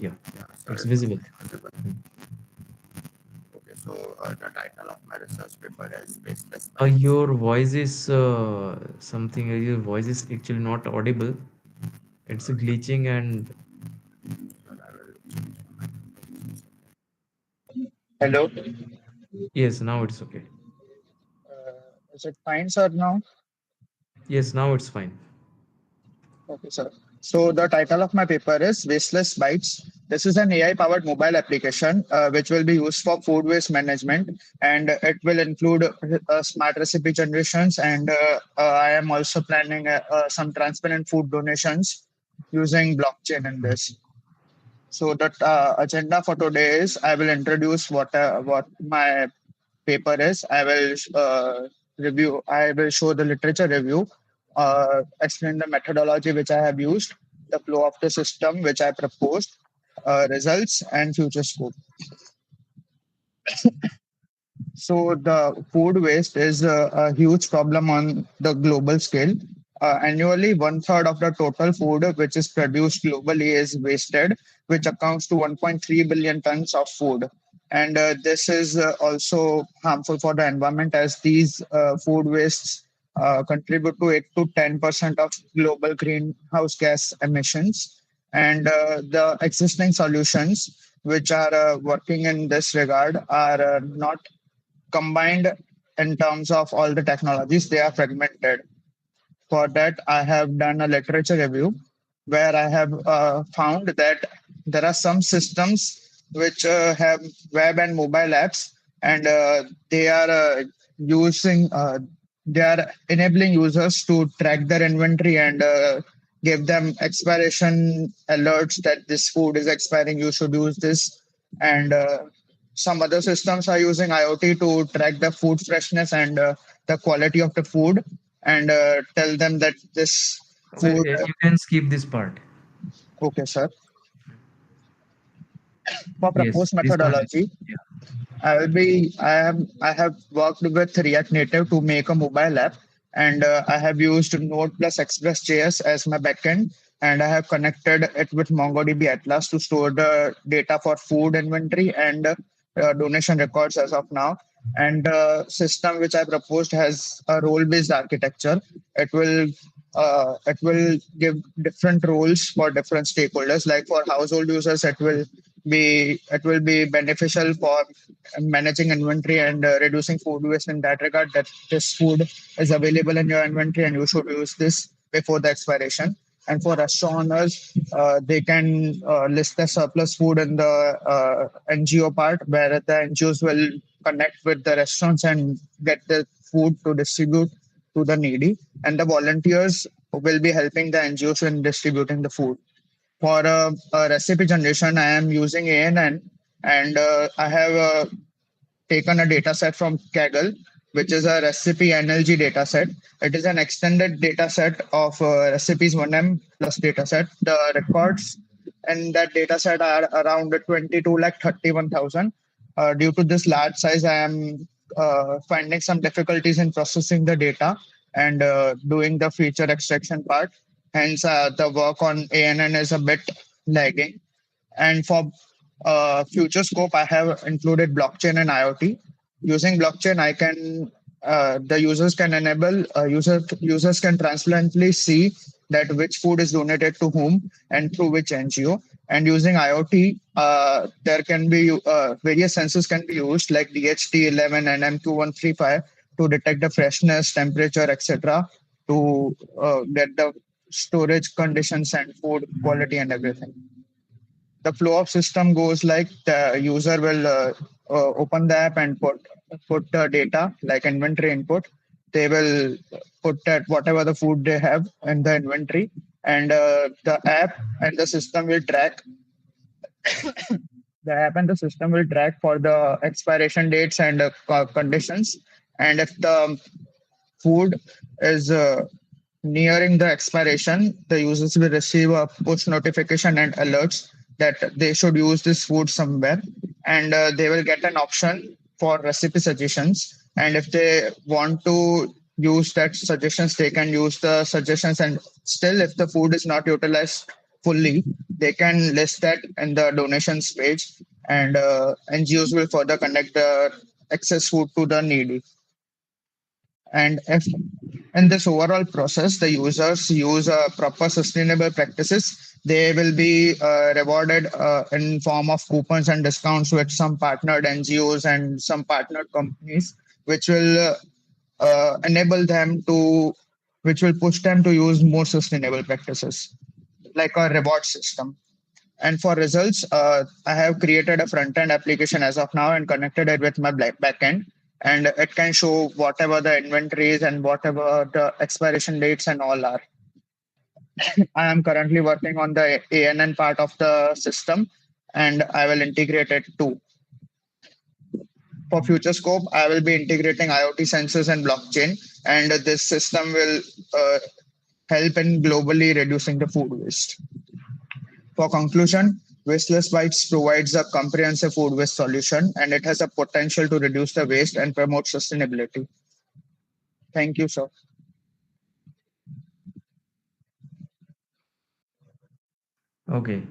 Yeah, Yeah, it's sir. visible. Okay, so the title of my research paper is Baseless Your voice is something. Your voice is actually not audible. It's glitching and Hello. yes, now it's okay. Is it fine, sir, now? Yes, now it's fine. Okay, sir. So the title of my paper is Wasteless Bites. This is an AI-powered mobile application which will be used for food waste management, and it will include smart recipe generations. And I am also planning some transparent food donations using blockchain in this. So the agenda for today is I will introduce what my paper is. I will review. I will show the literature review, explain the methodology which I have used, the flow of the system which I proposed, results, and future scope. So the food waste is a huge problem on the global scale. Annually, one third of the total food which is produced globally is wasted, which accounts to 1.3 billion tons of food. And this is also harmful for the environment as these food wastes contribute to 8 to 10% of global greenhouse gas emissions. And the existing solutions which are working in this regard are not combined in terms of all the technologies, they are fragmented. For that, I have done a literature review where I have found that there are some systems which have web and mobile apps, and they are using, they are enabling users to track their inventory and give them expiration alerts that this food is expiring, you should use this. And some other systems are using IoT to track the food freshness and the quality of the food and tell them that this food. You can skip this part. Okay, sir. For Yes, proposed this one. methodology, Yeah. I have worked with React Native to make a mobile app, and I have used Node plus Express.js as my backend, and I have connected it with MongoDB Atlas to store the data for food inventory and donation records as of now. And the system which I proposed has a role-based architecture. It will give different roles for different stakeholders. Like for household users, it will be beneficial for managing inventory and reducing food waste in that regard, that this food is available in your inventory and you should use this before the expiration. And for restaurant owners, they can list the surplus food in the NGO part, where the NGOs will connect with the restaurants and get the food to distribute to the needy, and the volunteers will be helping the NGOs in distributing the food. For a recipe generation, I am using ANN, and I have taken a data set from Kaggle, which is a recipe NLG data set. It is an extended data set of recipes 1M plus data set. The records in that data set are around 22 lakh 31,000. Due to this large size, I am finding some difficulties in processing the data and doing the feature extraction part. Hence, the work on ANN is a bit lagging. And for future scope, I have included blockchain and IoT. Using blockchain, the users can enable users can transparently see that which food is donated to whom and through which NGO. And using IoT, there can be various sensors can be used like DHT11 and MQ135 to detect the freshness, temperature, etc. to get the storage conditions and food quality and everything. The flow of system goes like the user will open the app and put the data like inventory input. They will put that whatever the food they have in the inventory, and the app and the system will track the app and the system will track for the expiration dates and conditions. And if the food is nearing the expiration, the users will receive a push notification and alerts that they should use this food somewhere, and they will get an option for recipe suggestions. And if they want to use that suggestions, they can use the suggestions. And still, if the food is not utilized fully, they can list that in the donations page, and NGOs will further connect the excess food to the needy. And if in this overall process the users use proper sustainable practices, they will be rewarded in form of coupons and discounts with some partnered NGOs and some partnered companies, which will enable them to which will push them to use more sustainable practices, like a reward system. And for results, I have created a front end application as of now and connected it with my backend. And it can show whatever the inventories and whatever the expiration dates and all are. I am currently working on the ANN part of the system, and I will integrate it too. For future scope, I will be integrating IoT sensors and blockchain, and this system will help in globally reducing the food waste. For conclusion, Wasteless Bites provides a comprehensive food waste solution, and it has a potential to reduce the waste and promote sustainability. Thank you, sir. Okay.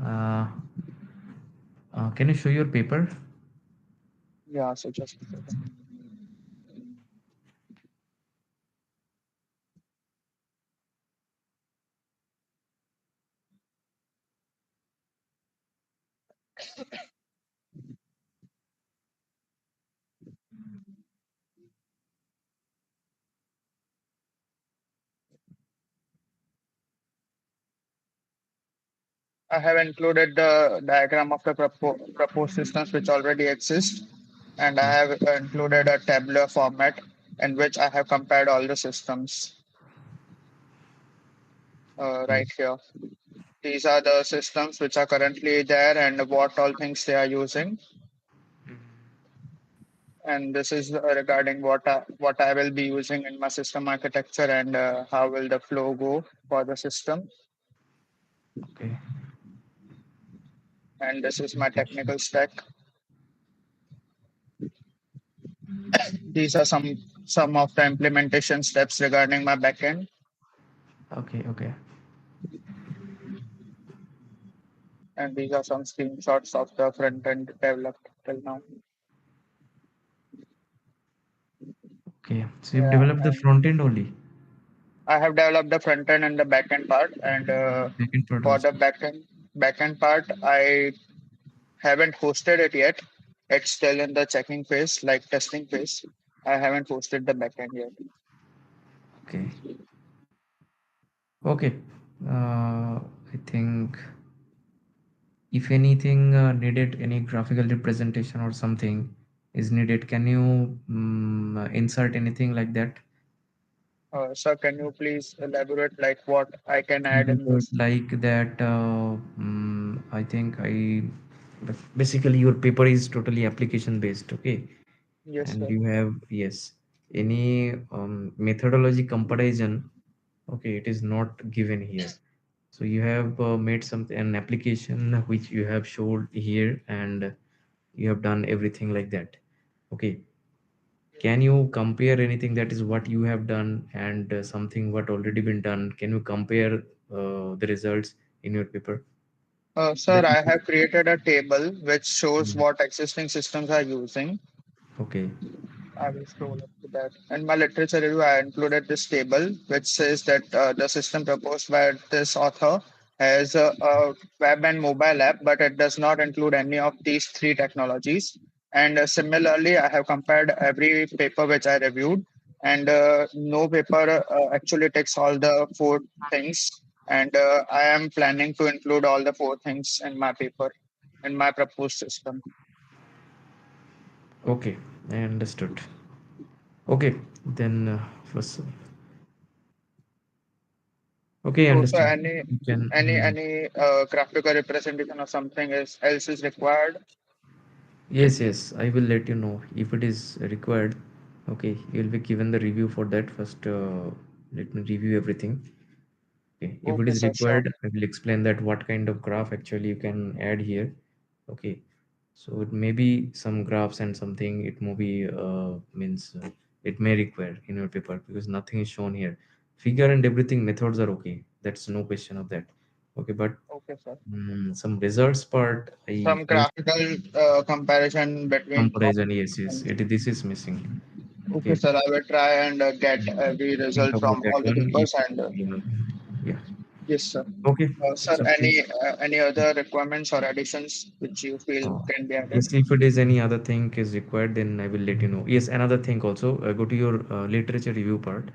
Can you show your paper? Yeah, so just I have included the diagram of the proposed systems which already exist, and I have included a tabular format in which I have compared all the systems right here. These are the systems which are currently there and what all things they are using. and this is regarding what I will be using in my system architecture and how will the flow go for the system. Okay. And this is my technical stack. These are some of the implementation steps regarding my backend. Okay. Okay. And these are some screenshots of the front end developed till now. Okay. So you've Yeah, developed the and front end only. I have developed the front end and the back end part. And Backend part for also. the backend part, I haven't hosted it yet. It's still in the checking phase, like testing phase. I haven't hosted the backend yet. Okay. Okay. I think if anything needed, any graphical representation or something is needed, can you insert anything like that? Sir, can you please elaborate like what I can add in Elaborate this? like that. I think basically your paper is totally application based. Okay. Yes, And sir. you have, yes, any methodology comparison. Okay, it is not given here. So you have made an application which you have showed here, and you have done everything like that. Okay, can you compare anything that is what you have done and something what already been done? Can you compare the results in your paper? Sir, That I is- have created a table which shows Mm, what existing systems are using. okay. I will scroll up to that. In my literature review, I included this table which says that the system proposed by this author has a web and mobile app, but it does not include any of these three technologies. And similarly, I have compared every paper which I reviewed, and no paper actually takes all the four things. And I am planning to include all the four things in my paper, in my proposed system. Okay, I understood. Okay, then first, okay, I Also, understand. any You can. any any graphical representation or something else is required. Yes, yes, I will let you know if it is required. Okay, you will be given the review for that first. Let me review everything. Okay, if it Okay, is sir, sure. required, I will explain that what kind of graph actually you can add here. Okay, so it may be some graphs and something. It may be means it may require in your paper because nothing is shown here. Figure and everything methods are okay. That's no question of that. Okay, but Okay, sir. some results part Some I graphical comparison between. comparison, yes, yes. This is missing. Okay, Okay. sir. I will try and get every Think result about from that all the one. If papers. And yeah. yes, sir. Okay. Sir, It's okay. any other requirements or additions which you feel Oh, can be added? yes. If it is any other thing is required, then I will let you know. Yes. Another thing also. Go to your literature review part.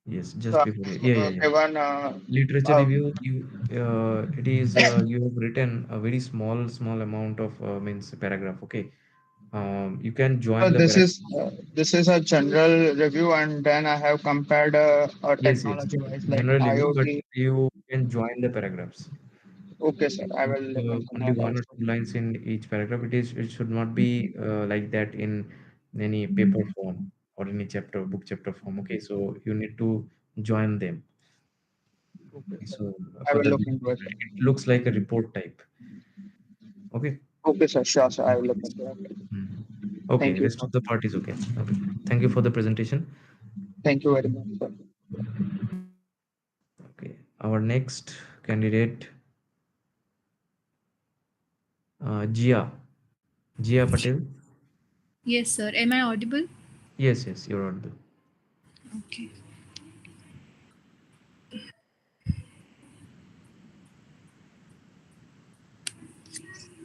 Yes. So, Just before. Yeah. Yeah. Yeah. given Literature uh, review. It is you have written a very small amount of means paragraph. Okay. You can so join the paragraph. this is a general review, and then I have compared Yes. Yes. technology wise like General review, but IoT. you can join the paragraphs. Okay, sir. I Not will look into only that one or also. two lines in each paragraph. It should not be like that in any paper form or any book chapter form. Okay, so you need to join them. Okay, Okay, sir. so I for will the look into it. it looks like a report type. Okay. Okay, sir. Sure, sir. I will look into it. Mhm. Okay, Thank you, rest sir. of the part is okay. Okay. Thank you for the presentation. Thank you very much, sir. Okay, our next candidate, Jia. Jia Patel. Yes, sir. Am I audible? Yes, yes, you're audible. Okay.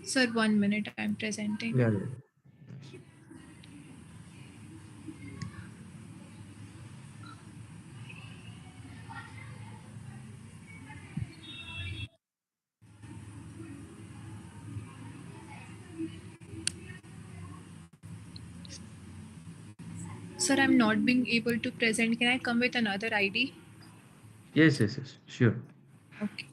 Sir, 1 minute. I'm presenting. Yeah, yeah. Sir, I'm not being able to present. Can I come with another ID? Yes, yes, yes, sure. Okay.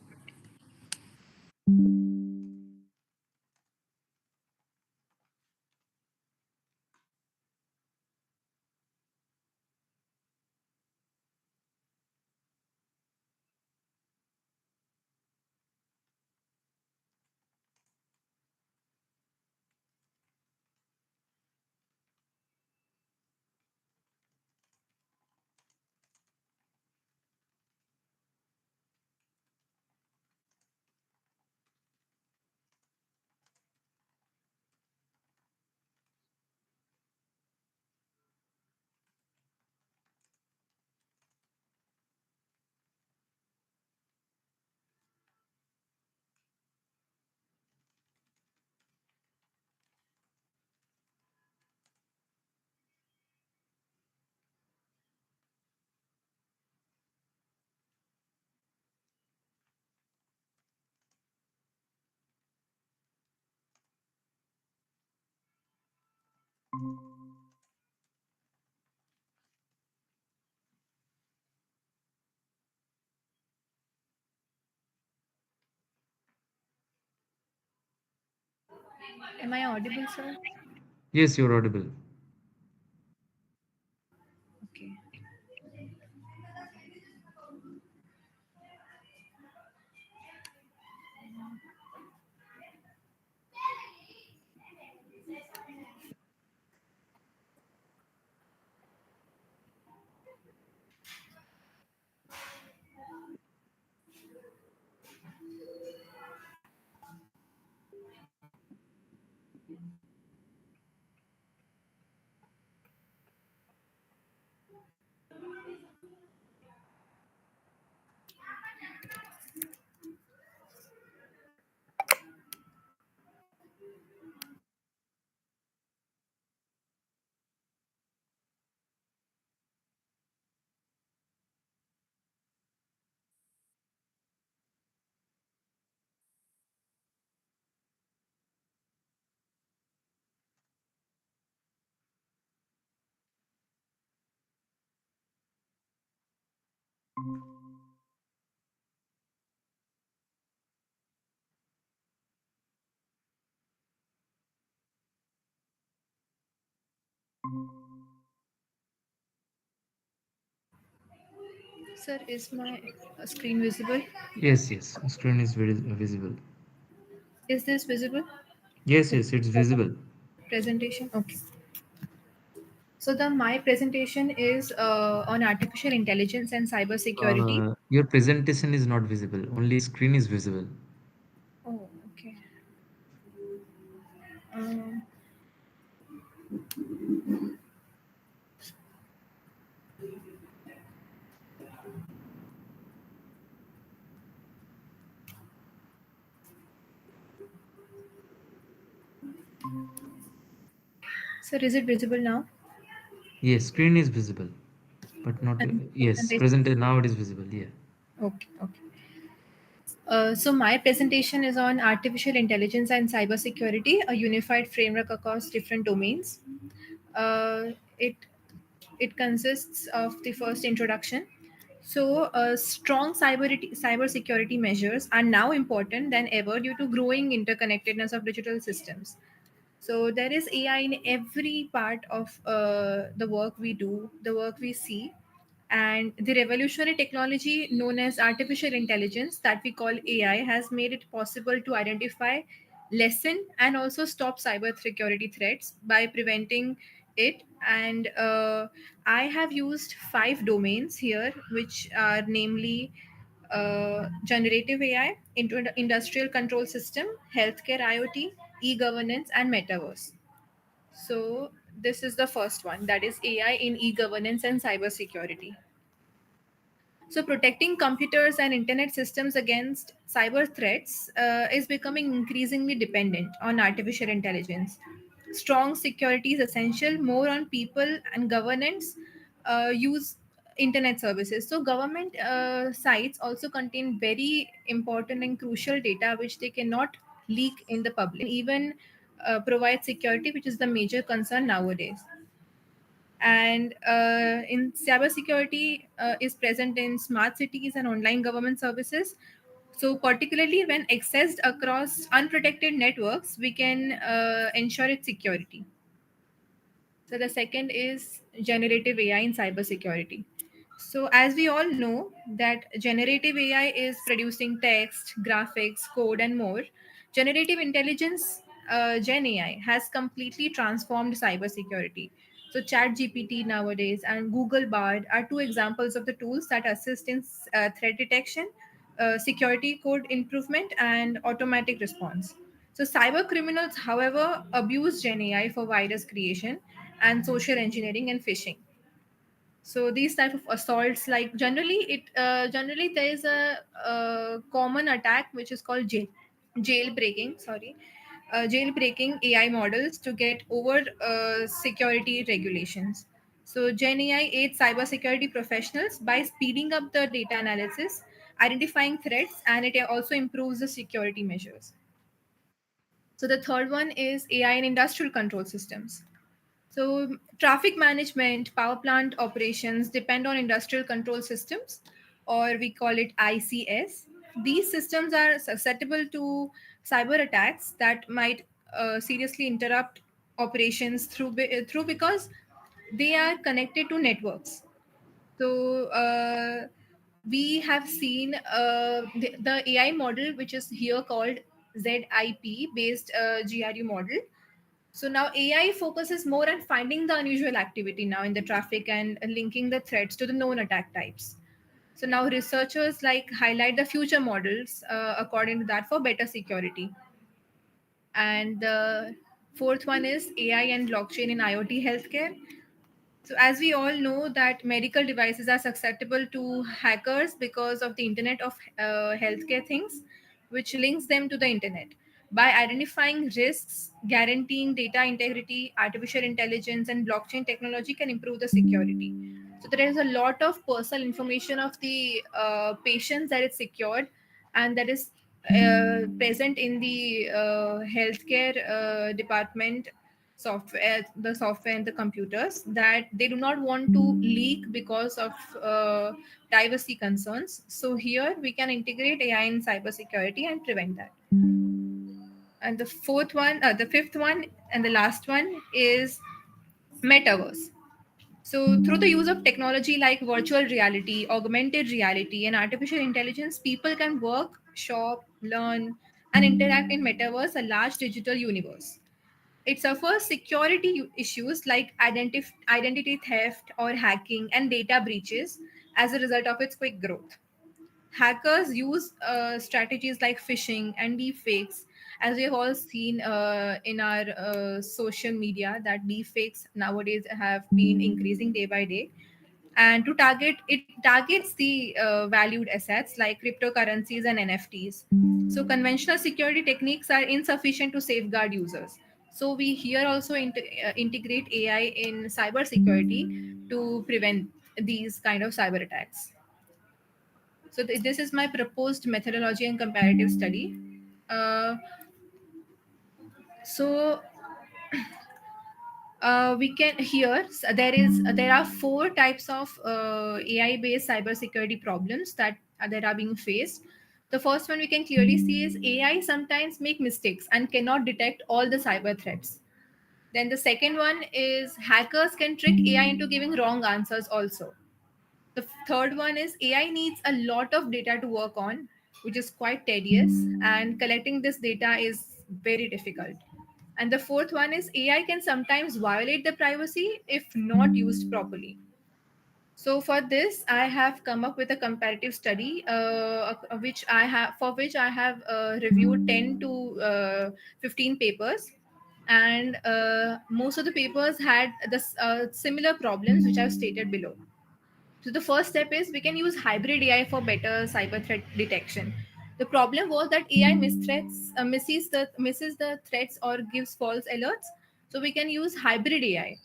Am I audible, sir? Yes, you're audible. Okay. Sir, is my screen visible? Yes, yes, screen is very visible. Is this visible? Yes, The yes, it's visible. presentation? Okay. So the my presentation is on artificial intelligence and cyber security. Your presentation is not visible, only screen is visible. Oh, okay. Um, sir, is it visible now? Yes, screen is visible, but not. And Yes, presentation? present now it is visible. Yeah. Okay, okay. So my presentation is on artificial intelligence and cybersecurity, a unified framework across different domains. Uh, it it consists of the first introduction. So, strong cybersecurity measures are now important than ever due to growing interconnectedness of digital systems. So there is AI in every part of the work we do, the work we see, and the revolutionary technology known as artificial intelligence that we call AI has made it possible to identify, lessen, and also stop cyber security threats by preventing it. And I have used 5 domains here, which are namely generative AI, industrial control system, healthcare IoT, e-governance, and metaverse. So this is the first one, that is AI in e-governance and cybersecurity. So, protecting computers and internet systems against cyber threats is becoming increasingly dependent on artificial intelligence. Strong security is essential, more on people and governance use internet services. So, government sites also contain very important and crucial data which they cannot leak in the public, even provide security, which is the major concern nowadays. And in cybersecurity is present in smart cities and online government services. So particularly when accessed across unprotected networks, we can ensure its security. So the second is generative AI in cybersecurity. So as we all know that generative AI is producing text, graphics, code, and more. Generative intelligence, Gen AI, has completely transformed cybersecurity. So ChatGPT nowadays and Google Bard are two examples of the tools that assist in threat detection, security code improvement, and automatic response. So cyber criminals, however, abuse Gen AI for virus creation and social engineering and phishing. So these type of assaults, like generally there is a common attack which is called jailbreaking. Sorry, jailbreaking AI models to get over security regulations. So Gen AI aids cybersecurity professionals by speeding up the data analysis, identifying threats, and it also improves the security measures. So the third one is AI in industrial control systems. So, traffic management, power plant operations depend on industrial control systems, or we call it ICS. These systems are susceptible to cyber attacks that might seriously interrupt operations through because they are connected to networks. So, we have seen the AI model, which is here called ZIP based GRU model. So now AI focuses more on finding the unusual activity now in the traffic and linking the threats to the known attack types. So now researchers like highlight the future models according to that for better security. And the fourth one is AI and blockchain in IoT healthcare. So as we all know that medical devices are susceptible to hackers because of the Internet of Healthcare things, which links them to the internet. By identifying risks, guaranteeing data integrity, artificial intelligence, and blockchain technology can improve the security. So there is a lot of personal information of the patients that is secured and that is present in the healthcare department software, the software and the computers that they do not want to leak because of privacy concerns. So here we can integrate AI in cybersecurity and prevent that. And the fifth one, and the last one is metaverse. So, through the use of technology like virtual reality, augmented reality, and artificial intelligence, people can work, shop, learn, and interact in metaverse, a large digital universe. It suffers security issues like identity theft or hacking and data breaches as a result of its quick growth. Hackers use strategies like phishing and deepfakes, as we have all seen in our social media that deepfakes nowadays have been increasing day by day. And to targets the valued assets like cryptocurrencies and NFTs. So conventional security techniques are insufficient to safeguard users. So we here also integrate AI in cybersecurity to prevent these kind of cyber attacks. So this is my proposed methodology and comparative study. Uh, so we can here there are four types of AI based cybersecurity problems that are being faced. The first one we can clearly see is AI sometimes make mistakes and cannot detect all the cyber threats. Then the second one is hackers can trick AI into giving wrong answers also. The third one is AI needs a lot of data to work on, which is quite tedious, and collecting this data is very difficult. And the fourth one is AI can sometimes violate the privacy if not used properly. So for this, I have come up with a comparative study, which I have reviewed 10 to 15 papers, and most of the papers had the similar problems which I've stated below. So the first step is we can use hybrid AI for better cyber threat detection. The problem was that AI misses the threats or gives false alerts. So we can use hybrid AI.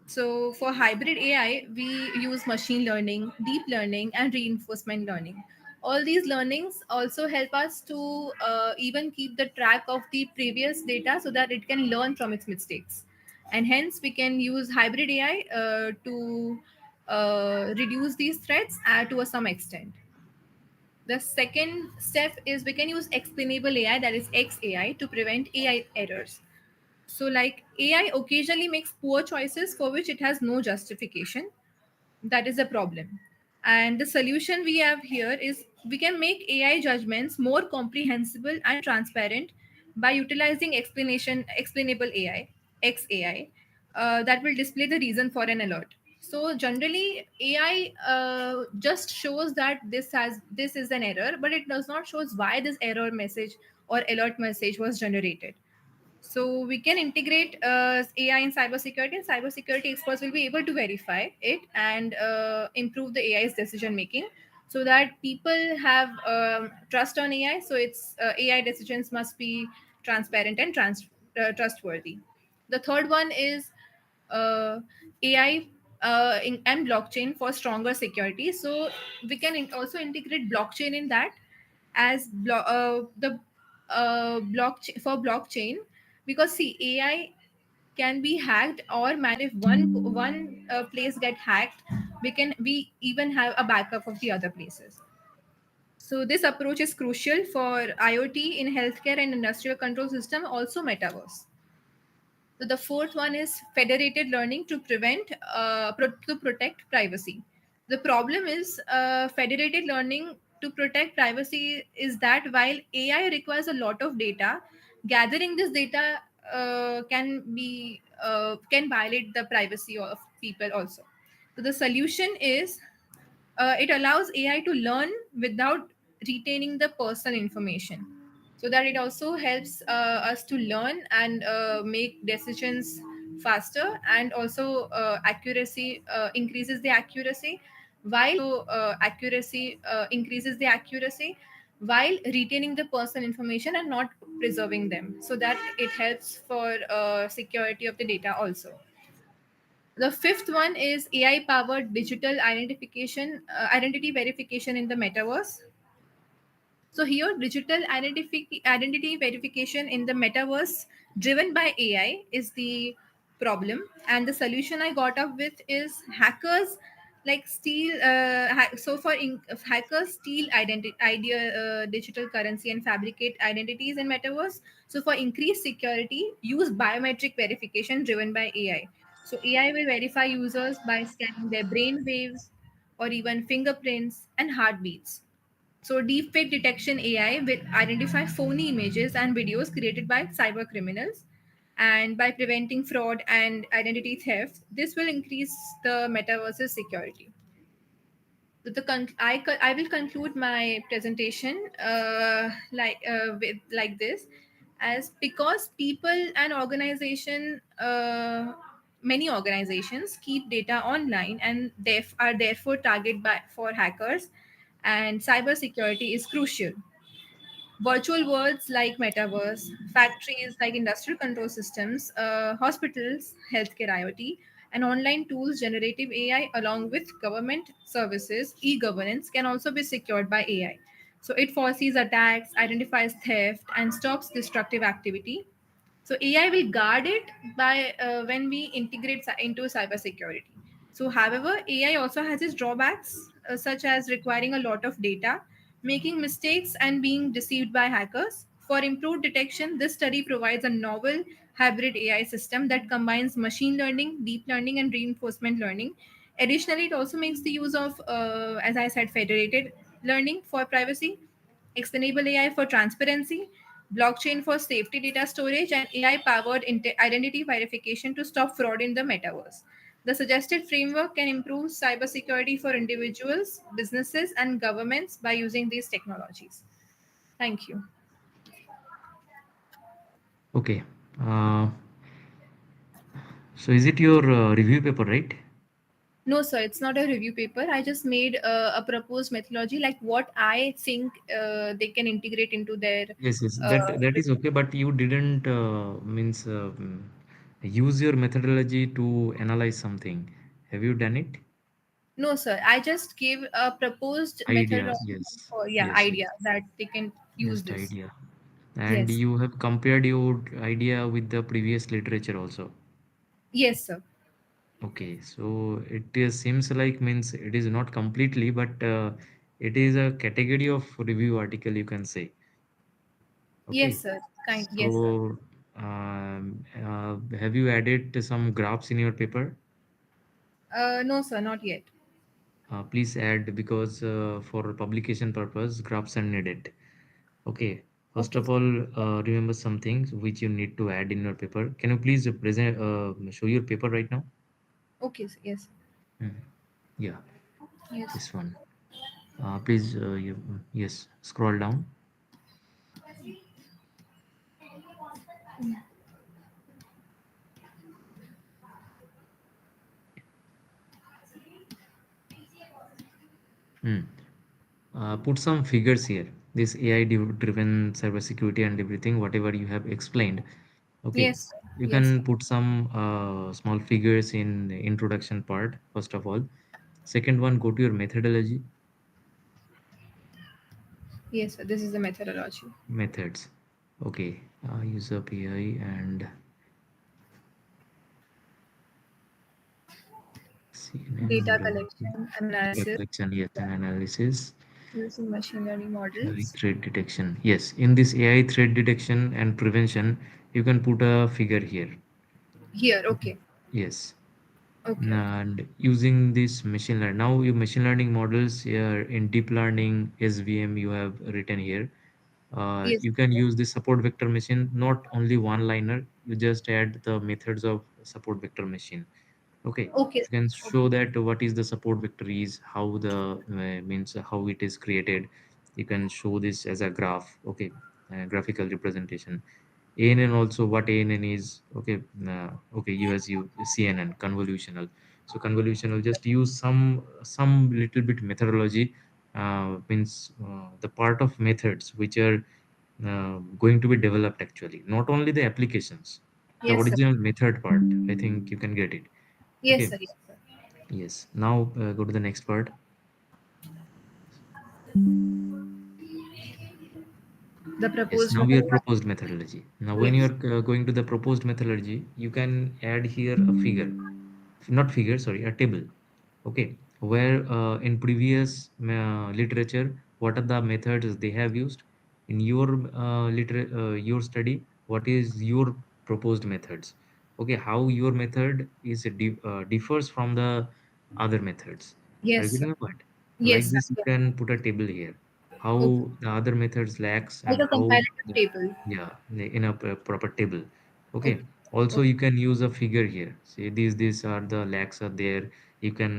So for hybrid AI, we use machine learning, deep learning, and reinforcement learning. All these learnings also help us to even keep the track of the previous data so that it can learn from its mistakes. and hence we can use hybrid AI to reduce these threats to some extent. The second step is we can use explainable AI, that is XAI, to prevent AI errors. So, like AI occasionally makes poor choices for which it has no justification. That is a problem. And the solution we have here is we can make AI judgments more comprehensible and transparent by utilizing explainable AI, XAI, that will display the reason for an alert. So generally, AI just shows that this is an error, but it does not shows why this error message or alert message was generated. So we can integrate AI in cybersecurity, and cybersecurity experts will be able to verify it and improve the AI's decision making, so that people have trust on AI. So it's AI decisions must be transparent and trustworthy. The third one is AI and blockchain for stronger security. So we can also integrate blockchain in that as the blockchain for blockchain, because see, AI can be hacked or if one place get hacked, we even have a backup of the other places. So this approach is crucial for IoT in healthcare and industrial control system, also metaverse. So the fourth one is federated learning to to protect privacy. The problem is federated learning to protect privacy is that while AI requires a lot of data, gathering this data can violate the privacy of people also. So the solution is it allows AI to learn without retaining the personal information, so that it also helps us to learn and make decisions faster, and also accuracy increases the accuracy, while while retaining the personal information and not preserving them, so that it helps for security of the data also. The fifth one is AI powered digital identity verification in the metaverse. So here, digital identity verification in the metaverse driven by AI is the problem, and the solution I got up with is hackers like steal. Hackers steal digital currency and fabricate identities in metaverse. So for increased security, use biometric verification driven by AI. So AI will verify users by scanning their brain waves or even fingerprints and heartbeats. So, deepfake detection AI will identify phony images and videos created by cyber criminals. And by preventing fraud and identity theft, this will increase the metaverse's security. So I will conclude my presentation with like this, as because people and many organizations keep data online and are therefore targeted for hackers, and cybersecurity is crucial. Virtual worlds like metaverse, factories like industrial control systems, hospitals, healthcare IoT, and online tools, generative AI, along with government services, e-governance can also be secured by AI. So it foresees attacks, identifies theft, and stops destructive activity. So AI will guard it by when we integrate into cybersecurity. So, however, AI also has its drawbacks, such as requiring a lot of data, making mistakes, and being deceived by hackers. For improved detection, this study provides a novel hybrid AI system that combines machine learning, deep learning, and reinforcement learning. Additionally, it also makes the use of, as I said, federated learning for privacy, explainable AI for transparency, blockchain for safety data storage, and AI powered identity verification to stop fraud in the metaverse. The suggested framework can improve cybersecurity for individuals, businesses, and governments by using these technologies. Thank you. Okay. Uh, so is it your review paper, right? No, sir, it's not a review paper. I just made a proposed methodology, like what I think they can integrate into their. Yes, yes. That is okay, but you didn't means use your methodology to analyze something. Have you done it? No, sir. I just gave a proposed Idea, methodology yes, for, yeah, yes, idea yes. that they can use Just this. idea. And Yes. you have compared your idea with the previous literature also. Yes, sir. Okay, so it seems like means it is not completely, but it is a category of review article, you can say. Yes, Okay, sir. Yes, sir. so have you added some graphs in your paper? No, sir, not yet. Please add because for publication purpose, graphs are needed. Okay, first Okay. of all, remember some things which you need to add in your paper. Can you please present, show your paper right now? Okay, sir. Yes. Mhm. Yeah, Yes. this one. Please, yes, scroll down. Hmm. Put some figures here. This AI driven cybersecurity and everything, whatever you have explained. Okay, Yes. you Yes. can put some small figures in the introduction part, first of all. Second one, go to your methodology, Yes, sir. This is the methodology. methods. Okay, use of AI and CNN Data model, collection, data analysis, collection, yes, and analysis. using machine learning AI models. threat detection. Yes, in this AI threat detection and prevention, you can put a figure here. Here, Okay. okay. Yes. Okay, okay. And using this machine learning, now your machine learning models here in deep learning SVM you have written here. Yes. You can use the support vector machine, not only one liner. You just add the methods of support vector machine. Okay, Okay. you can show that what is the support vector is, how the means how it is created. You can show this as a graph. Okay, graphical representation. ANN also, what ANN is. Okay, okay, you CNN convolutional. So convolutional just use some little bit methodology, means the part of methods which are going to be developed actually, not only the applications, the Yes, sir. original method part. I think you can get it. Yes, Okay. sir. Yes, sir. Yes. Now go to the next part. The Yes. proposed Now we are methodology. proposed methodology. Now when you Yes. are going to the proposed methodology, you can add here a figure, not figure, sorry, a table. Okay. Where in previous literature, what are the methods they have used? In your your study, what is your proposed methods? Okay. How your method is differs from the other methods. Are you Yes, sir. getting my point? Like Yes, sir. this, you Yes. can put a table here. Okay. How the other methods lacks Like and a how comparative table. yeah, in a proper table. Okay. Okay. Also, Okay. you can use a figure here. Say these are the lacks are there. You can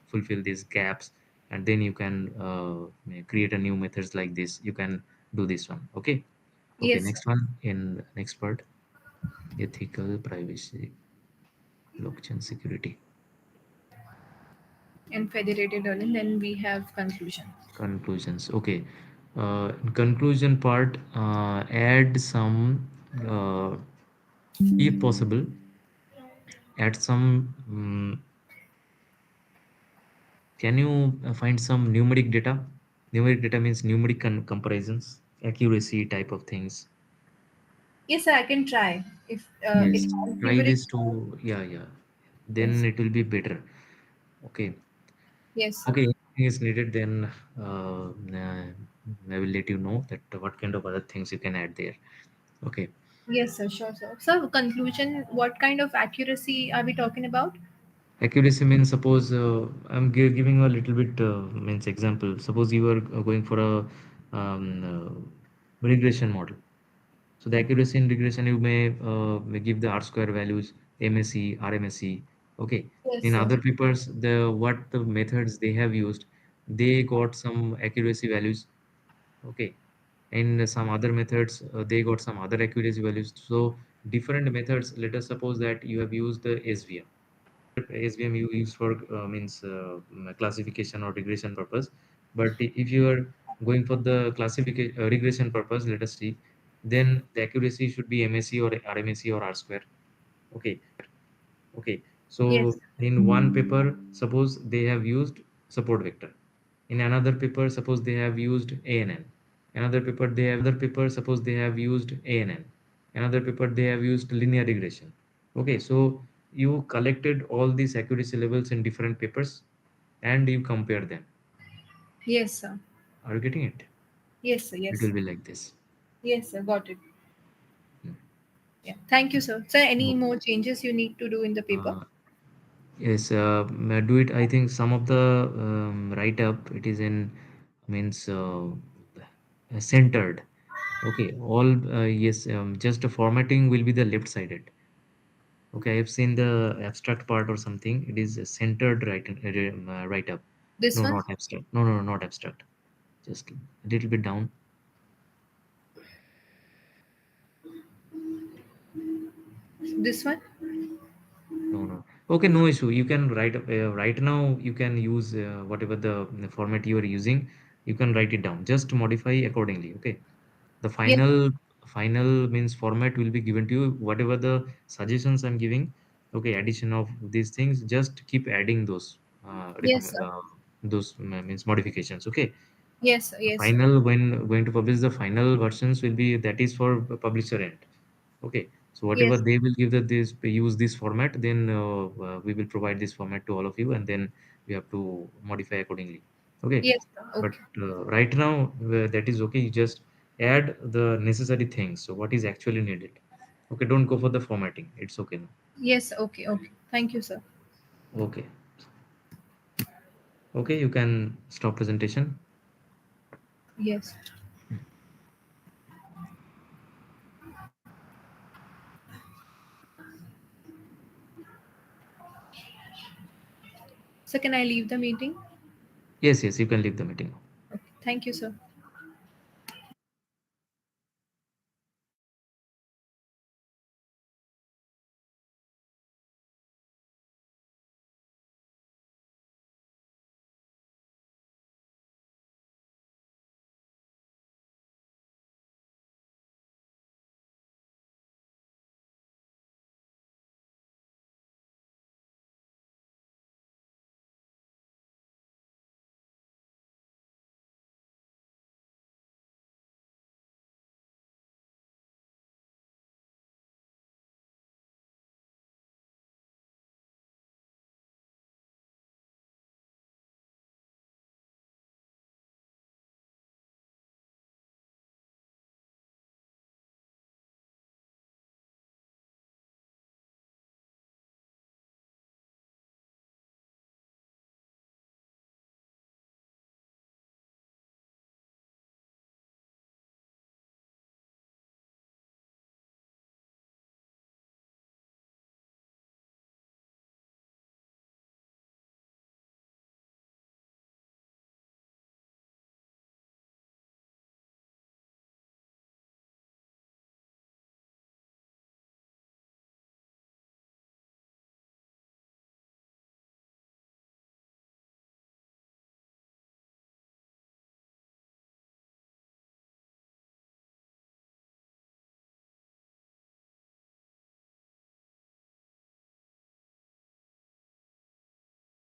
fulfill these gaps, and then you can create a new methods like this. You can do this one. Okay. Okay. Yes, sir. Next one in next part, ethical privacy, blockchain security, And federated learning. Then we have conclusion. conclusions. Okay. In conclusion part, add some, if possible, add some. Can you find some numeric data? Numeric data means numeric comparisons, accuracy type of things. Yes, sir. I can try. If Yes, it's try numeric. this to, yeah, yeah. Then Yes. it will be better. Okay. Yes, sir. Okay, anything is needed, then I will let you know that what kind of other things you can add there. Okay. Yes, sir. Sure, sir. So, conclusion. What kind of accuracy are we talking about? Accuracy means suppose I'm giving a little bit means example. Suppose you are going for a regression model. So the accuracy in regression, you may give the R square values, MSE, RMSE. Okay. Yes, In sir. other papers, what the methods they have used, they got some accuracy values. Okay. In some other methods, they got some other accuracy values. So different methods. Let us suppose that you have used the SVM. SVM you use for means classification or regression purpose. But if you are going for the classification regression purpose, let us see, then the accuracy should be MSE or RMSE or R square. Okay. Okay. Yes. So in one paper, suppose they have used support vector. In another paper, suppose they have used ANN. Another paper, suppose they have used ANN. Another paper, they have used linear regression. Okay, so you collected all these accuracy levels in different papers and you compare them. Yes, sir. Are you getting it? Yes, sir. It Yes. will be like this. Yes, sir. Got it. Hmm. Yeah. Thank you, sir. Sir, any No. more changes you need to do in the paper? Yes, do it. I think some of the write up it is in means centered. Okay, all yes, just the formatting will be the left sided. Okay, I have seen the abstract part or something. It is a centered write up. This No, one? not abstract. No, no, no, not abstract. Just a little bit down. This one? No, no. Okay, no issue. You can write right now. You can use whatever the format you are using. You can write it down. Just modify accordingly. Okay. The Yes. final means format will be given to you. Whatever the suggestions I'm giving. Okay, addition of these things. Just keep adding those. Yes, sir. Those means modifications. Okay. Yes, sir. The Yes, sir. final when going to publish the final versions will be that is for publisher end. Okay, so whatever Yes. they will give that this use this format, then we will provide this format to all of you, and then we have to modify accordingly. Okay, Yes, sir. but Okay. right now that is okay. You just add the necessary things. So what is actually needed? Okay, don't go for the formatting. It's okay now. Yes, sir. Okay. Okay. Thank you, sir. Okay, okay, you can stop presentation. Yes. So can I leave the meeting? Yes, yes, you can leave the meeting. Okay. Thank you, sir.